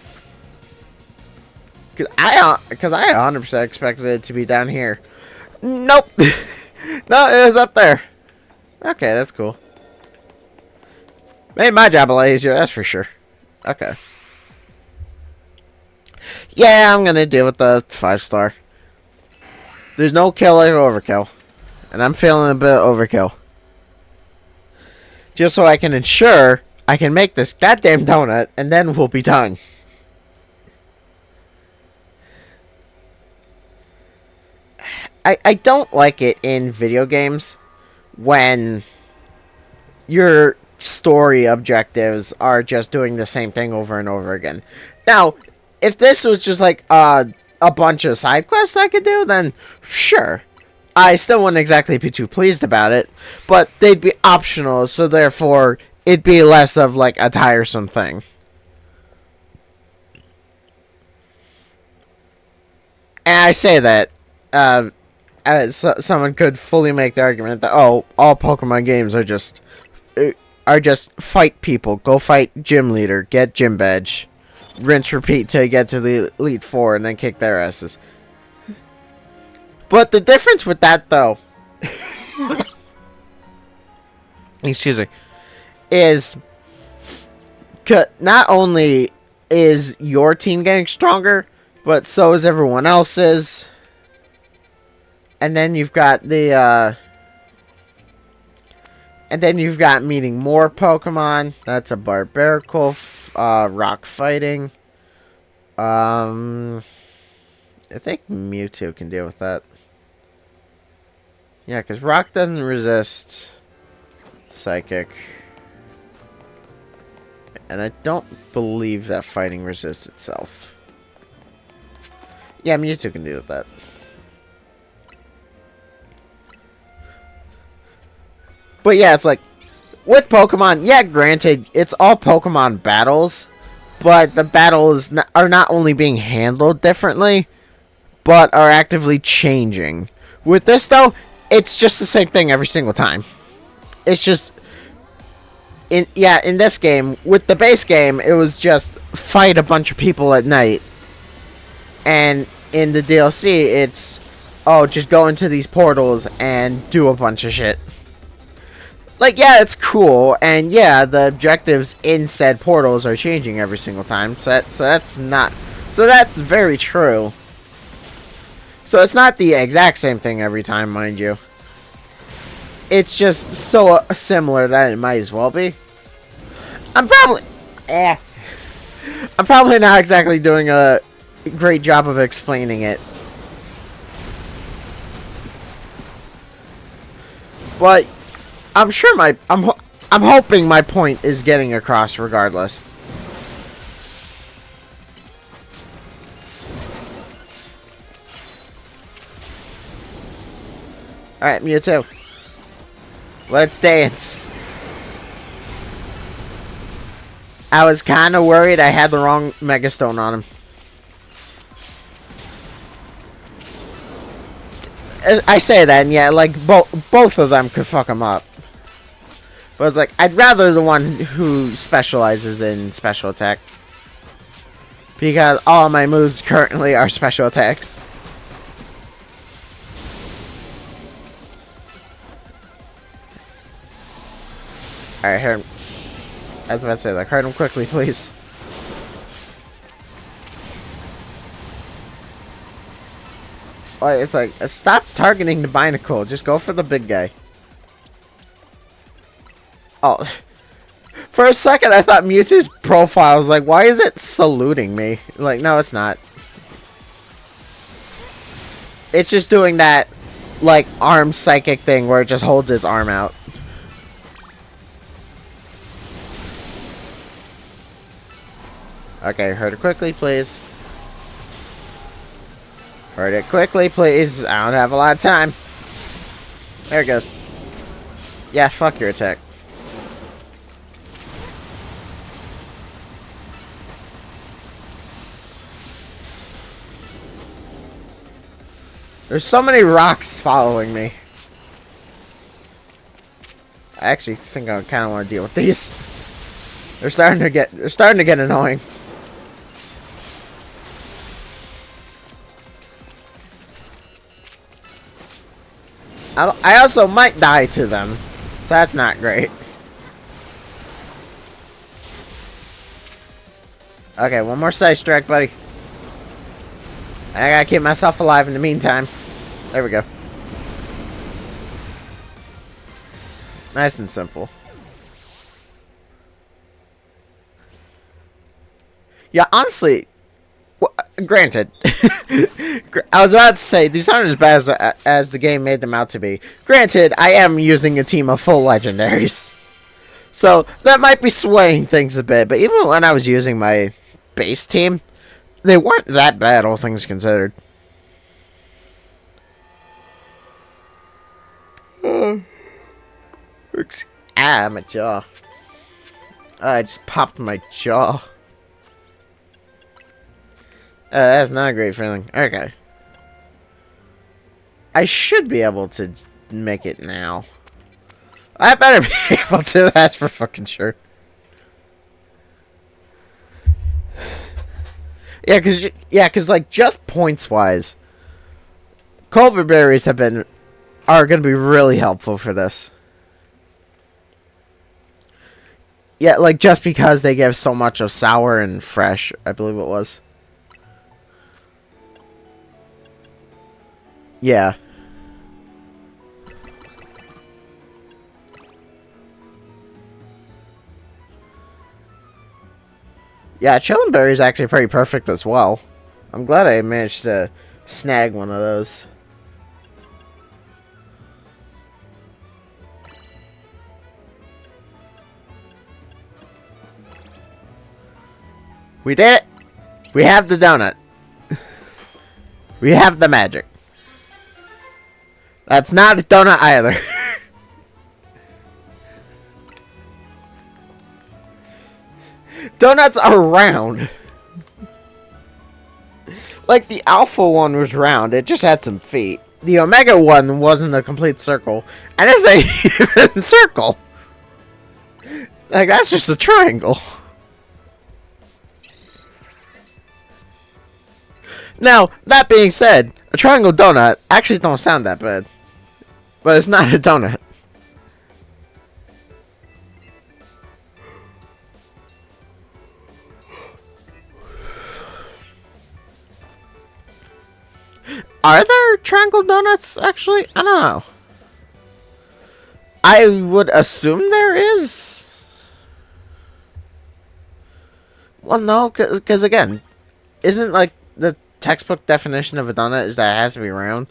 Because I 100% expected it to be down here. Nope. No, it was up there. Okay, that's cool. Made my job a lot easier, that's for sure. Okay. Yeah, I'm gonna deal with the 5-star. There's no kill like overkill. And I'm feeling a bit of overkill. Just so I can ensure I can make this goddamn donut, and then we'll be done. I don't like it in video games when your story objectives are just doing the same thing over and over again. Now, if this was just like a bunch of side quests I could do, then sure. I still wouldn't exactly be too pleased about it, but they'd be optional, so therefore it'd be less of like a tiresome thing. And I say that someone could fully make the argument that, oh, all Pokemon games are just fight people, go fight gym leader, get gym badge, rinse repeat till you get to the Elite Four, and then kick their asses. But the difference with that, though, excuse me, is not only is your team getting stronger, but so is everyone else's. And then you've got the, and then you've got meeting more Pokemon. That's a Barbaracle, rock fighting. I think Mewtwo can deal with that. Yeah, because rock doesn't resist psychic. And I don't believe that fighting resists itself. Yeah, Mewtwo can deal with that. But yeah, it's like, with Pokemon, yeah, granted, it's all Pokemon battles, but the battles are not only being handled differently, but are actively changing. With this, though, it's just the same thing every single time. It's just, in this game, with the base game, it was just fight a bunch of people at night. And in the DLC, it's, oh, just go into these portals and do a bunch of shit. Like, yeah, it's cool, and yeah, the objectives in said portals are changing every single time, so that's very true. So it's not the exact same thing every time, mind you. It's just so similar that it might as well be. I'm probably not exactly doing a great job of explaining it. But I'm sure I'm hoping my point is getting across regardless. Alright, Mewtwo. Let's dance. I was kind of worried I had the wrong Megastone on him. I say that, and yeah, like, both of them could fuck him up. But I was like, I'd rather the one who specializes in special attack. Because all my moves currently are special attacks. Alright, hurt him. I was about to say, like, hurt him quickly, please. Well, it's like, stop targeting the Binacle. Just go for the big guy. Oh. For a second, I thought Mewtwo's profile was like, why is it saluting me? Like, no, it's not. It's just doing that, like, arm psychic thing where it just holds its arm out. Okay, hurt it quickly, please. Hurt it quickly, please. I don't have a lot of time. There it goes. Yeah, fuck your attack. There's so many rocks following me. I actually think I kind of want to deal with these. They're starting to get annoying. I also might die to them, so that's not great. Okay, one more side strike, buddy. I gotta keep myself alive in the meantime. There we go. Nice and simple. Yeah, honestly, well, granted, I was about to say, these aren't as bad as the game made them out to be. Granted, I am using a team of full legendaries. So, that might be swaying things a bit, but even when I was using my base team, they weren't that bad, all things considered. My jaw. I just popped my jaw. That's not a great feeling. Okay. I should be able to make it now. I better be able to, that's for fucking sure. Yeah, cause like just points wise, Colbur berries are gonna be really helpful for this. Yeah, like just because they give so much of sour and fresh, I believe it was. Yeah. Yeah, chillin' berry is actually pretty perfect as well. I'm glad I managed to snag one of those. We did it! We have the donut. We have the magic. That's not a donut either. Donuts are round. Like the alpha one was round, it just had some feet. The omega one wasn't a complete circle. And it's a even circle. Like that's just a triangle. Now, that being said, a triangle donut actually don't sound that bad. But it's not a donut. Are there triangle donuts, actually? I don't know. I would assume there is. Well, no, because again, isn't like the textbook definition of a donut is that it has to be round?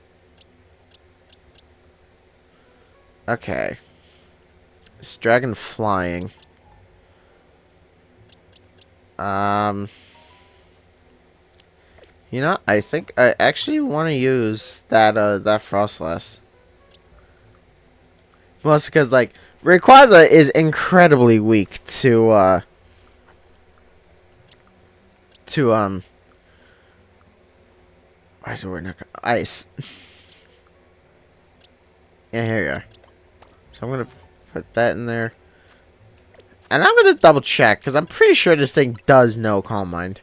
Okay. It's dragon flying. You know, I think I actually want to use that that Frostlass. Mostly because like Rayquaza is incredibly weak to why is the word not ice? Yeah, here you are. So I'm gonna put that in there. And I'm gonna double check, because I'm pretty sure this thing does know Calm Mind.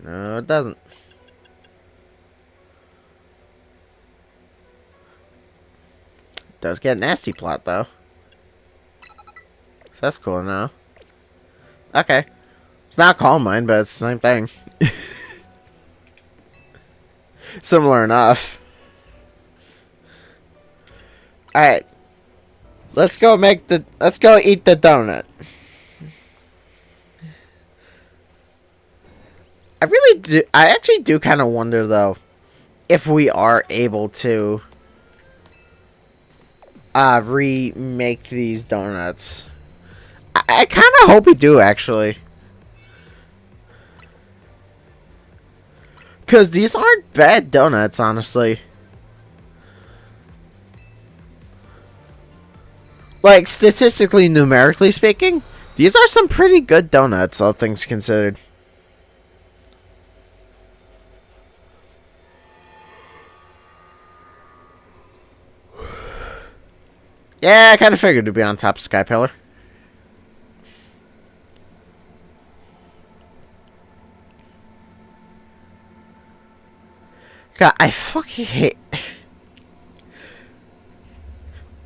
No, it doesn't. It does get Nasty Plot, though. So that's cool now. Okay. It's not Calm Mind, but it's the same thing. Similar enough. Alright. Let's go eat the donut. I actually do kind of wonder though if we are able to remake these donuts. I kind of hope we do actually. Because these aren't bad donuts, honestly. Like, statistically, numerically speaking, these are some pretty good donuts, all things considered. Yeah, I kind of figured to be on top of Sky Pillar. God, I fucking hate...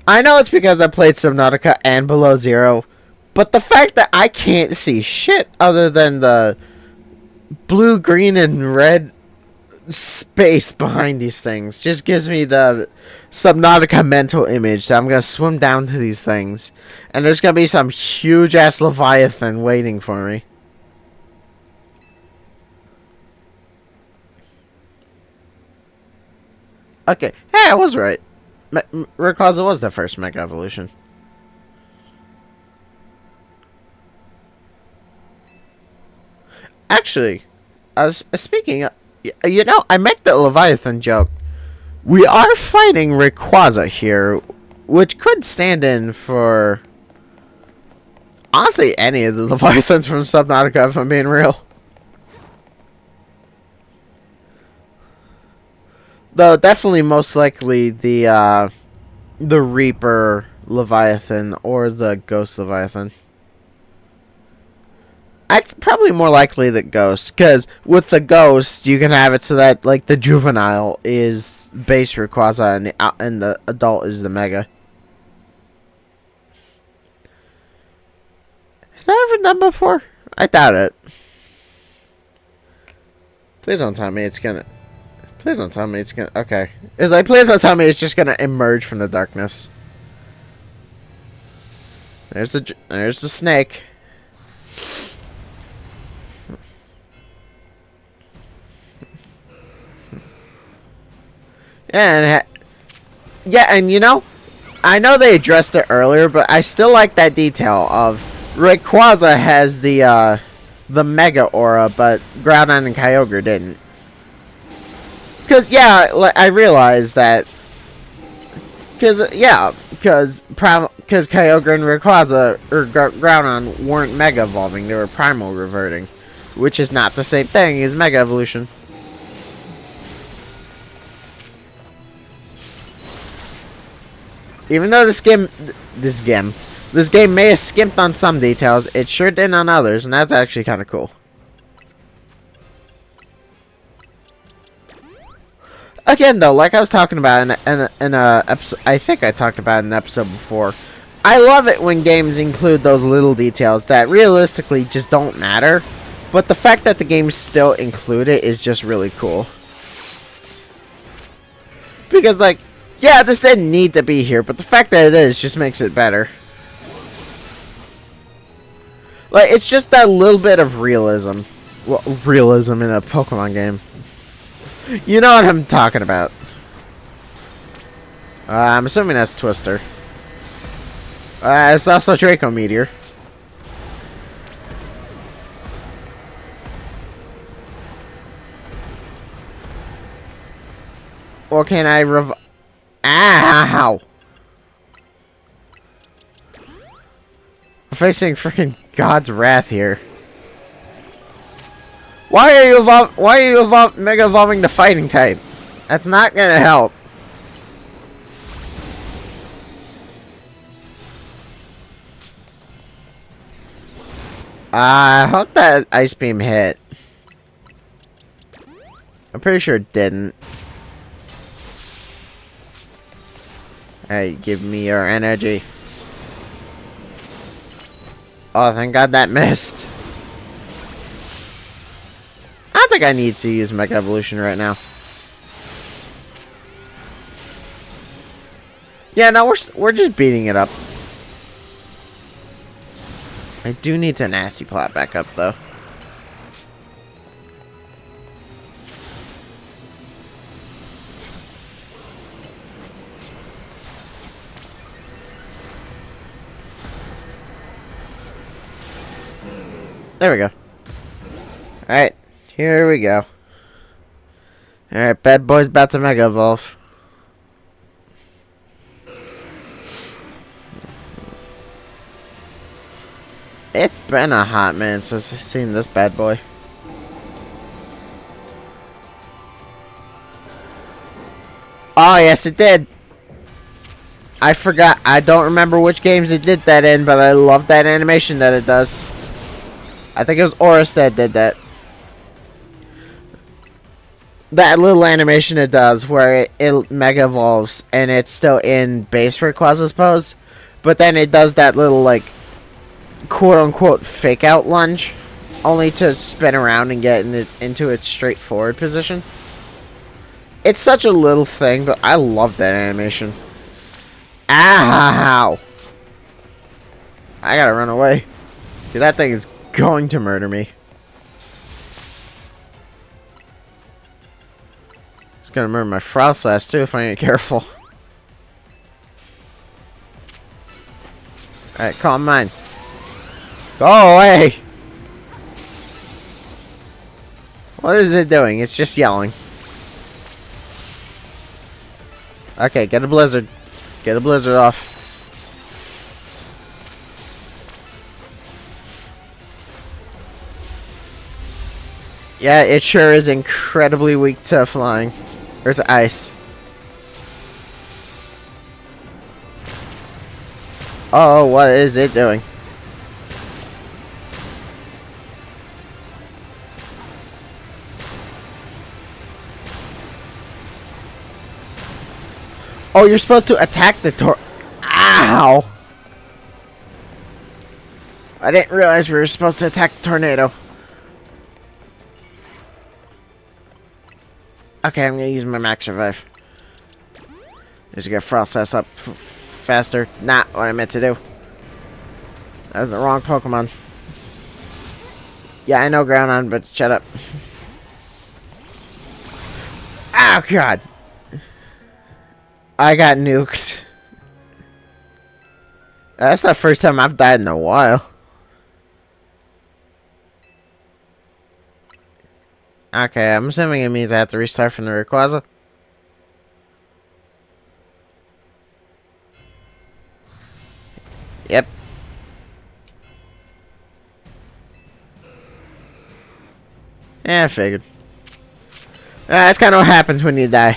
I know it's because I played Subnautica and Below Zero, but the fact that I can't see shit other than the blue, green, and red space behind these things just gives me the Subnautica mental image that I'm going to swim down to these things, and there's going to be some huge-ass Leviathan waiting for me. Okay, hey, I was right. Rayquaza was the first Mega Evolution. Actually, speaking of, you know, I make the Leviathan joke. We are fighting Rayquaza here, which could stand in for, honestly, any of the Leviathans from Subnautica, if I'm being real. Though, definitely most likely the Reaper Leviathan or the Ghost Leviathan. It's probably more likely the Ghost, because with the Ghost, you can have it so that, like, the Juvenile is base Rayquaza and the Adult is the Mega. Has that ever done before? I doubt it. Please don't tell me it's gonna... Please don't tell me it's gonna... Okay. It's like, please don't tell me it's just gonna emerge from the darkness. There's the snake. And you know, I know they addressed it earlier, but I still like that detail of Rayquaza has the Mega Aura, but Groudon and Kyogre didn't. Because, yeah, I realized that... Because Kyogre and Rayquaza, or Groudon, weren't Mega Evolving, they were Primal Reverting. Which is not the same thing as Mega Evolution. Even though this game may have skimped on some details, it sure did on others, and that's actually kind of cool. Again, though, like I was talking about in a episode, I think I talked about in an episode before, I love it when games include those little details that realistically just don't matter, but the fact that the games still include it is just really cool. Because, like, yeah, this didn't need to be here, but the fact that it is just makes it better. Like, it's just that little bit of realism. Well, realism in a Pokemon game. You know what I'm talking about. I'm assuming that's Twister. It's also Draco Meteor. Or can I Ow! I'm facing freaking God's wrath here. Why are you Mega Evolving the Fighting type? That's not gonna help. I hope that Ice Beam hit. I'm pretty sure it didn't. Hey, give me your energy. Oh, thank God that missed. I don't think I need to use Mega Evolution right now. Yeah, no, we're just beating it up. I do need to Nasty Plot back up, though. There we go. Alright, here we go. Alright, bad boy's about to Mega Evolve. It's been a hot minute since I've seen this bad boy. Oh, yes, it did. I forgot. I don't remember which games it did that in, but I love that animation that it does. I think it was Oris that did that. That little animation it does where it Mega Evolves and it's still in base Rayquaza's pose, but then it does that little, like, quote-unquote fake-out lunge, only to spin around and get into its straightforward position. It's such a little thing, but I love that animation. Ow! I gotta run away. Dude, that thing is going to murder me. It's gonna murder my Frostlass too if I ain't careful. Alright, calm mine. Go away! What is it doing? It's just yelling. Okay, get a blizzard. Get a blizzard off. Yeah, it sure is incredibly weak to flying. Or to ice. Oh, what is it doing? Oh, you're supposed to attack the Ow! I didn't realize we were supposed to attack the tornado. Okay, I'm gonna use my max revive. Just to get Frostlass up faster. Not what I meant to do. That was the wrong Pokemon. Yeah, I know Groudon, but shut up. Oh, God! I got nuked. That's the first time I've died in a while. Okay, I'm assuming it means I have to restart from the Rayquaza. Yep. Yeah, I figured. That's kind of what happens when you die.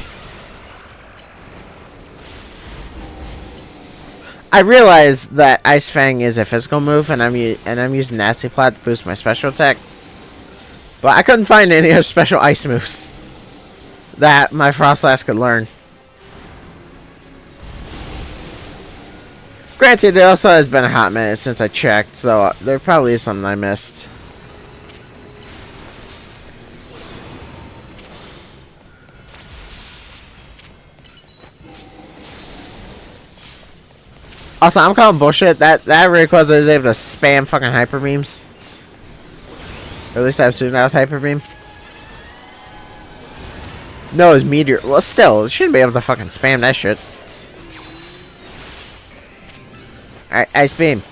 I realize that Ice Fang is a physical move, and I'm using Nasty Plot to boost my special attack. But I couldn't find any other special ice moves that my Frostlass could learn. Granted, it also has been a hot minute since I checked, so there probably is something I missed. Also, I'm calling bullshit. That Rayquaza is able to spam fucking Hyper Beams. Or at least I assumed that was Hyper Beam. No, it's Meteor. Well, still, it shouldn't be able to fucking spam that shit. Alright, Ice Beam.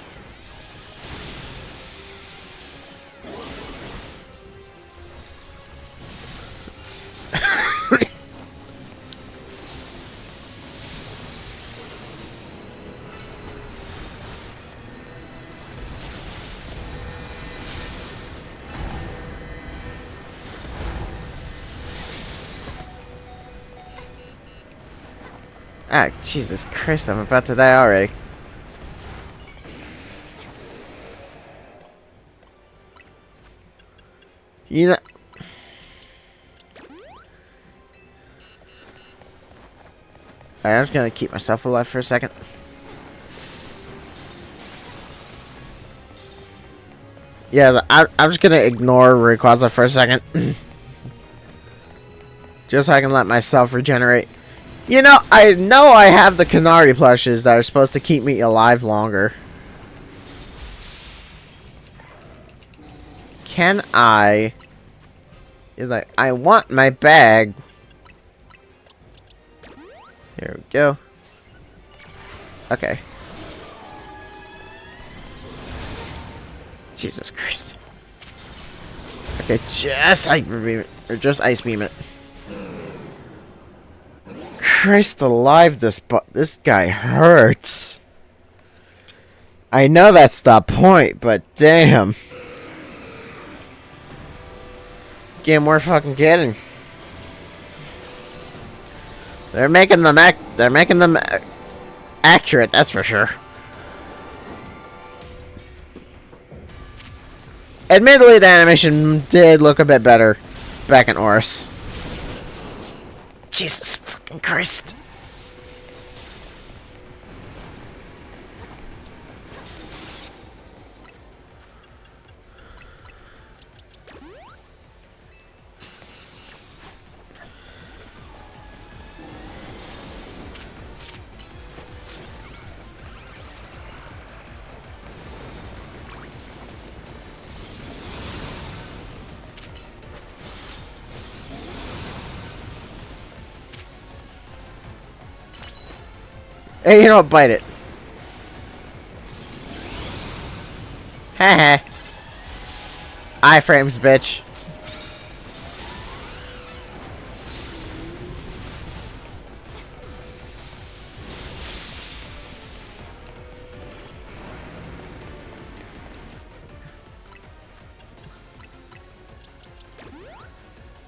Ah, Jesus Christ, I'm about to die already. You know... I'm just gonna keep myself alive for a second. Yeah, I'm just gonna ignore Rayquaza for a second. Just so I can let myself regenerate. You know I have the Canary plushes that are supposed to keep me alive longer. Can I... Is like, I want my bag. Here we go. Okay. Jesus Christ. Okay, just Hyper Beam it. Or just Ice Beam it. Christ alive, this guy hurts. I know that's the point, but damn. Game worth fucking kidding. They're making them accurate, that's for sure. Admittedly, the animation did look a bit better back in Oris. Jesus fucking Christ. Hey, you know what? Bite it. Heh. Iframes, bitch.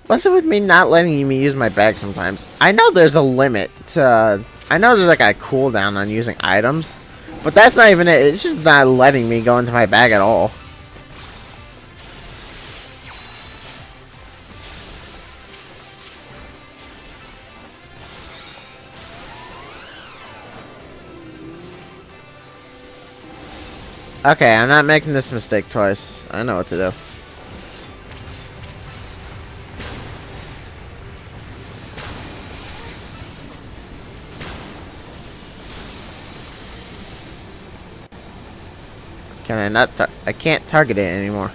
What's it with me not letting me use my bag sometimes? I know there's a limit to... I know there's like a cooldown on using items, but that's not even it. It's just not letting me go into my bag at all. Okay, I'm not making this mistake twice. I know what to do. Can I not I can't target it anymore.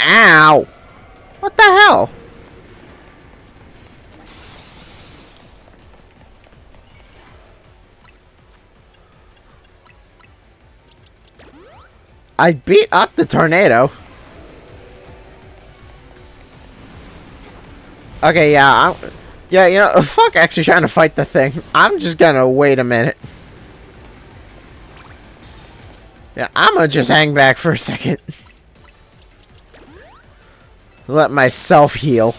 Ow! What the hell? I beat up the tornado. Okay, yeah, yeah, you know, fuck actually trying to fight the thing. I'm just gonna wait a minute. Yeah, I'm gonna just hang back for a second. Let myself heal.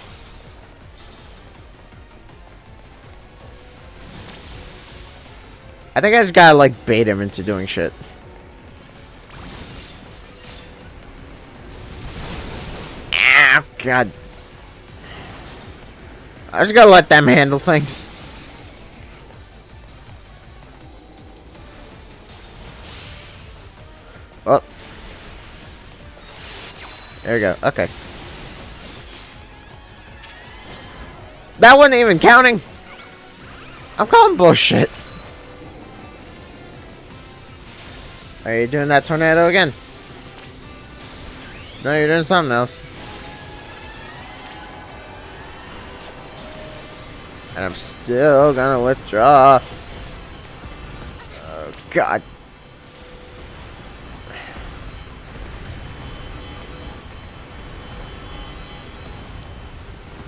I think I just gotta, like, bait him into doing shit. Ah, God. I just gotta let them handle things. Oh. There we go. Okay. That wasn't even counting. I'm calling bullshit. Are you doing that tornado again? No, you're doing something else. And I'm still gonna withdraw. Oh, God.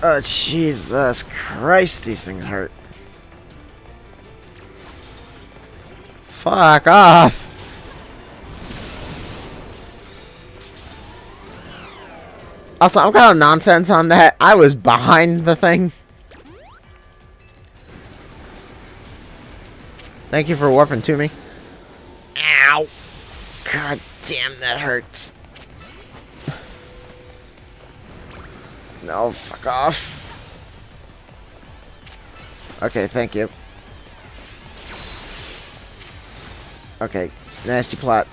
Oh, Jesus Christ, these things hurt. Fuck off. Also, I'm kind of nonsense on that. I was behind the thing. Thank you for warping to me. Ow. God damn, that hurts. No, fuck off. Okay, thank you. Okay, nasty plot.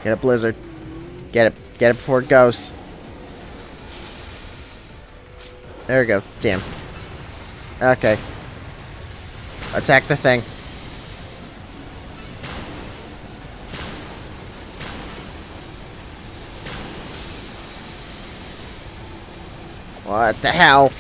Get a blizzard. Get it before it goes. There we go. Damn. Okay. Attack the thing. What the hell?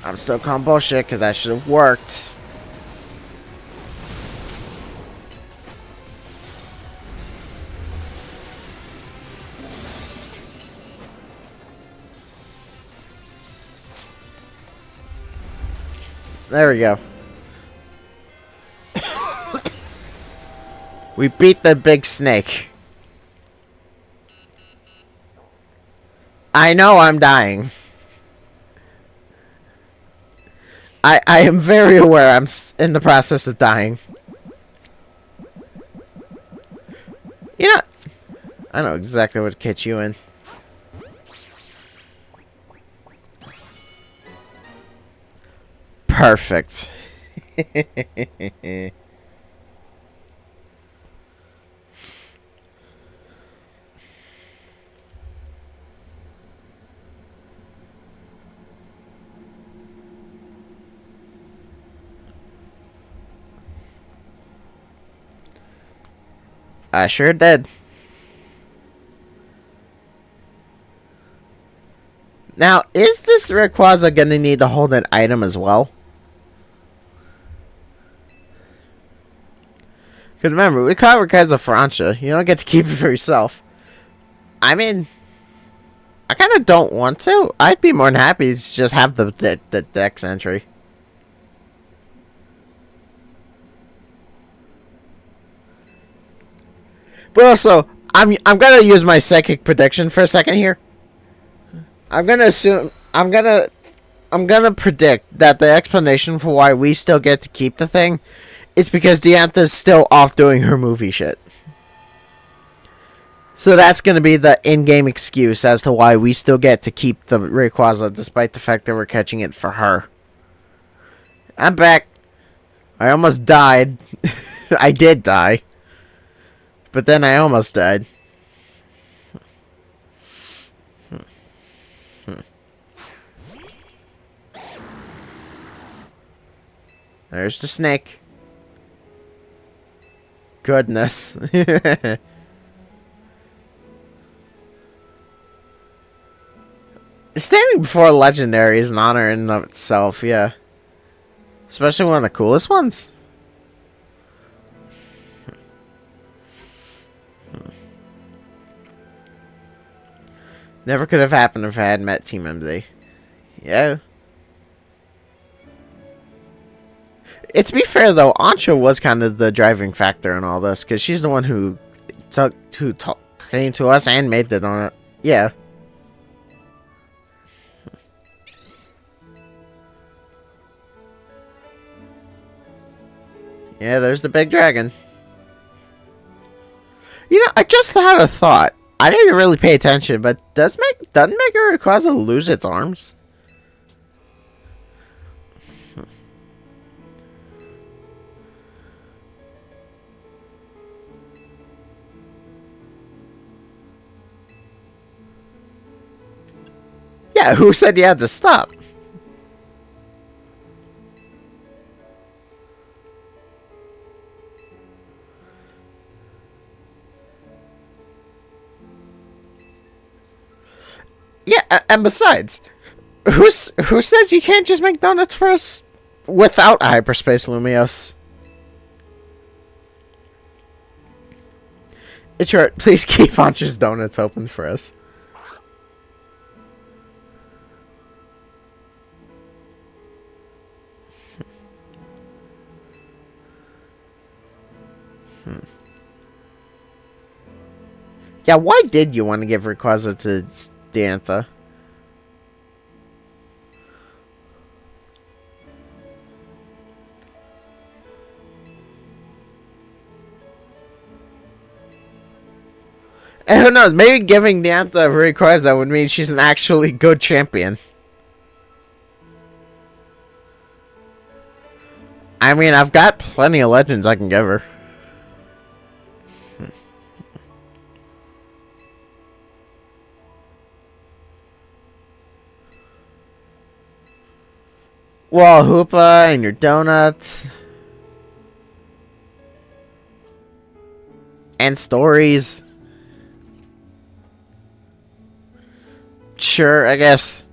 I'm still calling bullshit because that should have worked. There we go. We beat the big snake. I know I'm dying. I am very aware I'm in the process of dying. You know, I know exactly what to catch you in. Perfect. I sure did. Now, is this Rayquaza gonna need to hold an item as well? Because remember, we caught Rayquaza Francia. You don't get to keep it for yourself. I mean, I kind of don't want to. I'd be more than happy to just have the Dex entry. But also, I'm gonna use my psychic prediction for a second here. I'm gonna predict that the explanation for why we still get to keep the thing is because Diantha's still off doing her movie shit. So that's gonna be the in-game excuse as to why we still get to keep the Rayquaza despite the fact that we're catching it for her. I'm back. I almost died. I did die. But then I almost died. There's the snake. Goodness. Standing before a legendary is an honor in and of itself, yeah. Especially one of the coolest ones. Never could have happened if I had met Team MZ. Yeah. To be fair though, Ancha was kind of the driving factor in all this, because she's the one who came to us and made the donut. Yeah. Yeah, there's the big dragon. You know, I just had a thought. I didn't really pay attention, but doesn't Mega Rayquaza lose its arms? Yeah, who said you had to stop? Yeah, and besides, who says you can't just make donuts for us without Hyperspace Lumios? It's your please keep Ancha's donuts open for us. Yeah, why did you want to give Rayquaza to Diantha? And who knows, maybe giving Diantha Rayquaza would mean she's an actually good champion. I mean, I've got plenty of legends I can give her. Well, Hoopa and your donuts. And stories. Sure, I guess.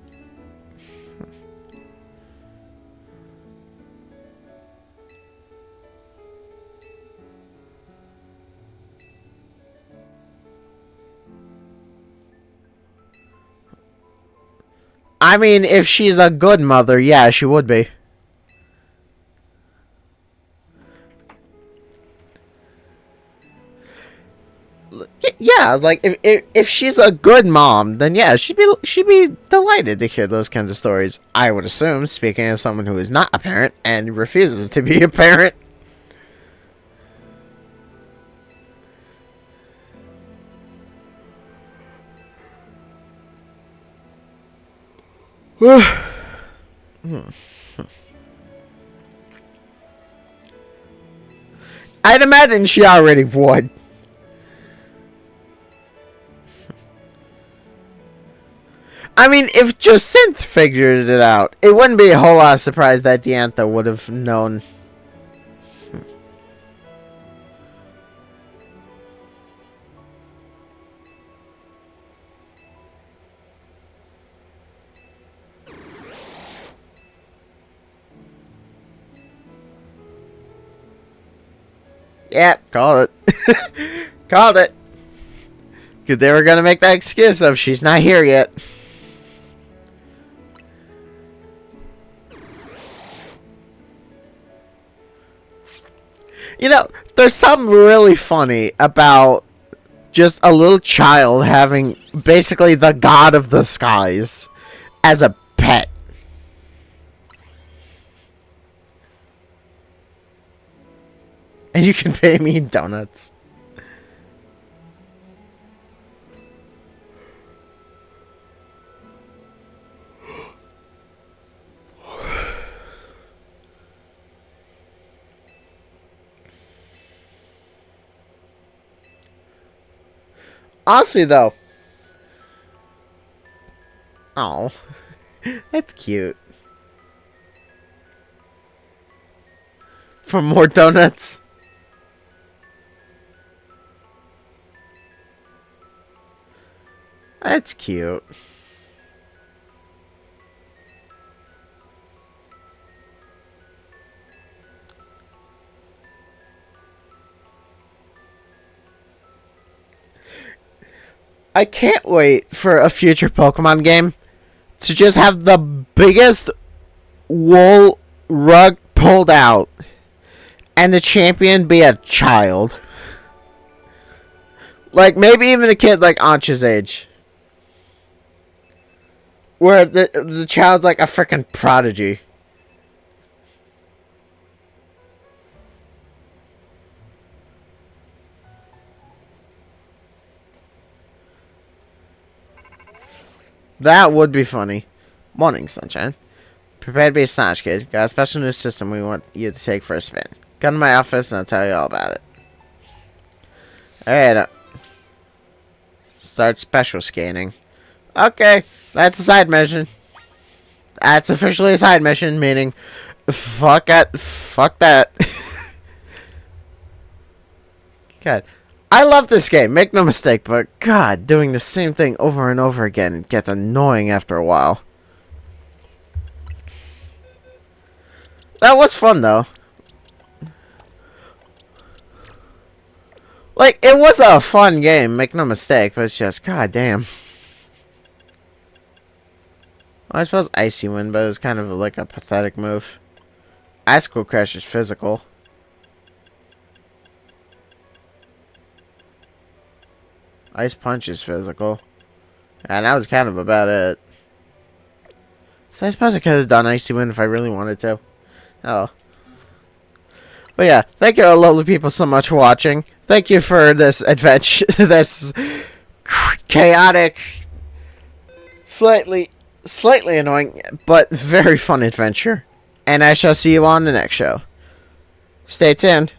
I mean, if she's a good mother, yeah, she would be. yeah, like if she's a good mom, then yeah, she'd be delighted to hear those kinds of stories. I would assume, speaking as someone who is not a parent and refuses to be a parent. I'd imagine she already would. I mean, if Jacinth figured it out, it wouldn't be a whole lot of surprise that Diantha would have known. Yeah, called it. Called it. Because they were going to make that excuse of she's not here yet. You know, there's something really funny about just a little child having basically the god of the skies as a pet. And you can pay me in donuts. Honestly, though. Oh, that's cute. For more donuts. That's cute. I can't wait for a future Pokemon game to just have the biggest wool rug pulled out and the champion be a child. Like, maybe even a kid like Ancha's age. Where the child's like a freaking prodigy. That would be funny. Morning, Sunshine. Prepare to be astonished, kid. Got a special new system we want you to take for a spin. Come to my office and I'll tell you all about it. Alright. Start special scanning. Okay. That's a side mission. That's officially a side mission, meaning fuck that. Fuck that. God. I love this game, make no mistake, but God, doing the same thing over and over again gets annoying after a while. That was fun, though. Like, it was a fun game, make no mistake, but it's just, god damn. Well, I suppose Icy Wind, but it was kind of like a pathetic move. Icicle Crash is physical. Ice Punch is physical. And that was kind of about it. So I suppose I could have done Icy Wind if I really wanted to. Oh. But yeah, thank you lovely people so much for watching. Thank you for this adventure, this chaotic, slightly annoying, but very fun adventure. And I shall see you on the next show. Stay tuned.